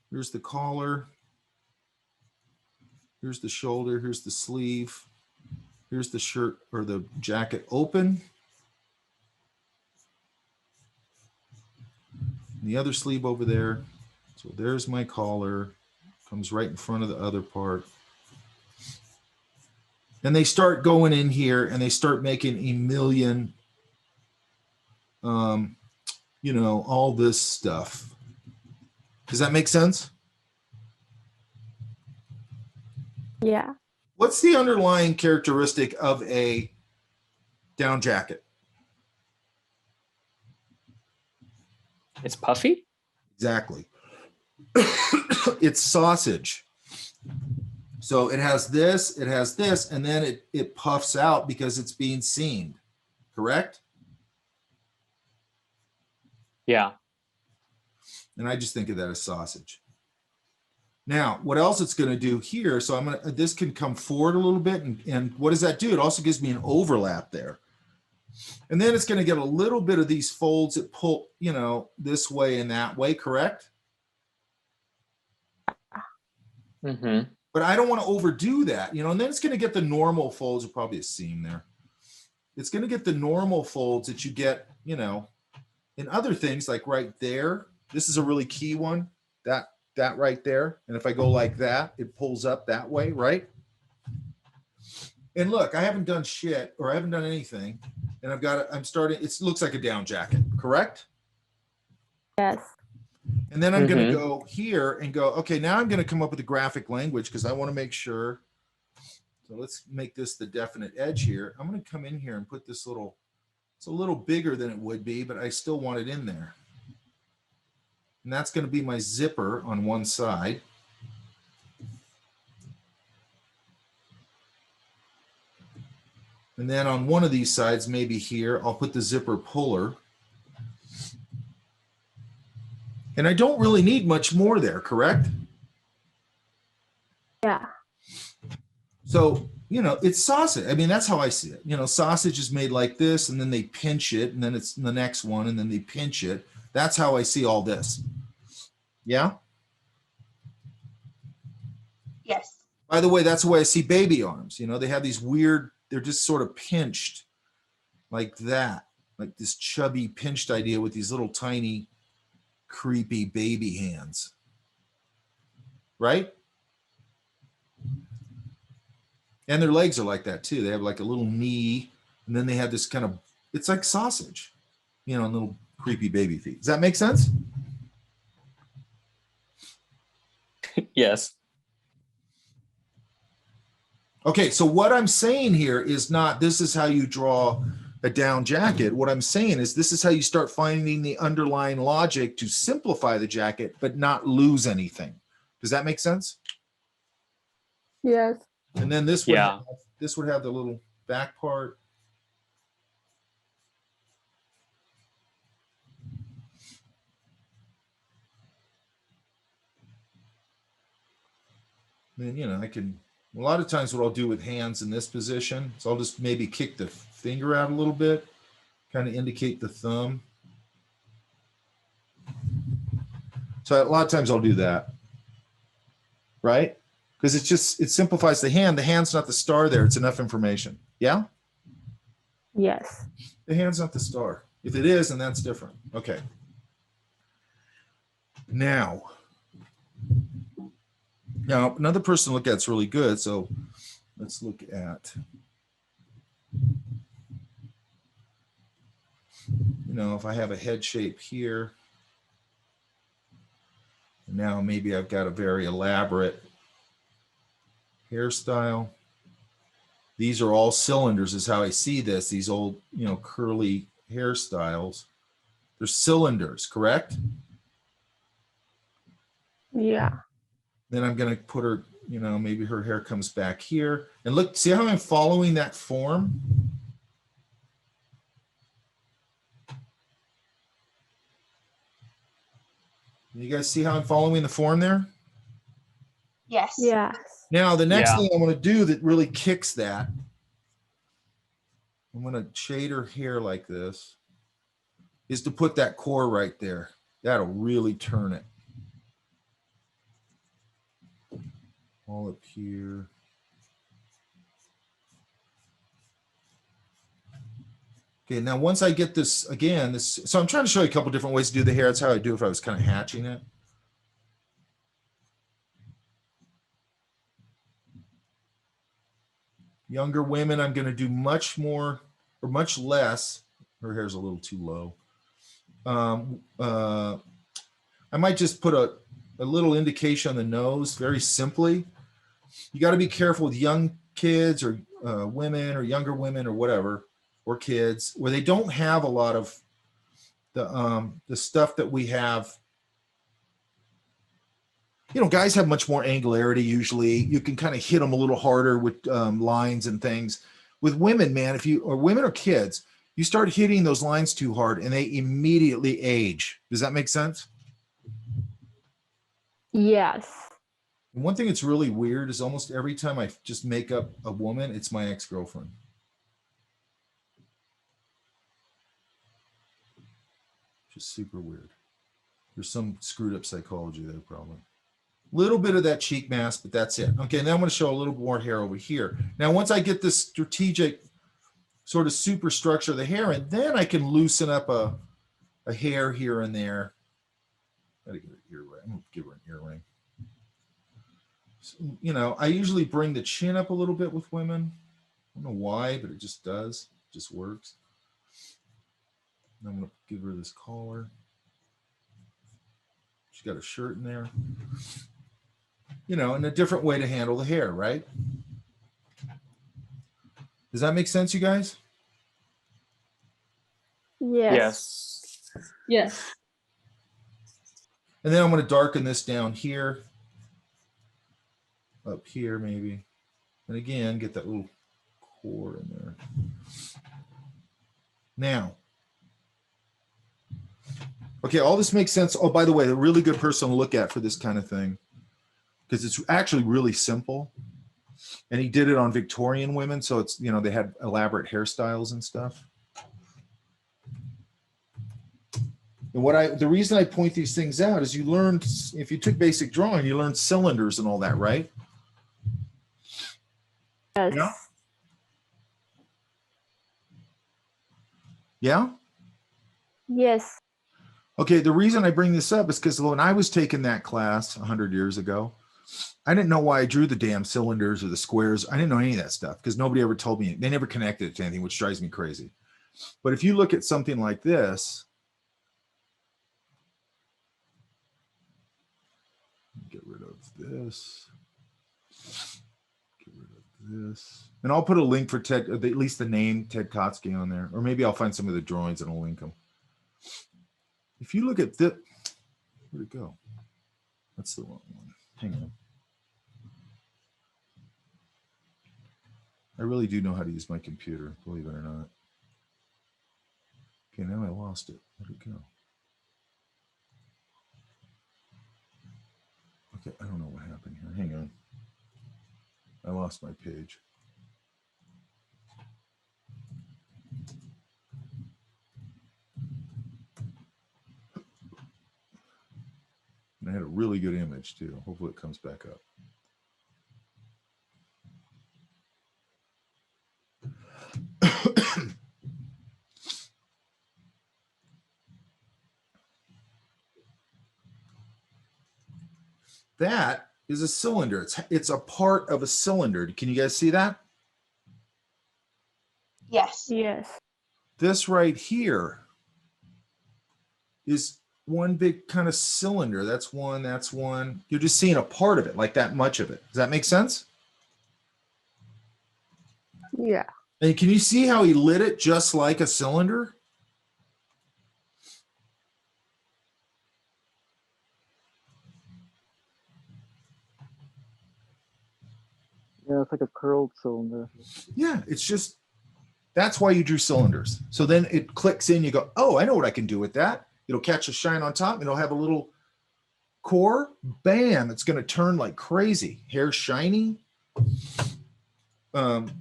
here's the collar, here's the shoulder, here's the sleeve, here's the shirt or the jacket open. And the other sleeve over there. So there's my collar, comes right in front of the other part. And they start going in here and they start making a million, you know, all this stuff. Does that make sense? Yeah. What's the underlying characteristic of a down jacket? It's puffy? Exactly. It's sausage. So it has this, and then it puffs out because it's being seamed, correct? Yeah. And I just think of that as sausage. Now, what else it's going to do here? So this can come forward a little bit, and what does that do? It also gives me an overlap there. And then it's going to get a little bit of these folds that pull, you know, this way and that way, correct? Mm-hmm. But I don't want to overdo that, you know, and then it's going to get the normal folds, or probably a seam there. It's going to get the normal folds that you get, you know, in other things like right there. This is a really key one, that right there. And if I go like that, it pulls up that way, right? And look, I haven't done shit, or I haven't done anything. And I'm starting, it looks like a down jacket, correct? Yes. And then I'm going to go here and go, okay, now I'm going to come up with a graphic language because I want to make sure. So let's make this the definite edge here. I'm going to come in here and put this little, it's a little bigger than it would be, but I still want it in there. And that's going to be my zipper on one side. And then on one of these sides, maybe here, I'll put the zipper puller. And I don't really need much more there, correct? Yeah. So, you know, it's sausage. I mean, that's how I see it. You know, sausage is made like this, and then they pinch it, and then it's the next one, and then they pinch it. That's how I see all this. Yeah? Yes. By the way, that's the way I see baby arms. You know, they have these weird, they're just sort of pinched like that, like this chubby pinched idea with these little tiny creepy baby hands, right? And their legs are like that too. They have like a little knee, and then they have this kind of, it's like sausage, you know, little creepy baby feet. Does that make sense? Yes. Okay, so what I'm saying here is not this is how you draw a down jacket. What I'm saying is this is how you start finding the underlying logic to simplify the jacket, but not lose anything. Does that make sense? Yes. And then this would have the little back part. And then, you know, I can, a lot of times what I'll do with hands in this position, so I'll just maybe kick the finger out a little bit, kind of indicate the thumb. So a lot of times I'll do that, right? Because it's just, it simplifies the hand. The hand's not the star there. It's enough information. Yeah? Yes. The hand's not the star. If it is, then that's different. Okay. Now, another person to look at is really good. So let's look at, you know, if I have a head shape here, now maybe I've got a very elaborate hairstyle. These are all cylinders is how I see this. These old, you know, curly hairstyles. They're cylinders, correct? Yeah. Then I'm going to put her, you know, maybe her hair comes back here. And look, see how I'm following that form? You guys see how I'm following the form there? Yes. Yes. Now, the next Yeah. thing I want to do that really kicks that, I'm going to shade her hair like this, is to put that core right there. That'll really turn it. All up here. Okay, now once I get this, again, so I'm trying to show you a couple different ways to do the hair. That's how I do if I was kind of hatching it. Younger women, I'm going to do much more or much less. Her hair's a little too low. I might just put a little indication on the nose, very simply. You got to be careful with young kids or women or younger women or whatever, or kids, where they don't have a lot of the stuff that we have. You know, guys have much more angularity usually. You can kind of hit them a little harder with lines and things. With women, man, if you, or women or kids, you start hitting those lines too hard and they immediately age. Does that make sense? Yes. And one thing that's really weird is almost every time I just make up a woman, it's my ex-girlfriend. Just super weird. There's some screwed up psychology there probably. Little bit of that cheek mask, but that's it. Okay, now I'm going to show a little more hair over here. Now, once I get this strategic sort of superstructure of the hair, and then I can loosen up a hair here and there. Gotta get an earring. I'm going to give her an earring. So, you know, I usually bring the chin up a little bit with women. I don't know why, but it just does. It just works. And I'm going to give her this collar. She's got a shirt in there. You know, and a different way to handle the hair, right? Does that make sense, you guys? Yes. Yes. And then I'm going to darken this down here, up here maybe. And again, get that little core in there. Now, okay, all this makes sense. Oh, by the way, a really good person to look at for this kind of thing, because it's actually really simple. And he did it on Victorian women. So it's, you know, they had elaborate hairstyles and stuff. And the reason I point these things out is you learned, if you took basic drawing, you learned cylinders and all that, right? Yes. Yeah. Yeah? Yes. Okay, the reason I bring this up is because when I was taking that class 100 years ago, I didn't know why I drew the damn cylinders or the squares. I didn't know any of that stuff because nobody ever told me. They never connected it to anything, which drives me crazy. But if you look at something like this, get rid of this, get rid of this. And I'll put a link for Ted, at least the name Ted Kotsky on there, or maybe I'll find some of the drawings and I'll link them. If you look at this, where'd it go? That's the wrong one. Hang on. I really do know how to use my computer, believe it or not. Okay, now I lost it. Where'd it go? Okay, I don't know what happened here. Hang on. I lost my page. And I had a really good image too. Hopefully it comes back up. That is a cylinder. It's a part of a cylinder. Can you guys see that? Yes. Yes. This right here is one big kind of cylinder. That's one, that's one. You're just seeing a part of it, like that much of it. Does that make sense? Yeah. And can you see how he lit it just like a cylinder? Yeah, it's like a curled cylinder. Yeah, it's just, that's why you drew cylinders. So then it clicks in, you go, oh, I know what I can do with that. It'll catch a shine on top, and it'll have a little core. Bam, it's going to turn like crazy. Hair shiny. But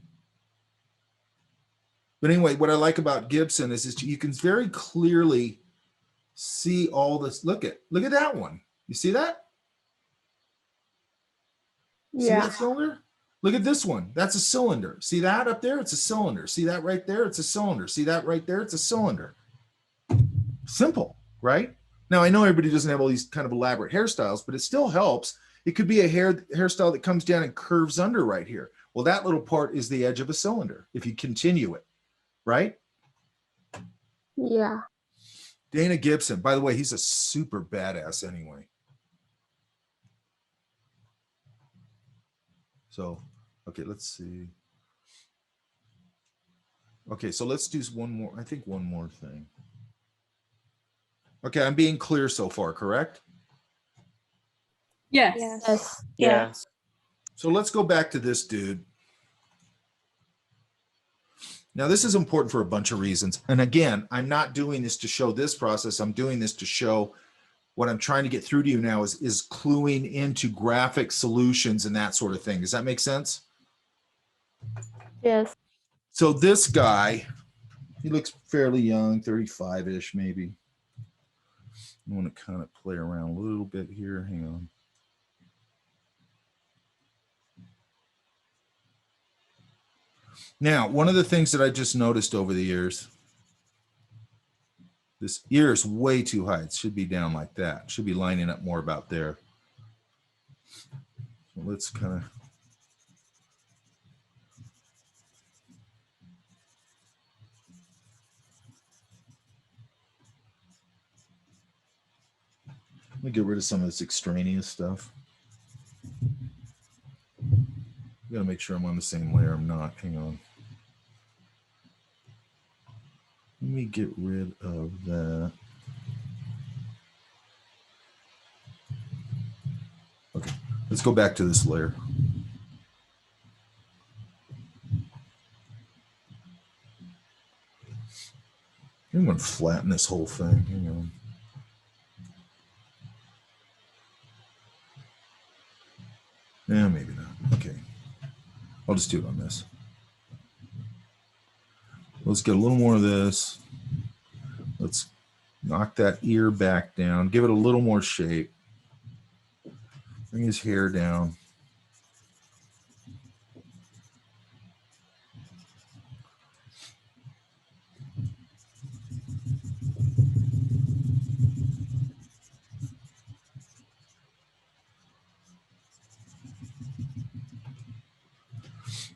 anyway, what I like about Gibson is you can very clearly see all this. Look at that one. You see that? See Yeah. that cylinder? Look at this one. That's a cylinder. See that up there? It's a cylinder. See that right there? It's a cylinder. See that right there? It's a cylinder. Simple, right? Now, I know everybody doesn't have all these kind of elaborate hairstyles, but it still helps. It could be a hairstyle that comes down and curves under right here. Well, that little part is the edge of a cylinder if you continue it, right? Yeah. Dana Gibson, by the way, he's a super badass anyway. So, okay, let's see. Okay, so let's do one more, I think one more thing. Okay, I'm being clear so far, correct? Yes. Yes. Yeah. So let's go back to this dude. Now, this is important for a bunch of reasons. And again, I'm not doing this to show this process. I'm doing this to show what I'm trying to get through to you now is cluing into graphic solutions and that sort of thing. Does that make sense? Yes. So this guy, he looks fairly young, 35-ish maybe. I want to kind of play around a little bit here. Hang on. Now, one of the things that I just noticed over the years, this ear is way too high. It should be down like that. It should be lining up more about there. So let's kind of. Let me get rid of some of this extraneous stuff. I gotta make sure I'm on the same layer. I'm not. Hang on. Let me get rid of that. Okay, let's go back to this layer. I'm going to flatten this whole thing. Hang on. Yeah, maybe not. Okay. I'll just do it on this. Let's get a little more of this. Let's knock that ear back down. Give it a little more shape. Bring his hair down.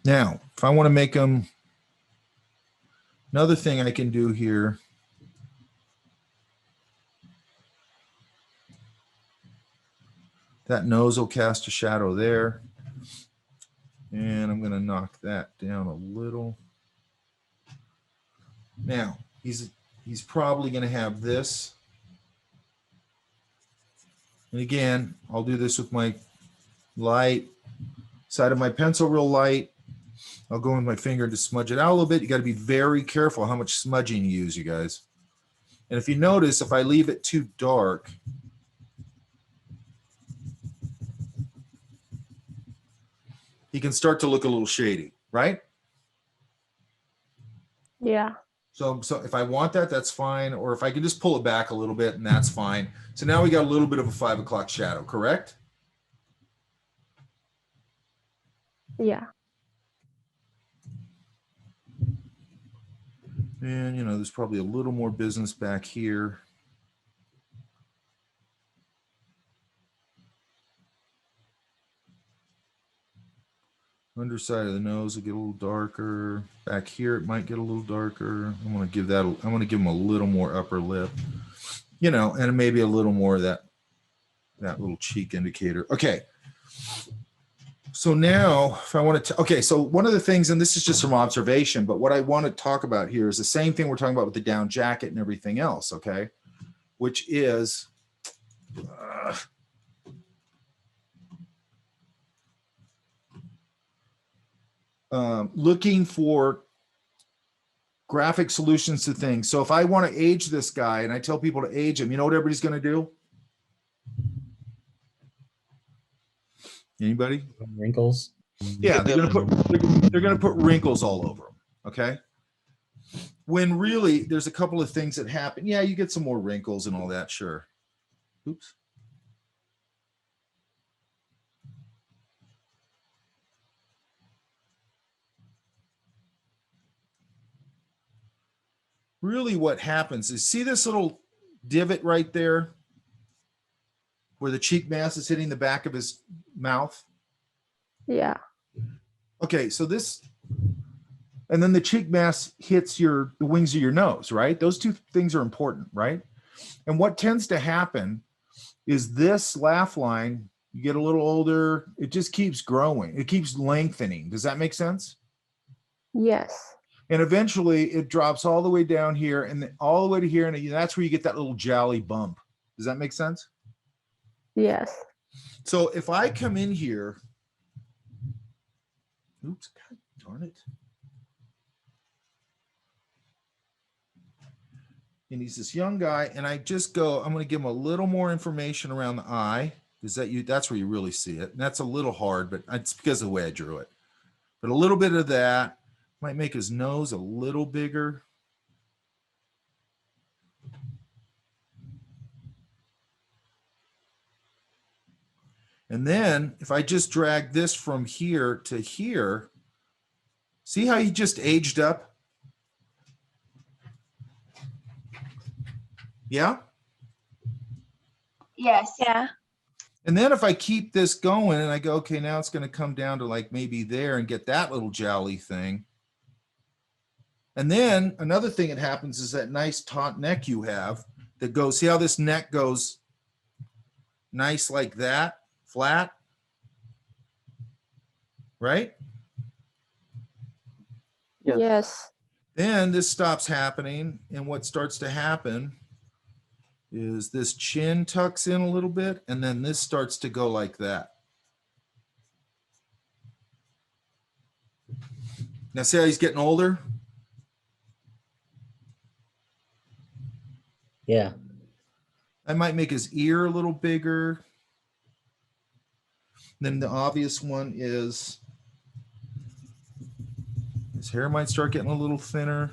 Now, if I want to make them, another thing I can do here, that nose will cast a shadow there. And I'm going to knock that down a little. Now, he's probably going to have this. And again, I'll do this with my light side of my pencil real light. I'll go with my finger to smudge it out a little bit. You got to be very careful how much smudging you use, you guys. And if you notice, if I leave it too dark, he can start to look a little shady, right? Yeah. So if I want that, that's fine. Or if I can just pull it back a little bit, and that's fine. So now we got a little bit of a 5 o'clock shadow, correct? Yeah. And, you know, there's probably a little more business back here. Underside of the nose will get a little darker. Back here, it might get a little darker. I want to give that, I want to give him a little more upper lip, you know, and maybe a little more of that little cheek indicator. Okay. So now if I want to, okay, so one of the things, and this is just from observation, but what I want to talk about here is the same thing we're talking about with the down jacket and everything else, okay? Which is, looking for graphic solutions to things. So if I want to age this guy and I tell people to age him, you know what everybody's going to do? Anybody? Wrinkles. Yeah, they're going to put wrinkles all over them. Okay. When really there's a couple of things that happen. Yeah, you get some more wrinkles and all that. Sure. Oops. Really what happens is, see this little divot right there where the cheek mass is hitting the back of his mouth? Yeah. Okay, so this, and then the cheek mass hits the wings of your nose, right? Those two things are important, right? And what tends to happen is this laugh line, you get a little older, it just keeps growing. It keeps lengthening. Does that make sense? Yes. And eventually it drops all the way down here and then all the way to here. And that's where you get that little jolly bump. Does that make sense? Yes. So if I come in here, oops, God darn it. And he's this young guy, and I just go, I'm going to give him a little more information around the eye. Is that that's where you really see it. And that's a little hard, but it's because of the way I drew it. But a little bit of that might make his nose a little bigger. And then if I just drag this from here to here, see how he just aged up? Yeah? Yes. Yeah. And then if I keep this going and I go, okay, now it's going to come down to like maybe there and get that little jolly thing. And then another thing that happens is that nice taut neck you have that goes, see how this neck goes nice like that, flat, right? Yes. Yes. Then this stops happening. And what starts to happen is this chin tucks in a little bit, and then this starts to go like that. Now see how he's getting older? Yeah. I might make his ear a little bigger. Then the obvious one is his hair might start getting a little thinner.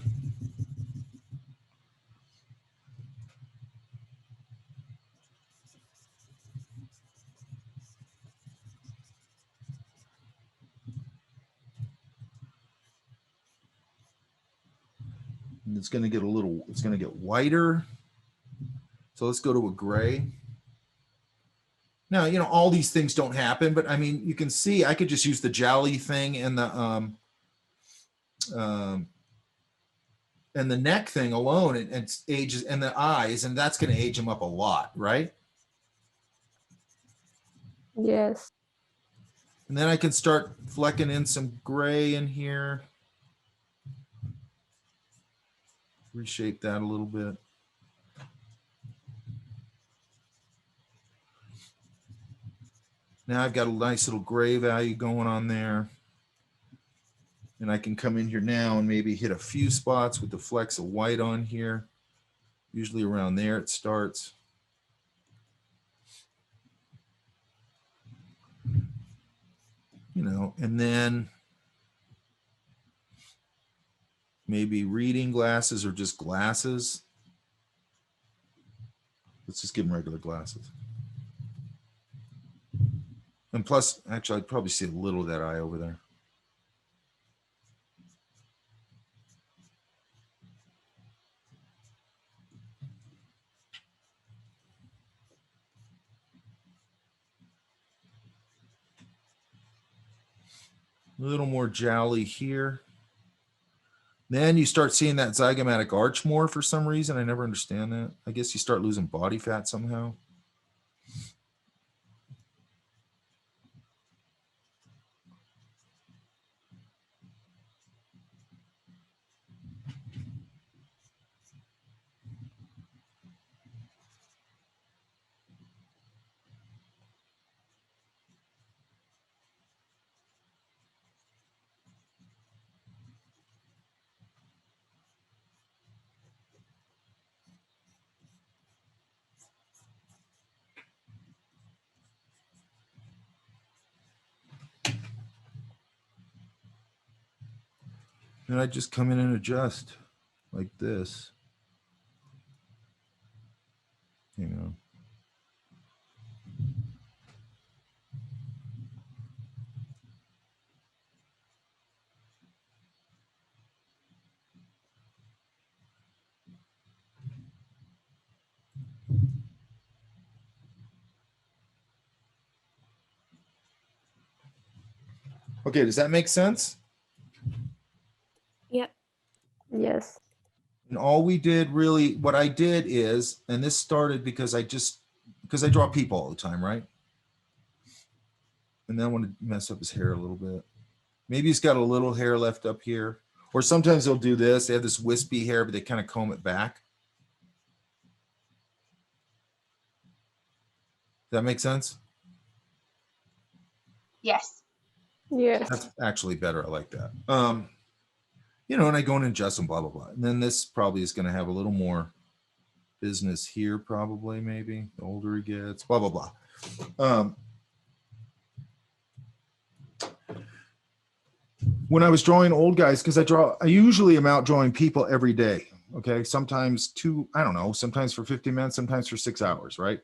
And it's going to get it's going to get whiter. So let's go to a gray. Now, you know, all these things don't happen, but I mean, you can see I could just use the jolly thing and the neck thing alone and ages and the eyes, and that's going to age them up a lot, right? Yes. And then I can start flecking in some gray in here. Reshape that a little bit. Now I've got a nice little gray value going on there. And I can come in here now and maybe hit a few spots with the flecks of white on here. Usually around there it starts. You know, and then maybe reading glasses or just glasses. Let's just give them regular glasses. And plus, actually, I'd probably see a little of that eye over there. A little more jowly here. Then you start seeing that zygomatic arch more for some reason. I never understand that. I guess you start losing body fat somehow. And I just come in and adjust like this. You know. Okay, does that make sense? Yep. Yes. And all we did really, what I did is, and this started because I draw people all the time, right? And then I want to mess up his hair a little bit. Maybe he's got a little hair left up here. Or sometimes they'll do this. They have this wispy hair, but they kind of comb it back. Does that make sense? Yes. Yes. That's actually better. I like that. You know, and I go in and adjust them, blah, blah, blah. And then this probably is going to have a little more business here, probably, maybe. The older he gets, blah, blah, blah. When I was drawing old guys, because I usually am out drawing people every day. Okay. Sometimes I don't know, sometimes for 50 minutes, sometimes for 6 hours, right?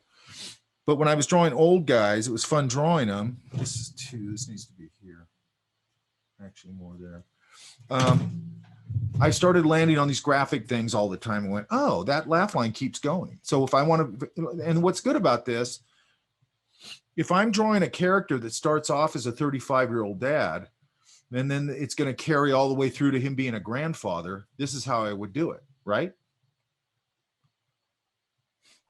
But when I was drawing old guys, it was fun drawing them. This is 2, this needs to be here. Actually more there. I started landing on these graphic things all the time and went, oh, that laugh line keeps going. So if I want to, and what's good about this, if I'm drawing a character that starts off as a 35-year-old dad, and then it's going to carry all the way through to him being a grandfather, this is how I would do it, right?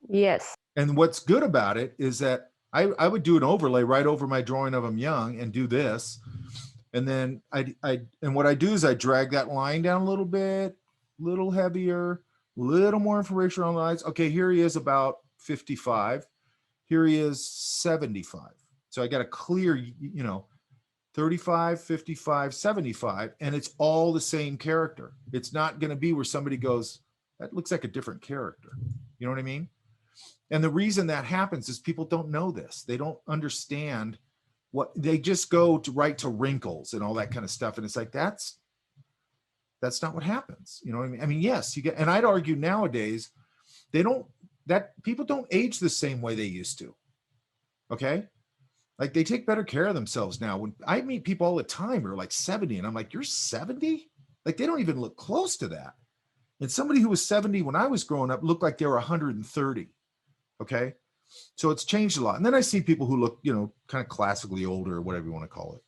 Yes. And what's good about it is that I would do an overlay right over my drawing of him young and do this. And then and what I do is I drag that line down a little bit, little heavier, little more information on the lines. Okay, here he is about 55. Here he is 75. So I got a clear, you know, 35, 55, 75, and it's all the same character. It's not going to be where somebody goes, that looks like a different character. You know what I mean? And the reason that happens is people don't know this. They don't understand what they just go to right to wrinkles and all that kind of stuff. And it's like, that's not what happens. You know what I mean? I mean, yes, you get, and I'd argue nowadays, people don't age the same way they used to. Okay. Like they take better care of themselves now. When I meet people all the time who are like 70 and I'm like, you're 70? Like they don't even look close to that. And somebody who was 70 when I was growing up looked like they were 130. Okay. So it's changed a lot. And then I see people who look, you know, kind of classically older or whatever you want to call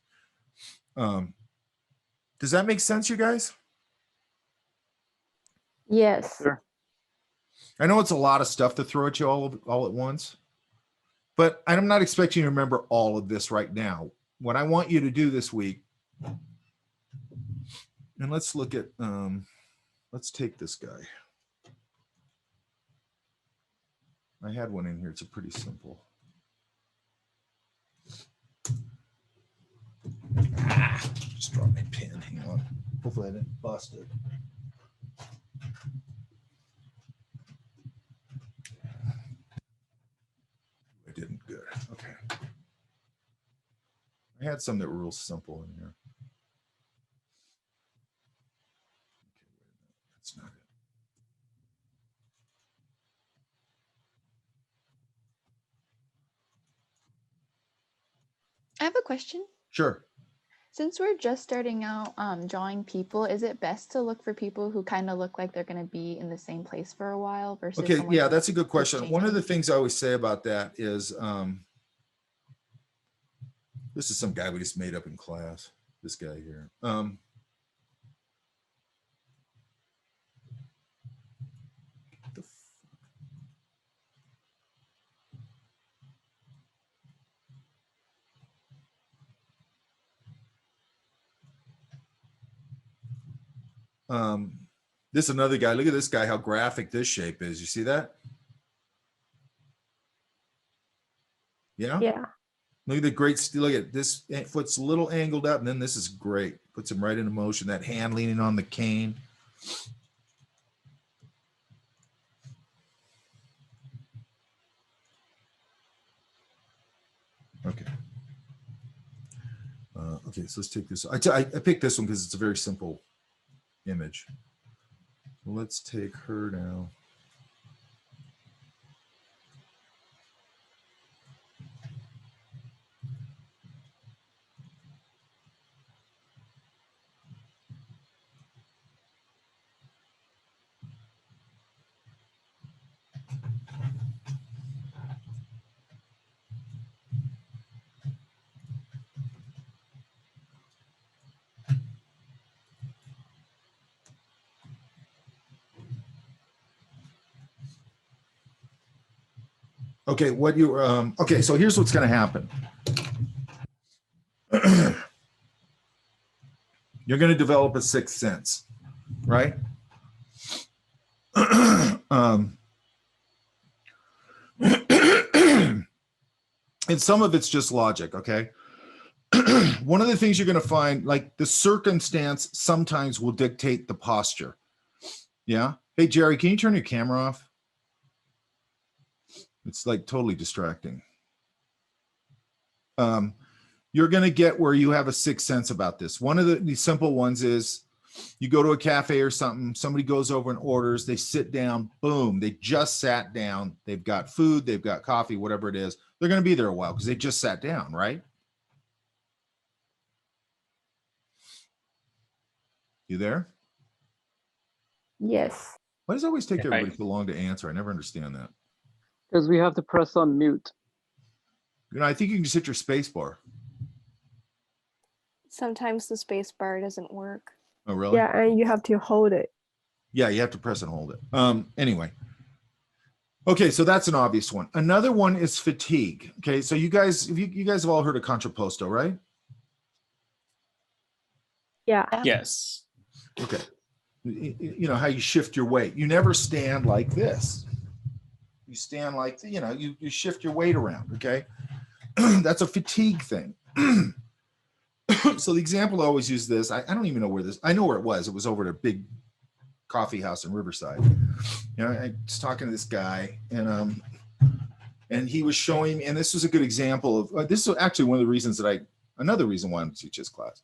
it. Does that make sense, you guys? Yes. Sure. I know it's a lot of stuff to throw at you all at once, but I'm not expecting you to remember all of this right now. What I want you to do this week, and let's look at, let's take this guy. I had one in here. It's a pretty simple. Just dropped my pen. Hang on. Hopefully I didn't bust it. I didn't. Good. Okay. I had some that were real simple in here. Okay, that's not it. I have a question. Sure. Since we're just starting out drawing people, is it best to look for people who kind of look like they're going to be in the same place for a while versus Okay, someone yeah, who's that's a good question. One of the changing? things I always say about that is, this is some guy we just made up in class. this guy here. This is another guy. Look at this guy, how graphic this shape is. You see that? Yeah? Yeah. Look at the great, look at this foot's a little angled up, and then this is great. Puts him right into motion, that hand leaning on the cane. Okay. Okay, so let's take this. I picked this one because it's a very simple image. Let's take her now. Okay, what you okay, so here's what's going to happen. You're going to develop a sixth sense, right? And some of it's just logic, okay? One of the things you're going to find, like the circumstance sometimes will dictate the posture. Yeah. Hey, Jerry, can you turn your camera off? It's like totally distracting. You're going to get where you have a sixth sense about this. One of the simple ones is you go to a cafe or something, somebody goes over and orders, they sit down, boom, they just sat down, they've got food, they've got coffee, whatever it is. They're going to be there a while because they just sat down, right? You there? Yes. Why does it always take everybody so long to answer? I never understand that. Because we have to press on mute. You know, I think you can just hit your space bar. Sometimes the space bar doesn't work. Oh, really? Yeah, and you have to hold it. Yeah, you have to press and hold it. Anyway. Okay, so that's an obvious one. Another one is fatigue. Okay, so you guys, you guys have all heard of contrapposto, right? Yeah. Yes. Okay. You know how you shift your weight. You never stand like this. You stand like, you know, you shift your weight around, okay? That's a fatigue thing. So the example I always use this, I don't even know where this, I know where it was. It was over at a big coffee house in Riverside. You know, I was talking to this guy and he was showing me, and this was a good example of, this is actually one of the reasons that another reason why I'm teach this class.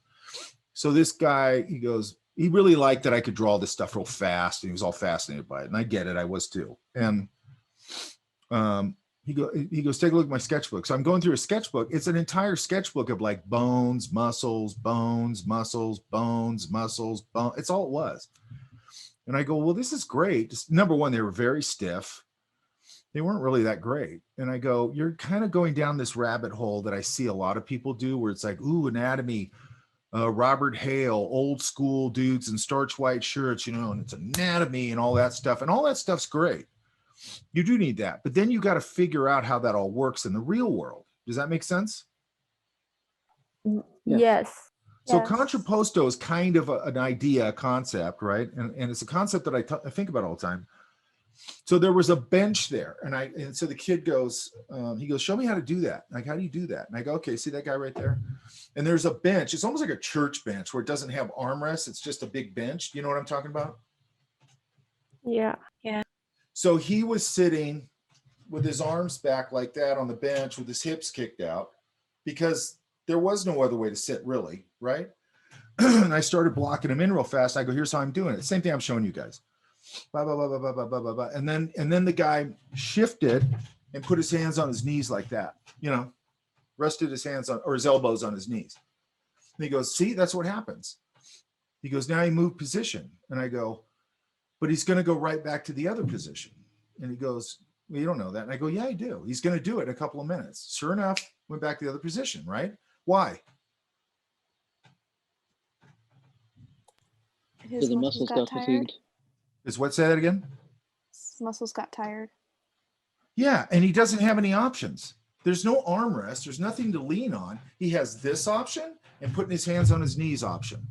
So this guy, he goes, he really liked that I could draw this stuff real fast, and he was all fascinated by it. And I get it, I was too. And he goes, take a look at my sketchbook. So I'm going through a sketchbook. It's an entire sketchbook of like bones, muscles, bones, muscles, bones, muscles, bone. It's all it was. And I go, well, this is great. Just, number one, they were very stiff. They weren't really that great. And I go, you're kind of going down this rabbit hole that I see a lot of people do, where it's like, ooh, anatomy, Robert Hale, old school dudes in starch white shirts, you know, and it's anatomy and all that stuff. And all that stuff's great. You do need that. But then you got to figure out how that all works in the real world. Does that make sense? Yes. So yes. contrapposto is kind of an idea, a concept, right? And it's a concept that I think about all the time. So there was a bench there, and so the kid goes, he goes, show me how to do that. Like, how do you do that? And I go, okay, see that guy right there? And there's a bench. It's almost like a church bench where it doesn't have armrests. It's just a big bench. Do you know what I'm talking about? Yeah. Yeah. So he was sitting with his arms back like that on the bench with his hips kicked out because there was no other way to sit, really, right? And I started blocking him in real fast. I go, here's how I'm doing it. Same thing I'm showing you guys. Blah, blah, blah, blah, blah, blah, blah, blah, blah. And then the guy shifted and put his hands on his knees like that, you know, rested his hands on, or his elbows on his knees. And he goes, see, that's what happens. He goes, now he moved position. And I go, but he's going to go right back to the other position. And he goes, well, you don't know that. And I go, yeah, I do. He's going to do it in a couple of minutes. Sure enough, went back to the other position, right? Why? His the muscles got tired. Is what, say that again? His muscles got tired. Yeah, and he doesn't have any options. There's no armrest. There's nothing to lean on. He has this option and putting his hands on his knees option.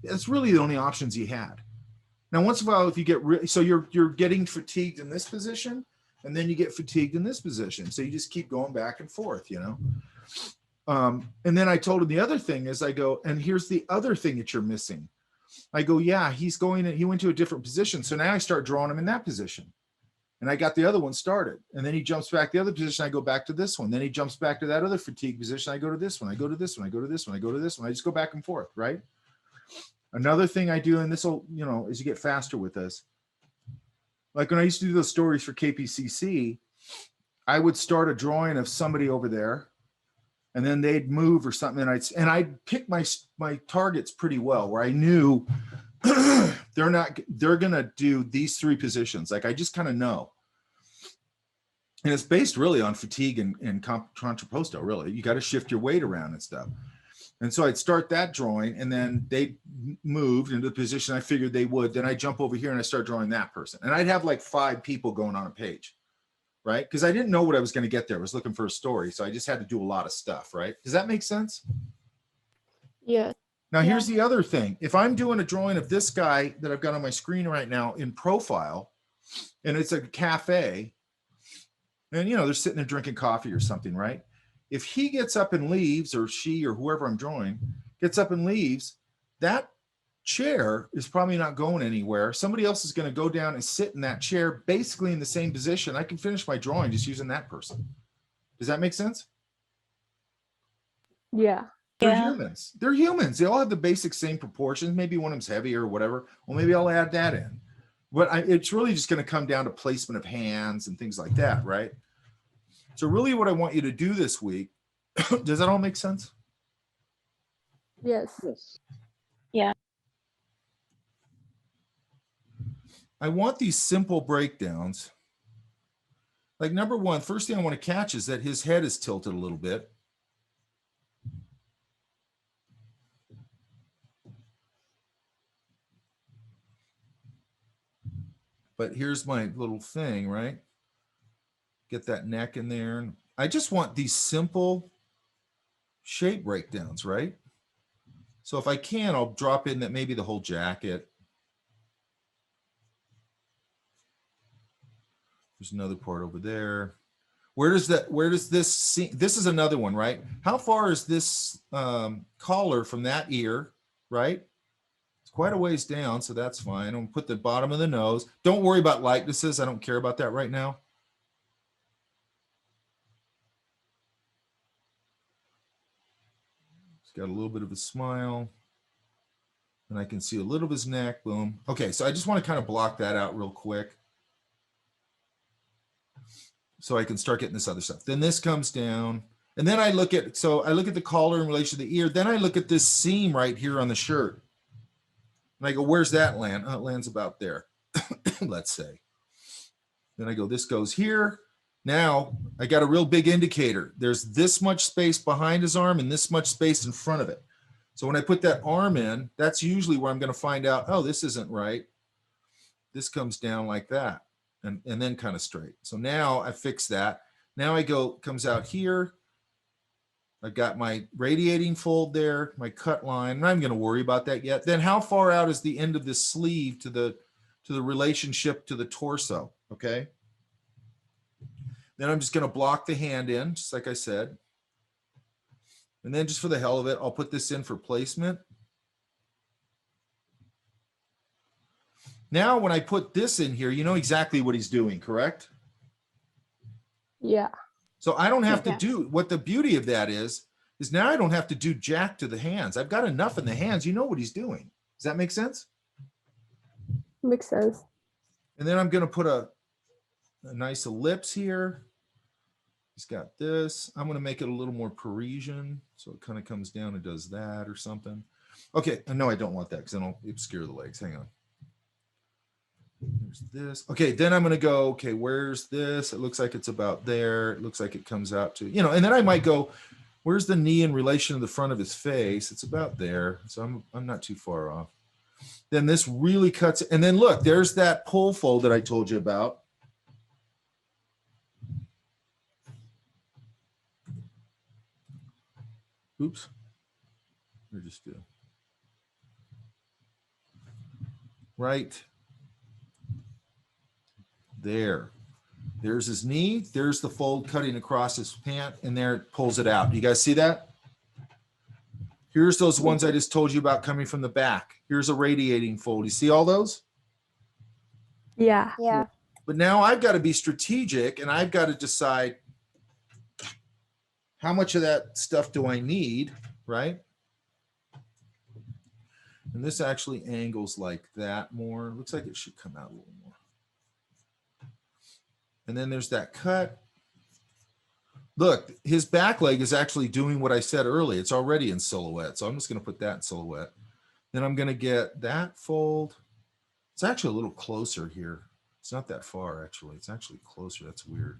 That's really the only options he had. Now, once in a while, if you get so you're getting fatigued in this position, and then you get fatigued in this position. So you just keep going back and forth, you know. And then I told him the other thing is, I go, and here's the other thing that you're missing. I go, yeah, he went to a different position. So now I start drawing him in that position. And I got the other one started. And then he jumps back to the other position. I go back to this one. Then he jumps back to that other fatigue position. I go to this one. I go to this one. I go to this one. I go to this one. I just go back and forth, right? Another thing I do, and this will, you know, as you get faster with this, like when I used to do those stories for KPCC, I would start a drawing of somebody over there, and then they'd move or something, and I'd pick my targets pretty well, where I knew they're gonna do these three positions. Like I just kind of know, and it's based really on fatigue and contrapposto. Really, you got to shift your weight around and stuff. And so I'd start that drawing, and then they moved into the position I figured they would. Then I jump over here and I start drawing that person, and I'd have like 5 people going on a page, right? Because I didn't know what I was going to get there. I was looking for a story, so I just had to do a lot of stuff, right? Does that make sense? Yeah. Now, here's the other thing. If I'm doing a drawing of this guy that I've got on my screen right now in profile, and it's a cafe, and, you know, they're sitting there drinking coffee or something, right? If he gets up and leaves, or she or whoever I'm drawing gets up and leaves, that chair is probably not going anywhere. Somebody else is going to go down and sit in that chair, basically in the same position. I can finish my drawing just using that person. Does that make sense? Yeah. They're humans. They're humans. They all have the basic same proportions. Maybe one of them's heavier or whatever. Well, maybe I'll add that in. But it's really just going to come down to placement of hands and things like that, right? So really what I want you to do this week, does that all make sense? Yes. Yeah. I want these simple breakdowns. Like number one, first thing I want to catch is that his head is tilted a little bit. But here's my little thing, right? Get that neck in there. I just want these simple shape breakdowns, right? So if I can, I'll drop in that maybe the whole jacket. There's another part over there. Where does this see? This is another one, right? How far is this collar from that ear, right? It's quite a ways down, so that's fine. I'm gonna put the bottom of the nose. Don't worry about likenesses. I don't care about that right now. Got a little bit of a smile, and I can see a little of his neck. Boom. Okay, so I just want to kind of block that out real quick so I can start getting this other stuff. Then this comes down, and then I look at the collar in relation to the ear. Then I look at this seam right here on the shirt, and I go, where's that land? Oh, it lands about there, let's say. Then I go, this goes here. Now I got a real big indicator. There's this much space behind his arm and this much space in front of it. So when I put that arm in, that's usually where I'm going to find out, oh, this isn't right. This comes down like that and then kind of straight. So now I fix that. Now I go, comes out here. I've got my radiating fold there, my cut line. I'm not even going to worry about that yet. Then how far out is the end of this sleeve to the relationship to the torso? Okay. Then I'm just going to block the hand in, just like I said. And then just for the hell of it, I'll put this in for placement. Now, when I put this in here, you know exactly what he's doing, correct? Yeah. So I don't have to do, what the beauty of that is now I don't have to do jack to the hands. I've got enough in the hands. You know what he's doing. Does that make sense? Makes sense. And then I'm going to put a nice ellipse here. He's got this. I'm going to make it a little more Parisian. So it kind of comes down and does that or something. Okay. No, I don't want that because then I'll obscure the legs. Hang on. There's this. Okay. Then I'm going to go, okay, where's this? It looks like it's about there. It looks like it comes out to, you know, and then I might go, where's the knee in relation to the front of his face? It's about there. So I'm not too far off. then this really cuts. And then look, there's that pull fold that I told you about. Oops. Or just do. Right there. There's his knee. There's the fold cutting across his pant, and there it pulls it out. You guys see that? Here's those ones I just told you about coming from the back. Here's a radiating fold. You see all those? Yeah. Yeah. But now I've got to be strategic, and I've got to decide how much of that stuff do I need, right? And this actually angles like that more. Looks like it should come out a little more. And then there's that cut. Look, his back leg is actually doing what I said earlier. It's already in silhouette. So I'm just going to put that in silhouette. Then I'm going to get that fold. It's actually a little closer here. It's not that far, actually. It's actually closer. That's weird.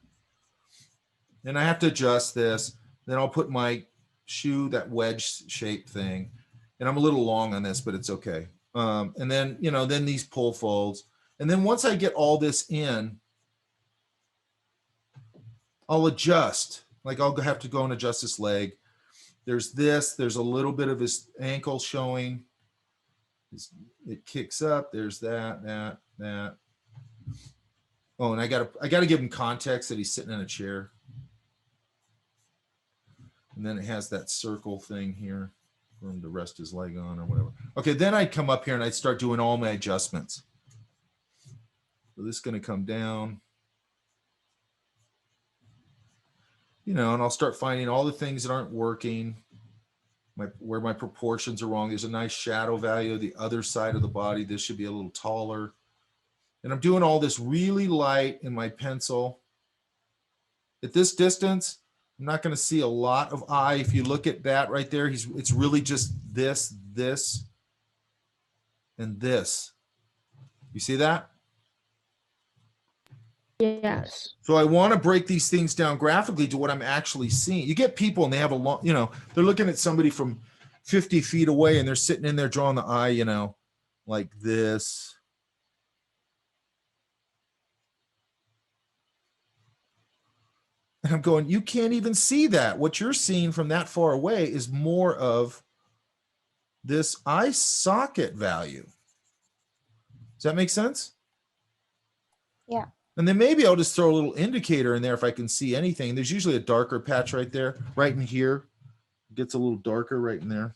And I have to adjust this. Then I'll put my shoe, that wedge shape thing. And I'm a little long on this, but it's okay. And then, you know, then these pull folds. And then once I get all this in, I'll adjust. Like I'll have to go and adjust this leg. There's this. There's a little bit of his ankle showing. It kicks up. There's that. Oh, and I gotta give him context that he's sitting in a chair. And then it has that circle thing here for him to rest his leg on or whatever. Okay, then I'd come up here and I'd start doing all my adjustments. So this is going to come down. You know, and I'll start finding all the things that aren't working, where my proportions are wrong. There's a nice shadow value of the other side of the body. This should be a little taller. And I'm doing all this really light in my pencil. At this distance, I'm not going to see a lot of eye. If you look at that right there, it's really just this, and this. You see that? Yes. So I want to break these things down graphically to what I'm actually seeing. You get people and they have a long, you know, they're looking at somebody from 50 feet away and they're sitting in there drawing the eye, you know, like this. And I'm going, you can't even see that. What you're seeing from that far away is more of this eye socket value. Does that make sense? Yeah. And then maybe I'll just throw a little indicator in there if I can see anything. There's usually a darker patch right there, right in here. It gets a little darker right in there.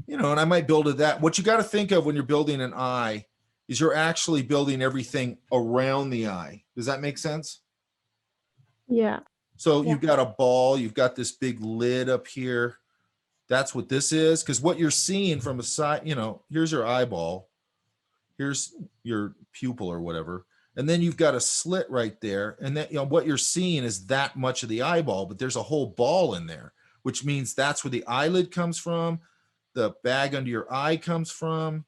You know, and I might build it that. What you got to think of when you're building an eye is you're actually building everything around the eye. Does that make sense? Yeah. So you've got a ball, you've got this big lid up here. That's what this is. Because what you're seeing from a side, you know, here's your eyeball. Here's your pupil or whatever. And then you've got a slit right there. And that, you know, what you're seeing is that much of the eyeball, but there's a whole ball in there, which means that's where the eyelid comes from. The bag under your eye comes from.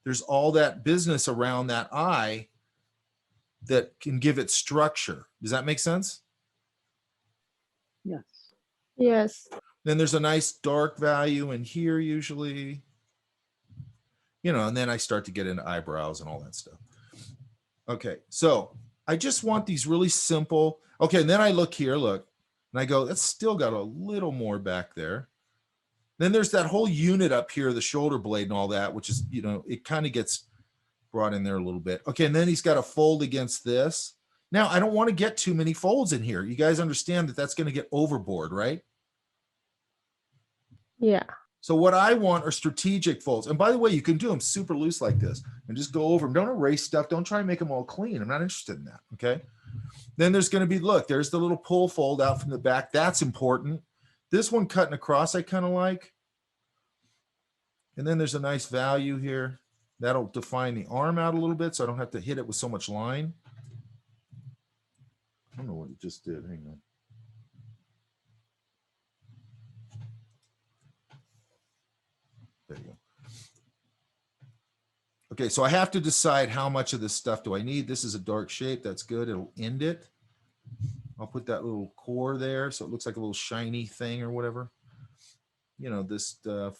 There's all that business around that eye that can give it structure. Does that make sense? Yes. Yes. Then there's a nice dark value in here usually. You know, and then I start to get into eyebrows and all that stuff. Okay, so I just want these really simple. Okay, and then I look here, look, and I go, that's still got a little more back there. Then there's that whole unit up here, the shoulder blade and all that, which is, you know, it kind of gets brought in there a little bit. Okay, and then he's got a fold against this. Now, I don't want to get too many folds in here. You guys understand that that's going to get overboard, right? Yeah. So what I want are strategic folds. And by the way, you can do them super loose like this and just go over them. Don't erase stuff. Don't try and make them all clean. I'm not interested in that, okay? Then there's going to be, look, there's the little pull fold out from the back. That's important. This one cutting across I kind of like. And then there's a nice value here. That'll define the arm out a little bit so I don't have to hit it with so much line. I don't know what it just did. Hang on. There you go. Okay, so I have to decide how much of this stuff do I need. This is a dark shape. That's good. It'll end it. I'll put that little core there so it looks like a little shiny thing or whatever. You know, this stuff.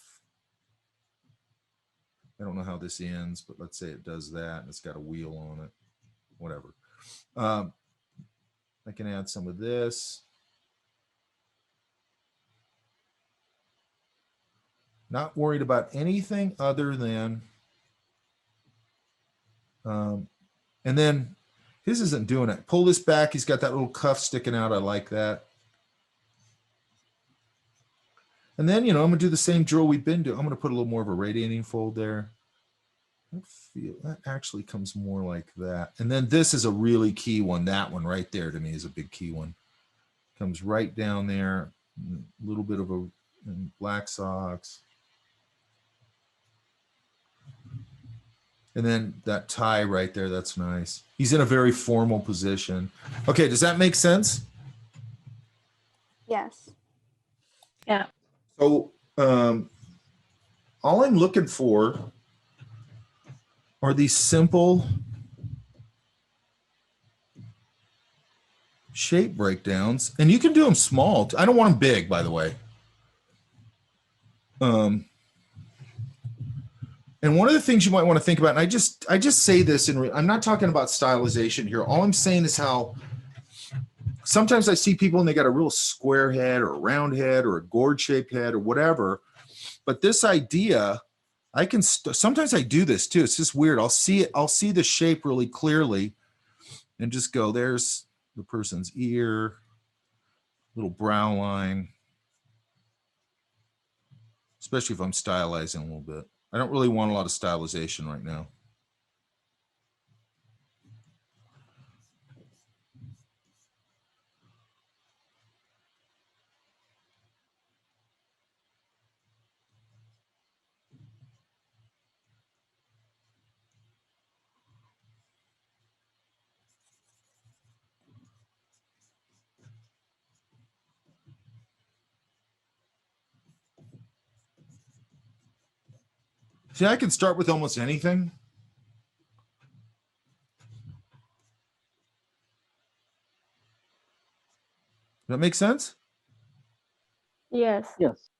I don't know how this ends, but let's say it does that and it's got a wheel on it, whatever. I can add some of this. Not worried about anything other than, and then his isn't doing it. Pull this back. He's got that little cuff sticking out. I like that. And then, you know, I'm going to do the same drill we've been doing. I'm going to put a little more of a radiating fold there. I feel that actually comes more like that. And then this is a really key one. That one right there to me is a big key one. Comes right down there. A little bit of a black socks. And then that tie right there, that's nice. He's in a very formal position. Okay, does that make sense? Yes. Yeah. So all I'm looking for are these simple shape breakdowns. And you can do them small. I don't want them big, by the way. And one of the things you might want to think about, and I just say this, I'm not talking about stylization here. All I'm saying is how sometimes I see people and they got a real square head or a round head or a gourd shaped head or whatever. But this idea, I can, sometimes I do this too. It's just weird. I'll see the shape really clearly and just go, there's the person's ear, little brow line, especially if I'm stylizing a little bit. I don't really want a lot of stylization right now. See, I can start with almost anything. Does that make sense? Yes. Yes.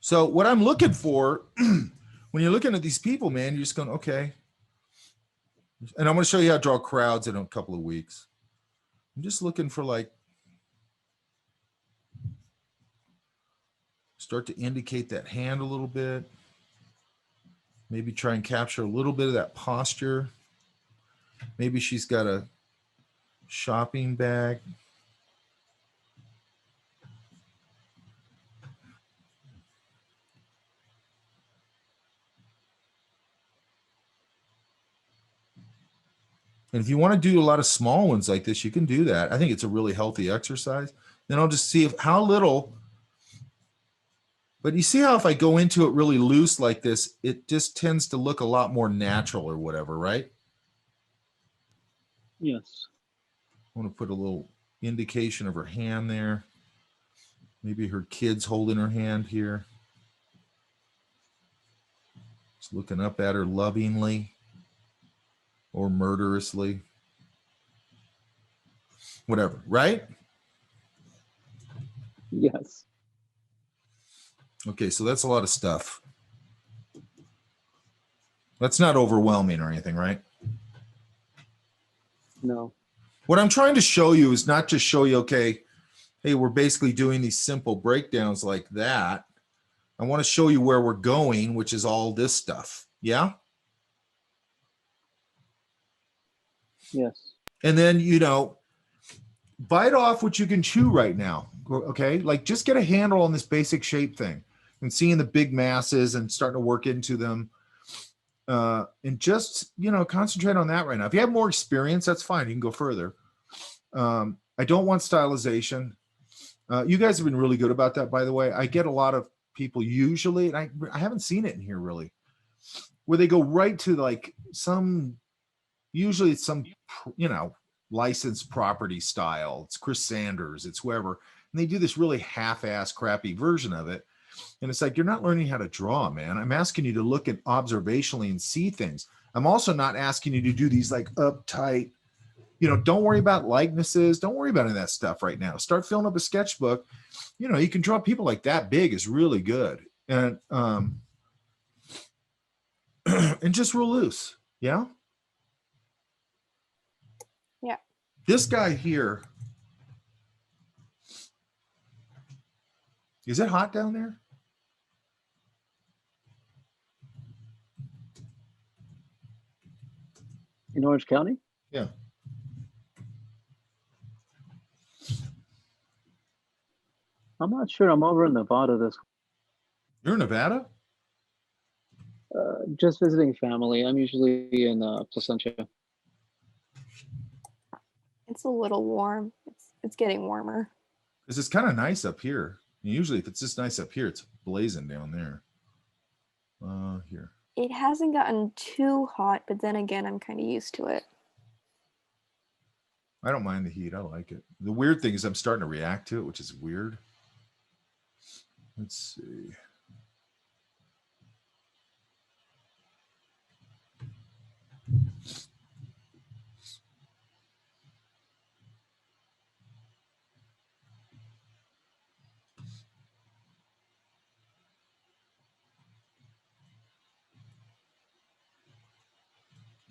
So what I'm looking for, when you're looking at these people, man, you're just going, okay. And I'm going to show you how to draw crowds in a couple of weeks. I'm just looking for like, start to indicate that hand a little bit. Maybe try and capture a little bit of that posture. Maybe she's got a shopping bag. And if you want to do a lot of small ones like this, you can do that. I think it's a really healthy exercise. Then I'll just see how little. But you see how if I go into it really loose like this, it just tends to look a lot more natural or whatever, right? Yes. I want to put a little indication of her hand there. Maybe her kid's holding her hand here. Just looking up at her lovingly or murderously. Whatever, right? Yes. Okay, so that's a lot of stuff. That's not overwhelming or anything, right? No. What I'm trying to show you is not just show you, okay, hey, we're basically doing these simple breakdowns like that. I want to show you where we're going, which is all this stuff. Yeah? Yes. And then, you know, bite off what you can chew right now. Okay, like just get a handle on this basic shape thing and seeing the big masses and starting to work into them. And just, you know, concentrate on that right now. If you have more experience, that's fine. You can go further. I don't want stylization. You guys have been really good about that, by the way. I get a lot of people usually, and I haven't seen it in here really, where they go right to like usually it's some, you know, licensed property style. It's Chris Sanders, it's whoever. And they do this really half-ass crappy version of it. And it's like, you're not learning how to draw, man. I'm asking you to look at observationally and see things. I'm also not asking you to do these like uptight, you know, don't worry about likenesses. Don't worry about any of that stuff right now. Start filling up a sketchbook. You know, you can draw people like that big is really good. And and just real loose. Yeah. Yeah. This guy here. Is it hot down there? In Orange County? Yeah. I'm not sure. I'm over in Nevada this. You're in Nevada? Just visiting family. I'm usually in Placentia. It's a little warm. It's getting warmer. Because it's kind of nice up here. Usually if it's just nice up here, it's blazing down there. Here. It hasn't gotten too hot, but then again, I'm kind of used to it. I don't mind the heat. I like it. The weird thing is I'm starting to react to it, which is weird. Let's see.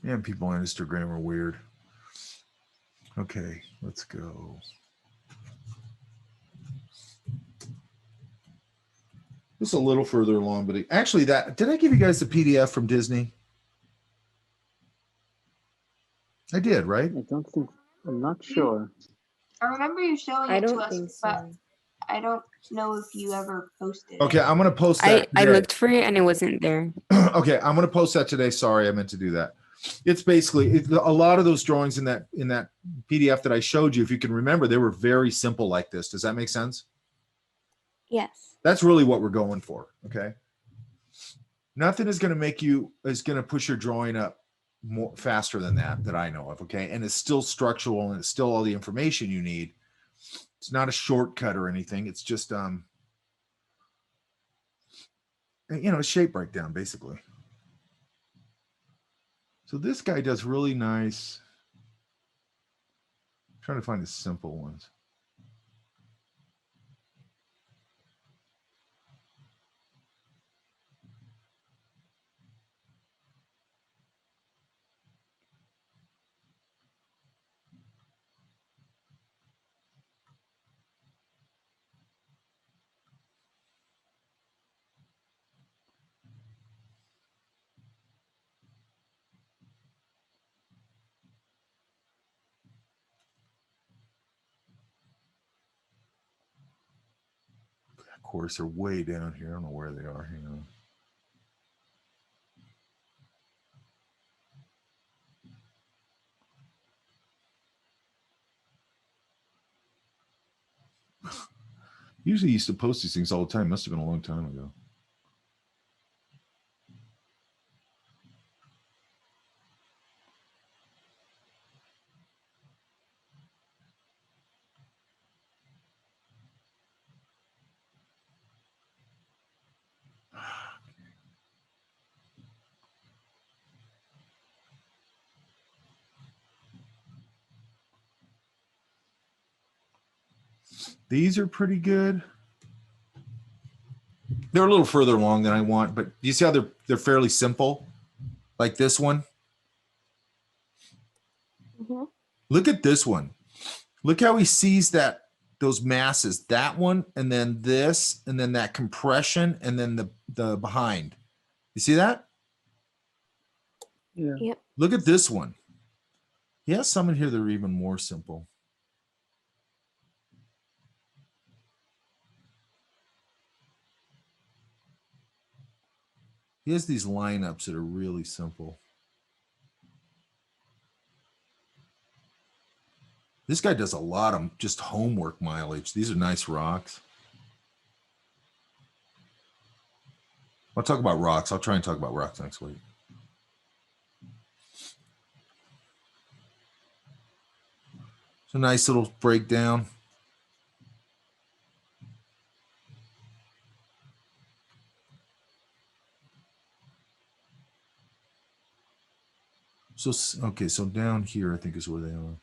Man, people on Instagram are weird. Okay, let's go. Just a little further along, but actually did I give you guys the PDF from Disney? I did, right? I don't think, I'm not sure. I remember you showing I it to don't us, think but so. I don't know if you ever posted Okay, it. I'm gonna post I that. today. looked for it and it wasn't there. Okay, I'm gonna post that today. Sorry, I meant to do that. It's basically a lot of those drawings in that PDF that I showed you. If you can remember, they were very simple like this. Does that make sense? Yes. That's really what we're going for. Okay. Nothing is going to push your drawing up more faster than that I know of. Okay. And it's still structural and it's still all the information you need. It's not a shortcut or anything. It's just, a shape breakdown basically. So this guy does really nice. I'm trying to find the simple ones. Of course, they're way down here. I don't know where they are. Hang on. Usually used to post these things all the time. Must have been a long time ago. These are pretty good. They're a little further along than I want, but you see how they're fairly simple? Like this one. Mm-hmm. Look at this one. Look how he sees those masses. That one, and then this, and then that compression, and then the behind. You see that? Yeah. Yep. Look at this one. He has some in here that are even more simple. He has these lineups that are really simple. This guy does a lot of just homework mileage. These are nice rocks. I'll talk about rocks. I'll try and talk about rocks next week. It's a nice little breakdown. So, okay, so down here, I think is where they are.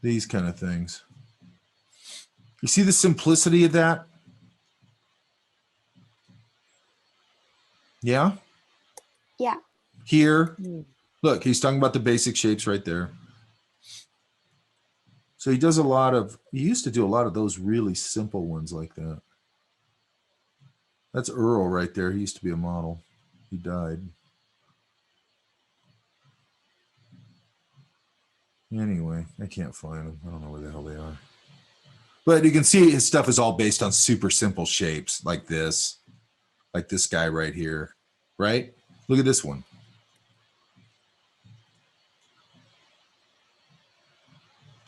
These kind of things. You see the simplicity of that? Yeah? Yeah. Here, look, he's talking about the basic shapes right there. So he does a lot of, he used to do a lot of those really simple ones like that. That's Earl right there. He used to be a model. He died. Anyway, I can't find them. I don't know where the hell they are. But you can see his stuff is all based on super simple shapes like this guy right here, right? Look at this one.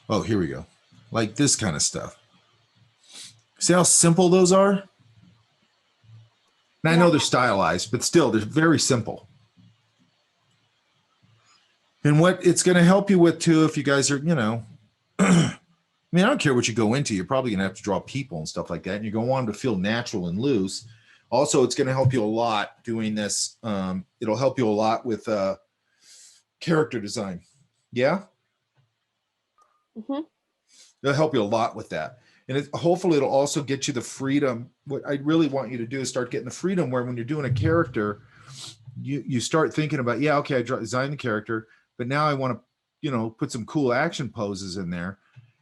Oh, here we go. Like this kind of stuff. See how simple those are? And I know they're stylized, but still, they're very simple. And what it's going to help you with too, if you guys are, you know, I mean, I don't care what you go into. You're probably going to have to draw people and stuff like that. And you're going to want them to feel natural and loose. Also, it's going to help you a lot doing this. It'll help you a lot with character design. Yeah? Mm-hmm. It'll help you a lot with that. And hopefully it'll also get you the freedom. What I really want you to do is start getting the freedom where when you're doing a character, you start thinking about, yeah, okay, I designed the character, but now I want to, you know, put some cool action poses in there.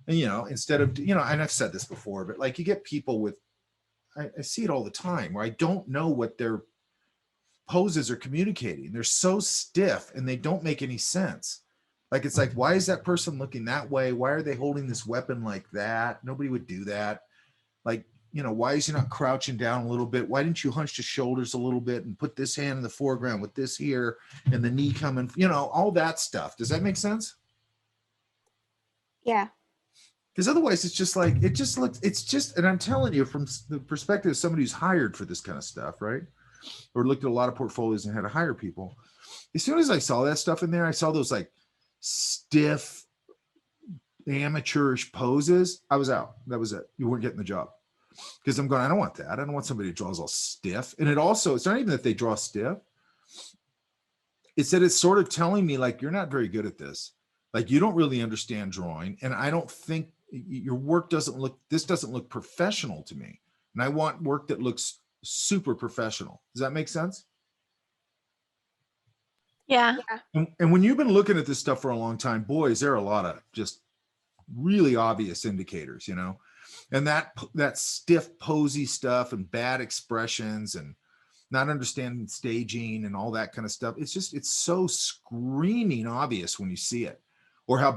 And, you know, instead of, you know, and I've said this before, but like you get people with, I see it all the time where I don't know what their poses are communicating. They're so stiff and they don't make any sense. Like, it's like, why is that person looking that way? Why are they holding this weapon like that? Nobody would do that. Like, you know, why is he not crouching down a little bit? Why didn't you hunch the shoulders a little bit and put this hand in the foreground with this here and the knee coming, you know, all that stuff. Does that make sense? Yeah. Because otherwise it's just like, it just looks, it's just, and I'm telling you from the perspective of somebody who's hired for this kind of stuff, right? Or looked at a lot of portfolios and had to hire people. As soon as I saw that stuff in there, I saw those like stiff, amateurish poses. I was out. That was it. You weren't getting the job. Because I'm going, I don't want that. I don't want somebody who draws all stiff. And it also, it's not even that they draw stiff. It's that it's sort of telling me like, you're not very good at this. Like, you don't really understand drawing. And I don't think your work doesn't look, this doesn't look professional to me. And I want work that looks super professional. Does that make sense? Yeah. And when you've been looking at this stuff for a long time, boys, there are a lot of just really obvious indicators, you know, and that stiff posy stuff and bad expressions and not understanding staging and all that kind of stuff. It's just, it's so screaming obvious when you see it, or how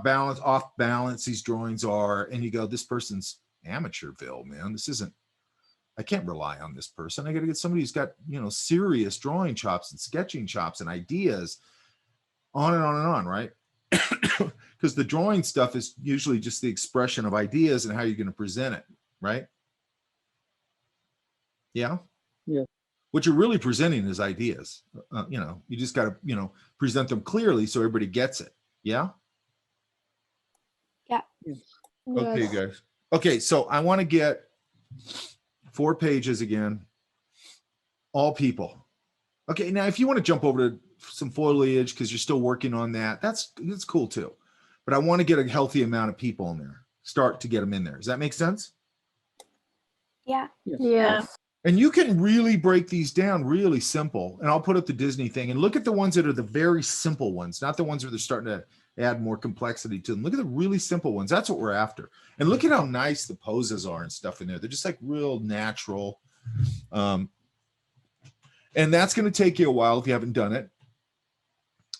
off balance these drawings are. And you go, this person's amateurville, man. This isn't, I can't rely on this person. I got to get somebody who's got, you know, serious drawing chops and sketching chops and ideas, on and on and on, right? Because the drawing stuff is usually just the expression of ideas and how you're going to present it, right? Yeah. Yeah. What you're really presenting is ideas. You know, you just got to, you know, present them clearly so everybody gets it. Yeah. Yeah. Okay, guys. Okay, so I want to get 4 pages again. All people. Okay, now if you want to jump over to some foliage because you're still working on that, that's cool too. But I want to get a healthy amount of people in there. Start to get them in there. Does that make sense? Yeah. Yeah. And you can really break these down really simple. And I'll put up the Disney thing and look at the ones that are the very simple ones, not the ones where they're starting to add more complexity to them. Look at the really simple ones. That's what we're after. And look at how nice the poses are and stuff in there. They're just like real natural. And that's going to take you a while if you haven't done it.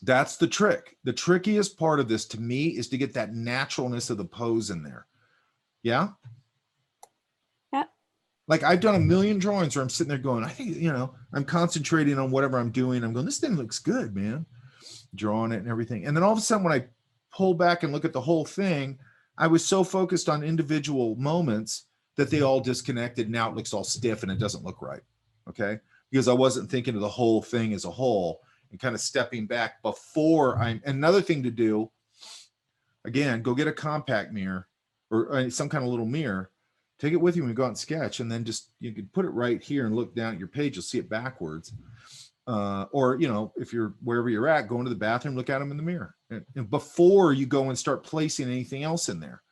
That's the trick. The trickiest part of this to me is to get that naturalness of the pose in there. Yeah. Like I've done a million drawings where I'm sitting there going, I think, you know, I'm concentrating on whatever I'm doing. I'm going, this thing looks good, man. Drawing it and everything. And then all of a sudden, when I pull back and look at the whole thing, I was so focused on individual moments that they all disconnected. Now it looks all stiff and it doesn't look right. Okay. Because I wasn't thinking of the whole thing as a whole and kind of stepping back before another thing to do. Again, go get a compact mirror or some kind of little mirror. Take it with you when you go out and sketch, and then just, you can put it right here and look down at your page. You'll see it backwards. Or, you know, if you're wherever you're at, go into the bathroom, look at them in the mirror. And before you go and start placing anything else in there.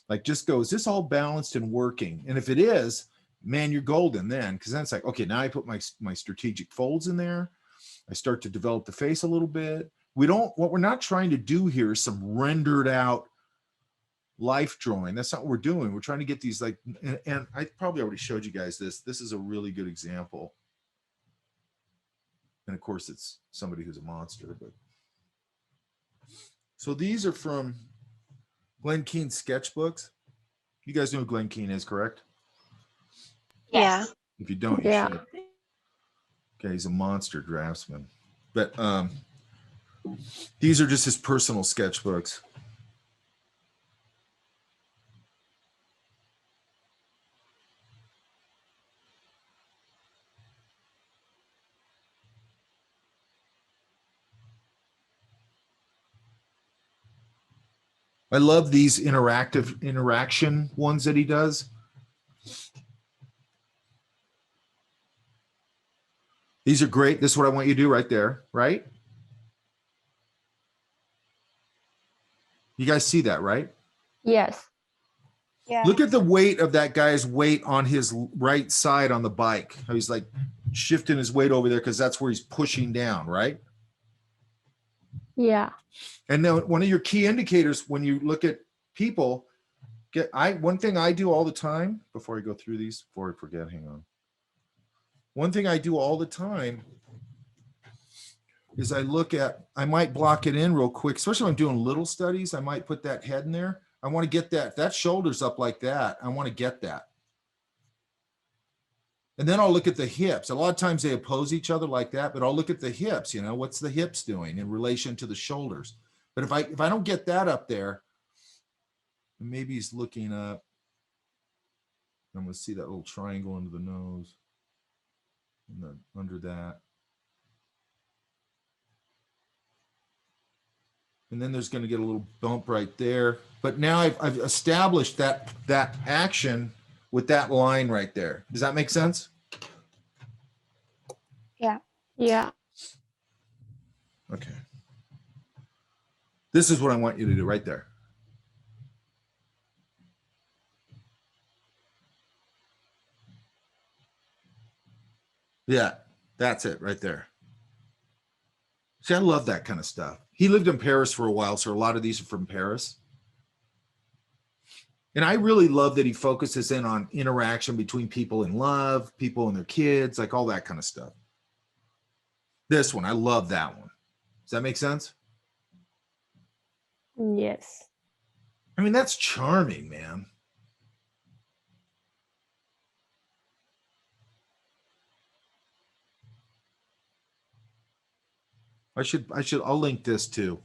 Like just go, is this all balanced and working? And if it is, man, you're golden then, because then it's like, okay, now I put my strategic folds in there. I start to develop the face a little bit. What we're not trying to do here is some rendered out life drawing. That's not what we're doing. We're trying to get these like, and I probably already showed you guys this. This is a really good example. And of course it's somebody who's a monster, but. So these are from Glenn Keane's sketchbooks. You guys know who Glenn Keane is, correct? Yes. If you don't, you Yeah. should. Okay, he's a monster draftsman. But these are just his personal sketchbooks. I love these interaction ones that he does. These are great. This is what I want you to do right there, right? You guys see that, right? Yes. Yeah. Look at the weight of that guy's weight on his right side on the bike. How he's like shifting his weight over there because that's where he's pushing down, right? Yeah. And then one of your key indicators when you look at people, one thing I do all the time before I go through these, before I forget, hang on. One thing I do all the time is I might block it in real quick, especially when I'm doing little studies. I might put that head in there. I want to get that shoulder's up like that. I want to get that. And then I'll look at the hips. A lot of times they oppose each other like that, but I'll look at the hips, you know, what's the hips doing in relation to the shoulders? But if I don't get that up there, maybe he's looking up. I'm going to see that little triangle under the nose. And then under that. And then there's going to get a little bump right there. But now I've established that action with that line right there. Does that make sense? Yeah. Yeah. Okay. This is what I want you to do right there. Yeah, that's it right there. See, I love that kind of stuff. He lived in Paris for a while, so a lot of these are from Paris. And I really love that he focuses in on interaction between people in love, people and their kids, like all that kind of stuff. This one, I love that one. Does that make sense? Yes. I mean, that's charming, man. I'll link this too.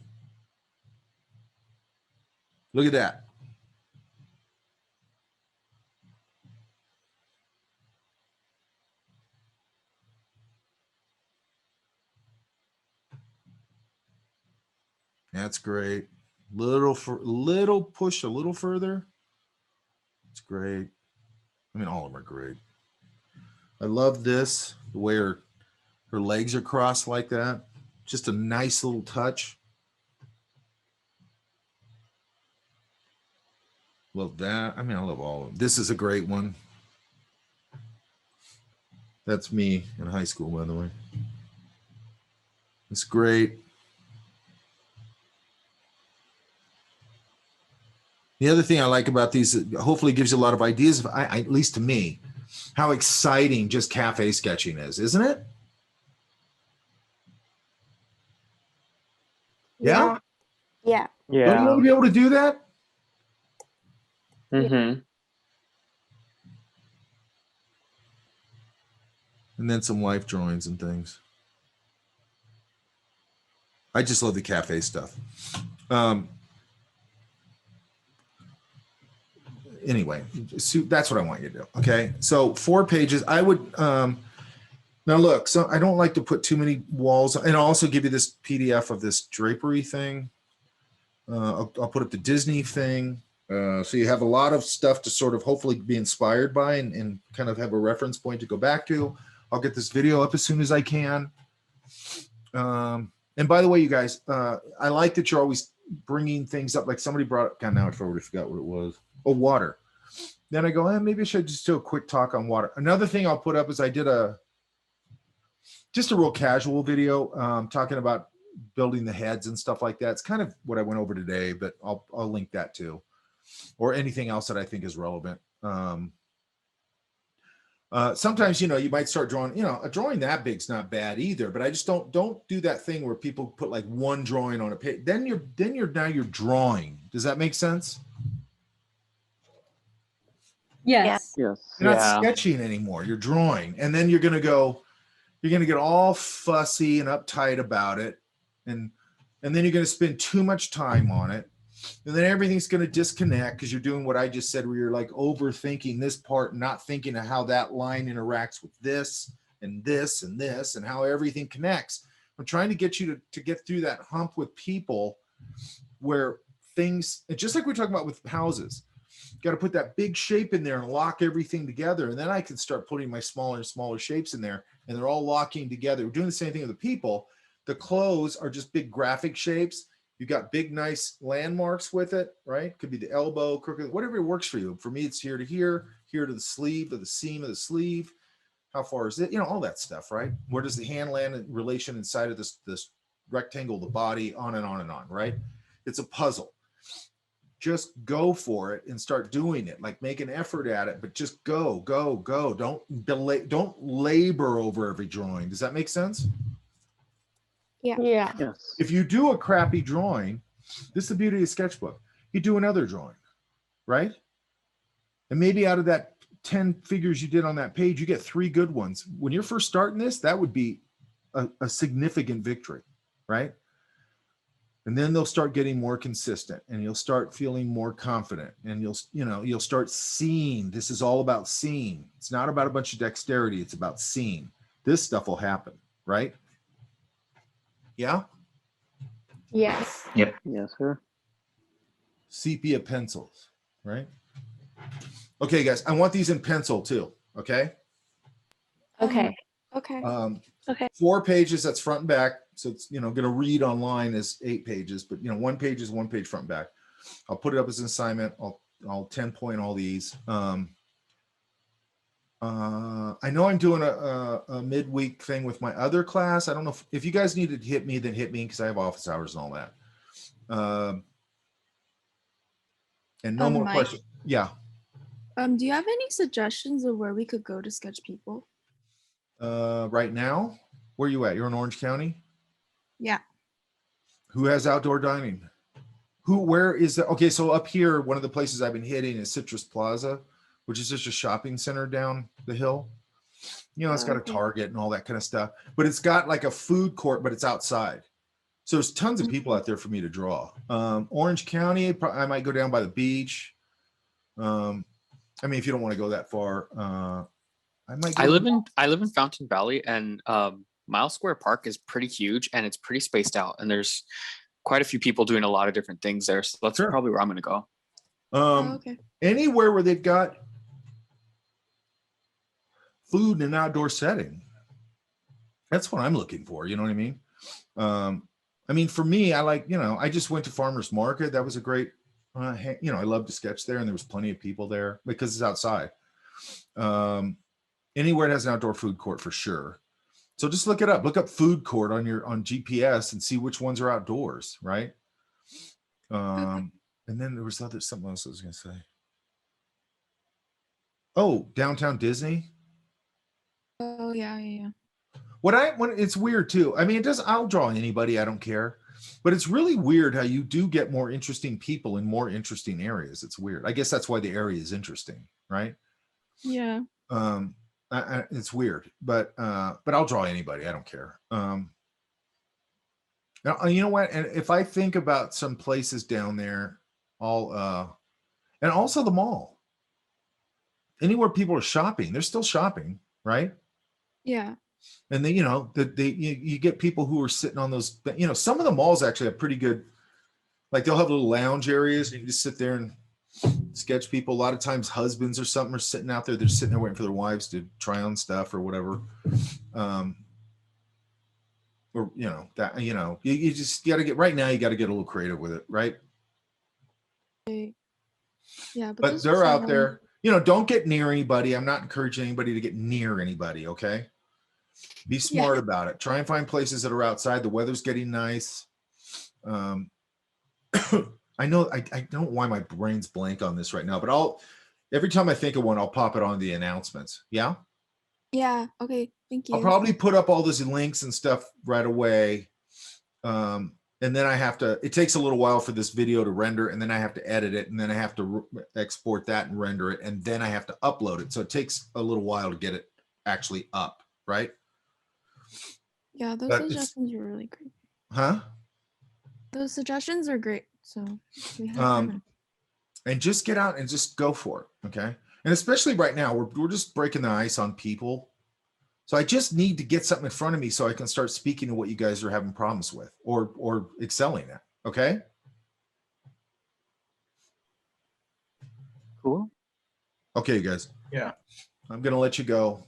Look at that. That's great. Little push a little further. It's great. I mean, all of them are great. I love this, the way her legs are crossed like that. Just a nice little touch. Love that. I mean, I love all of them. This is a great one. That's me in high school, by the way. It's great. The other thing I like about these, hopefully gives you a lot of ideas, at least to me, how exciting just cafe sketching is, isn't it? Yeah? Yeah. Don't you Yeah. want to be able to do that? Mm-hmm. And then some life drawings and things. I just love the cafe stuff. Anyway, so that's what I want you to do. Okay. So 4 pages. I would, now look, so I don't like to put too many walls, and I'll also give you this PDF of this drapery thing. I'll put up the Disney thing. So you have a lot of stuff to sort of hopefully be inspired by and kind of have a reference point to go back to. I'll get this video up as soon as I can. And by the way, you guys, I like that you're always bringing things up. Like somebody brought up, God, now I already forgot what it was. Oh, water. Then I go, maybe I should just do a quick talk on water. Another thing I'll put up is I did just a real casual video talking about building the heads and stuff like that. It's kind of what I went over today, but I'll link that too, or anything else that I think is relevant. Sometimes, you might start drawing, a drawing that big's not bad either, but I just don't do that thing where people put like one drawing on a page. Then you're drawing. Does that make sense? Yes. Yes. You're not sketching anymore. You're drawing. And then you're going to get all fussy and uptight about it. And then you're going to spend too much time on it. And then everything's going to disconnect because you're doing what I just said, where you're like overthinking this part, not thinking of how that line interacts with this and this and this and how everything connects. I'm trying to get you to get through that hump with people where things, just like we're talking about with houses, got to put that big shape in there and lock everything together. And then I can start putting my smaller and smaller shapes in there and they're all locking together. We're doing the same thing with the people. The clothes are just big graphic shapes. You got big, nice landmarks with it, right? Could be the elbow, crooked, whatever works for you. For me, it's here to here to the sleeve, to the seam of the sleeve. How far is it? All that stuff, right? Where does the hand land in relation inside of this rectangle, the body, on and on and on, right? It's a puzzle. Just go for it and start doing it. Like make an effort at it, but just go. Don't delay, don't labor over every drawing. Does that make sense? Yeah. Yes. If you do a crappy drawing, this is the beauty of sketchbook. You do another drawing, right? And maybe out of that 10 figures you did on that page, you get 3 good ones. When you're first starting this, that would be a significant victory, right? And then they'll start getting more consistent and you'll start feeling more confident and you'll start seeing. This is all about seeing. It's not about a bunch of dexterity. It's about seeing. This stuff will happen, right? Yeah? Yes. Yep. Yes, sir. Sepia pencils, right? Okay, guys, I want these in pencil too, okay? Okay. Okay. Okay. 4 pages, that's front and back. So it's, going to read online as 8 pages, but 1 page is 1 page front and back. I'll put it up as an assignment. I'll 10 point all these. I know I'm doing a midweek thing with my other class. I don't know if you guys need to hit me, then hit me because I have office hours and all that. And no more Mike? questions. Yeah. Do you have any suggestions of where we could go to sketch people? Right now, where you at? You're in Orange County? Yeah. Who has outdoor dining? Where is that? Okay, so up here, one of the places I've been hitting is Citrus Plaza, which is just a shopping center down the hill. It's got a Target and all that kind of stuff, but it's got like a food court, but it's outside. So there's tons of people out there for me to draw. Orange County, I might go down by the beach. If you don't want to go that far, I live in Fountain Valley, and Miles Square Park is pretty huge and it's pretty spaced out, and there's quite a few people doing a lot of different things there. So that's probably where I'm going to go. Anywhere where they've got food in an outdoor setting. That's what I'm looking for. You know what I mean? For me, I like, I just went to Farmer's Market. That was a great, I love to sketch there, and there was plenty of people there because it's outside. Anywhere it has an outdoor food court for sure. So just look it up. Look up food court on GPS and see which ones are outdoors, right? And then there was something else I was going to say. Oh, downtown Disney. Oh yeah. When it's weird too. I'll draw anybody. I don't care. But it's really weird how you do get more interesting people in more interesting areas. It's weird. I guess that's why the area is interesting, right? Yeah. It's weird, but I'll draw anybody. I don't care. Now, you know what? And if I think about some places down there, and also the mall, anywhere people are shopping, they're still shopping, right? Yeah. And then, you get people who are sitting on those, some of the malls actually have pretty good, like they'll have little lounge areas. And you can just sit there and sketch people. A lot of times husbands or something are sitting out there. They're sitting there waiting for their wives to try on stuff or whatever. You just got to get, right now, you got to get a little creative with it, right? Okay. Yeah, but But this they're was out fun. there. You know, don't get near anybody. I'm not encouraging anybody to get near anybody. Okay. Be smart about it. Try and find places that are outside. The weather's getting nice. I know I don't know why my brain's blank on this right now, but every time I think of one, I'll pop it on the announcements. Yeah. Yeah. Okay. Thank you. I'll probably put up all those links and stuff right away. And then it takes a little while for this video to render, and then I have to edit it, and then I have to export that and render it, and then I have to upload it. So it takes a little while to get it actually up, right? Yeah, those But suggestions are really great. Huh? Those suggestions are great. So we have time. And just get out and just go for it. Okay. And especially right now, we're just breaking the ice on people. So I just need to get something in front of me so I can start speaking to what you guys are having problems with or excelling at. Okay. Cool. Okay, you guys. Yeah. I'm going to let you go.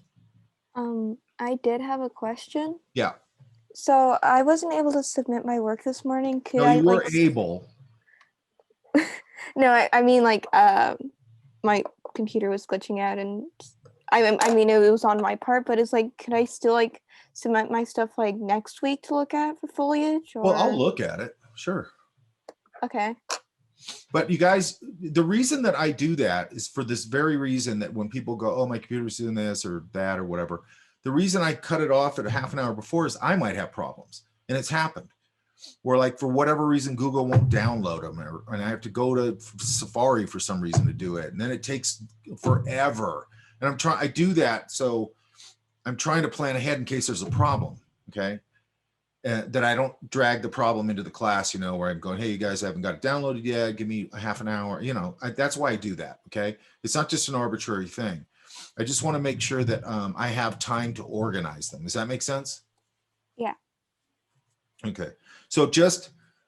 I did have a question. Yeah. So I wasn't able to submit my work this morning. Could No, I you were able. No, I mean like my computer was glitching out, and I mean it was on my part, but it's like, could I still like submit my stuff like next week to look at for Foliage? Or... Well, I'll look at it. Sure. Okay. But you guys, the reason that I do that is for this very reason, that when people go, oh, my computer's doing this or that or whatever, the reason I cut it off at a half an hour before is I might have problems. And it's happened where, like, for whatever reason, Google won't download them, and I have to go to Safari for some reason to do it. And then it takes forever. And I do that. So I'm trying to plan ahead in case there's a problem. Okay. That I don't drag the problem into the class, you know, where I'm going, hey, you guys haven't got it downloaded yet. Give me a half an hour. You know, that's why I do that. Okay. It's not just an arbitrary thing. I just want to make sure that I have time to organize them. Does that make sense? Yeah. Okay. So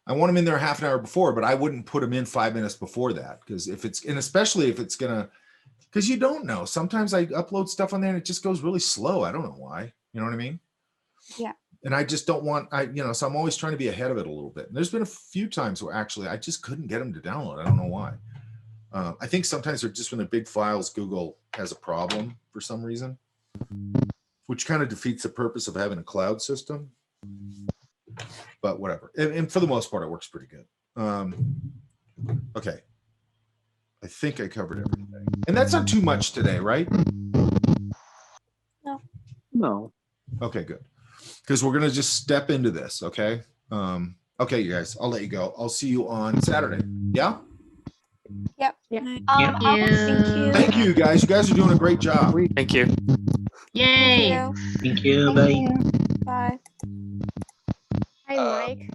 I want them in there half an hour before, but I wouldn't put them in 5 minutes before that. Because especially if it's going to, because you don't know. Sometimes I upload stuff on there and it just goes really slow. I don't know why. You know what I mean? Yeah. And I just don't want, so I'm always trying to be ahead of it a little bit. And there's been a few times where actually I just couldn't get them to download. I don't know why. I think sometimes they're just when they're big files, Google has a problem for some reason, which kind of defeats the purpose of having a cloud system. But whatever. And for the most part, it works pretty good. Okay. I think I covered everything. And that's not too much today, right? No. No. Okay, good. Because we're going to just step into this, okay? Okay, you guys, I'll let you go. I'll see you on Saturday. Yeah? Yep. Thank you. Thank you, guys. You guys are doing a great job. Thank you. Yay. Thank you. Bye. Bye. Hi, Mike.